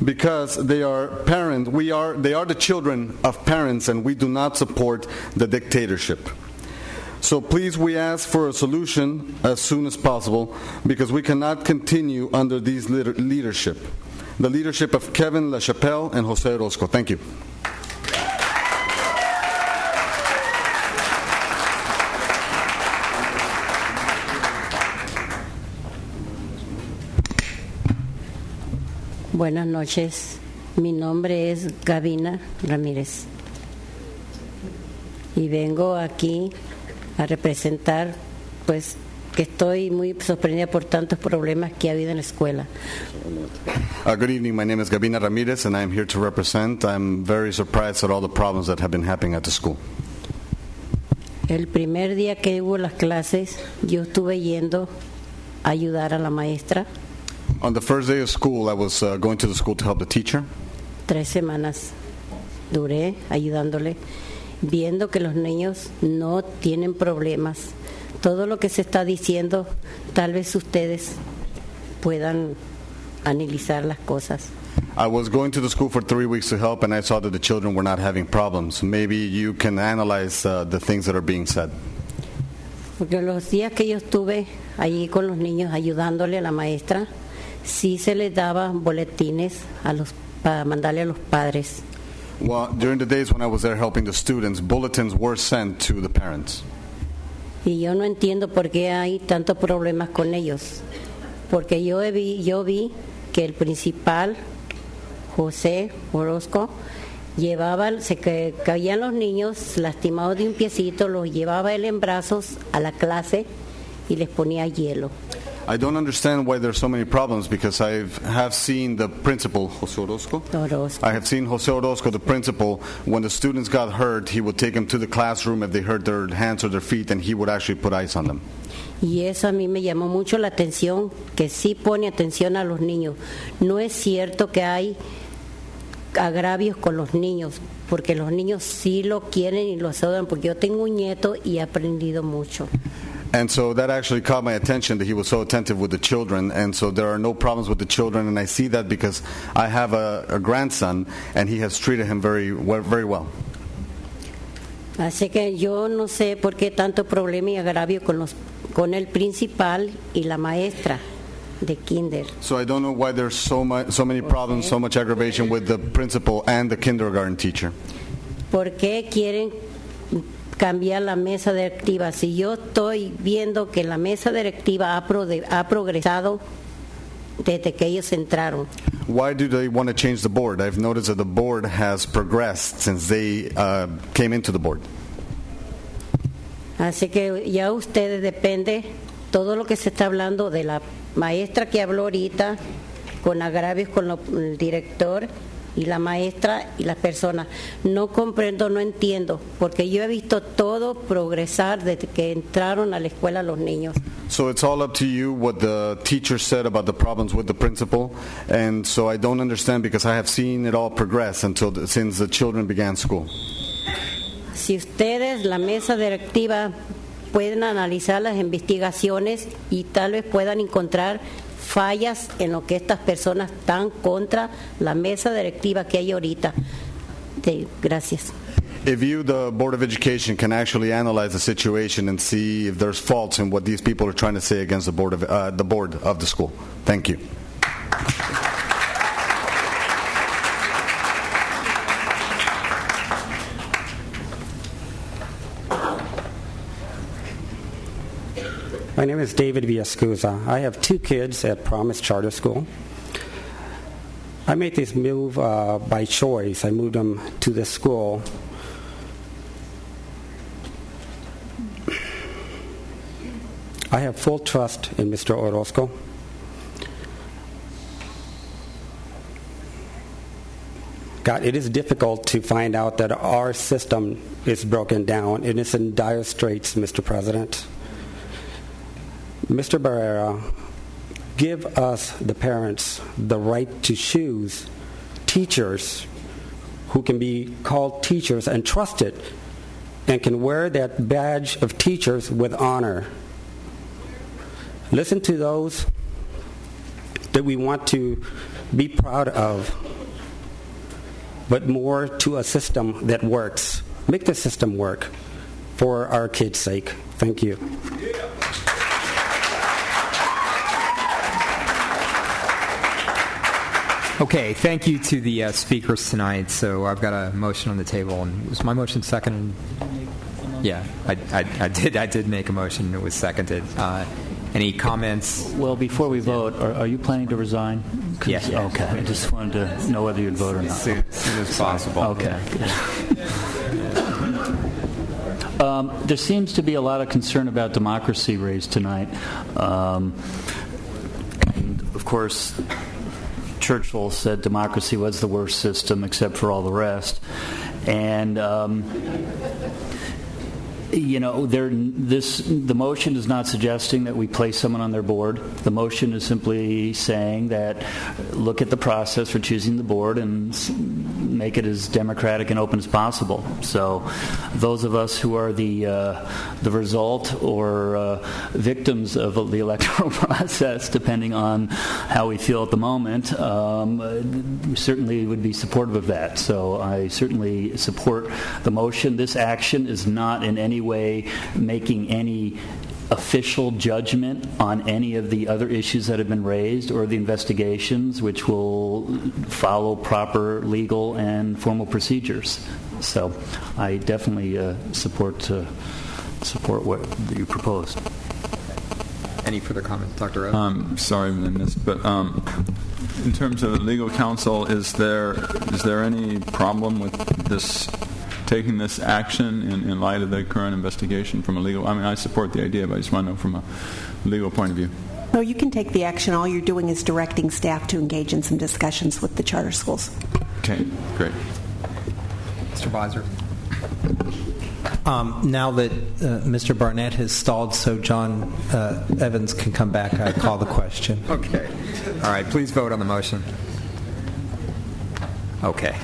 because they are parents. They are the children of parents, and we do not support the dictatorship. So please, we ask for a solution as soon as possible, because we cannot continue under these leadership. The leadership of Kevin LaChapelle and Jose Orozco. Thank you. Buenas noches. Mi nombre es Gabina Ramírez y vengo aquí a representar, pues, que estoy muy sorprendida por tantos problemas que ha habido en la escuela. Good evening. My name is Gabina Ramirez, and I am here to represent. I'm very surprised at all the problems that have been happening at the school. El primer día que hubo las clases, yo estuve yendo a ayudar a la maestra. On the first day of school, I was going to the school to help the teacher. 3 semanas duré ayudándole, viendo que los niños no tienen problemas. Todo lo que se está diciendo, tal vez ustedes puedan analizar las cosas. I was going to the school for 3 weeks to help, and I saw that the children were not having problems. Maybe you can analyze the things that are being said. Porque los días que yo estuve allí con los niños ayudándole a la maestra, sí se les daba boletines para mandarle a los padres. Well, during the days when I was there helping the students, bulletins were sent to the parents. Y yo no entiendo por qué hay tantos problemas con ellos. Porque yo vi que el principal, José Orozco, se caían los niños lastimados de un piecito, los llevaba él en brazos a la clase y les ponía hielo. I don't understand why there's so many problems, because I have seen the principal, José Orozco. I have seen José Orozco, the principal, when the students got hurt, he would take them to the classroom if they hurt their hands or their feet, and he would actually put ice on them. Y eso a mí me llamó mucho la atención, que sí pone atención a los niños. No es cierto que hay agravios con los niños, porque los niños sí lo quieren y lo adoran, porque yo tengo un nieto y he aprendido mucho. And so that actually caught my attention, that he was so attentive with the children, and so there are no problems with the children, and I see that because I have a grandson, and he has treated him very well. Así que yo no sé por qué tanto problema y agravio con el principal y la maestra de kinder. So I don't know why there's so many problems, so much aggravation with the principal and the kindergarten teacher. ¿Por qué quieren cambiar la mesa directiva? Si yo estoy viendo que la mesa directiva ha progresado desde que ellos entraron. Why do they want to change the board? I've noticed that the board has progressed since they came into the board. Así que ya ustedes depende todo lo que se está hablando de la maestra que habló ahorita, con agravios con el director y la maestra y las personas. No comprendo, no entiendo, porque yo he visto todo progresar desde que entraron a la escuela los niños. So it's all up to you what the teacher said about the problems with the principal, and so I don't understand, because I have seen it all progress since the children began school. Si ustedes, la mesa directiva, pueden analizar las investigaciones y tal vez puedan encontrar fallas en lo que estas personas están contra la mesa directiva que hay ahorita. Gracias. If you, the Board of Education, can actually analyze the situation and see if there's faults in what these people are trying to say against the board of the school. Thank you. My name is David Villascusa. I have 2 kids at Promise Charter School. I made this move by choice. I moved them to this school. I have full trust in Mr. Orozco. God, it is difficult to find out that our system is broken down and it's in dire straits, Mr. President. Mr. Barrera, give us, the parents, the right to choose teachers who can be called teachers and trusted and can wear that badge of teachers with honor. Listen to those that we want to be proud of, but more to a system that works. Make the system work for our kids' sake. Thank you. Okay, thank you to the speakers tonight. So I've got a motion on the table, and was my motion seconded? Yeah, I did make a motion. It was seconded. Any comments? Well, before we vote, are you planning to resign? Yes. Yeah. Okay. I just wanted to know whether you'd vote or not. As soon as possible. Okay. There seems to be a lot of concern about democracy raised tonight. And, of course, Churchill said democracy was the worst system except for all the rest. And the motion is not suggesting that we place someone on their board. The motion is simply saying that look at the process for choosing the board and make it as democratic and open as possible. So those of us who are the result or victims of the electoral process, depending on how we feel at the moment, we certainly would be supportive of that. So I certainly support the motion. This action is not in any way making any official judgment on any of the other issues that have been raised or the investigations, which will follow proper legal and formal procedures. So I definitely support what you proposed. Any further comments, Dr. Rowe? Sorry I missed, but in terms of legal counsel, is there any problem with this taking this action in light of the current investigation from a legal? I mean, I support the idea, but I just want to know from a legal point of view. No, you can take the action. All you're doing is directing staff to engage in some discussions with the charter schools. Okay, great. Mr. Beiser. Now that Mr. Barnett has stalled so John Evans can come back, I call the question. Okay. All right, please vote on the motion. Okay.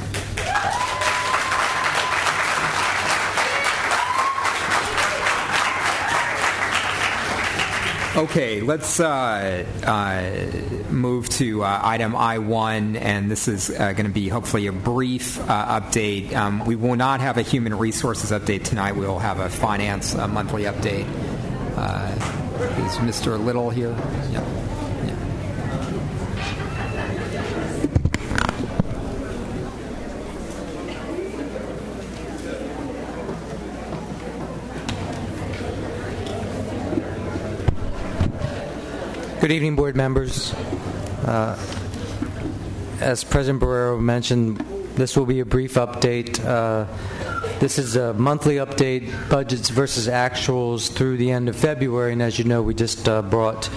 Okay, let's move to item I-1, and this is going to be hopefully a brief update. We will not have a human resources update tonight. We will have a finance monthly update. Is Mr. Little here? Yeah. Good evening, board members. As President Barrero mentioned, this will be a brief update. This is a monthly update, budgets versus actuals through the end of February, and as you know, we just brought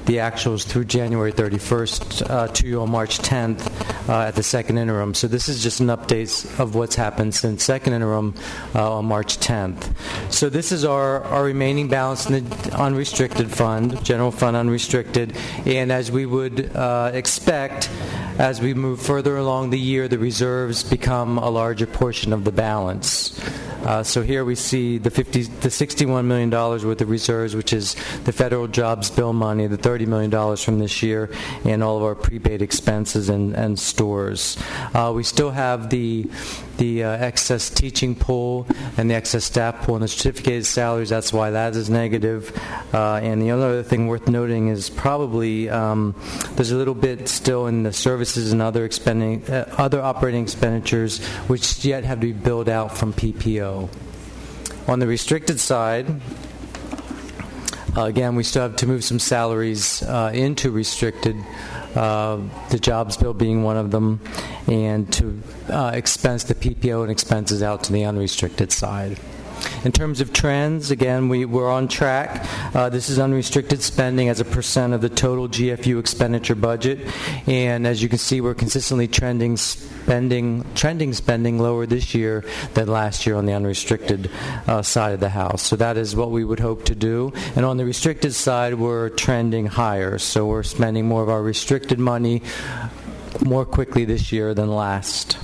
the actuals through January 31st to you on March 10th at the second interim. So this is just an update of what's happened since second interim on March 10th. So this is our remaining balance in the unrestricted fund, general fund unrestricted, and as we would expect, as we move further along the year, the reserves become a larger portion of the balance. So here we see the $61 million worth of reserves, which is the federal jobs bill money, the $30 million from this year, and all of our prepaid expenses and stores. We still have the excess teaching pool and the excess staff pool and the certificated salaries. That's why that is negative. And the other thing worth noting is probably there's a little bit still in the services and other operating expenditures which yet have to be billed out from PPO. On the restricted side, again, we still have to move some salaries into restricted, the jobs bill being one of them, and to expense the PPO and expenses out to the unrestricted side. In terms of trends, again, we're on track. This is unrestricted spending as a percent of the total GFU expenditure budget, and as you can see, we're consistently trending spending lower this year than last year on the unrestricted side of the house. So that is what we would hope to do. And on the restricted side, we're trending higher. So we're spending more of our restricted money more quickly this year than last.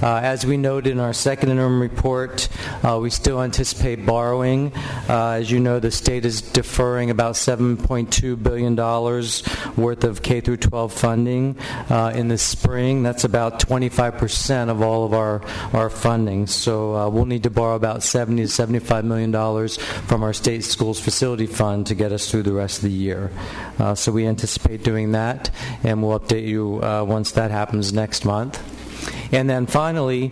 As we noted in our second interim report, we still anticipate borrowing. As you know, the state is deferring about $7.2 billion worth of K-12 funding in the spring. That's about 25% of all of our funding. So we'll need to borrow about $70 to $75 million from our state schools facility fund to get us through the rest of the year. So we anticipate doing that, and we'll update you once that happens next month. And then finally,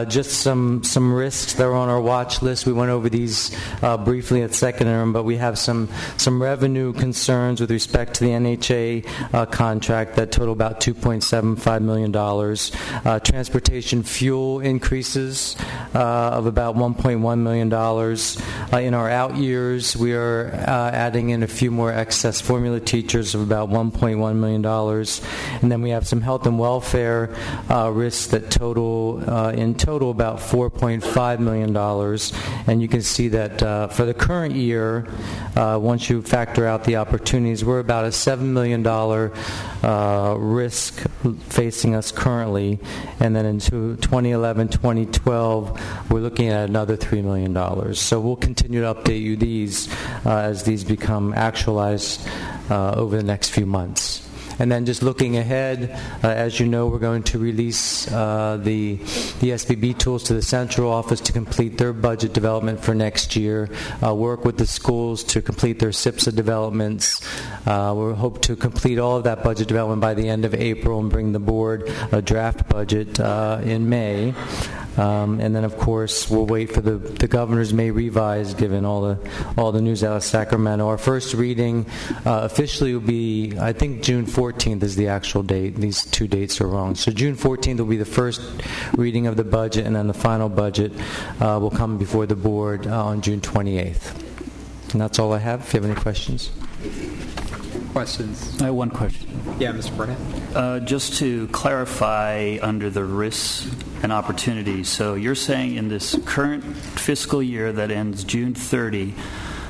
just some risks that are on our watch list. We went over these briefly at second interim, but we have some revenue concerns with respect to the NHA contract that total about $2.75 million. Transportation fuel increases of about $1.1 million. In our out years, we are adding in a few more excess formula teachers of about $1.1 million. And then we have some health and welfare risks that total, in total, about $4.5 million. And you can see that for the current year, once you factor out the opportunities, we're about a $7 million risk facing us currently. And then into 2011, 2012, we're looking at another $3 million. So we'll continue to update you these as these become actualized over the next few months. And then just looking ahead, as you know, we're going to release the SBB tools to the central office to complete their budget development for next year, work with the schools to complete their SIPSA developments. We hope to complete all of that budget development by the end of April and bring the board a draft budget in May. And then, of course, we'll wait for the governor's May revise, given all the news out of Sacramento. Our first reading officially will be, I think, June 14th is the actual date. These two dates are wrong. So June 14th will be the first reading of the budget, and then the final budget will come before the board on June 28th. And that's all I have. If you have any questions. Questions? I have one question. Yeah, Mr. Burnett. Just to clarify under the risks and opportunities, so you're saying in this current fiscal year that ends June 30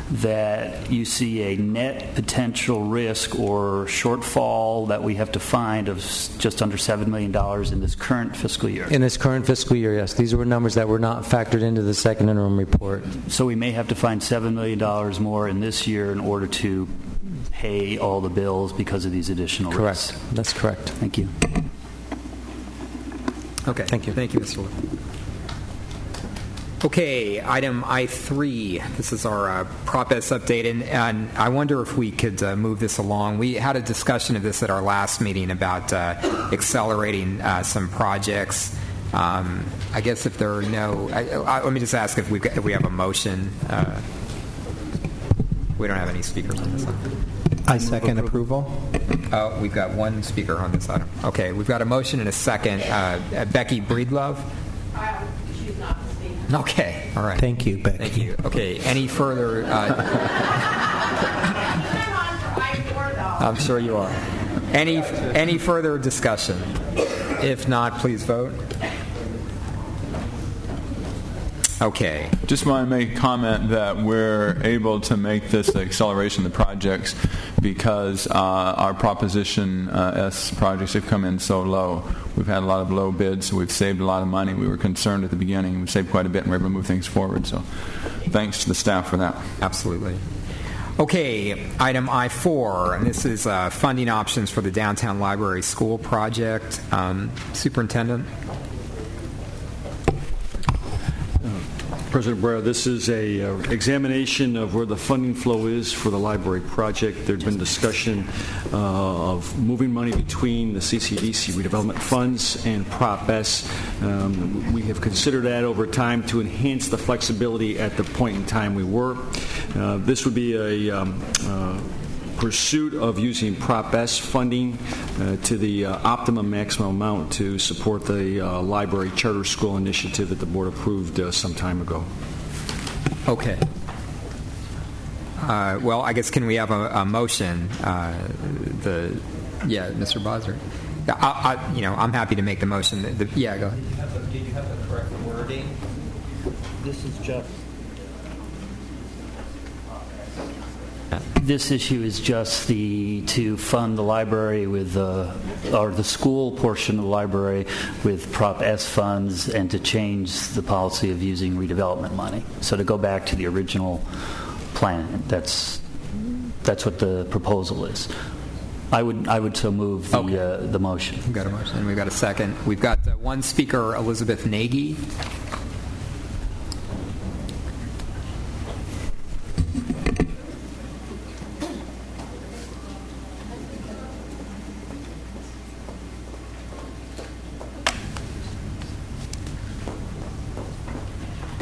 that you see a net potential risk or shortfall that we have to find of just under $7 million in this current fiscal year? In this current fiscal year, yes. These were numbers that were not factored into the second interim report. So we may have to find $7 million more in this year in order to pay all the bills because of these additional risks. Correct. That's correct. Thank you. Okay. Thank you. Thank you, Mr. Wood. Okay, item I3. This is our Prop S update, and I wonder if we could move this along. We had a discussion of this at our last meeting about accelerating some projects. I guess if there are no... let me just ask if we have a motion. We don't have any speakers on this item. I second approval. Oh, we've got one speaker on this item. Okay, we've got a motion and a second. Becky Breedlove? She's not to speak. Okay, all right. Thank you, Becky. Thank you. Okay, any further... I'm sure you are. Any further discussion? If not, please vote. Okay. Just want to make a comment that we're able to make this acceleration of the projects because our Proposition S projects have come in so low. We've had a lot of low bids, so we've saved a lot of money. We were concerned at the beginning. We've saved quite a bit, and we're able to move things forward. So thanks to the staff for that. Absolutely. Okay, item I4, and this is funding options for the Downtown Library School project. Superintendent? President Barrera, this is a examination of where the funding flow is for the library project. There's been discussion of moving money between the CCDC redevelopment funds and Prop S. We have considered that over time to enhance the flexibility at the point in time we were. This would be a pursuit of using Prop S funding to the optimum maximum amount to support the library charter school initiative that the board approved some time ago. Okay. Well, I guess can we have a motion? Mr. Bosser. I'm happy to make the motion. Go ahead. Do you have the correct wording? This is just. This issue is just to fund the library with, or the school portion of the library with Prop S funds, and to change the policy of using redevelopment money. So to go back to the original plan, that's what the proposal is. I would so move the motion. We've got a motion, and we've got a second. We've got one speaker, Elizabeth Nagy.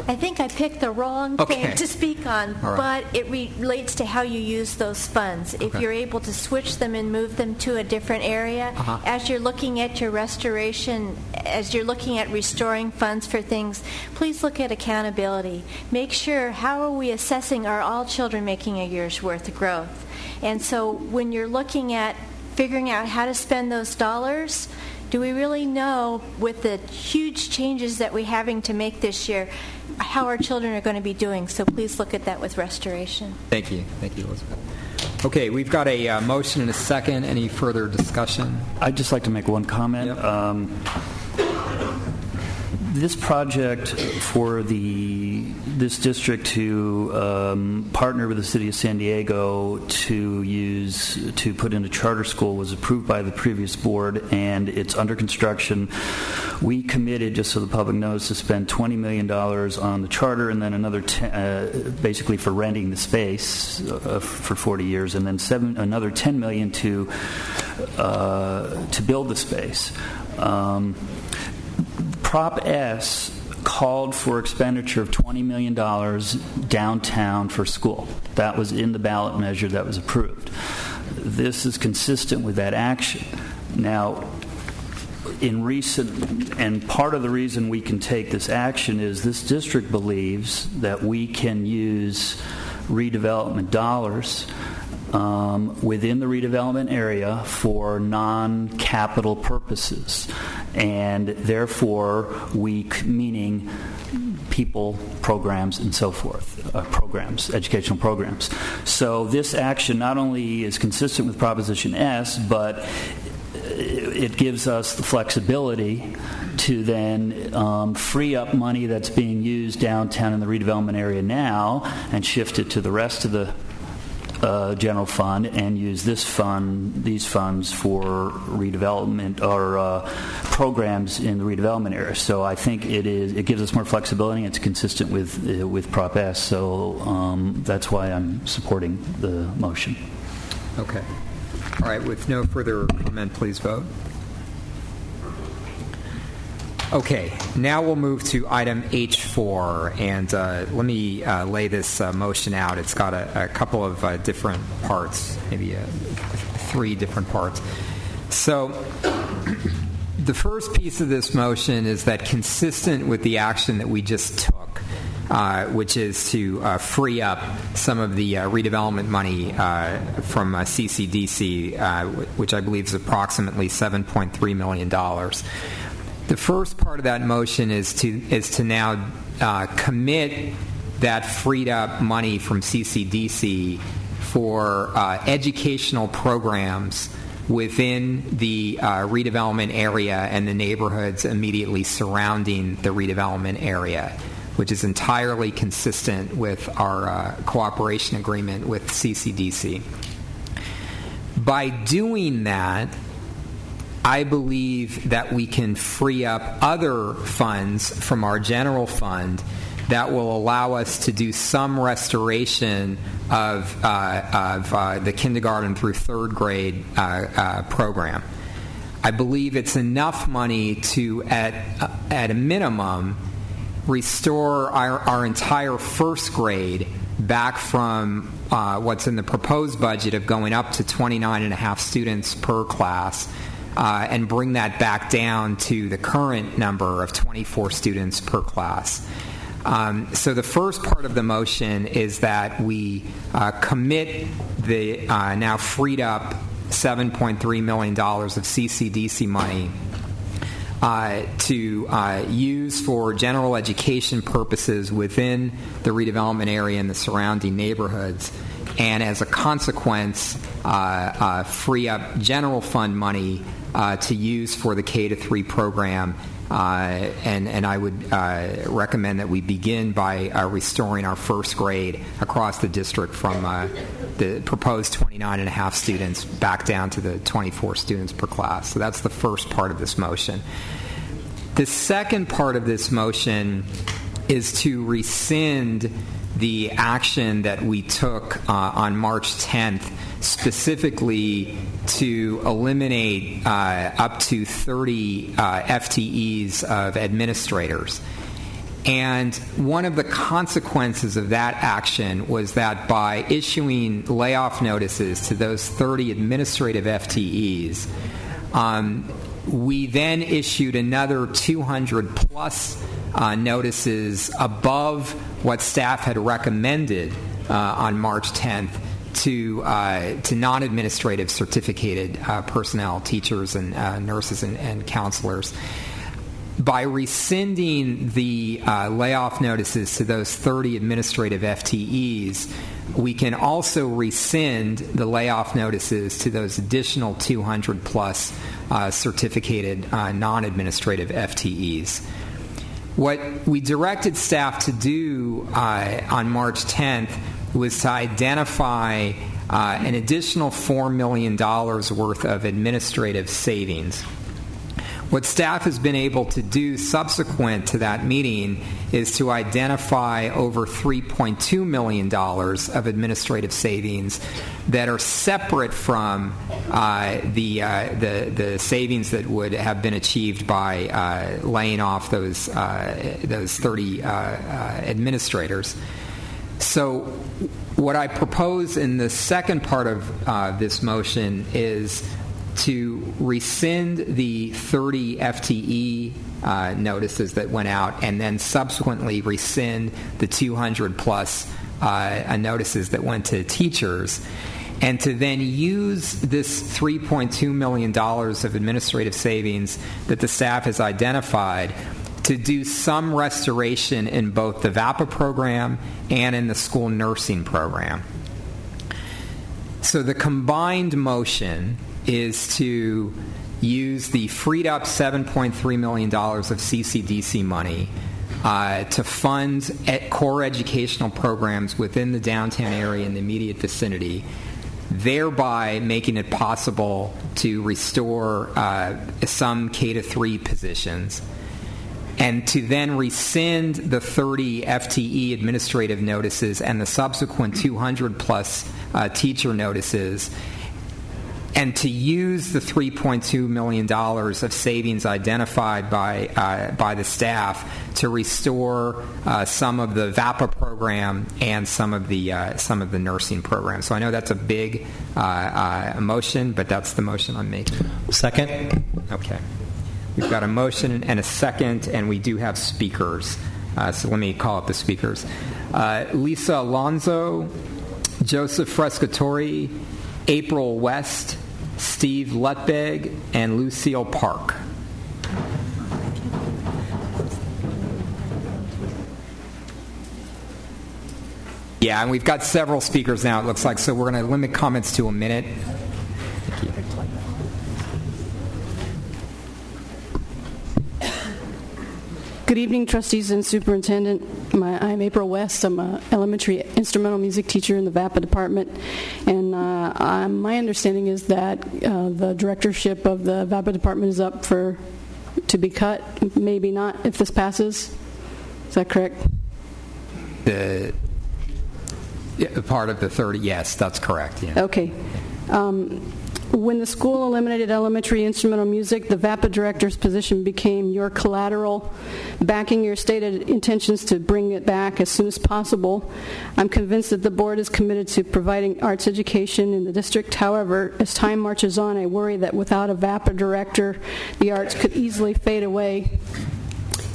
I think I picked the wrong thing to speak on, but it relates to how you use those funds. If you're able to switch them and move them to a different area, as you're looking at your restoration, as you're looking at restoring funds for things, please look at accountability. Make sure, how are we assessing, are all children making a year's worth of growth? And so when you're looking at figuring out how to spend those dollars, do we really know, with the huge changes that we're having to make this year, how our children are going to be doing? So please look at that with restoration. Thank you, Elizabeth. Okay, we've got a motion and a second. Any further discussion? I'd just like to make one comment. Yep. This project for this district to partner with the City of San Diego to put in a charter school was approved by the previous board, and it's under construction. We committed, just so the public knows, to spend $20 million on the charter, and then another basically for renting the space for 40 years, and then another $10 million to build the space. Prop S called for expenditure of $20 million downtown for school. That was in the ballot measure that was approved. This is consistent with that action. Now, and part of the reason we can take this action is this district believes that we can use redevelopment dollars within the redevelopment area for non-capital purposes, and therefore meaning people, programs, and so forth, educational programs. So this action not only is consistent with Proposition S, but it gives us the flexibility to then free up money that's being used downtown in the redevelopment area now and shift it to the rest of the general fund and use these funds for redevelopment or programs in the redevelopment area. So I think it gives us more flexibility. It's consistent with Prop S. So that's why I'm supporting the motion. Okay. All right. With no further comment, please vote. Okay, now we'll move to item H4, and let me lay this motion out. It's got a couple of different parts, maybe 3 different parts. So the first piece of this motion is that, consistent with the action that we just took, which is to free up some of the redevelopment money from CCDC, which I believe is approximately $7.3 million. The first part of that motion is to now commit that freed up money from CCDC for educational programs within the redevelopment area and the neighborhoods immediately surrounding the redevelopment area, which is entirely consistent with our cooperation agreement with CCDC. By doing that, I believe that we can free up other funds from our general fund that will allow us to do some restoration of the kindergarten through 3rd grade program. I believe it's enough money to, at a minimum, restore our entire 1st grade back from what's in the proposed budget of going up to 29.5 students per class, and bring that back down to the current number of 24 students per class. So the first part of the motion is that we commit the now freed up $7.3 million of CCDC money to use for general education purposes within the redevelopment area and the surrounding neighborhoods, and as a consequence, free up general fund money to use for the K-3 program. And I would recommend that we begin by restoring our 1st grade across the district from the proposed 29.5 students back down to the 24 students per class. So that's the first part of this motion. The second part of this motion is to rescind the action that we took on March 10th, specifically to eliminate up to 30 FTEs of administrators. And one of the consequences of that action was that by issuing layoff notices to those 30 administrative FTEs, we then issued another 200 plus notices above what staff had recommended on March 10th to non-administrative certificated personnel, teachers and nurses and counselors. By rescinding the layoff notices to those 30 administrative FTEs, we can also rescind the layoff notices to those additional 200 plus certificated non-administrative FTEs. What we directed staff to do on March 10th was to identify an additional $4 million worth of administrative savings. What staff has been able to do subsequent to that meeting is to identify over $3.2 million of administrative savings that are separate from the savings that would have been achieved by laying off those 30 administrators. So what I propose in the second part of this motion is to rescind the 30 FTE notices that went out and then subsequently rescind the 200 plus notices that went to teachers, and to then use this $3.2 million of administrative savings that the staff has identified to do some restoration in both the VAPA program and in the school nursing program. So the combined motion is to use the freed up $7.3 million of CCDC money to fund core educational programs within the downtown area and the immediate vicinity, thereby making it possible to restore some K-3 positions, and to then rescind the 30 FTE administrative notices and the subsequent 200 plus teacher notices, and to use the $3.2 million of savings identified by the staff to restore some of the VAPA program and some of the nursing program. So I know that's a big motion, but that's the motion I'm making. Second. Okay. We've got a motion and a second, and we do have speakers. So let me call up the speakers. Lisa Alonso, Joseph Frescatori, April West, Steve Lutbeg, and Lucille Park. Yeah, and we've got several speakers now, it looks like, so we're going to limit comments to a minute. Good evening, trustees and superintendent. I'm April West. I'm an elementary instrumental music teacher in the VAPA department, and my understanding is that the directorship of the VAPA department is up to be cut. Maybe not if this passes. Is that correct? The part of the 30, yes, that's correct. Yeah. Okay. When the school eliminated elementary instrumental music, the VAPA director's position became your collateral, backing your stated intentions to bring it back as soon as possible. I'm convinced that the board is committed to providing arts education in the district. However, as time marches on, I worry that without a VAPA director, the arts could easily fade away.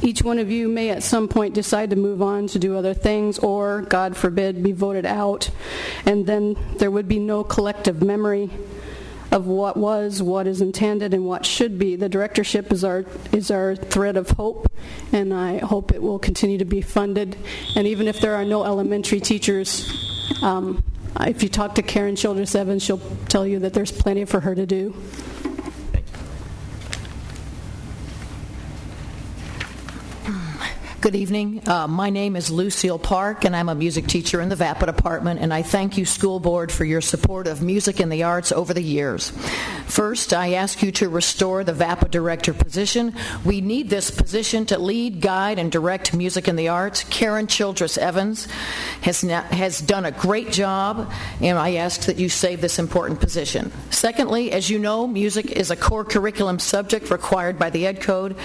Each one of you may at some point decide to move on to do other things or, God forbid, be voted out, and then there would be no collective memory of what was, what is intended, and what should be. The directorship is our thread of hope, and I hope it will continue to be funded. And even if there are no elementary teachers, if you talk to Karen Childress Evans, she'll tell you that there's plenty for her to do. Good evening. My name is Lucille Park, and I'm a music teacher in the VAPA department, and I thank you, school board, for your support of music and the arts over the years. First, I ask you to restore the VAPA director position. We need this position to lead, guide, and direct music and the arts. Karen Childress Evans has done a great job, and I ask that you save this important position. Secondly, as you know, music is a core curriculum subject required by the Ed Code.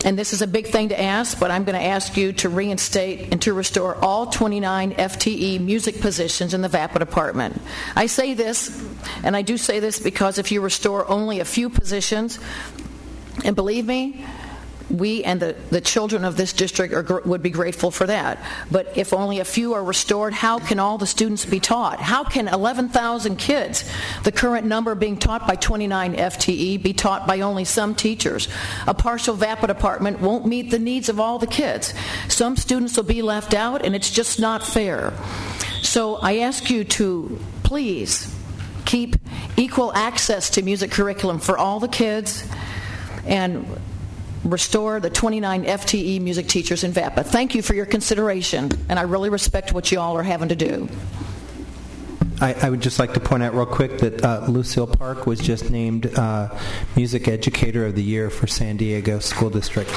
And this is a big thing to ask, but I'm going to ask you to reinstate and to restore all 29 FTE music positions in the VAPA department. I say this, and I do say this because if you restore only a few positions, and believe me, we and the children of this district would be grateful for that. But if only a few are restored, how can all the students be taught? How can 11,000 kids, the current number being taught by 29 FTE, be taught by only some teachers? A partial VAPA department won't meet the needs of all the kids. Some students will be left out, and it's just not fair. So I ask you to please keep equal access to music curriculum for all the kids and restore the 29 FTE music teachers in VAPA. Thank you for your consideration, and I really respect what you all are having to do. I would just like to point out real quick that Lucille Park was just named Music Educator of the Year for San Diego School District.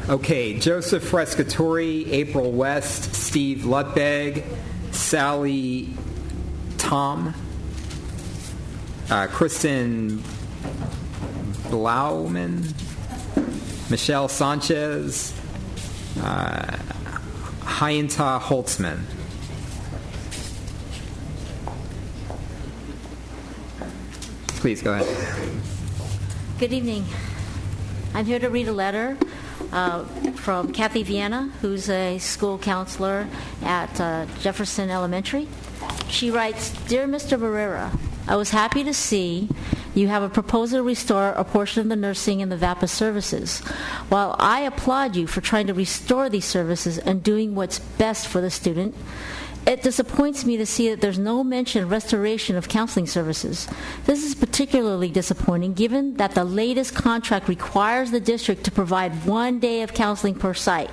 Okay, Joseph Frescatori, April West, Steve Lutbeg, Sally Tom, Kristen Blauman, Michelle Sanchez, Hyenta Holtzman. Please go ahead. Good evening. I'm here to read a letter from Kathy Viena, who's a school counselor at Jefferson Elementary. She writes, Dear Mr. Barrera, I was happy to see you have a proposal to restore a portion of the nursing and the VAPA services. While I applaud you for trying to restore these services and doing what's best for the student, it disappoints me to see that there's no mention of restoration of counseling services. This is particularly disappointing given that the latest contract requires the district to provide 1 day of counseling per site.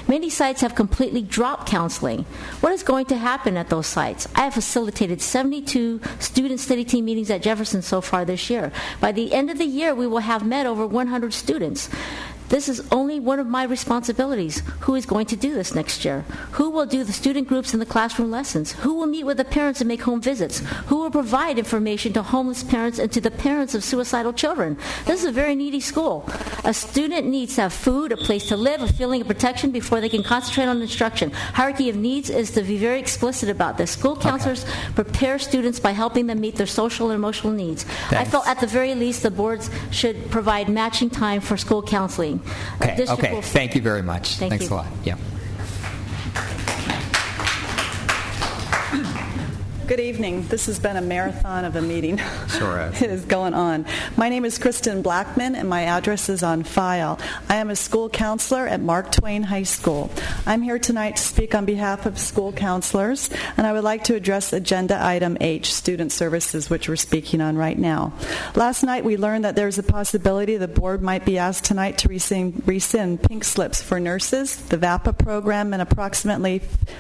Many sites have completely dropped counseling. What is going to happen at those sites? I have facilitated 72 student study team meetings at Jefferson so far this year. By the end of the year, we will have met over 100 students. This is only one of my responsibilities. Who is going to do this next year? Who will do the student groups and the classroom lessons? Who will meet with the parents and make home visits? Who will provide information to homeless parents and to the parents of suicidal children? This is a very needy school. A student needs to have food, a place to live, a feeling of protection before they can concentrate on instruction. Hierarchy of needs is to be very explicit about this. School counselors prepare students by helping them meet their social and emotional needs. Thanks. I felt at the very least the boards should provide matching time for school counseling. Okay. Thank you very much. Thanks a lot. Yeah. Good evening. This has been a marathon of a meeting. Sure has. It is going on. My name is Kristen Blackman, and my address is on file. I am a school counselor at Mark Twain High School. I'm here tonight to speak on behalf of school counselors, and I would like to address Agenda Item H, Student Services, which we're speaking on right now. Last night, we learned that there's a possibility the board might be asked tonight to rescind pink slips for nurses, the VAPA program, and approximately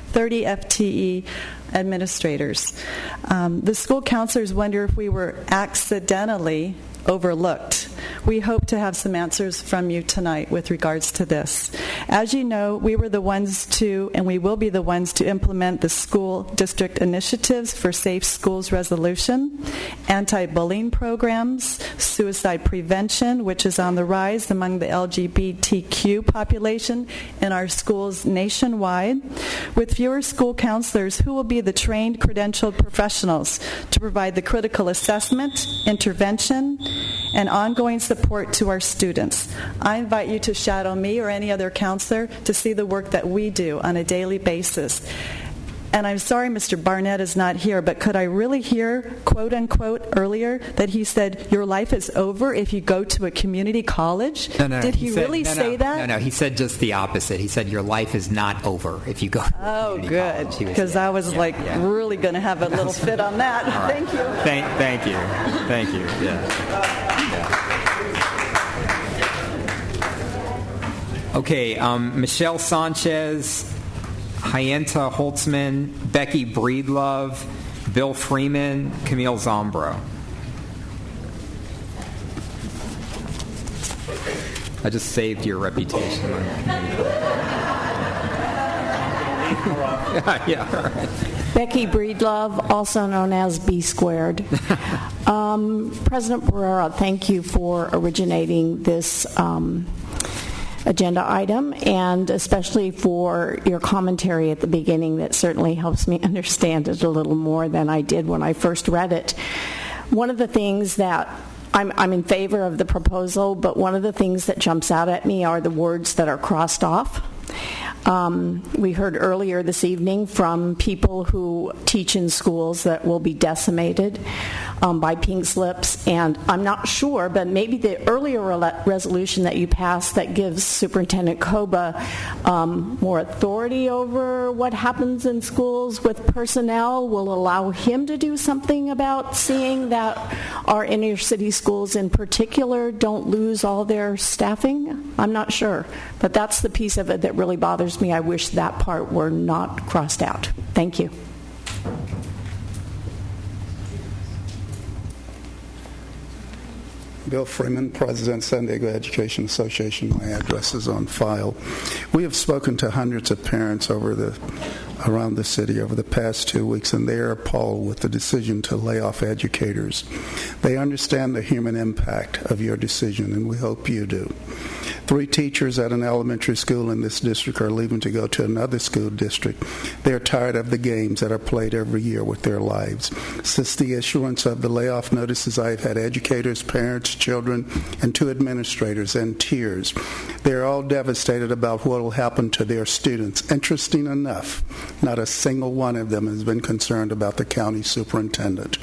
30 FTE administrators. The school counselors wonder if we were accidentally overlooked. We hope to have some answers from you tonight with regards to this. As you know, we were the ones to, and we will be the ones to implement the school district initiatives for Safe Schools Resolution, anti-bullying programs, suicide prevention, which is on the rise among the LGBTQ population in our schools nationwide. With fewer school counselors, who will be the trained, credentialed professionals to provide the critical assessment, intervention, and ongoing support to our students? I invite you to shadow me or any other counselor to see the work that we do on a daily basis. And I'm sorry Mr. Barnett is not here, but could I really hear, quote unquote, earlier that he said your life is over if you go to a community college? No. Did he really say that? No. He said just the opposite. He said your life is not over if you go to a community college. Because I was really going to have a little fit on that. Right. Thank you. Thank you. Yeah. Okay, Michelle Sanchez, Hyenta Holtzman, Becky Breedlove, Bill Freeman, Camille Zombro. I just saved your reputation. Yeah, right. Becky Breedlove, also known as B Squared. President Barrera, thank you for originating this agenda item, and especially for your commentary at the beginning. That certainly helps me understand it a little more than I did when I first read it. One of the things that I'm in favor of the proposal, but one of the things that jumps out at me are the words that are crossed off. We heard earlier this evening from people who teach in schools that will be decimated by pink slips, and I'm not sure, but maybe the earlier resolution that you passed that gives Superintendent Koba more authority over what happens in schools with personnel will allow him to do something about seeing that our inner city schools in particular don't lose all their staffing. I'm not sure, but that's the piece of it that really bothers me. I wish that part were not crossed out. Thank you. Bill Freeman, President, San Diego Education Association. My address is on file. We have spoken to hundreds of parents around the city over the past 2 weeks, and they are appalled with the decision to lay off educators. They understand the human impact of your decision, and we hope you do. 3 teachers at an elementary school in this district are leaving to go to another school district. They are tired of the games that are played every year with their lives. Since the issuance of the layoff notices, I have had educators, parents, children, and 2 administrators in tears. They are all devastated about what will happen to their students. Interesting enough, not a single one of them has been concerned about the county superintendent.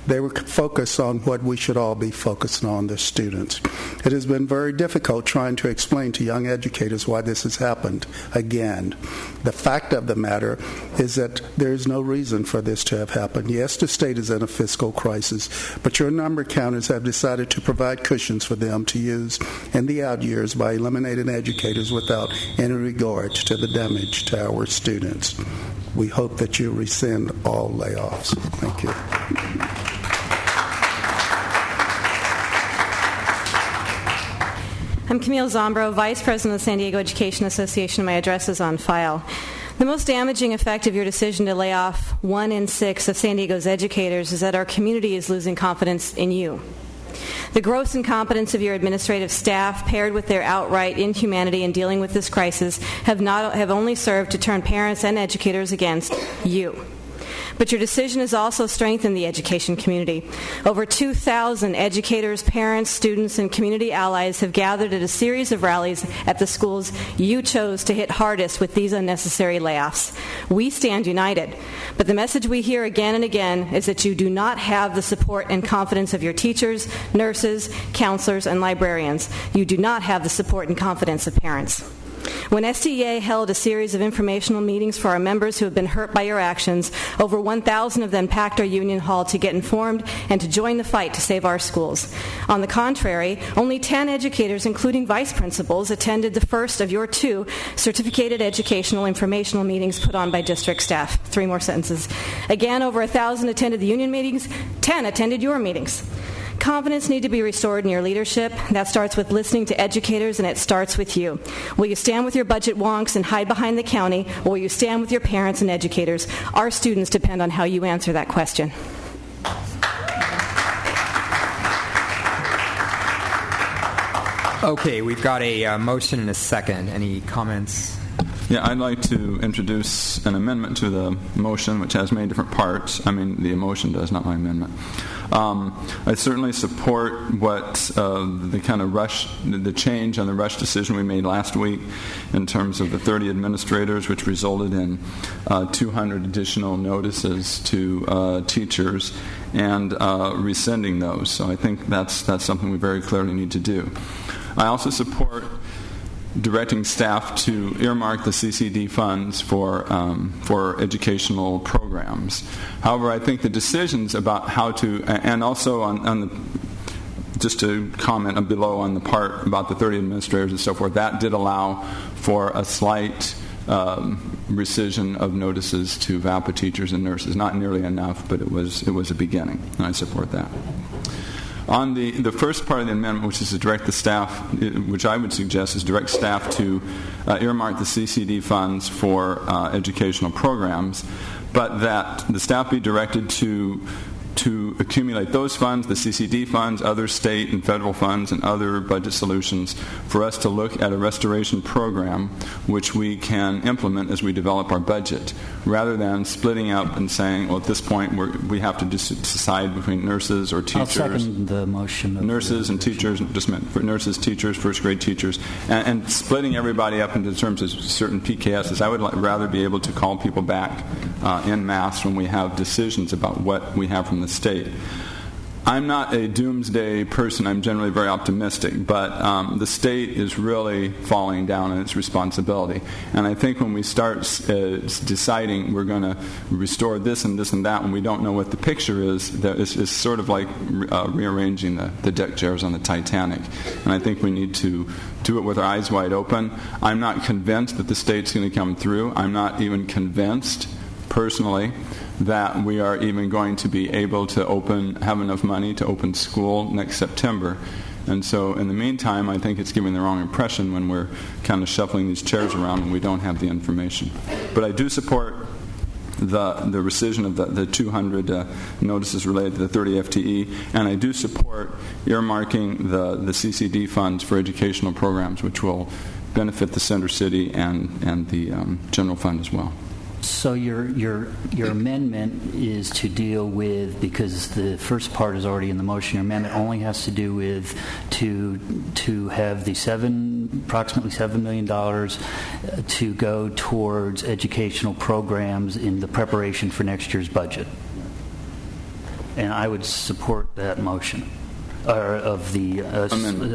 They were focused on what we should all be focused on, the students. It has been very difficult trying to explain to young educators why this has happened again. The fact of the matter is that there is no reason for this to have happened. Yes, the state is in a fiscal crisis, but your number counters have decided to provide cushions for them to use in the out years by eliminating educators without any regard to the damage to our students. We hope that you rescind all layoffs. Thank you. I'm Camille Zombro, Vice President of the San Diego Education Association. My address is on file. The most damaging effect of your decision to lay off 1 in 6 of San Diego's educators is that our community is losing confidence in you. The gross incompetence of your administrative staff, paired with their outright inhumanity in dealing with this crisis, have only served to turn parents and educators against you. But your decision has also strengthened the education community. Over 2,000 educators, parents, students, and community allies have gathered at a series of rallies at the schools you chose to hit hardest with these unnecessary layoffs. We stand united, but the message we hear again and again is that you do not have the support and confidence of your teachers, nurses, counselors, and librarians. You do not have the support and confidence of parents. When SDEA held a series of informational meetings for our members who have been hurt by your actions, over 1,000 of them packed our union hall to get informed and to join the fight to save our schools. On the contrary, only 10 educators, including vice principals, attended the first of your 2 certificated educational informational meetings put on by district staff. 3 more sentences. Again, over 1,000 attended the union meetings. 10 attended your meetings. Confidence needs to be restored in your leadership. That starts with listening to educators, and it starts with you. Will you stand with your budget wonks and hide behind the county, or will you stand with your parents and educators? Our students depend on how you answer that question. Okay, we've got a motion and a second. Any comments? Yeah, I'd like to introduce an amendment to the motion, which has many different parts. I mean, the motion does, not my amendment. I certainly support what the kind of rush, the change on the rush decision we made last week in terms of the 30 administrators, which resulted in 200 additional notices to teachers and rescinding those. So I think that's something we very clearly need to do. I also support directing staff to earmark the CCD funds for educational programs. However, I think the decisions about how to, and also on the, just to comment below on the part about the 30 administrators and so forth, that did allow for a slight rescission of notices to VAPA teachers and nurses. Not nearly enough, but it was a beginning, and I support that. On the first part of the amendment, which is to direct the staff, which I would suggest is direct staff to earmark the CCD funds for educational programs, but that the staff be directed to to accumulate those funds, the CCD funds, other state and federal funds, and other budget solutions for us to look at a restoration program which we can implement as we develop our budget, rather than splitting up and saying, well, at this point we have to decide between nurses or teachers. I'll second the motion. Nurses and teachers, just meant for nurses, teachers, first grade teachers, and splitting everybody up into terms of certain PKSs. I would rather be able to call people back en masse when we have decisions about what we have from the state. I'm not a doomsday person. I'm generally very optimistic, but the state is really falling down in its responsibility. And I think when we start deciding we're going to restore this and this and that, when we don't know what the picture is, it's sort of like rearranging the deck chairs on the Titanic. And I think we need to do it with our eyes wide open. I'm not convinced that the state's going to come through. I'm not even convinced, personally, that we are even going to be able to have enough money to open school next September. And so in the meantime, I think it's giving the wrong impression when we're kind of shuffling these chairs around and we don't have the information. But I do support the rescission of the 200 notices related to the 30 FTE, and I do support earmarking the CCD funds for educational programs, which will benefit the Center City and the general fund as well. So your amendment is to deal with, because the first part is already in the motion, your amendment only has to do with to have the approximately $7 million to go towards educational programs in the preparation for next year's budget. And I would support that motion. Or of the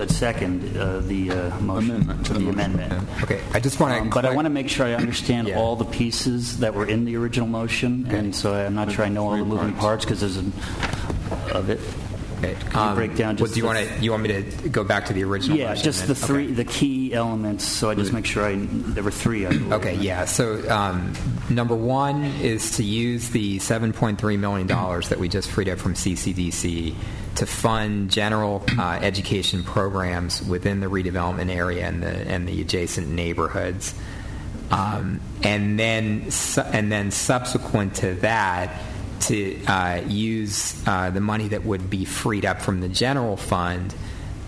second, the motion to the amendment. Okay, I just want to. But I want to make sure I understand all the pieces that were in the original motion, and so I'm not sure I know all the moving parts because there's of it. Okay. Can you break down? Just do you want me to go back to the original? Yeah, motion just the key elements. So I just make sure there were three. Okay, yeah. So number one is to use the $7.3 million that we just freed up from CCDC to fund general education programs within the redevelopment area and the adjacent neighborhoods, and then subsequent to that, to use the money that would be freed up from the general fund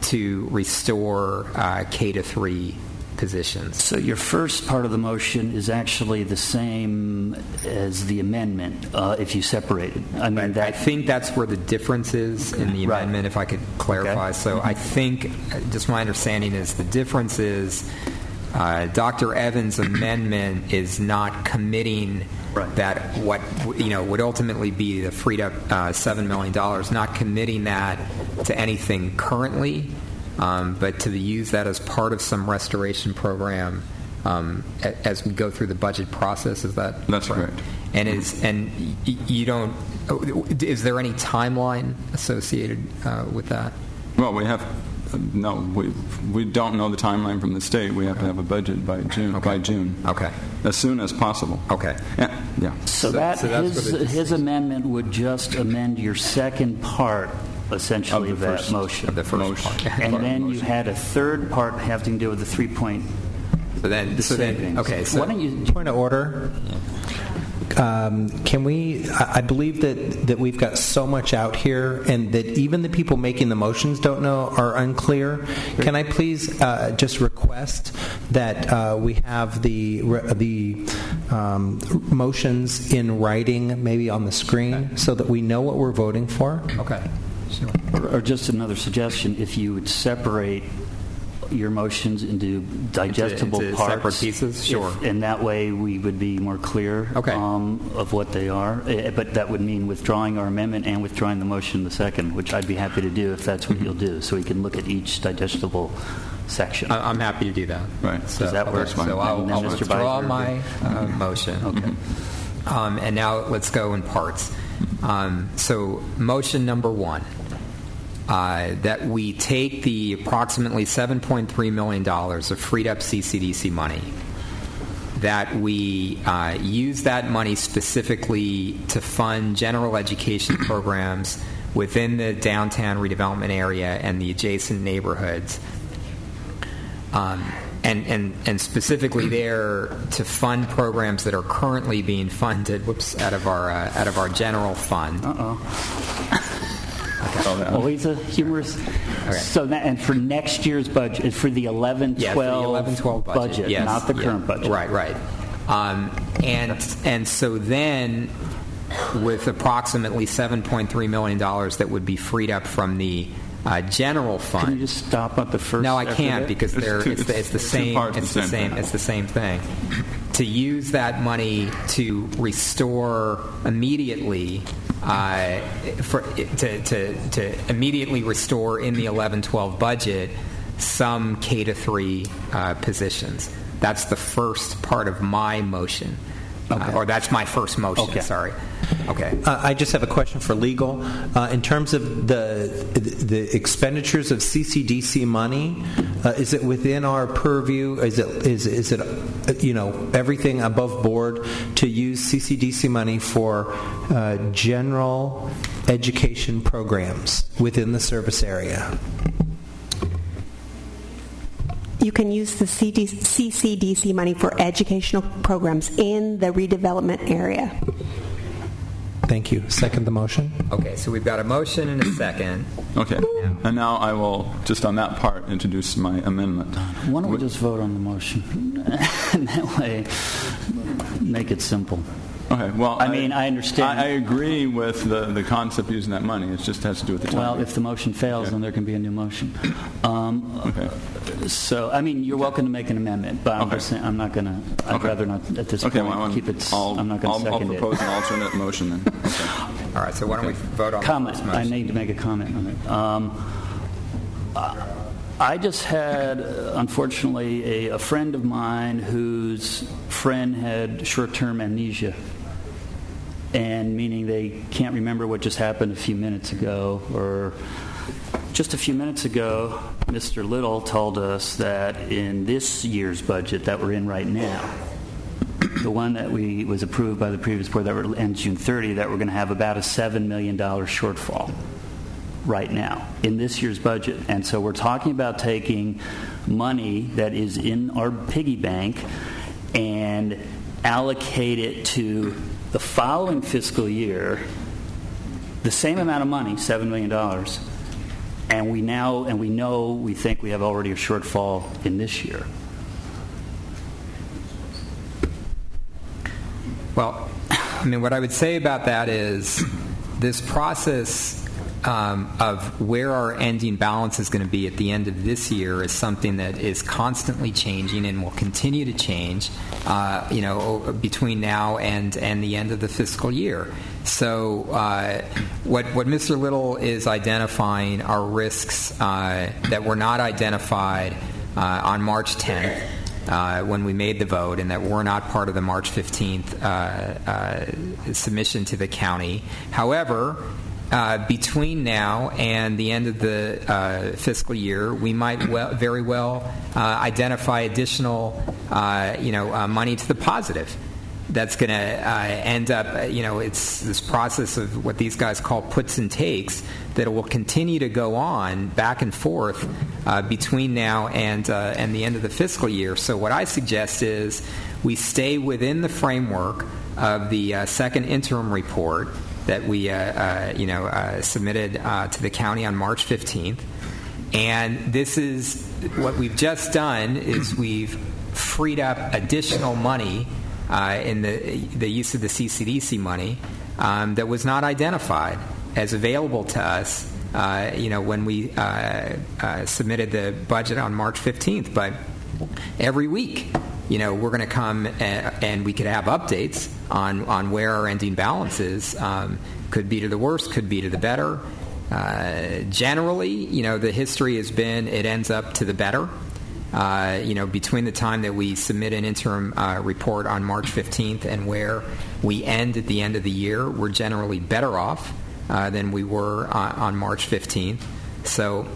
to restore K-3 positions. So your first part of the motion is actually the same as the amendment if you separate it. I think that's where the difference is in the amendment, if I could clarify. Okay. So I think, just my understanding is the difference is Dr. Evans' amendment is not committing that what would ultimately be the freed up $7 million, not committing that to anything currently, but to use that as part of some restoration program as we go through the budget process. Is that that's correct? And is there any timeline associated with that? Well, we have. No, we don't know the timeline from the state. We have to have a budget by June. Okay. By June. Okay. As soon as possible. Okay. Yeah. So his amendment would just amend your second part, essentially, of that motion. The first part. And then you had a third part having to do with the 3 point. Okay. So why don't you point of order? Yeah. Can we? I believe that we've got so much out here, and that even the people making the motions don't know, are unclear. Can I please just request that we have the motions in writing, maybe on the screen, so that we know what we're voting for? Okay. Sure. Or just another suggestion: if you would separate your motions into digestible into parts, separate pieces, sure, and that way we would be more clear of what they are. But that would mean withdrawing our amendment and withdrawing the motion the second, which I'd be happy to do if that's what you'll do, so we can look at each digestible section. I'm happy to do that. Right. So, does that work? So I'll withdraw my motion. Okay. And now let's go in parts. So motion number one. That we take the approximately $7.3 million of freed up CCDC money, that we use that money specifically to fund general education programs within the downtown redevelopment area and the adjacent neighborhoods, and specifically there to fund programs that are currently being funded, out of our general fund. Well, he's a humorous. Okay. So and for next year's budget, for the 11-12 budget, yes, not the current budget. Right. And so then, with approximately $7.3 million that would be freed up from the general fund. Can you just stop at the first? No, I can't because it's the same thing. To use that money to restore immediately, to immediately restore in the 11-12 budget some K-3 positions. That's the first part of my motion. Or that's my first motion. Okay. Sorry. Okay. I just have a question for legal. In terms of the expenditures of CCDC money, is it within our purview? Is it everything above board to use CCDC money for general education programs within the service area? You can use the CCDC money for educational programs in the redevelopment area. Thank you. Second the motion. Okay, so we've got a motion and a second. Okay. And now I will, just on that part, introduce my amendment. Why don't we just vote on the motion? And that way, make it simple. Okay, well, I understand. I agree with the concept of using that money. It just has to do with the time. Well, if the motion fails, then there can be a new motion. Okay. So, you're welcome to make an amendment, but I'm just saying, I'm not going to. I'd rather not at this point keep it. I'm not going to second it. I'll propose an alternate motion then. Okay. All right. So why don't we vote on comment? The first motion? I need to make a comment on it. I just had, unfortunately, a friend of mine whose friend had short-term amnesia, and meaning they can't remember what just happened a few minutes ago. Or just a few minutes ago, Mr. Little told us that in this year's budget that we're in right now, the one that was approved by the previous board that will end June 30, that we're going to have about a $7 million shortfall right now in this year's budget. And so we're talking about taking money that is in our piggy bank and allocate it to the following fiscal year, the same amount of money, $7 million, and we think we have already a shortfall in this year. Well, what I would say about that is this process of where our ending balance is going to be at the end of this year is something that is constantly changing and will continue to change, between now and the end of the fiscal year. So what Mr. Little is identifying are risks that were not identified on March 10th when we made the vote, and that were not part of the March 15th submission to the county. However, between now and the end of the fiscal year, we might very well identify additional, money to the positive. That's going to end up, it's this process of what these guys call puts and takes that will continue to go on back and forth between now and the end of the fiscal year. So what I suggest is we stay within the framework of the second interim report that we submitted to the county on March 15th. And this is what we've just done is we've freed up additional money in the use of the CCDC money that was not identified as available to us when we submitted the budget on March 15th. But every week, we're going to come and we could have updates on where our ending balance is. Could be to the worst, could be to the better. Generally, the history has been it ends up to the better. Between the time that we submit an interim report on March 15th and where we end at the end of the year, we're generally better off than we were on March 15th. So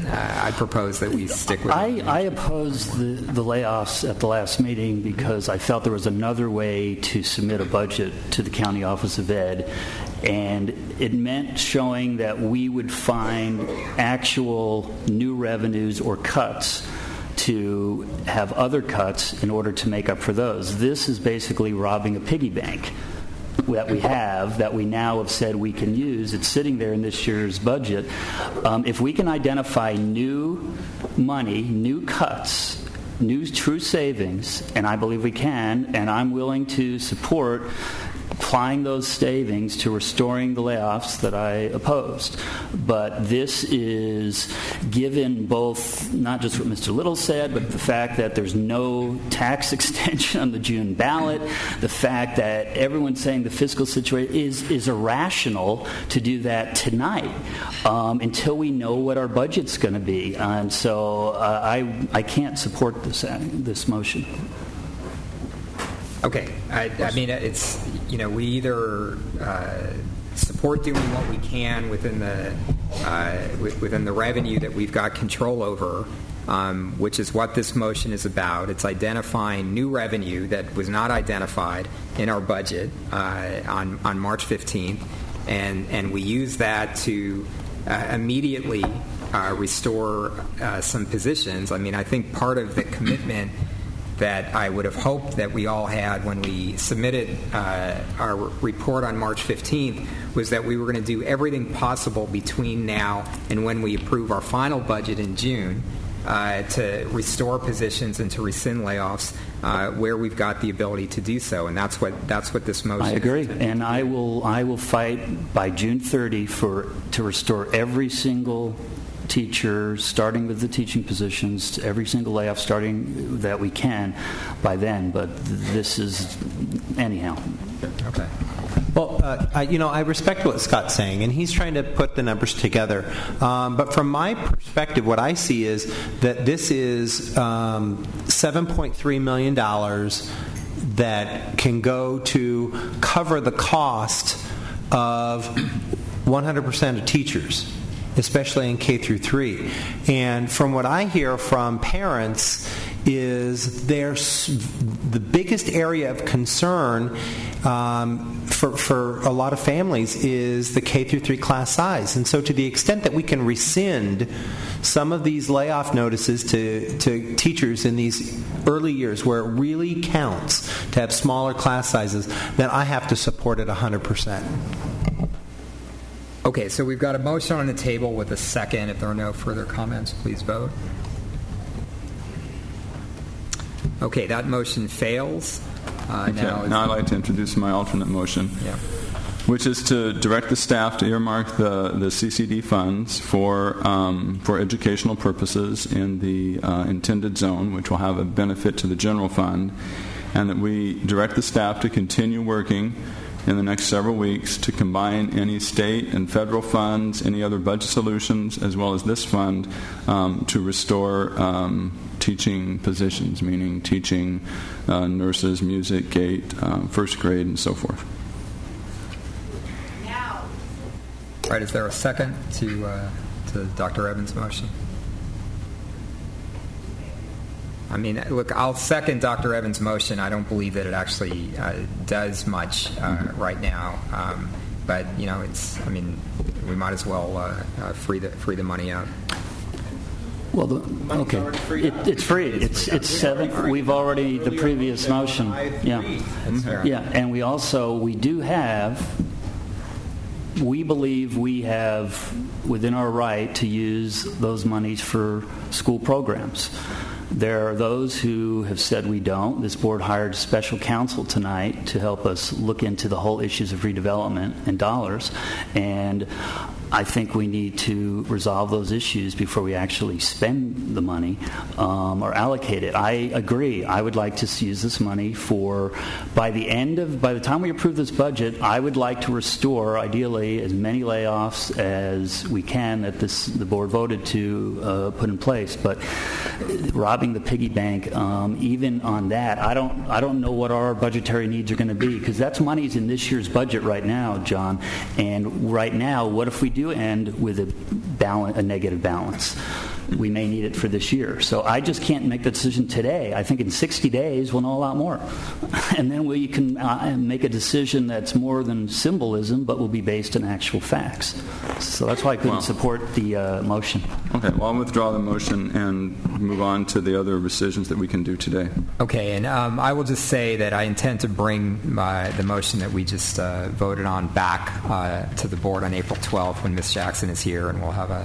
I propose that we stick with it. I opposed the layoffs at the last meeting because I felt there was another way to submit a budget to the County Office of Ed, and it meant showing that we would find actual new revenues or cuts to have other cuts in order to make up for those. This is basically robbing a piggy bank that we now have said we can use. It's sitting there in this year's budget. If we can identify new money, new cuts, new true savings, and I believe we can, and I'm willing to support applying those savings to restoring the layoffs that I opposed. But this is given both not just what Mr. Little said, but the fact that there's no tax extension on the June ballot, the fact that everyone's saying the fiscal situation is irrational to do that tonight until we know what our budget's going to be. And so I can't support this motion. Okay. I mean, it's, we either support doing what we can within the revenue that we've got control over, which is what this motion is about. It's identifying new revenue that was not identified in our budget on March 15th, and we use that to immediately restore some positions. I mean, I think part of the commitment that I would have hoped that we all had when we submitted our report on March 15th was that we were going to do everything possible between now and when we approve our final budget in June to restore positions and to rescind layoffs where we've got the ability to do so, and that's what this motion. I agree, and I will fight by June 30 to restore every single teacher, starting with the teaching positions, every single layoff starting that we can by then. But this is anyhow. Okay. Well, I respect what Scott's saying, and he's trying to put the numbers together. But from my perspective, what I see is that this is $7.3 million that can go to cover the cost of 100% of teachers, especially in K through 3. And from what I hear from parents is the biggest area of concern for a lot of families is the K through 3 class size. And so to the extent that we can rescind some of these layoff notices to teachers in these early years where it really counts to have smaller class sizes, then I have to support it 100%. Okay, so we've got a motion on the table with a second. If there are no further comments, please vote. Okay, that motion fails. Now I'd like to introduce my alternate motion, which is to direct the staff to earmark the CCD funds for educational purposes in the intended zone, which will have a benefit to the general fund, and that we direct the staff to continue working in the next several weeks to combine any state and federal funds, any other budget solutions, as well as this fund, to restore teaching positions, meaning teaching nurses, music, GATE, first grade, and so forth. All right, is there a second to Dr. Evans' motion? I mean, look, I'll second Dr. Evans' motion. I don't believe that it actually does much right now, but it's. I mean, we might as well free the money up. Well, okay, it's free. It's 7. We've already the previous motion. And we believe we have within our right to use those monies for school programs. There are those who have said we don't. This board hired special counsel tonight to help us look into the whole issues of redevelopment and dollars, and I think we need to resolve those issues before we actually spend the money or allocate it. I agree. I would like to use this money for, by the time we approve this budget, I would like to restore, ideally, as many layoffs as we can that the board voted to put in place. But robbing the piggy bank, even on that, I don't know what our budgetary needs are going to be, because that's money's in this year's budget right now, John. And right now, what if we do end with a negative balance? we may need it for this year. So I just can't make the decision today. I think in 60 days we'll know a lot more. And then we can make a decision that's more than symbolism, but will be based on actual facts. So that's why I couldn't support the motion. Okay, well, I'll withdraw the motion and move on to the other rescissions that we can do today. Okay, and I will just say that I intend to bring the motion that we just voted on back to the board on April 12th when Ms. Jackson is here, and we'll have a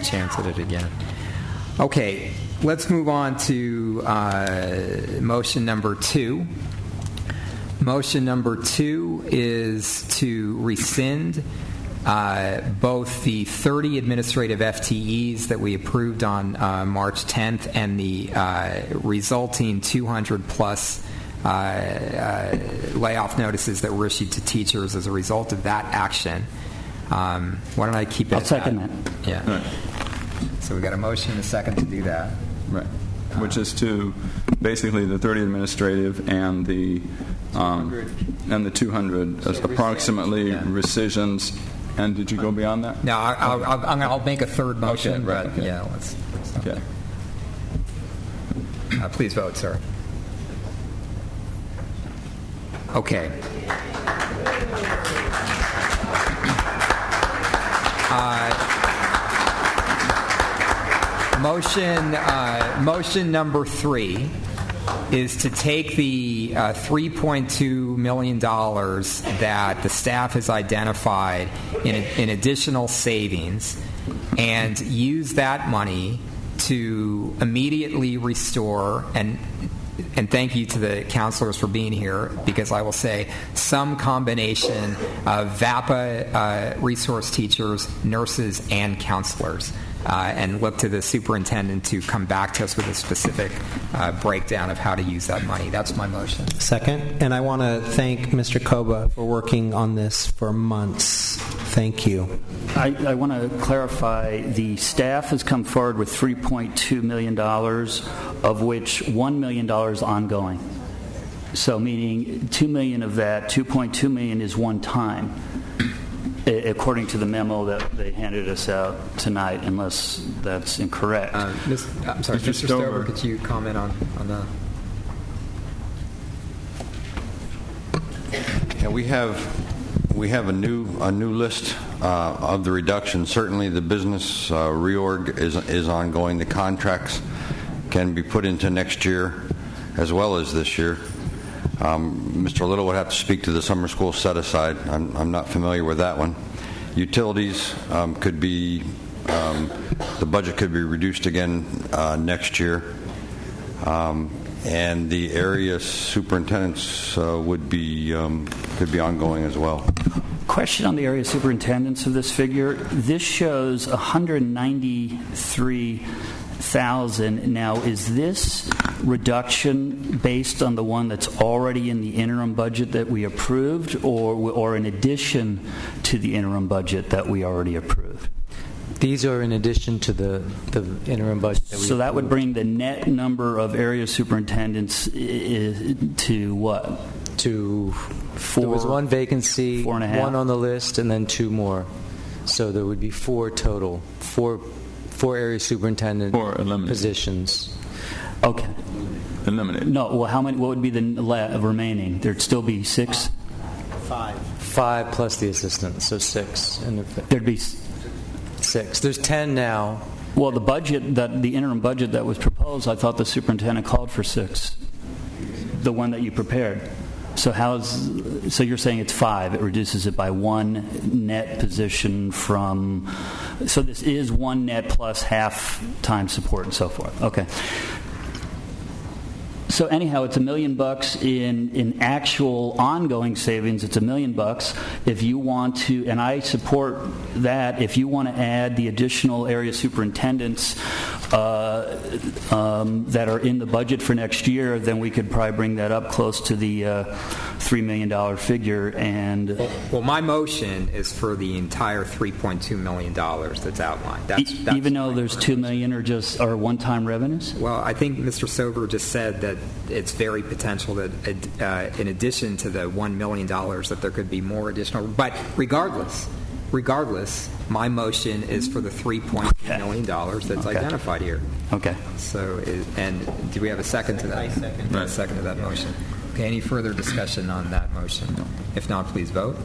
chance at it again. Okay, let's move on to motion number 2. Motion number 2 is to rescind both the 30 administrative FTEs that we approved on March 10th and the resulting 200-plus layoff notices that were issued to teachers as a result of that action. Why don't I keep it I'll second that. Yeah. Right. So we've got a motion and a second to do that. Right. Which is to basically the 30 administrative and the 200 approximately rescissions. And did you go beyond that? No, I'll make a third motion. Okay, right, but okay. Yeah, let's okay. Please vote, sir. Okay. Motion number 3 is to take the $3.2 million that the staff has identified in additional savings and use that money to immediately restore and thank you to the counselors for being here, because I will say some combination of VAPA resource teachers, nurses, and counselors, and look to the superintendent to come back to us with a specific breakdown of how to use that money. That's my motion. Second, and I want to thank Mr. Koba for working on this for months. Thank you. I want to clarify, the staff has come forward with $3.2 million, of which $1 million is ongoing. So meaning $2 million of that, $2.2 million is one time, according to the memo that they handed us out tonight, unless that's incorrect. I'm sorry, Mr. Stover, could you comment on that? Yeah, we have a new list of the reductions. Certainly, the business reorg is ongoing. The contracts can be put into next year as well as this year. Mr. Little would have to speak to the summer school set aside. I'm not familiar with that one. Utilities could be the budget could be reduced again next year, and the area superintendents could be ongoing as well. Question on the area superintendents of this figure. This shows 193,000. Now, is this reduction based on the one that's already in the interim budget that we approved, or in addition to the interim budget that we already approved? These are in addition to the interim budget that we So that would bring the net number of area superintendents to what? To 4. There was one vacancy, 4.5. one on the list, and then 2 more. So there would be 4 total. Four area superintendent positions. Okay. Eliminated. No. Well, how many? What would be the remaining? There'd still be 6. 5 plus the assistant, so 6. And there'd be 6. There's 10 now. Well, the interim budget that was proposed, I thought the superintendent called for 6. The one that you prepared. So so you're saying it's 5. It reduces it by 1 net position from. So this is 1 net plus half-time support and so forth. Okay. So anyhow, it's $1 million in actual ongoing savings. It's $1 million. If you want to, and I support that. If you want to add the additional area superintendents that are in the budget for next year, then we could probably bring that up close to the $3 million figure. And well, my motion is for the entire $3.2 million that's outlined. That's even though there's $2 million or one-time revenues. Well, I think Mr. Sover just said that it's very potential that in addition to the $1 million that there could be more additional. But regardless, regardless, my motion is for the $3.2 million that's identified here. Okay. So, and do we have a second to that? I second. A second to that motion. Okay, any further discussion on that motion? If not, please vote.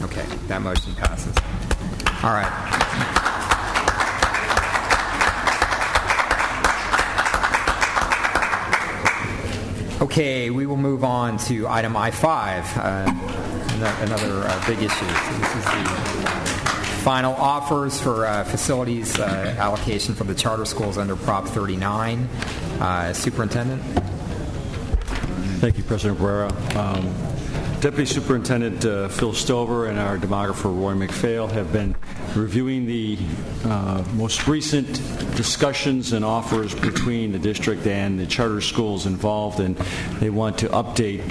Okay, that motion passes. All right. Okay, we will move on to item I-5, another big issue. So this is the final offers for facilities allocation for the charter schools under Prop 39. Superintendent? Thank you, President Barrera. Deputy Superintendent Phil Stover and our demographer Roy McPhail have been reviewing the most recent discussions and offers between the district and the charter schools involved, and they want to update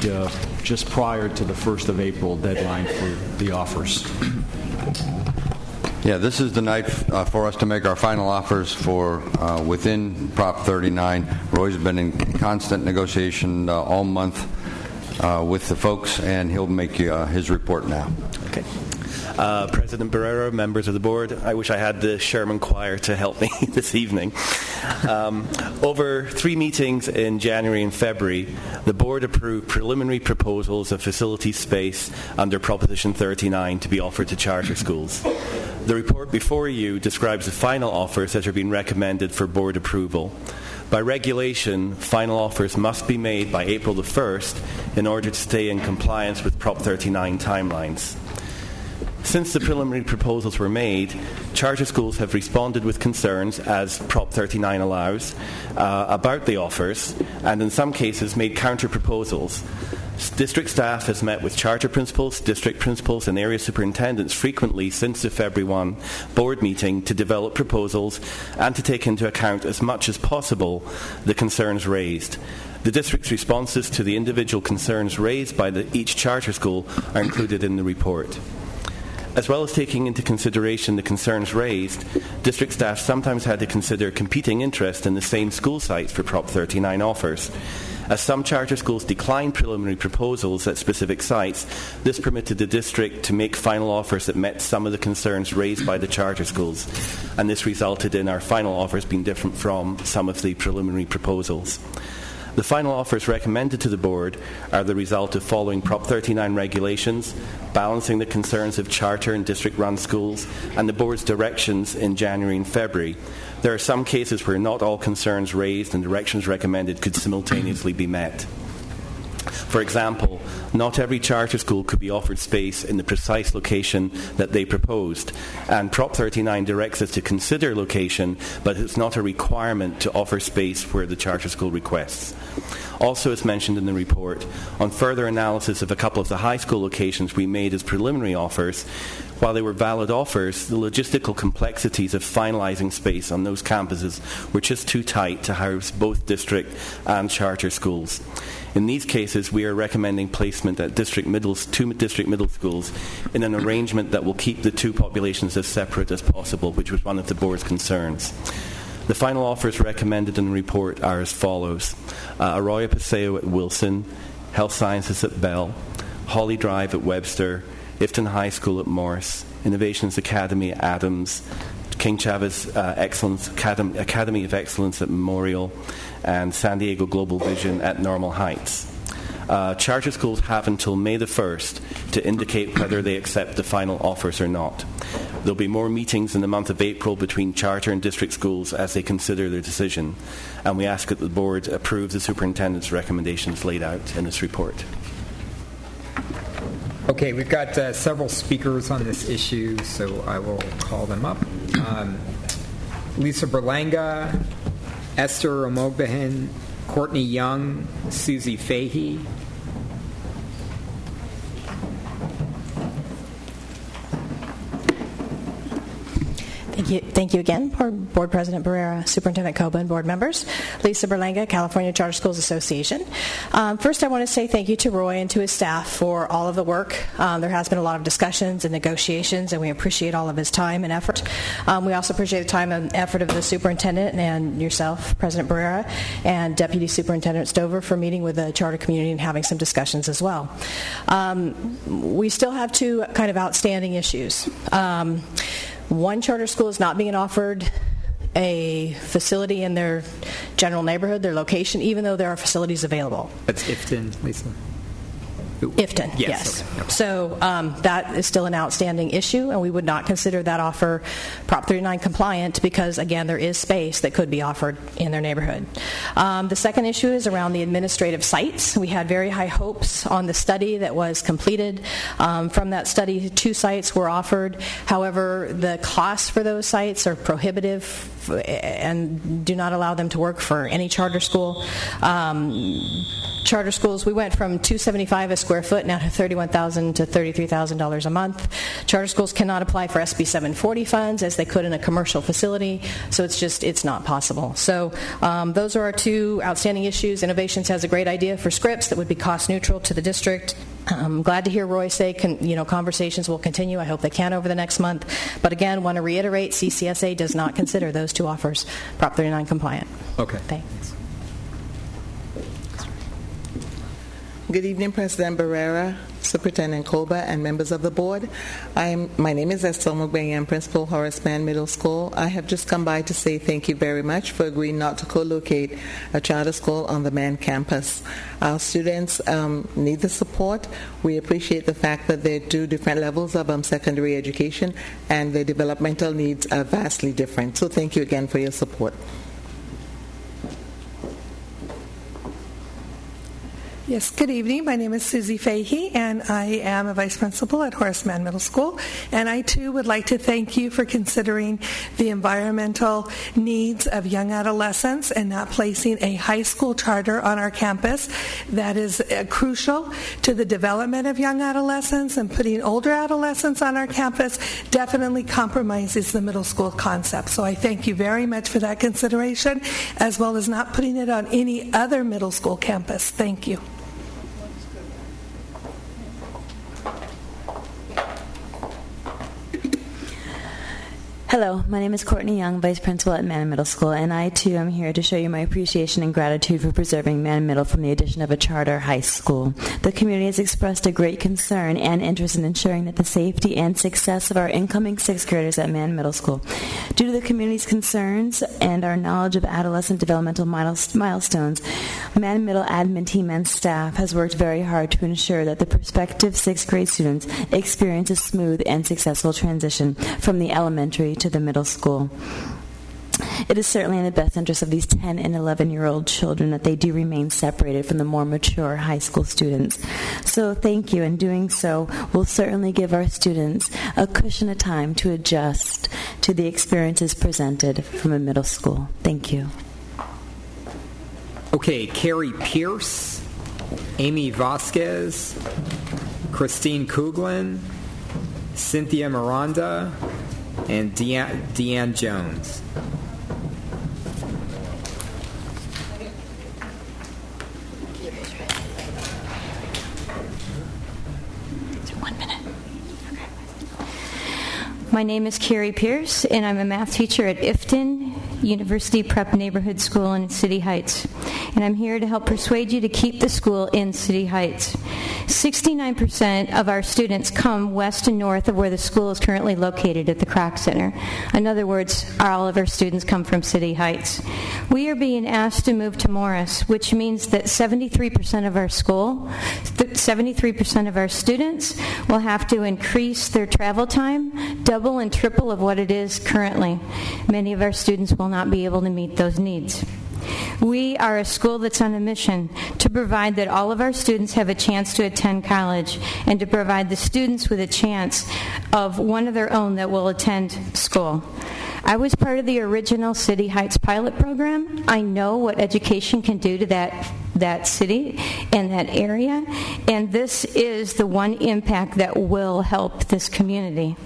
just prior to the 1st of April deadline for the offers. Yeah, this is the night for us to make our final offers for within Prop 39. Roy's been in constant negotiation all month with the folks, and he'll make his report now. Okay. President Barrera, members of the board, I wish I had the Sherman Choir to help me this evening. Over 3 meetings in January and February, the board approved preliminary proposals of facility space under Proposition 39 to be offered to charter schools. The report before you describes the final offers that are being recommended for board approval. By regulation, final offers must be made by April the 1st in order to stay in compliance with Prop 39 timelines. Since the preliminary proposals were made, charter schools have responded with concerns, as Prop 39 allows, about the offers, and in some cases made counter-proposals. District staff has met with charter principals, district principals, and area superintendents frequently since the February 1 board meeting to develop proposals and to take into account as much as possible the concerns raised. The district's responses to the individual concerns raised by each charter school are included in the report. As well as taking into consideration the concerns raised, district staff sometimes had to consider competing interest in the same school sites for Prop 39 offers. As some charter schools declined preliminary proposals at specific sites, this permitted the district to make final offers that met some of the concerns raised by the charter schools, and this resulted in our final offers being different from some of the preliminary proposals. The final offers recommended to the board are the result of following Prop 39 regulations, balancing the concerns of charter and district-run schools, and the board's directions in January and February. There are some cases where not all concerns raised and directions recommended could simultaneously be met. For example, not every charter school could be offered space in the precise location that they proposed, and Prop 39 directs us to consider location, but it's not a requirement to offer space where the charter school requests. Also, as mentioned in the report, on further analysis of a couple of the high school locations we made as preliminary offers, while they were valid offers, the logistical complexities of finalising space on those campuses were just too tight to house both district and charter schools. In these cases, we are recommending placement at two district middle schools in an arrangement that will keep the two populations as separate as possible, which was one of the board's concerns. The final offers recommended in the report are as follows: Arroyo Paseo at Wilson, Health Sciences at Bell, Holly Drive at Webster, Ifton High School at Morris, Innovations Academy at Adams, King Chavez Academy of Excellence at Memorial, and San Diego Global Vision at Normal Heights. Charter schools have until May the 1st to indicate whether they accept the final offers or not. There will be more meetings in the month of April between charter and district schools as they consider their decision, and we ask that the board approve the superintendent's recommendations laid out in this report. Okay, we've got several speakers on this issue, so I will call them up. Lisa Berlanga, Esther Omogbehin, Courtney Young, Susie Fahey. Thank you again, Board President Barrera, Superintendent Koba, and board members. Lisa Berlanga, California Charter Schools Association. First, I want to say thank you to Roy and to his staff for all of the work. There has been a lot of discussions and negotiations, and we appreciate all of his time and effort. We also appreciate the time and effort of the superintendent and yourself, President Barrera, and Deputy Superintendent Stover for meeting with the charter community and having some discussions as well. We still have two kind of outstanding issues. One charter school is not being offered a facility in their general neighborhood, their location, even though there are facilities available. That's Ifton, Lisa? Ifton, yes. Okay. So that is still an outstanding issue, and we would not consider that offer Prop 39 compliant because, again, there is space that could be offered in their neighborhood. The second issue is around the administrative sites. We had very high hopes on the study that was completed. From that study, 2 sites were offered. However, the costs for those sites are prohibitive and do not allow them to work for any charter school. Charter schools, we went from $275 a square foot now to $31,000 to $33,000 a month. Charter schools cannot apply for SB 740 funds as they could in a commercial facility, so it's not possible. So those are our 2 outstanding issues. Innovations has a great idea for scripts that would be cost neutral to the district. I'm glad to hear Roy say conversations will continue. I hope they can over the next month. But again, want to reiterate, CCSA does not consider those 2 offers Prop 39 compliant. Okay. Thanks. Good evening, President Barrera, Superintendent Koba, and members of the board. My name is Estelle Mugbenyan, Principal, Horace Mann Middle School. I have just come by to say thank you very much for agreeing not to co-locate a charter school on the Mann campus. Our students need the support. We appreciate the fact that they do different levels of secondary education, and their developmental needs are vastly different. So thank you again for your support. Yes, good evening. My name is Susie Fahey, and I am a vice principal at Horace Mann Middle School. And I, too, would like to thank you for considering the environmental needs of young adolescents and not placing a high school charter on our campus. That is crucial to the development of young adolescents, and putting older adolescents on our campus definitely compromises the middle school concept. So I thank you very much for that consideration, as well as not putting it on any other middle school campus. Thank you. Hello, my name is Courtney Young, Vice Principal at Mann Middle School, and I, too, am here to show you my appreciation and gratitude for preserving Mann Middle from the addition of a charter high school. The community has expressed a great concern and interest in ensuring that the safety and success of our incoming 6th graders at Mann Middle School. Due to the community's concerns and our knowledge of adolescent developmental milestones, Mann Middle admin team and staff has worked very hard to ensure that the prospective 6th grade students experience a smooth and successful transition from the elementary to the middle school. It is certainly in the best interest of these 10 and 11-year-old children that they do remain separated from the more mature high school students. So thank you. In doing so, we'll certainly give our students a cushion of time to adjust to the experiences presented from a middle school. Thank you. Okay, Carrie Pierce, Amy Vasquez, Christine Kuglin, Cynthia Miranda, and Deanne Jones. My name is Carrie Pierce, and I'm a math teacher at Ifton University Prep Neighborhood School in City Heights. And I'm here to help persuade you to keep the school in City Heights. 69% of our students come west and north of where the school is currently located at the Kroc Center. In other words, all of our students come from City Heights. We are being asked to move to Morris, which means that 73% of our school, 73% of our students will have to increase their travel time, double and triple of what it is currently. Many of our students will not be able to meet those needs. We are a school that's on a mission to provide that all of our students have a chance to attend college, and to provide the students with a chance of one of their own that will attend school. I was part of the original City Heights pilot program. I know what education can do to that city and that area, and this is the one impact that will help this community.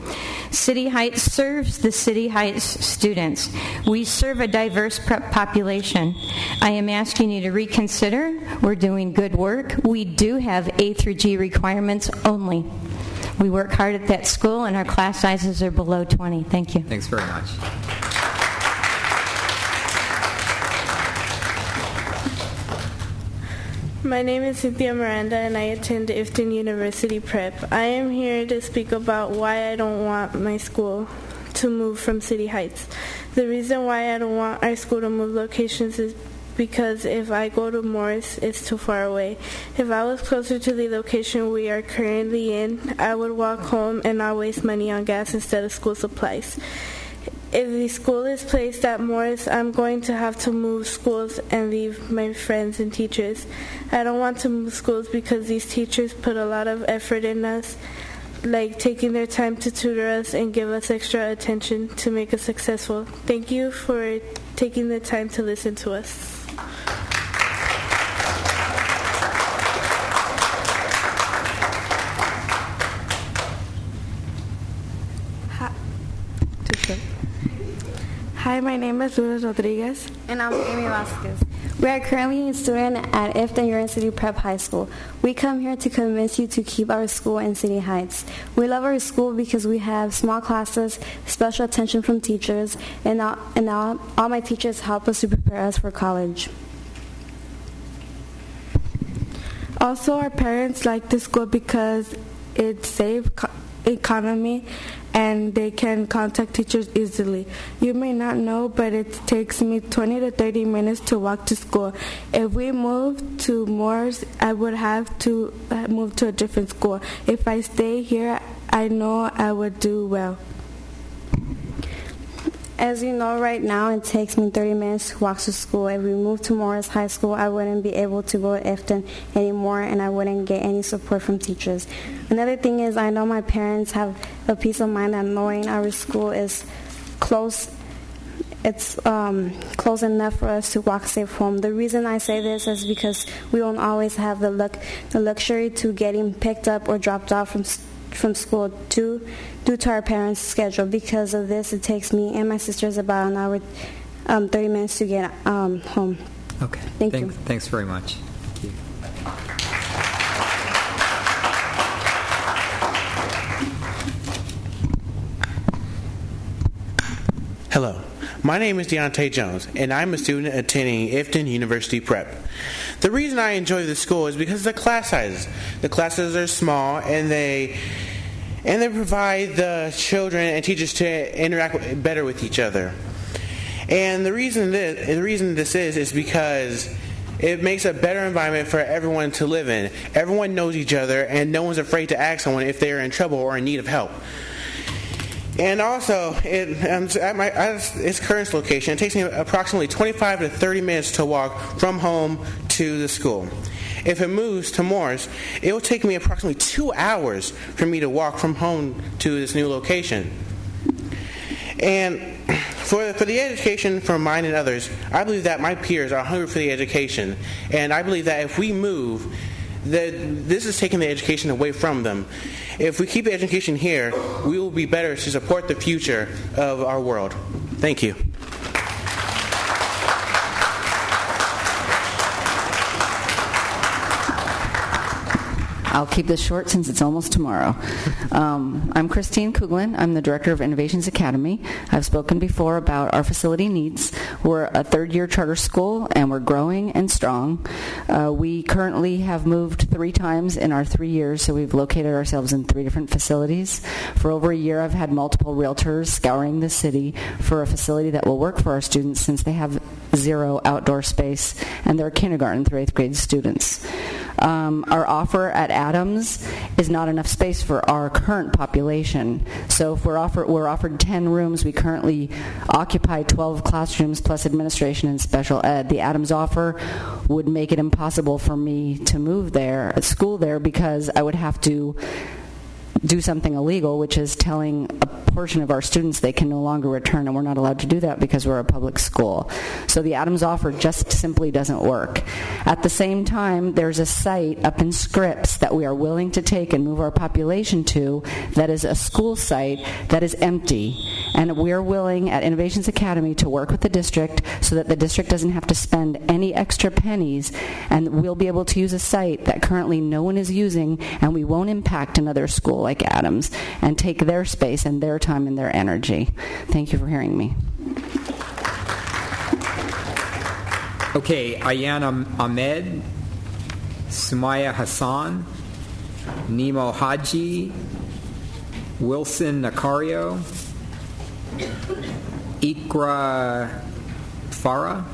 City Heights serves the City Heights students. We serve a diverse population. I am asking you to reconsider. We're doing good work. We do have A through G requirements only. We work hard at that school, and our class sizes are below 20. Thank you. Thanks very much. My name is Cynthia Miranda, and I attend Ifton University Prep. I am here to speak about why I don't want my school to move from City Heights. The reason why I don't want our school to move locations is because if I go to Morris, it's too far away. If I was closer to the location we are currently in, I would walk home and not waste money on gas instead of school supplies. If the school is placed at Morris, I'm going to have to move schools and leave my friends and teachers. I don't want to move schools because these teachers put a lot of effort in us, like taking their time to tutor us and give us extra attention to make us successful. Thank you for taking the time to listen to us. Hi, my name is Luis Rodriguez. And I'm Amy Vasquez. We are currently a student at Ifton University Prep High School. We come here to convince you to keep our school in City Heights. We love our school because we have small classes, special attention from teachers, and all my teachers help us to prepare us for college. Also, our parents like the school because it's safe economy and they can contact teachers easily. You may not know, but it takes me 20 to 30 minutes to walk to school. If we moved to Morris, I would have to move to a different school. If I stay here, I know I would do well. As you know, right now it takes me 30 minutes to walk to school. If we moved to Morris High School, I wouldn't be able to go to Ifton anymore, and I wouldn't get any support from teachers. Another thing is I know my parents have a peace of mind that knowing our school is close. It's close enough for us to walk safe home. The reason I say this is because we don't always have the luxury to getting picked up or dropped off from school due to our parents' schedule. Because of this, it takes me and my sisters about an hour, 30 minutes to get home. Okay. Thank you. Thanks very much. Thank you. Hello. My name is Deontay Jones, and I'm a student attending Ifton University Prep. The reason I enjoy the school is because of the class sizes. The classes are small, and they provide the children and teachers to interact better with each other. And the reason this is because it makes a better environment for everyone to live in. Everyone knows each other, and no one's afraid to ask someone if they are in trouble or in need of help. And also, at its current location, it takes me approximately 25 to 30 minutes to walk from home to the school. If it moves to Morris, it will take me approximately 2 hours for me to walk from home to this new location. And for the education for mine and others, I believe that my peers are hungry for the education. And I believe that if we move, that this is taking the education away from them. If we keep the education here, we will be better to support the future of our world. Thank you. I'll keep this short since it's almost tomorrow. I'm Christine Kuglin. I'm the director of Innovations Academy. I've spoken before about our facility needs. We're a third-year charter school, and we're growing and strong. We currently have moved 3 times in our 3 years, so we've located ourselves in 3 different facilities. For over a year, I've had multiple realtors scouring the city for a facility that will work for our students since they have 0 outdoor space, and they're kindergarten through 8th grade students. Our offer at Adams is not enough space for our current population. So if we're offered 10 rooms, we currently occupy 12 classrooms plus administration and special ed. The Adams offer would make it impossible for me to move there, at school there, because I would have to do something illegal, which is telling a portion of our students they can no longer return, and we're not allowed to do that because we're a public school. So the Adams offer just simply doesn't work. At the same time, there's a site up in Scripps that we are willing to take and move our population to that is a school site that is empty, and we're willing at Innovations Academy to work with the district so that the district doesn't have to spend any extra pennies, and we'll be able to use a site that currently no one is using, and we won't impact another school like Adams, and take their space and their time and their energy. Thank you for hearing me. Okay, Ayan Ahmed, Sumaya Hassan, Nemo Haji, Wilson Nakario, Ikra Farah,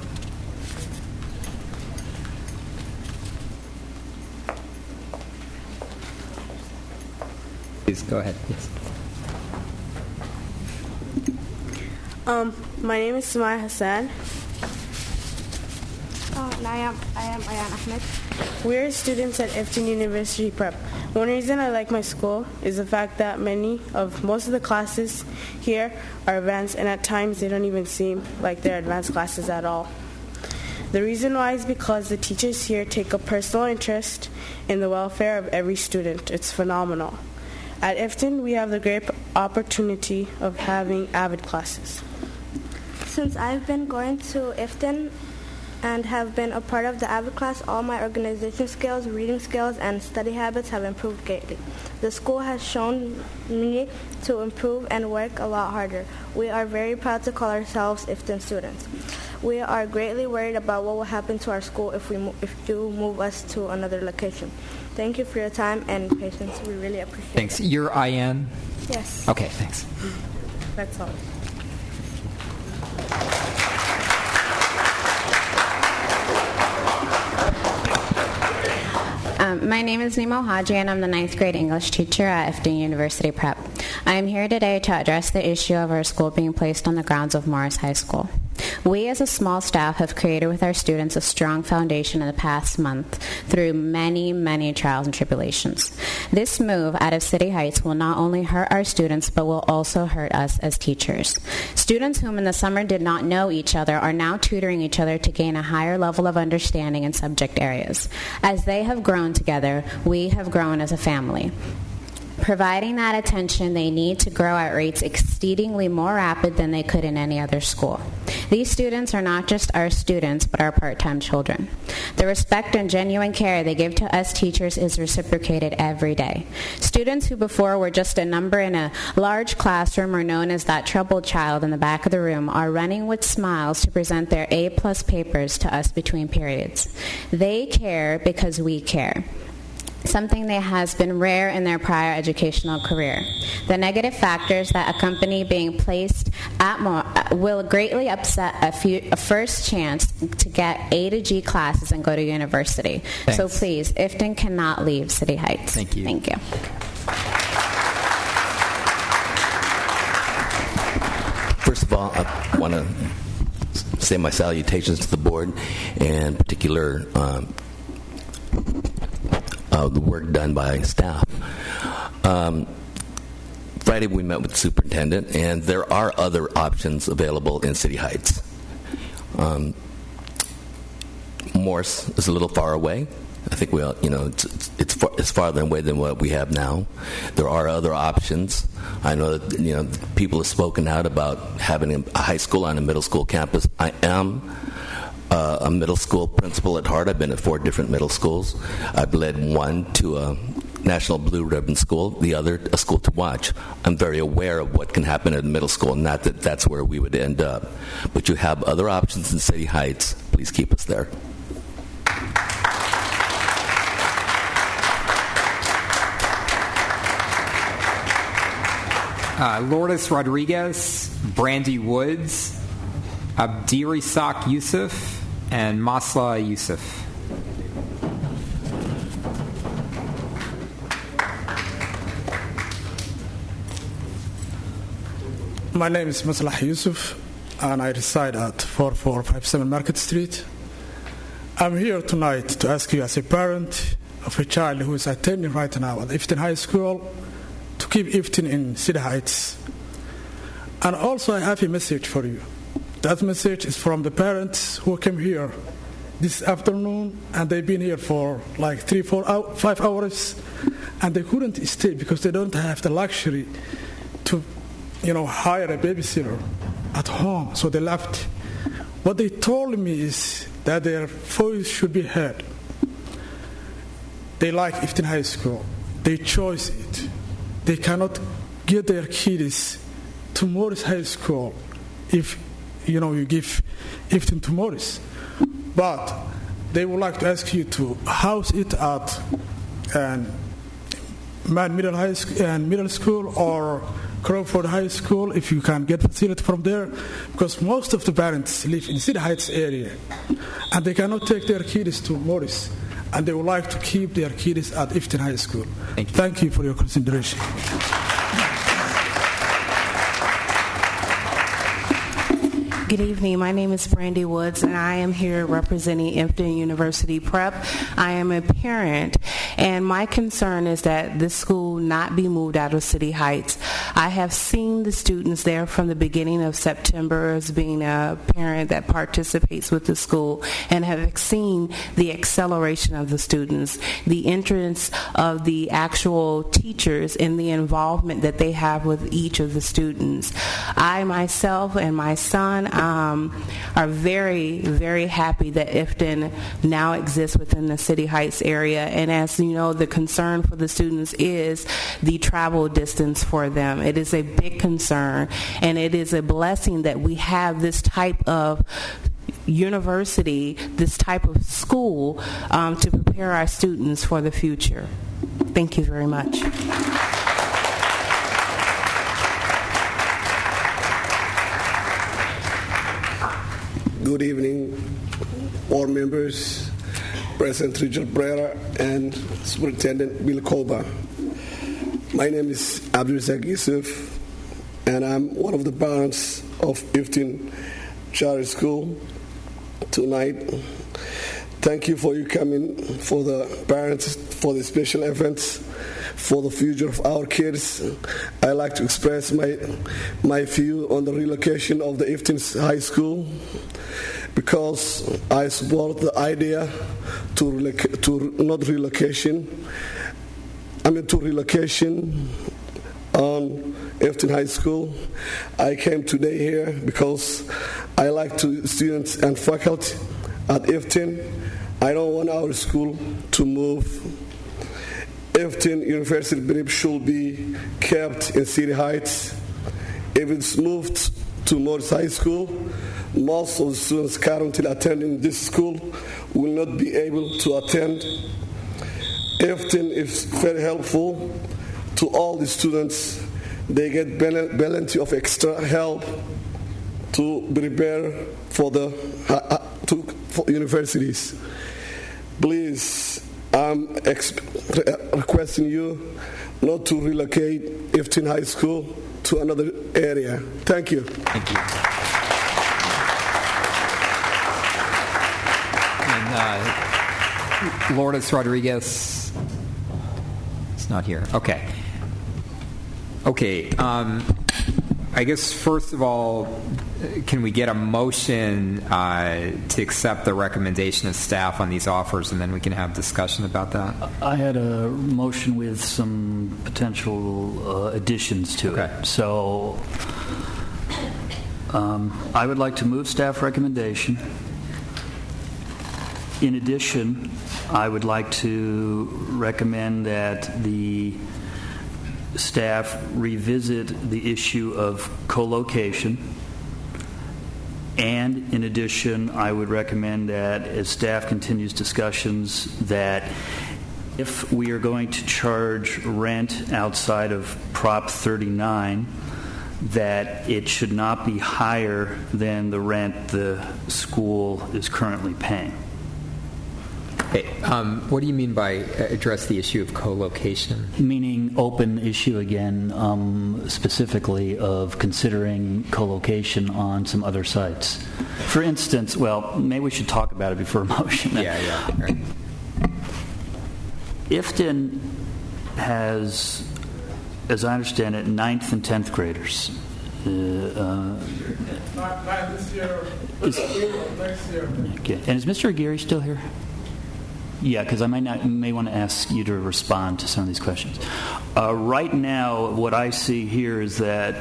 please go ahead. Yes. My name is Sumaya Hassan. And I am Ayan Ahmed. We're students at Iftin University Prep. One reason I like my school is the fact that most of the classes here are advanced, and at times they don't even seem like they're advanced classes at all. The reason why is because the teachers here take a personal interest in the welfare of every student. It's phenomenal. At Iftin, we have the great opportunity of having AVID classes. Since I've been going to Iftin and have been a part of the AVID class, all my organization skills, reading skills, and study habits have improved greatly. The school has shown me to improve and work a lot harder. We are very proud to call ourselves Iftin students. We are greatly worried about what will happen to our school if you move us to another location. Thank you for your time and patience. We really appreciate it. Thanks. You're Ayan? Yes. Okay, thanks. That's all. My name is Nemo Haji, and I'm the 9th grade English teacher at Iftin University Prep. I am here today to address the issue of our school being placed on the grounds of Morris High School. We as a small staff have created with our students a strong foundation in the past month through many, many trials and tribulations. This move out of City Heights will not only hurt our students, but will also hurt us as teachers. Students whom in the summer did not know each other are now tutoring each other to gain a higher level of understanding in subject areas. As they have grown together, we have grown as a family, providing that attention they need to grow at rates exceedingly more rapid than they could in any other school. These students are not just our students, but our part-time children. The respect and genuine care they give to us teachers is reciprocated every day. Students who before were just a number in a large classroom or known as that troubled child in the back of the room are running with smiles to present their A-plus papers to us between periods. They care because we care, something that has been rare in their prior educational career. The negative factors that accompany being placed at will greatly upset a first chance to get A to G classes and go to university. Thanks. So please, Iftin cannot leave City Heights. Thank you. Thank you. First of all, I want to say my salutations to the board, and in particular the work done by staff. Friday we met with the superintendent, and there are other options available in City Heights. Morse is a little far away. I think it's farther away than what we have now. There are other options. I know that people have spoken out about having a high school on a middle school campus. I am a middle school principal at heart. I've been at 4 different middle schools. I've led one to a National Blue Ribbon School, the other a school to watch. I'm very aware of what can happen at a middle school, not that that's where we would end up. But you have other options in City Heights. Please keep us there. Lourdes Rodriguez, Brandy Woods, Abdirisak Yusuf, and Masla Yusuf. My name is Maslah Yusuf, and I reside at 4457 Market Street. I'm here tonight to ask you, as a parent of a child who is attending right now at Iftin High School, to keep Iftin in City Heights. And also I have a message for you. That message is from the parents who came here this afternoon, and they've been here for like 5 hours, and they couldn't stay because they don't have the luxury to, hire a babysitter at home, so they left. What they told me is that their voice should be heard. They like Iftin High School. They chose it. They cannot get their kids to Morris High School if you give Iftin to Morris. But they would like to ask you to house it at Middle School or Crawford High School if you can get facility from there, because most of the parents live in City Heights area and they cannot take their kids to Morris, and they would like to keep their kids at Iftin High School. Thank you for your consideration. Good evening. My name is Brandy Woods, and I am here representing Iftin University Prep. I am a parent, and my concern is that this school not be moved out of City Heights. I have seen the students there from the beginning of September as being a parent that participates with the school, and have seen the acceleration of the students, the entrance of the actual teachers, and the involvement that they have with each of the students. I myself and my son are very, very happy that Iftin now exists within the City Heights area. And as you know, the concern for the students is the travel distance for them. It is a big concern, and it is a blessing that we have this type of university, this type of school to prepare our students for the future. Thank you very much. Good evening, board members, President Richard Brera, and Superintendent Bill Kolba. My name is Abdulrazak Yusuf, and I'm one of the parents of Iftin Charter School tonight. Thank you for you coming, for the parents, for the special events, for the future of our kids. I like to express my view on the relocation of the Iftin High School, because I support the idea to relocation on Iftin High School. I came today here because I like to students and faculty at Iftin. I don't want our school to move. Iftin University Prep should be kept in City Heights. If it's moved to Morris High School, most of the students currently attending this school will not be able to attend. Iftin is very helpful to all the students. They get plenty of extra help to prepare for for universities. Please, I'm requesting you not to relocate Iftin High School to another area. Thank you. Thank you. And Lourdes Rodriguez is not here. Okay. I guess first of all, can we get a motion to accept the recommendation of staff on these offers, and then we can have discussion about that? I had a motion with some potential additions to it. So I would like to move staff recommendation. In addition, I would like to recommend that the staff revisit the issue of co-location. And in addition, I would recommend that as staff continues discussions, that if we are going to charge rent outside of Prop 39, that it should not be higher than the rent the school is currently paying. Hey, what do you mean by address the issue of co-location? Meaning open issue again, specifically of considering co-location on some other sites. For instance, well, maybe we should talk about it before a motion. Yeah. Right. Iftin has as I understand it, 9th and 10th graders. Not this year, next year. Okay. And is Mr. Aguirre still here? Yeah, because I may want to ask you to respond to some of these questions. Right now, what I see here is that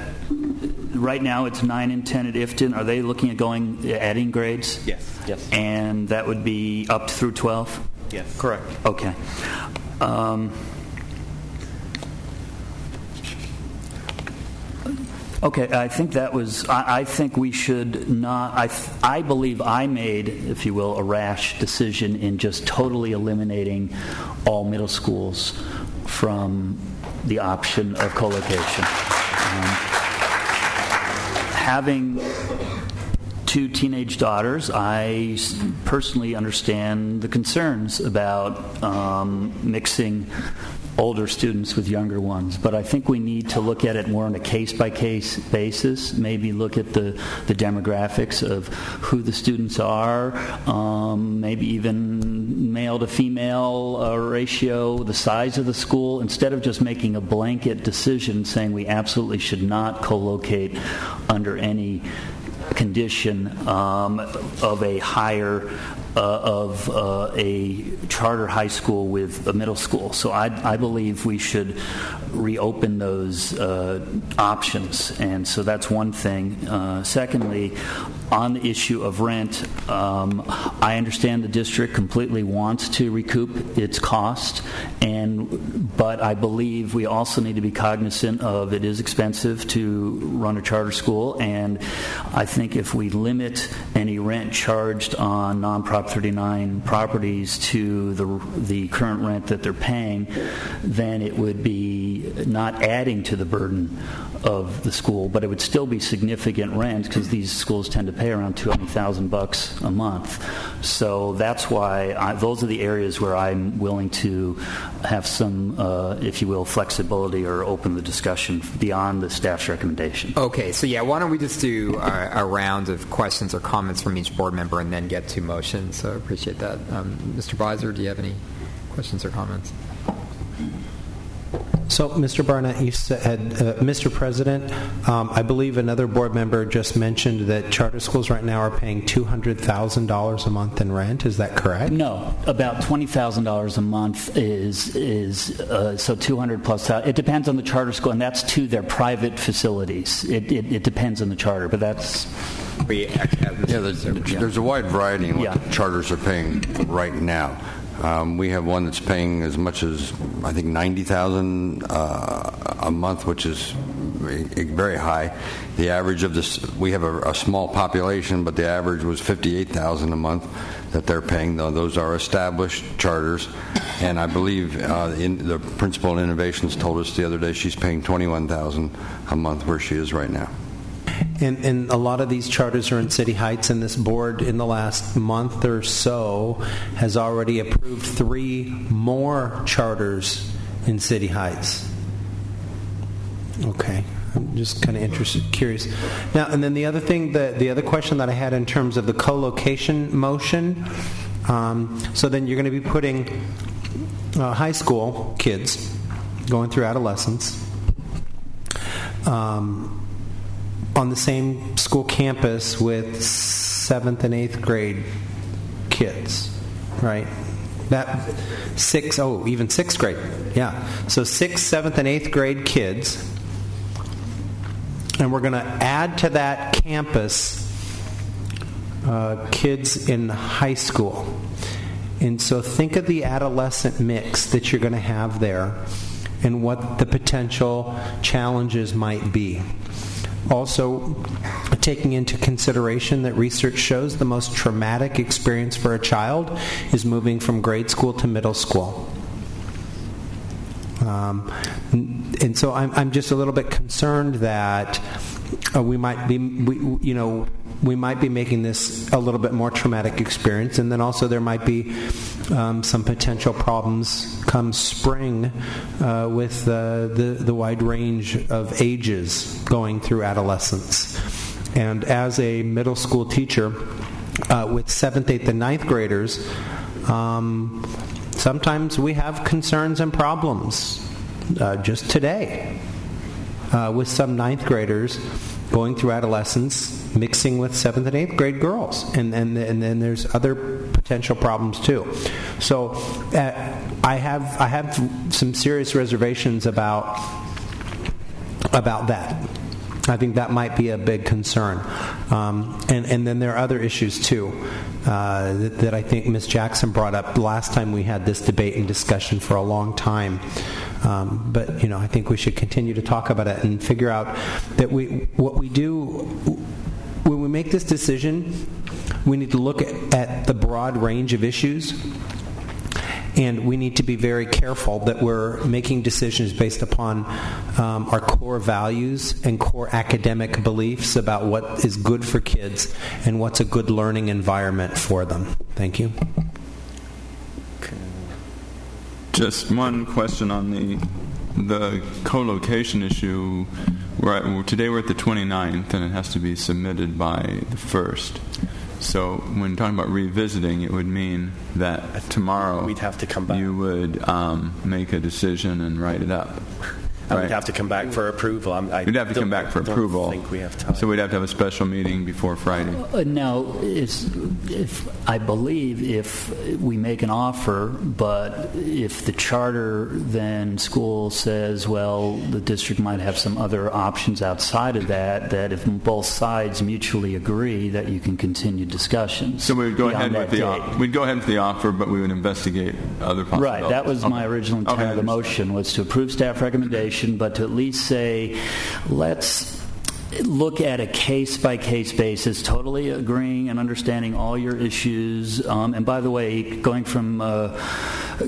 right now it's 9 and 10 at Ifton. Are they looking at adding grades? Yes. Yes. And that would be up through 12? Yes. Correct. Okay. Okay, I think that was. I think we should not. I believe I made, if you will, a rash decision in just totally eliminating all middle schools from the option of co-location. Having 2 teenage daughters, I personally understand the concerns about mixing older students with younger ones, but I think we need to look at it more on a case-by-case basis, maybe look at the demographics of who the students are, maybe even male to female ratio, the size of the school, instead of just making a blanket decision saying we absolutely should not co-locate under any condition of a higher of a charter high school with a middle school. So I believe we should reopen those options, and so that's one thing. Secondly, on the issue of rent, I understand the district completely wants to recoup its cost, but I believe we also need to be cognizant of it is expensive to run a charter school, and I think if we limit any rent charged on non-Prop 39 properties to the current rent that they're paying, then it would be not adding to the burden of the school, but it would still be significant rent because these schools tend to pay around $200,000 a month. So that's why those are the areas where I'm willing to have some, if you will, flexibility or open the discussion beyond the staff's recommendation. Okay, so why don't we just do a round of questions or comments from each board member and then get to motions. So I appreciate that. Mr. Beiser, do you have any questions or comments? So, Mr. Barnett, you said, Mr. President, I believe another board member just mentioned that charter schools right now are paying $200,000 a month in rent. Is that correct? No, about $20,000 a month is so 200 plus. It depends on the charter school, and that's to their private facilities. It depends on the charter, but that's. There's a wide variety in what the charters are paying right now. We have one that's paying as much as, I think, $90,000 a month, which is very high. The average of this, we have a small population, but the average was $58,000 a month that they're paying. Though those are established charters, and I believe the principal in Innovations told us the other day she's paying $21,000 a month where she is right now. And a lot of these charters are in City Heights, and this board in the last month or so has already approved 3 more charters in City Heights. Okay. I'm just kind of curious. Now, and then the other thing, the other question that I had in terms of the co-location motion, so then you're going to be putting high school kids going through adolescence on the same school campus with 7th and 8th grade kids, right? Even 6th grade, yeah. So 6th, 7th, and 8th grade kids, and we're going to add to that campus kids in high school. And so think of the adolescent mix that you're going to have there and what the potential challenges might be. Also, taking into consideration that research shows the most traumatic experience for a child is moving from grade school to middle school. And so I'm just a little bit concerned that we might be making this a little bit more traumatic experience, and then also there might be some potential problems come spring with the wide range of ages going through adolescence. And as a middle school teacher with 7th, 8th, and 9th graders, sometimes we have concerns and problems. Just today, with some ninth graders going through adolescence, mixing with 7th and 8th grade girls. And then there's other potential problems too. So I have some serious reservations about that. I think that might be a big concern. And then there are other issues too that I think Ms. Jackson brought up the last time we had this debate and discussion for a long time. But I think we should continue to talk about it and figure out that what we do when we make this decision, we need to look at the broad range of issues. And we need to be very careful that we're making decisions based upon our core values and core academic beliefs about what is good for kids and what's a good learning environment for them. Thank you. Just one question on the co-location issue. Today we're at the 29th, and it has to be submitted by the 1st. So when talking about revisiting, it would mean that tomorrow we'd have to come back. You would make a decision and write it up. And we'd have to come back for approval. We'd have to come back for approval. I think we have time. So we'd have to have a special meeting before Friday. Now, I believe if we make an offer, but if the charter then school says, well, the district might have some other options outside of that if both sides mutually agree, that you can continue discussions. So we would go ahead with the offer, but we would investigate other possibilities. Right. That was my original intent of the motion, was to approve staff recommendation, but to at least say, let's look at a case-by-case basis, totally agreeing and understanding all your issues. And by the way, going from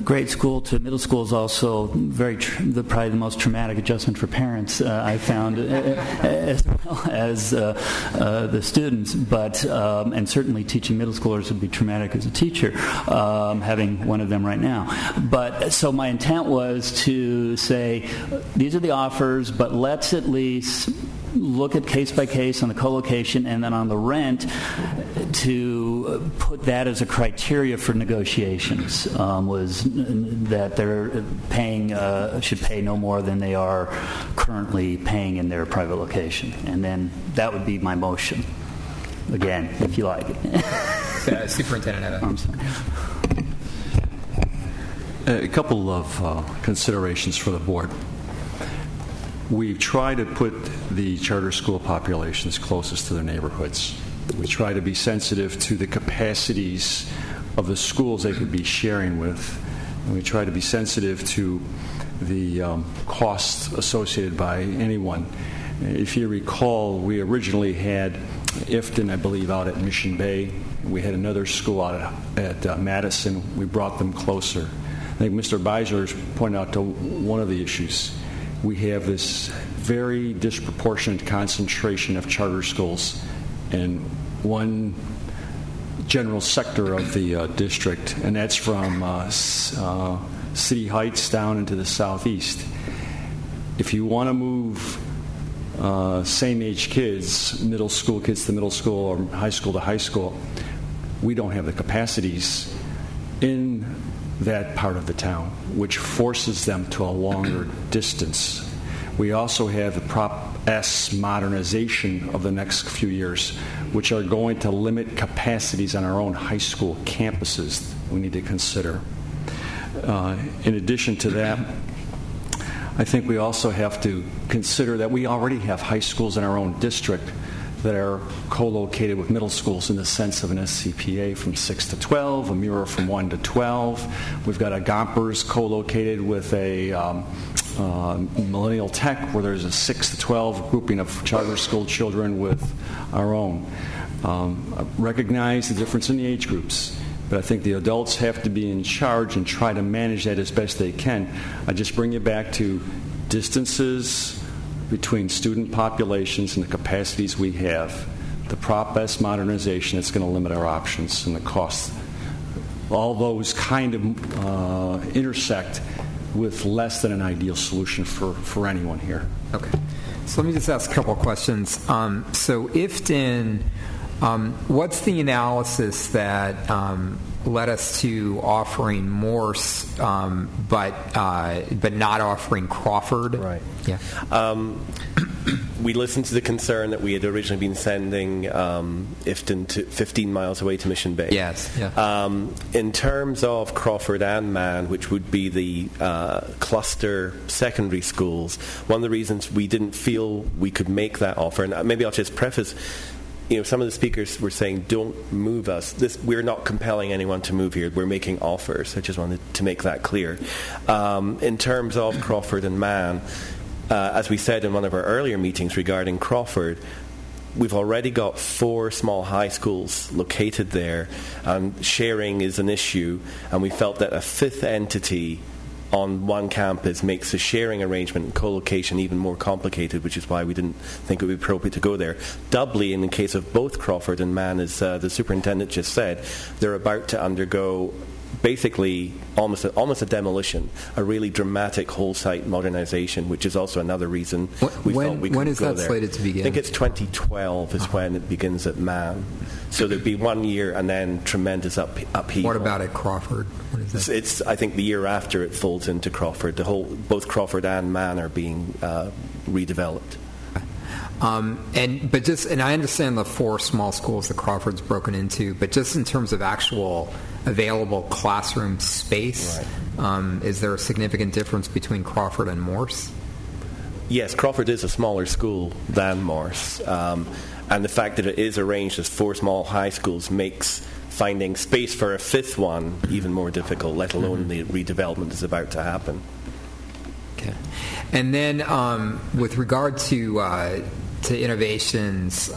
grade school to middle school is also probably the most traumatic adjustment for parents, I found, as well as the students. But and certainly teaching middle schoolers would be traumatic as a teacher, having one of them right now. But so my intent was to say, these are the offers, but let's at least look at case by case on the co-location, and then on the rent to put that as a criteria for negotiations, was that they're paying should pay no more than they are currently paying in their private location. And then that would be my motion, again, if you like it. Superintendent Eda. I'm sorry. A couple of considerations for the board. We've tried to put the charter school populations closest to their neighborhoods. We try to be sensitive to the capacities of the schools they could be sharing with. And we try to be sensitive to the costs associated by anyone. If you recall, we originally had Ifton, I believe, out at Mission Bay. We had another school out at Madison. We brought them closer. I think Mr. Beisler pointed out to one of the issues. We have this very disproportionate concentration of charter schools in one general sector of the district, and that's from City Heights down into the southeast. If you want to move same-age kids, middle school kids to middle school or high school to high school, we don't have the capacities in that part of the town, which forces them to a longer distance. We also have the Prop S modernization of the next few years, which are going to limit capacities on our own high school campuses we need to consider. In addition to that, I think we also have to consider that we already have high schools in our own district that are co-located with middle schools in the sense of an SCPA from 6 to 12, a Mura from 1 to 12. We've got a Gompers co-located with a Millennial Tech, where there's a 6 to 12 grouping of charter school children with our own. Recognize the difference in the age groups, but I think the adults have to be in charge and try to manage that as best they can. I just bring you back to distances between student populations and the capacities we have. The Prop S modernization that's going to limit our options and the costs. All those kind of intersect with less than an ideal solution for anyone here. Okay. So let me just ask a couple of questions. So Ifton, what's the analysis that led us to offering Morse, but not offering Crawford. Right. Yeah. We listened to the concern that we had originally been sending Ifton to 15 miles away to Mission Bay. Yes. Yeah. In terms of Crawford and Mann, which would be the cluster secondary schools, one of the reasons we didn't feel we could make that offer, and maybe I'll just preface, some of the speakers were saying, don't move us. We're not compelling anyone to move here. We're making offers. I just wanted to make that clear. In terms of Crawford and Mann, as we said in one of our earlier meetings regarding Crawford, we've already got 4 small high schools located there, and sharing is an issue, and we felt that a 5th entity on one campus makes the sharing arrangement and co-location even more complicated, which is why we didn't think it would be appropriate to go there. Doubly, in the case of both Crawford and Mann, as the superintendent just said, they're about to undergo basically almost a demolition, a really dramatic whole site modernization, which is also another reason we thought we could go there. When is that slated to begin? I think it's 2012 is when it begins at Mann. So there'd be 1 year and then tremendous upheaval. What about at Crawford? What is that? It's I think the year after it folds into Crawford. Both Crawford and Mann are being redeveloped. And I understand the 4 small schools that Crawford's broken into, but just in terms of actual available classroom space, right. Is there a significant difference between Crawford and Morse? Yes, Crawford is a smaller school than Morse, and the fact that it is arranged as 4 small high schools makes finding space for a 5th one even more difficult, let alone the redevelopment is about to happen. Okay. And then with regard to innovations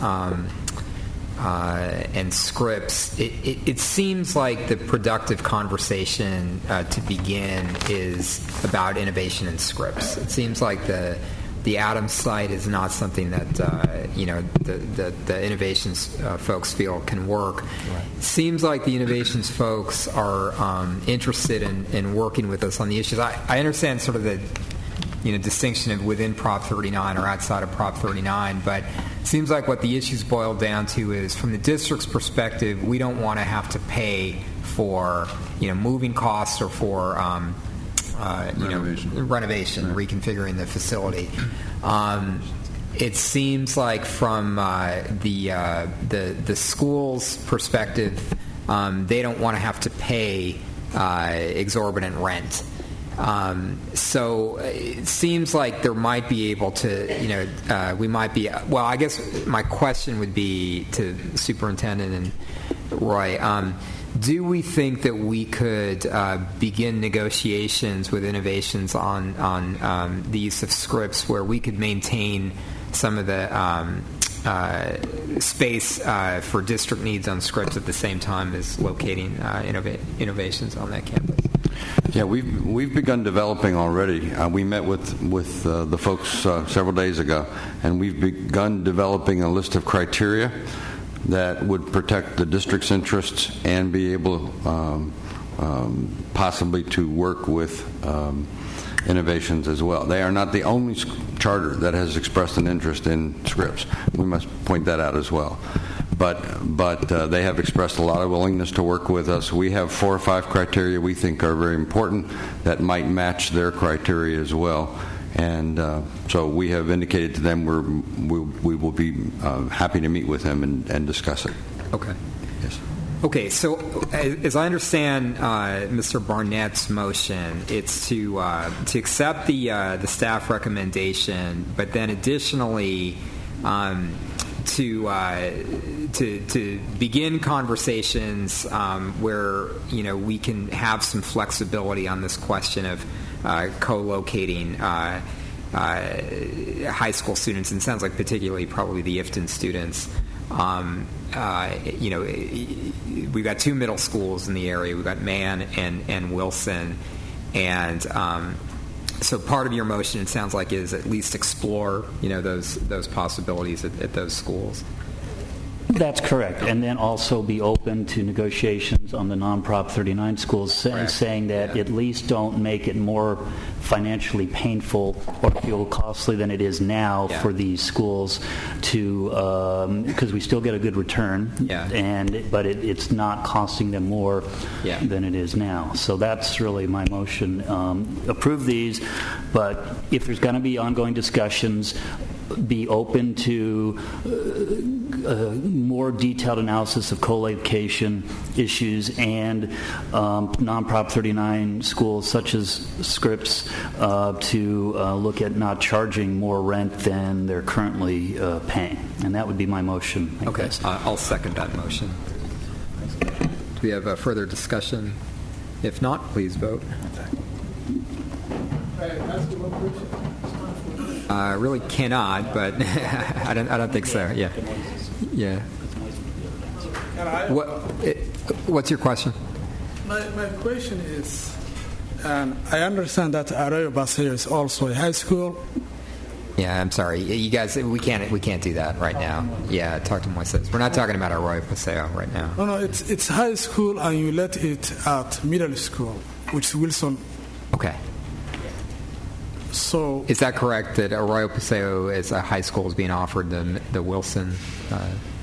and scripts, it seems like the productive conversation to begin is about innovation and scripts. It seems like the Adams site is not something that the innovations folks feel can work. Right. It seems like the innovations folks are interested in working with us on the issues. I understand sort of the distinction of within Prop 39 or outside of Prop 39, but it seems like what the issues boil down to is, from the district's perspective, we don't want to have to pay for moving costs or for renovation, reconfiguring the facility. It seems like from the school's perspective, they don't want to have to pay exorbitant rent. So it seems like there might be able to, we might be, well, I guess my question would be to the superintendent and Roy, do we think that we could begin negotiations with innovations on the use of scripts where we could maintain some of the space for district needs on scripts at the same time as locating innovations on that campus? Yeah, we've begun developing already. We met with the folks several days ago, and we've begun developing a list of criteria that would protect the district's interests and be able possibly to work with innovations as well. They are not the only charter that has expressed an interest in scripts. We must point that out as well. But they have expressed a lot of willingness to work with us. We have 4 or 5 criteria we think are very important that might match their criteria as well. And so we have indicated to them we will be happy to meet with them and discuss it. Okay. Yes. Okay, so as I understand Mr. Barnett's motion, it's to accept the staff recommendation, but then additionally to begin conversations where we can have some flexibility on this question of co-locating high school students, and it sounds like particularly probably the Ifton students. We've got 2 middle schools in the area. We've got Mann and Wilson, and so part of your motion, it sounds like, is at least explore those possibilities at those schools. That's correct. And then also be open to negotiations on the non-Prop 39 schools, saying that at least don't make it more financially painful or feel costly than it is now for these schools to, because we still get a good return, but it's not costing them more than it is now. So that's really my motion. Approve these, but if there's going to be ongoing discussions, be open to more detailed analysis of co-location issues and non-Prop 39 schools such as Scripps to look at not charging more rent than they're currently paying. And that would be my motion. Okay, I'll second that motion. Do we have a further discussion? If not, please vote. I really cannot, but I don't think so. Yeah. What's your question? My question is, I understand that Arroyo Paseo is also a high school. Yeah, I'm sorry, you guys. We can't do that right now. Yeah, talk to Moises. We're not talking about Arroyo Paseo right now. No, it's high school, and you let it at middle school, which is Wilson. Okay. So is that correct that Arroyo Paseo is a high school is being offered the Wilson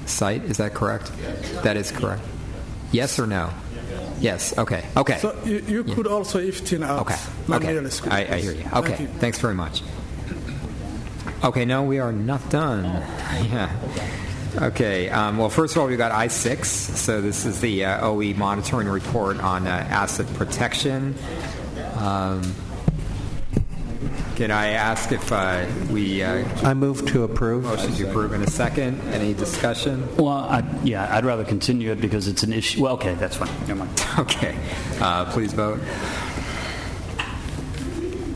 site? Is that correct? Yes. That is correct. Yes or no? Yes. Okay. So you could also Iftin out middle school. I hear you. Okay. Thanks very much. Okay. No, we are not done. Yeah. Okay. Well, first of all, we've got I-6. So this is the OE monitoring report on asset protection. Can I ask if we... I move to approve. Motion to approve in a second. Any discussion? Well, I'd rather continue it because it's an issue. Well, okay, that's fine. Never mind. Okay. Please vote.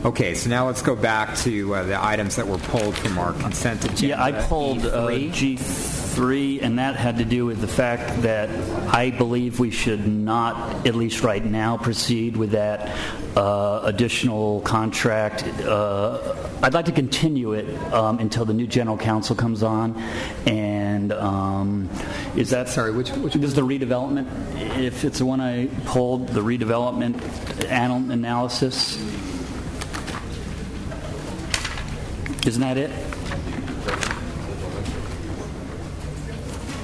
Okay, so now let's go back to the items that were pulled from our consent agenda. Yeah, I pulled G3, and that had to do with the fact that I believe we should not, at least right now, proceed with that additional contract. I'd like to continue it until the new general counsel comes on. And is that... Sorry, which is the redevelopment? If it's the one I pulled, the redevelopment analysis... Isn't that it?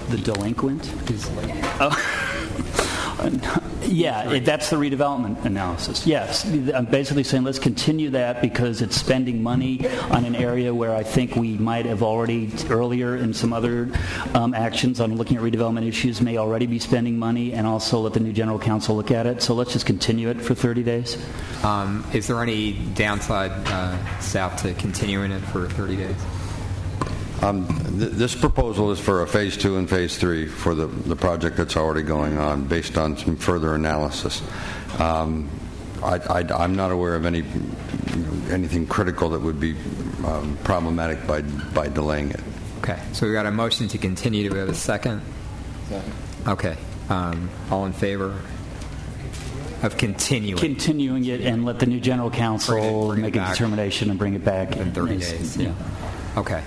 The delinquent? That's the redevelopment analysis. Yes, I'm basically saying let's continue that because it's spending money on an area where I think we might have already earlier in some other actions on looking at redevelopment issues may already be spending money, and also let the new general counsel look at it. So let's just continue it for 30 days. Is there any downside, staff, to continuing it for 30 days? This proposal is for a phase 2 and phase 3 for the project that's already going on, based on some further analysis. I'm not aware of anything critical that would be problematic by delaying it. Okay, so we got a motion to continue. Do we have a second? Second. Okay. All in favor of continuing it, and let the new general counsel make a determination and bring it back in 30 days. Yeah. Okay.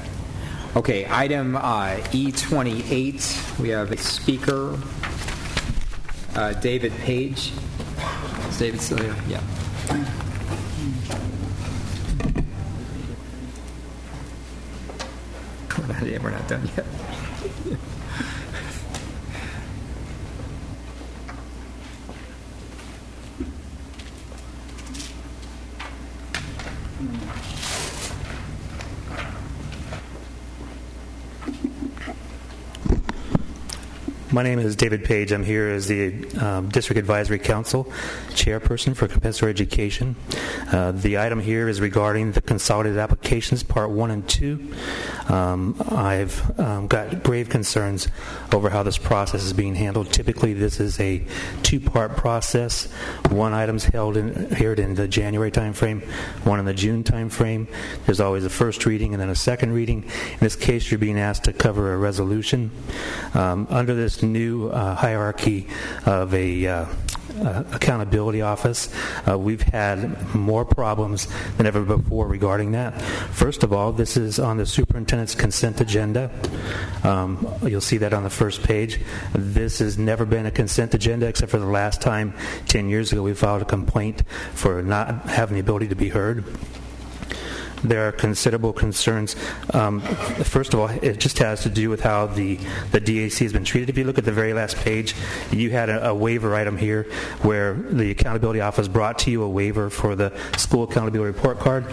Okay, item E28, we have a speaker, David Page. Is David still here? Yeah. We're not done yet. My name is David Page. I'm here as the District Advisory Council Chairperson for Compensatory Education. The item here is regarding the consolidated applications, Part 1 and 2. I've got grave concerns over how this process is being handled. Typically, this is a two-part process. One item's heard in the January timeframe, one in the June timeframe. There's always a first reading and then a second reading. In this case, you're being asked to cover a resolution. Under this new hierarchy of a Accountability Office. We've had more problems than ever before regarding that. First of all, this is on the superintendent's consent agenda. You'll see that on the first page. This has never been a consent agenda except for the last time 10 years ago we filed a complaint for not having the ability to be heard. There are considerable concerns. First of all, it just has to do with how the DAC has been treated. If you look at the very last page, you had a waiver item here where the Accountability Office brought to you a waiver for the school accountability report card.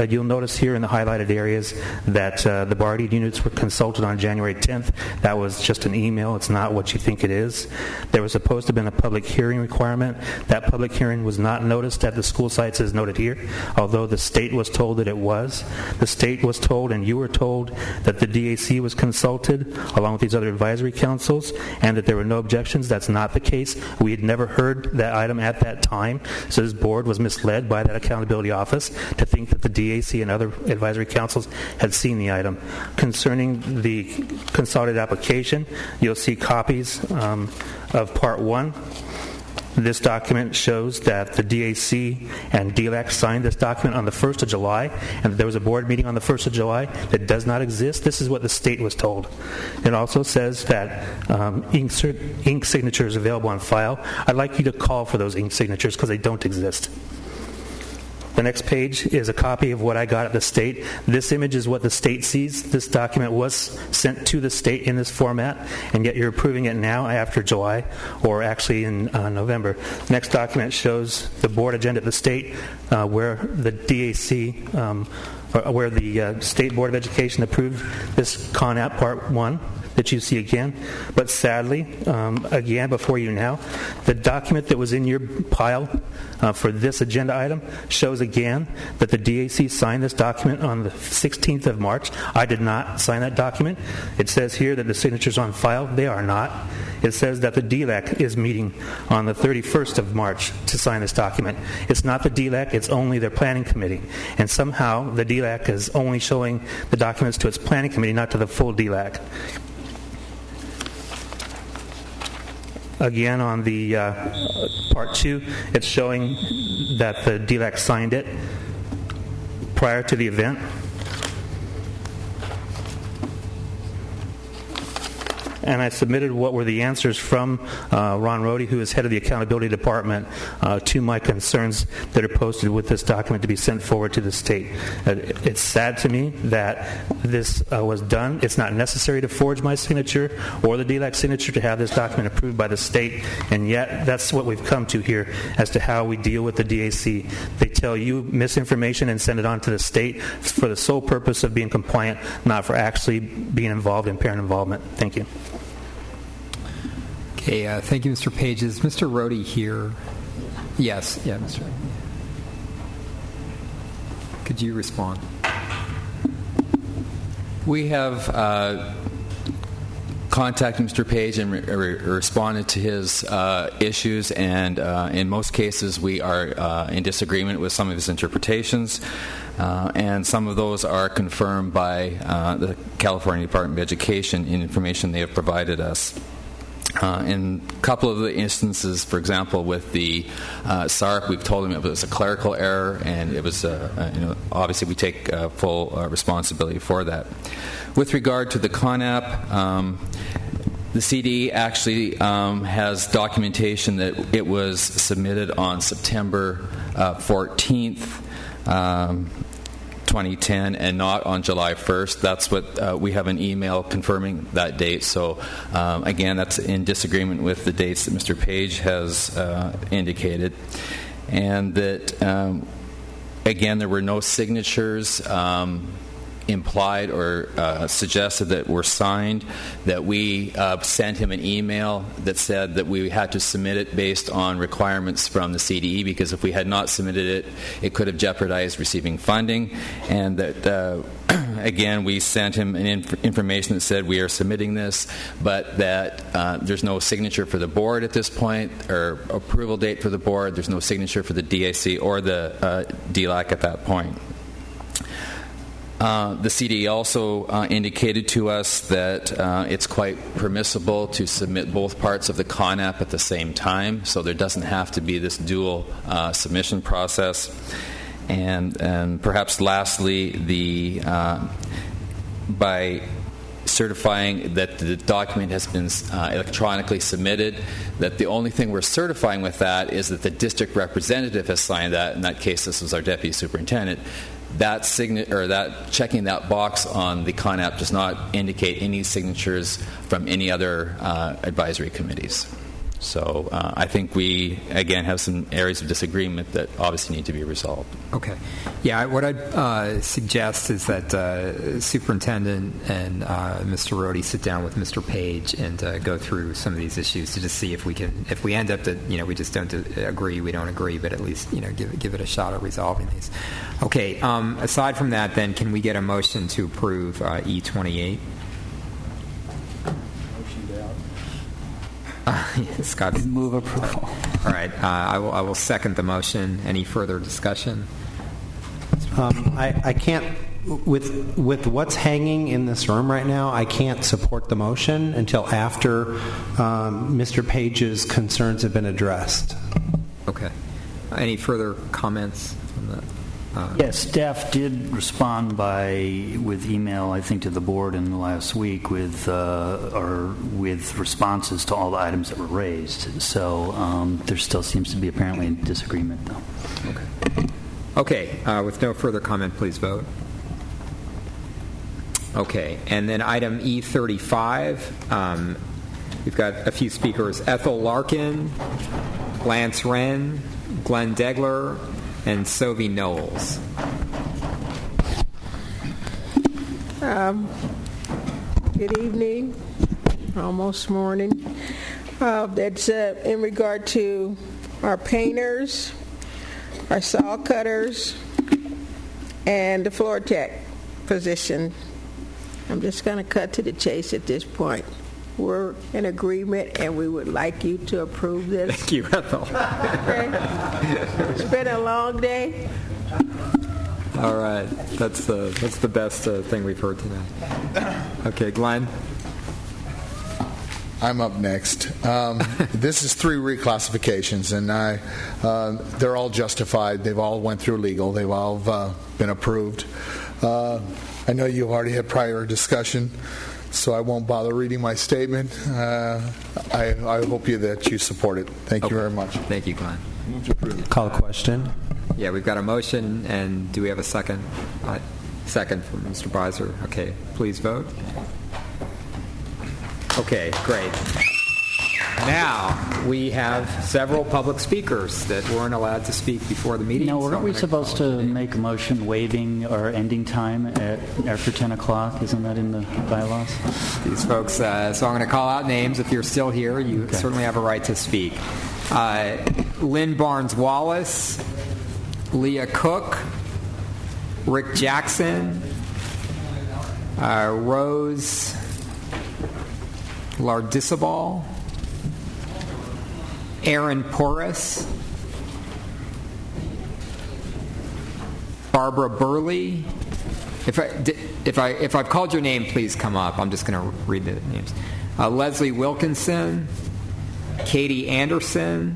You'll notice here in the highlighted areas that the Bardi units were consulted on January 10th. That was just an email. It's not what you think it is. There was supposed to have been a public hearing requirement. That public hearing was not noticed at the school sites as noted here, although the state was told that it was. The state was told, and you were told, that the DAC was consulted along with these other advisory councils and that there were no objections. That's not the case. We had never heard that item at that time, so this board was misled by that Accountability Office to think that the DAC and other advisory councils had seen the item. Concerning the consolidated application, you'll see copies of Part 1. This document shows that the DAC and DLAC signed this document on the 1st of July, and that there was a board meeting on the 1st of July that does not exist. This is what the state was told. It also says that ink signatures are available on file. I'd like you to call for those ink signatures because they don't exist. The next page is a copy of what I got at the state. This image is what the state sees. This document was sent to the state in this format, and yet you're approving it now after July, or actually in November. Next document shows the board agenda at the state where the DAC, where the State Board of Education approved this CONAP Part 1 that you see again. But sadly, again, before you now, the document that was in your pile for this agenda item shows again that the DAC signed this document on the 16th of March. I did not sign that document. It says here that the signature's on file. They are not. It says that the DLAC is meeting on the 31st of March to sign this document. It's not the DLAC, it's only their planning committee. And somehow the DLAC is only showing the documents to its planning committee, not to the full DLAC. Again, on the Part 2, it's showing that the DLAC signed it prior to the event. And I submitted what were the answers from Ron Rohde, who is head of the Accountability Department, to my concerns that are posted with this document to be sent forward to the state. It's sad to me that this was done. It's not necessary to forge my signature or the DLAC signature to have this document approved by the state, and yet that's what we've come to here as to how we deal with the DAC. They tell you misinformation and send it on to the state for the sole purpose of being compliant, not for actually being involved in parent involvement. Thank you. Okay, thank you, Mr. Page. Is Mr. Rohde here? Yes. Yeah, Mr. Rohde. Could you respond? We have contacted Mr. Page and responded to his issues, and in most cases we are in disagreement with some of his interpretations, and some of those are confirmed by the California Department of Education in information they have provided us. In a couple of the instances, for example, with the SARP, we've told them it was a clerical error, and it was, obviously we take full responsibility for that. With regard to the CONAP, the CD actually has documentation that it was submitted on September 14th. 2010 and not on July 1st. That's what we have an email confirming that date. So again, that's in disagreement with the dates that Mr. Page has indicated. And that, again, there were no signatures implied or suggested that were signed, that we sent him an email that said that we had to submit it based on requirements from the CDE, because if we had not submitted it, it could have jeopardized receiving funding, and that again, we sent him an information that said we are submitting this, but that there's no signature for the board at this point, or approval date for the board. There's no signature for the DAC or the DLAC at that point. The CD also indicated to us that it's quite permissible to submit both parts of the CONAP at the same time, so there doesn't have to be this dual submission process. And perhaps lastly, by certifying that the document has been electronically submitted, that the only thing we're certifying with that is that the district representative has signed that. In that case, this was our deputy superintendent. That checking that box on the CONAP does not indicate any signatures from any other advisory committees. So I think we, again, have some areas of disagreement that obviously need to be resolved. Okay. Yeah, what I'd suggest is that Superintendent and Mr. Rohde sit down with Mr. Page and go through some of these issues to just see if we can, if we end up that, we just don't agree, we don't agree, but at least, give it a shot at resolving these. Okay, aside from that, then, can we get a motion to approve E28? Scott, move approval. All right, I will second the motion. Any further discussion? I can't, with what's hanging in this room right now, I can't support the motion until after Mr. Page's concerns have been addressed. Okay. Any further comments on that? Yes, staff did respond with email, I think, to the board in the last week with responses to all the items that were raised. So there still seems to be apparently a disagreement, though. Okay. With no further comment, please vote. Okay. And then item E35, we've got a few speakers: Ethel Larkin, Lance Wren, Glenn Degler, and Sophie Knowles. Good evening, almost morning. That's in regard to our painters, our saw cutters, and the floor tech position. I'm just going to cut to the chase at this point. We're in agreement, and we would like you to approve this. Thank you, Ethel. Okay. It's been a long day. All right, that's the best thing we've heard tonight. Okay, Glenn. I'm up next. This is 3 reclassifications, and they're all justified. They've all went through legal. They've all been approved. I know you already had prior discussion, so I won't bother reading my statement. I hope that you support it. Thank you very much. Thank you, Glenn. Move to approve. Call a question. Yeah, we've got a motion, and do we have a second? Second from Mr. Beiser. Okay, please vote. Okay, great. Now, we have several public speakers that weren't allowed to speak before the meeting. No, weren't we supposed to make a motion waiving our ending time after 10 o'clock? Isn't that in the bylaws? These folks, so I'm going to call out names. If you're still here, you certainly have a right to speak. Lynn Barnes-Wallace, Leah Cook, Rick Jackson, Rose Lardisabal, Aaron Porras, Barbara Burley. If I've called your name, please come up. I'm just going to read the names. Leslie Wilkinson, Katie Anderson,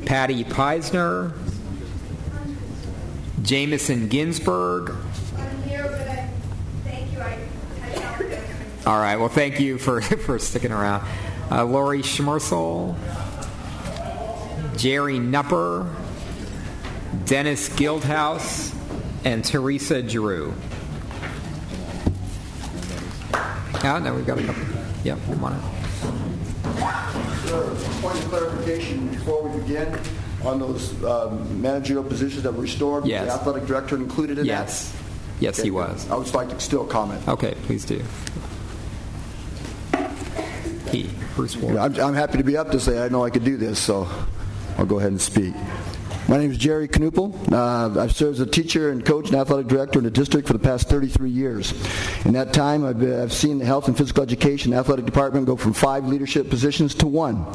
Patty Peisner, Jameson Ginsburg. I'm here, but thank you. All right. Well, thank you for sticking around. Lori Schmersel, Jerry Nupper, Dennis Guildhouse, and Teresa Drew. No, we've got a couple. Yep, come on in. Sure. Point of clarification before we begin on those managerial positions that were restored. Yes. Was the athletic director included in that? Yes, okay, he was. I would just like to still comment. Okay, please do. Bruce Ward. I'm happy to be up to say I know I could do this, so I'll go ahead and speak. My name is Jerry Knoopel. I've served as a teacher and coach and athletic director in the district for the past 33 years. In that time, I've seen the health and physical education athletic department go from 5 leadership positions to 1.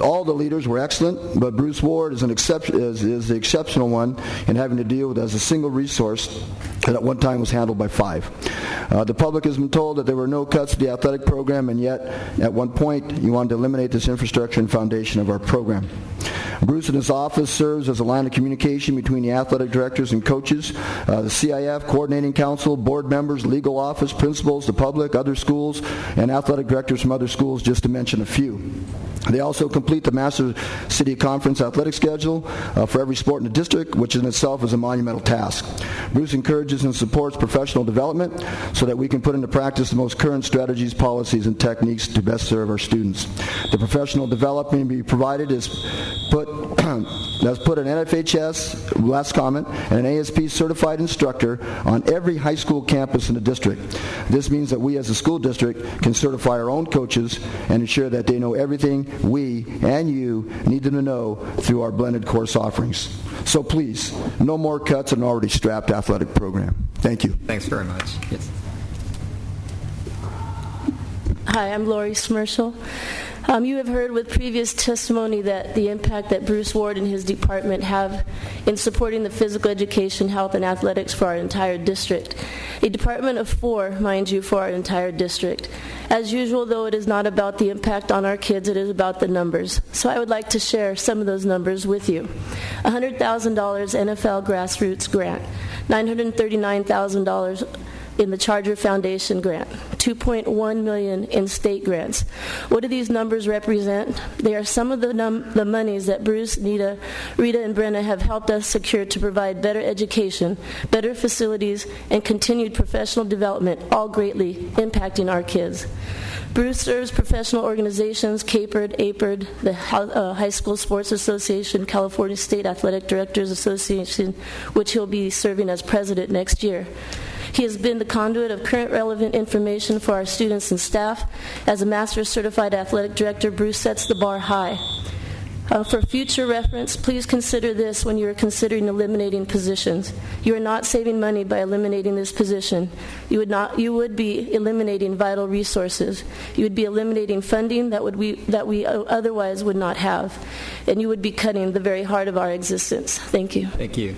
All the leaders were excellent, but Bruce Ward is the exceptional one in having to deal with as a single resource that at one time was handled by 5. The public has been told that there were no cuts to the athletic program, and yet at one point you wanted to eliminate this infrastructure and foundation of our program. Bruce in his office serves as a line of communication between the athletic directors and coaches, the CIF, coordinating council, board members, legal office, principals, the public, other schools, and athletic directors from other schools, just to mention a few. They also complete the Master City Conference athletic schedule for every sport in the district, which in itself is a monumental task. Bruce encourages and supports professional development so that we can put into practice the most current strategies, policies, and techniques to best serve our students. The professional development to be provided is put an NFHS, last comment, and an ASP certified instructor on every high school campus in the district. This means that we as a school district can certify our own coaches and ensure that they know everything we and you need them to know through our blended course offerings. So please, no more cuts in an already strapped athletic program. Thank you. Thanks very much. Yes. Hi, I'm Lori Smerschel. You have heard with previous testimony that the impact that Bruce Ward and his department have in supporting the physical education, health, and athletics for our entire district. A department of 4, mind you, for our entire district. As usual, though, it is not about the impact on our kids, it is about the numbers. So I would like to share some of those numbers with you. $100,000 NFL grassroots grant, $939,000 in the Charger Foundation grant, $2.1 million in state grants. What do these numbers represent? They are some of the monies that Bruce, Rita, and Brenna have helped us secure to provide better education, better facilities, and continued professional development, all greatly impacting our kids. Bruce serves professional organizations, CAPERD, APERD, the High School Sports Association, California State Athletic Directors Association, which he'll be serving as president next year. He has been the conduit of current relevant information for our students and staff. As a Master's Certified Athletic Director, Bruce sets the bar high. For future reference, please consider this when you are considering eliminating positions. You are not saving money by eliminating this position. You would be eliminating vital resources. You would be eliminating funding that we otherwise would not have. And you would be cutting the very heart of our existence. Thank you. Thank you.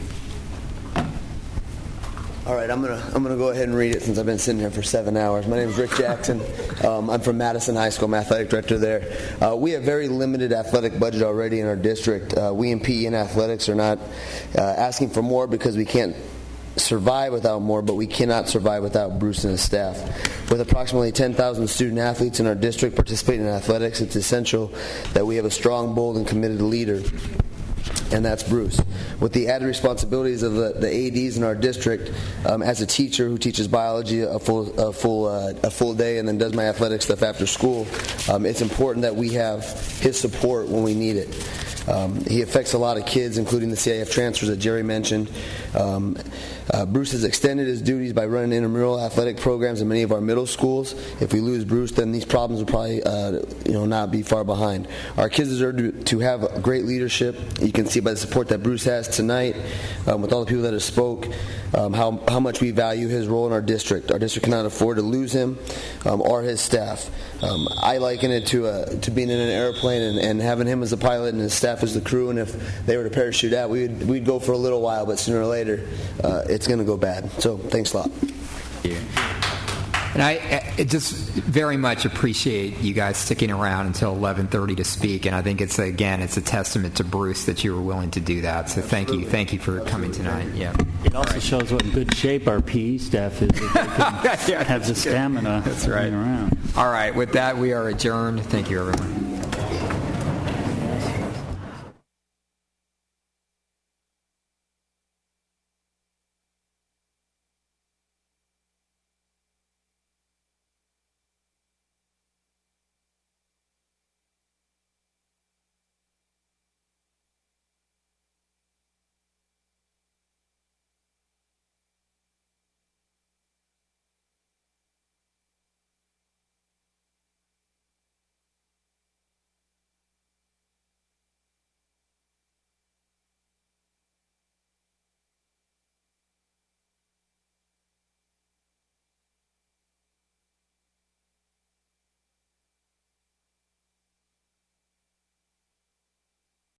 All right, I'm gonna go ahead and read it since I've been sitting here for 7 hours. My name is Rick Jackson. I'm from Madison High School. I'm athletic director there. We have very limited athletic budget already in our district. We in PE and athletics are not asking for more because we can't survive without more, but we cannot survive without Bruce and his staff. With approximately 10,000 student athletes in our district participating in athletics, it's essential that we have a strong, bold, and committed leader. And that's Bruce. With the added responsibilities of the ADs in our district, as a teacher who teaches biology a full day and then does my athletic stuff after school, it's important that we have his support when we need it. He affects a lot of kids, including the CIF transfers that Jerry mentioned. Bruce has extended his duties by running intramural athletic programs in many of our middle schools. If we lose Bruce, then these problems will probably not be far behind. Our kids deserve to have great leadership. You can see by the support that Bruce has tonight, with all the people that have spoke, how much we value his role in our district. Our district cannot afford to lose him or his staff. I liken it to being in an airplane and having him as the pilot and his staff as the crew, and if they were to parachute out, we'd go for a little while, but sooner or later it's going to go bad. So thanks a lot. Thank you. And I just very much appreciate you guys sticking around until 11:30 to speak, and I think it's a testament to Bruce that you were willing to do that. So thank you for coming tonight. Yeah. It also shows what in good shape our PE staff is. If they can have the stamina. That's right. Around. All right. With that, we are adjourned. Thank you, everyone.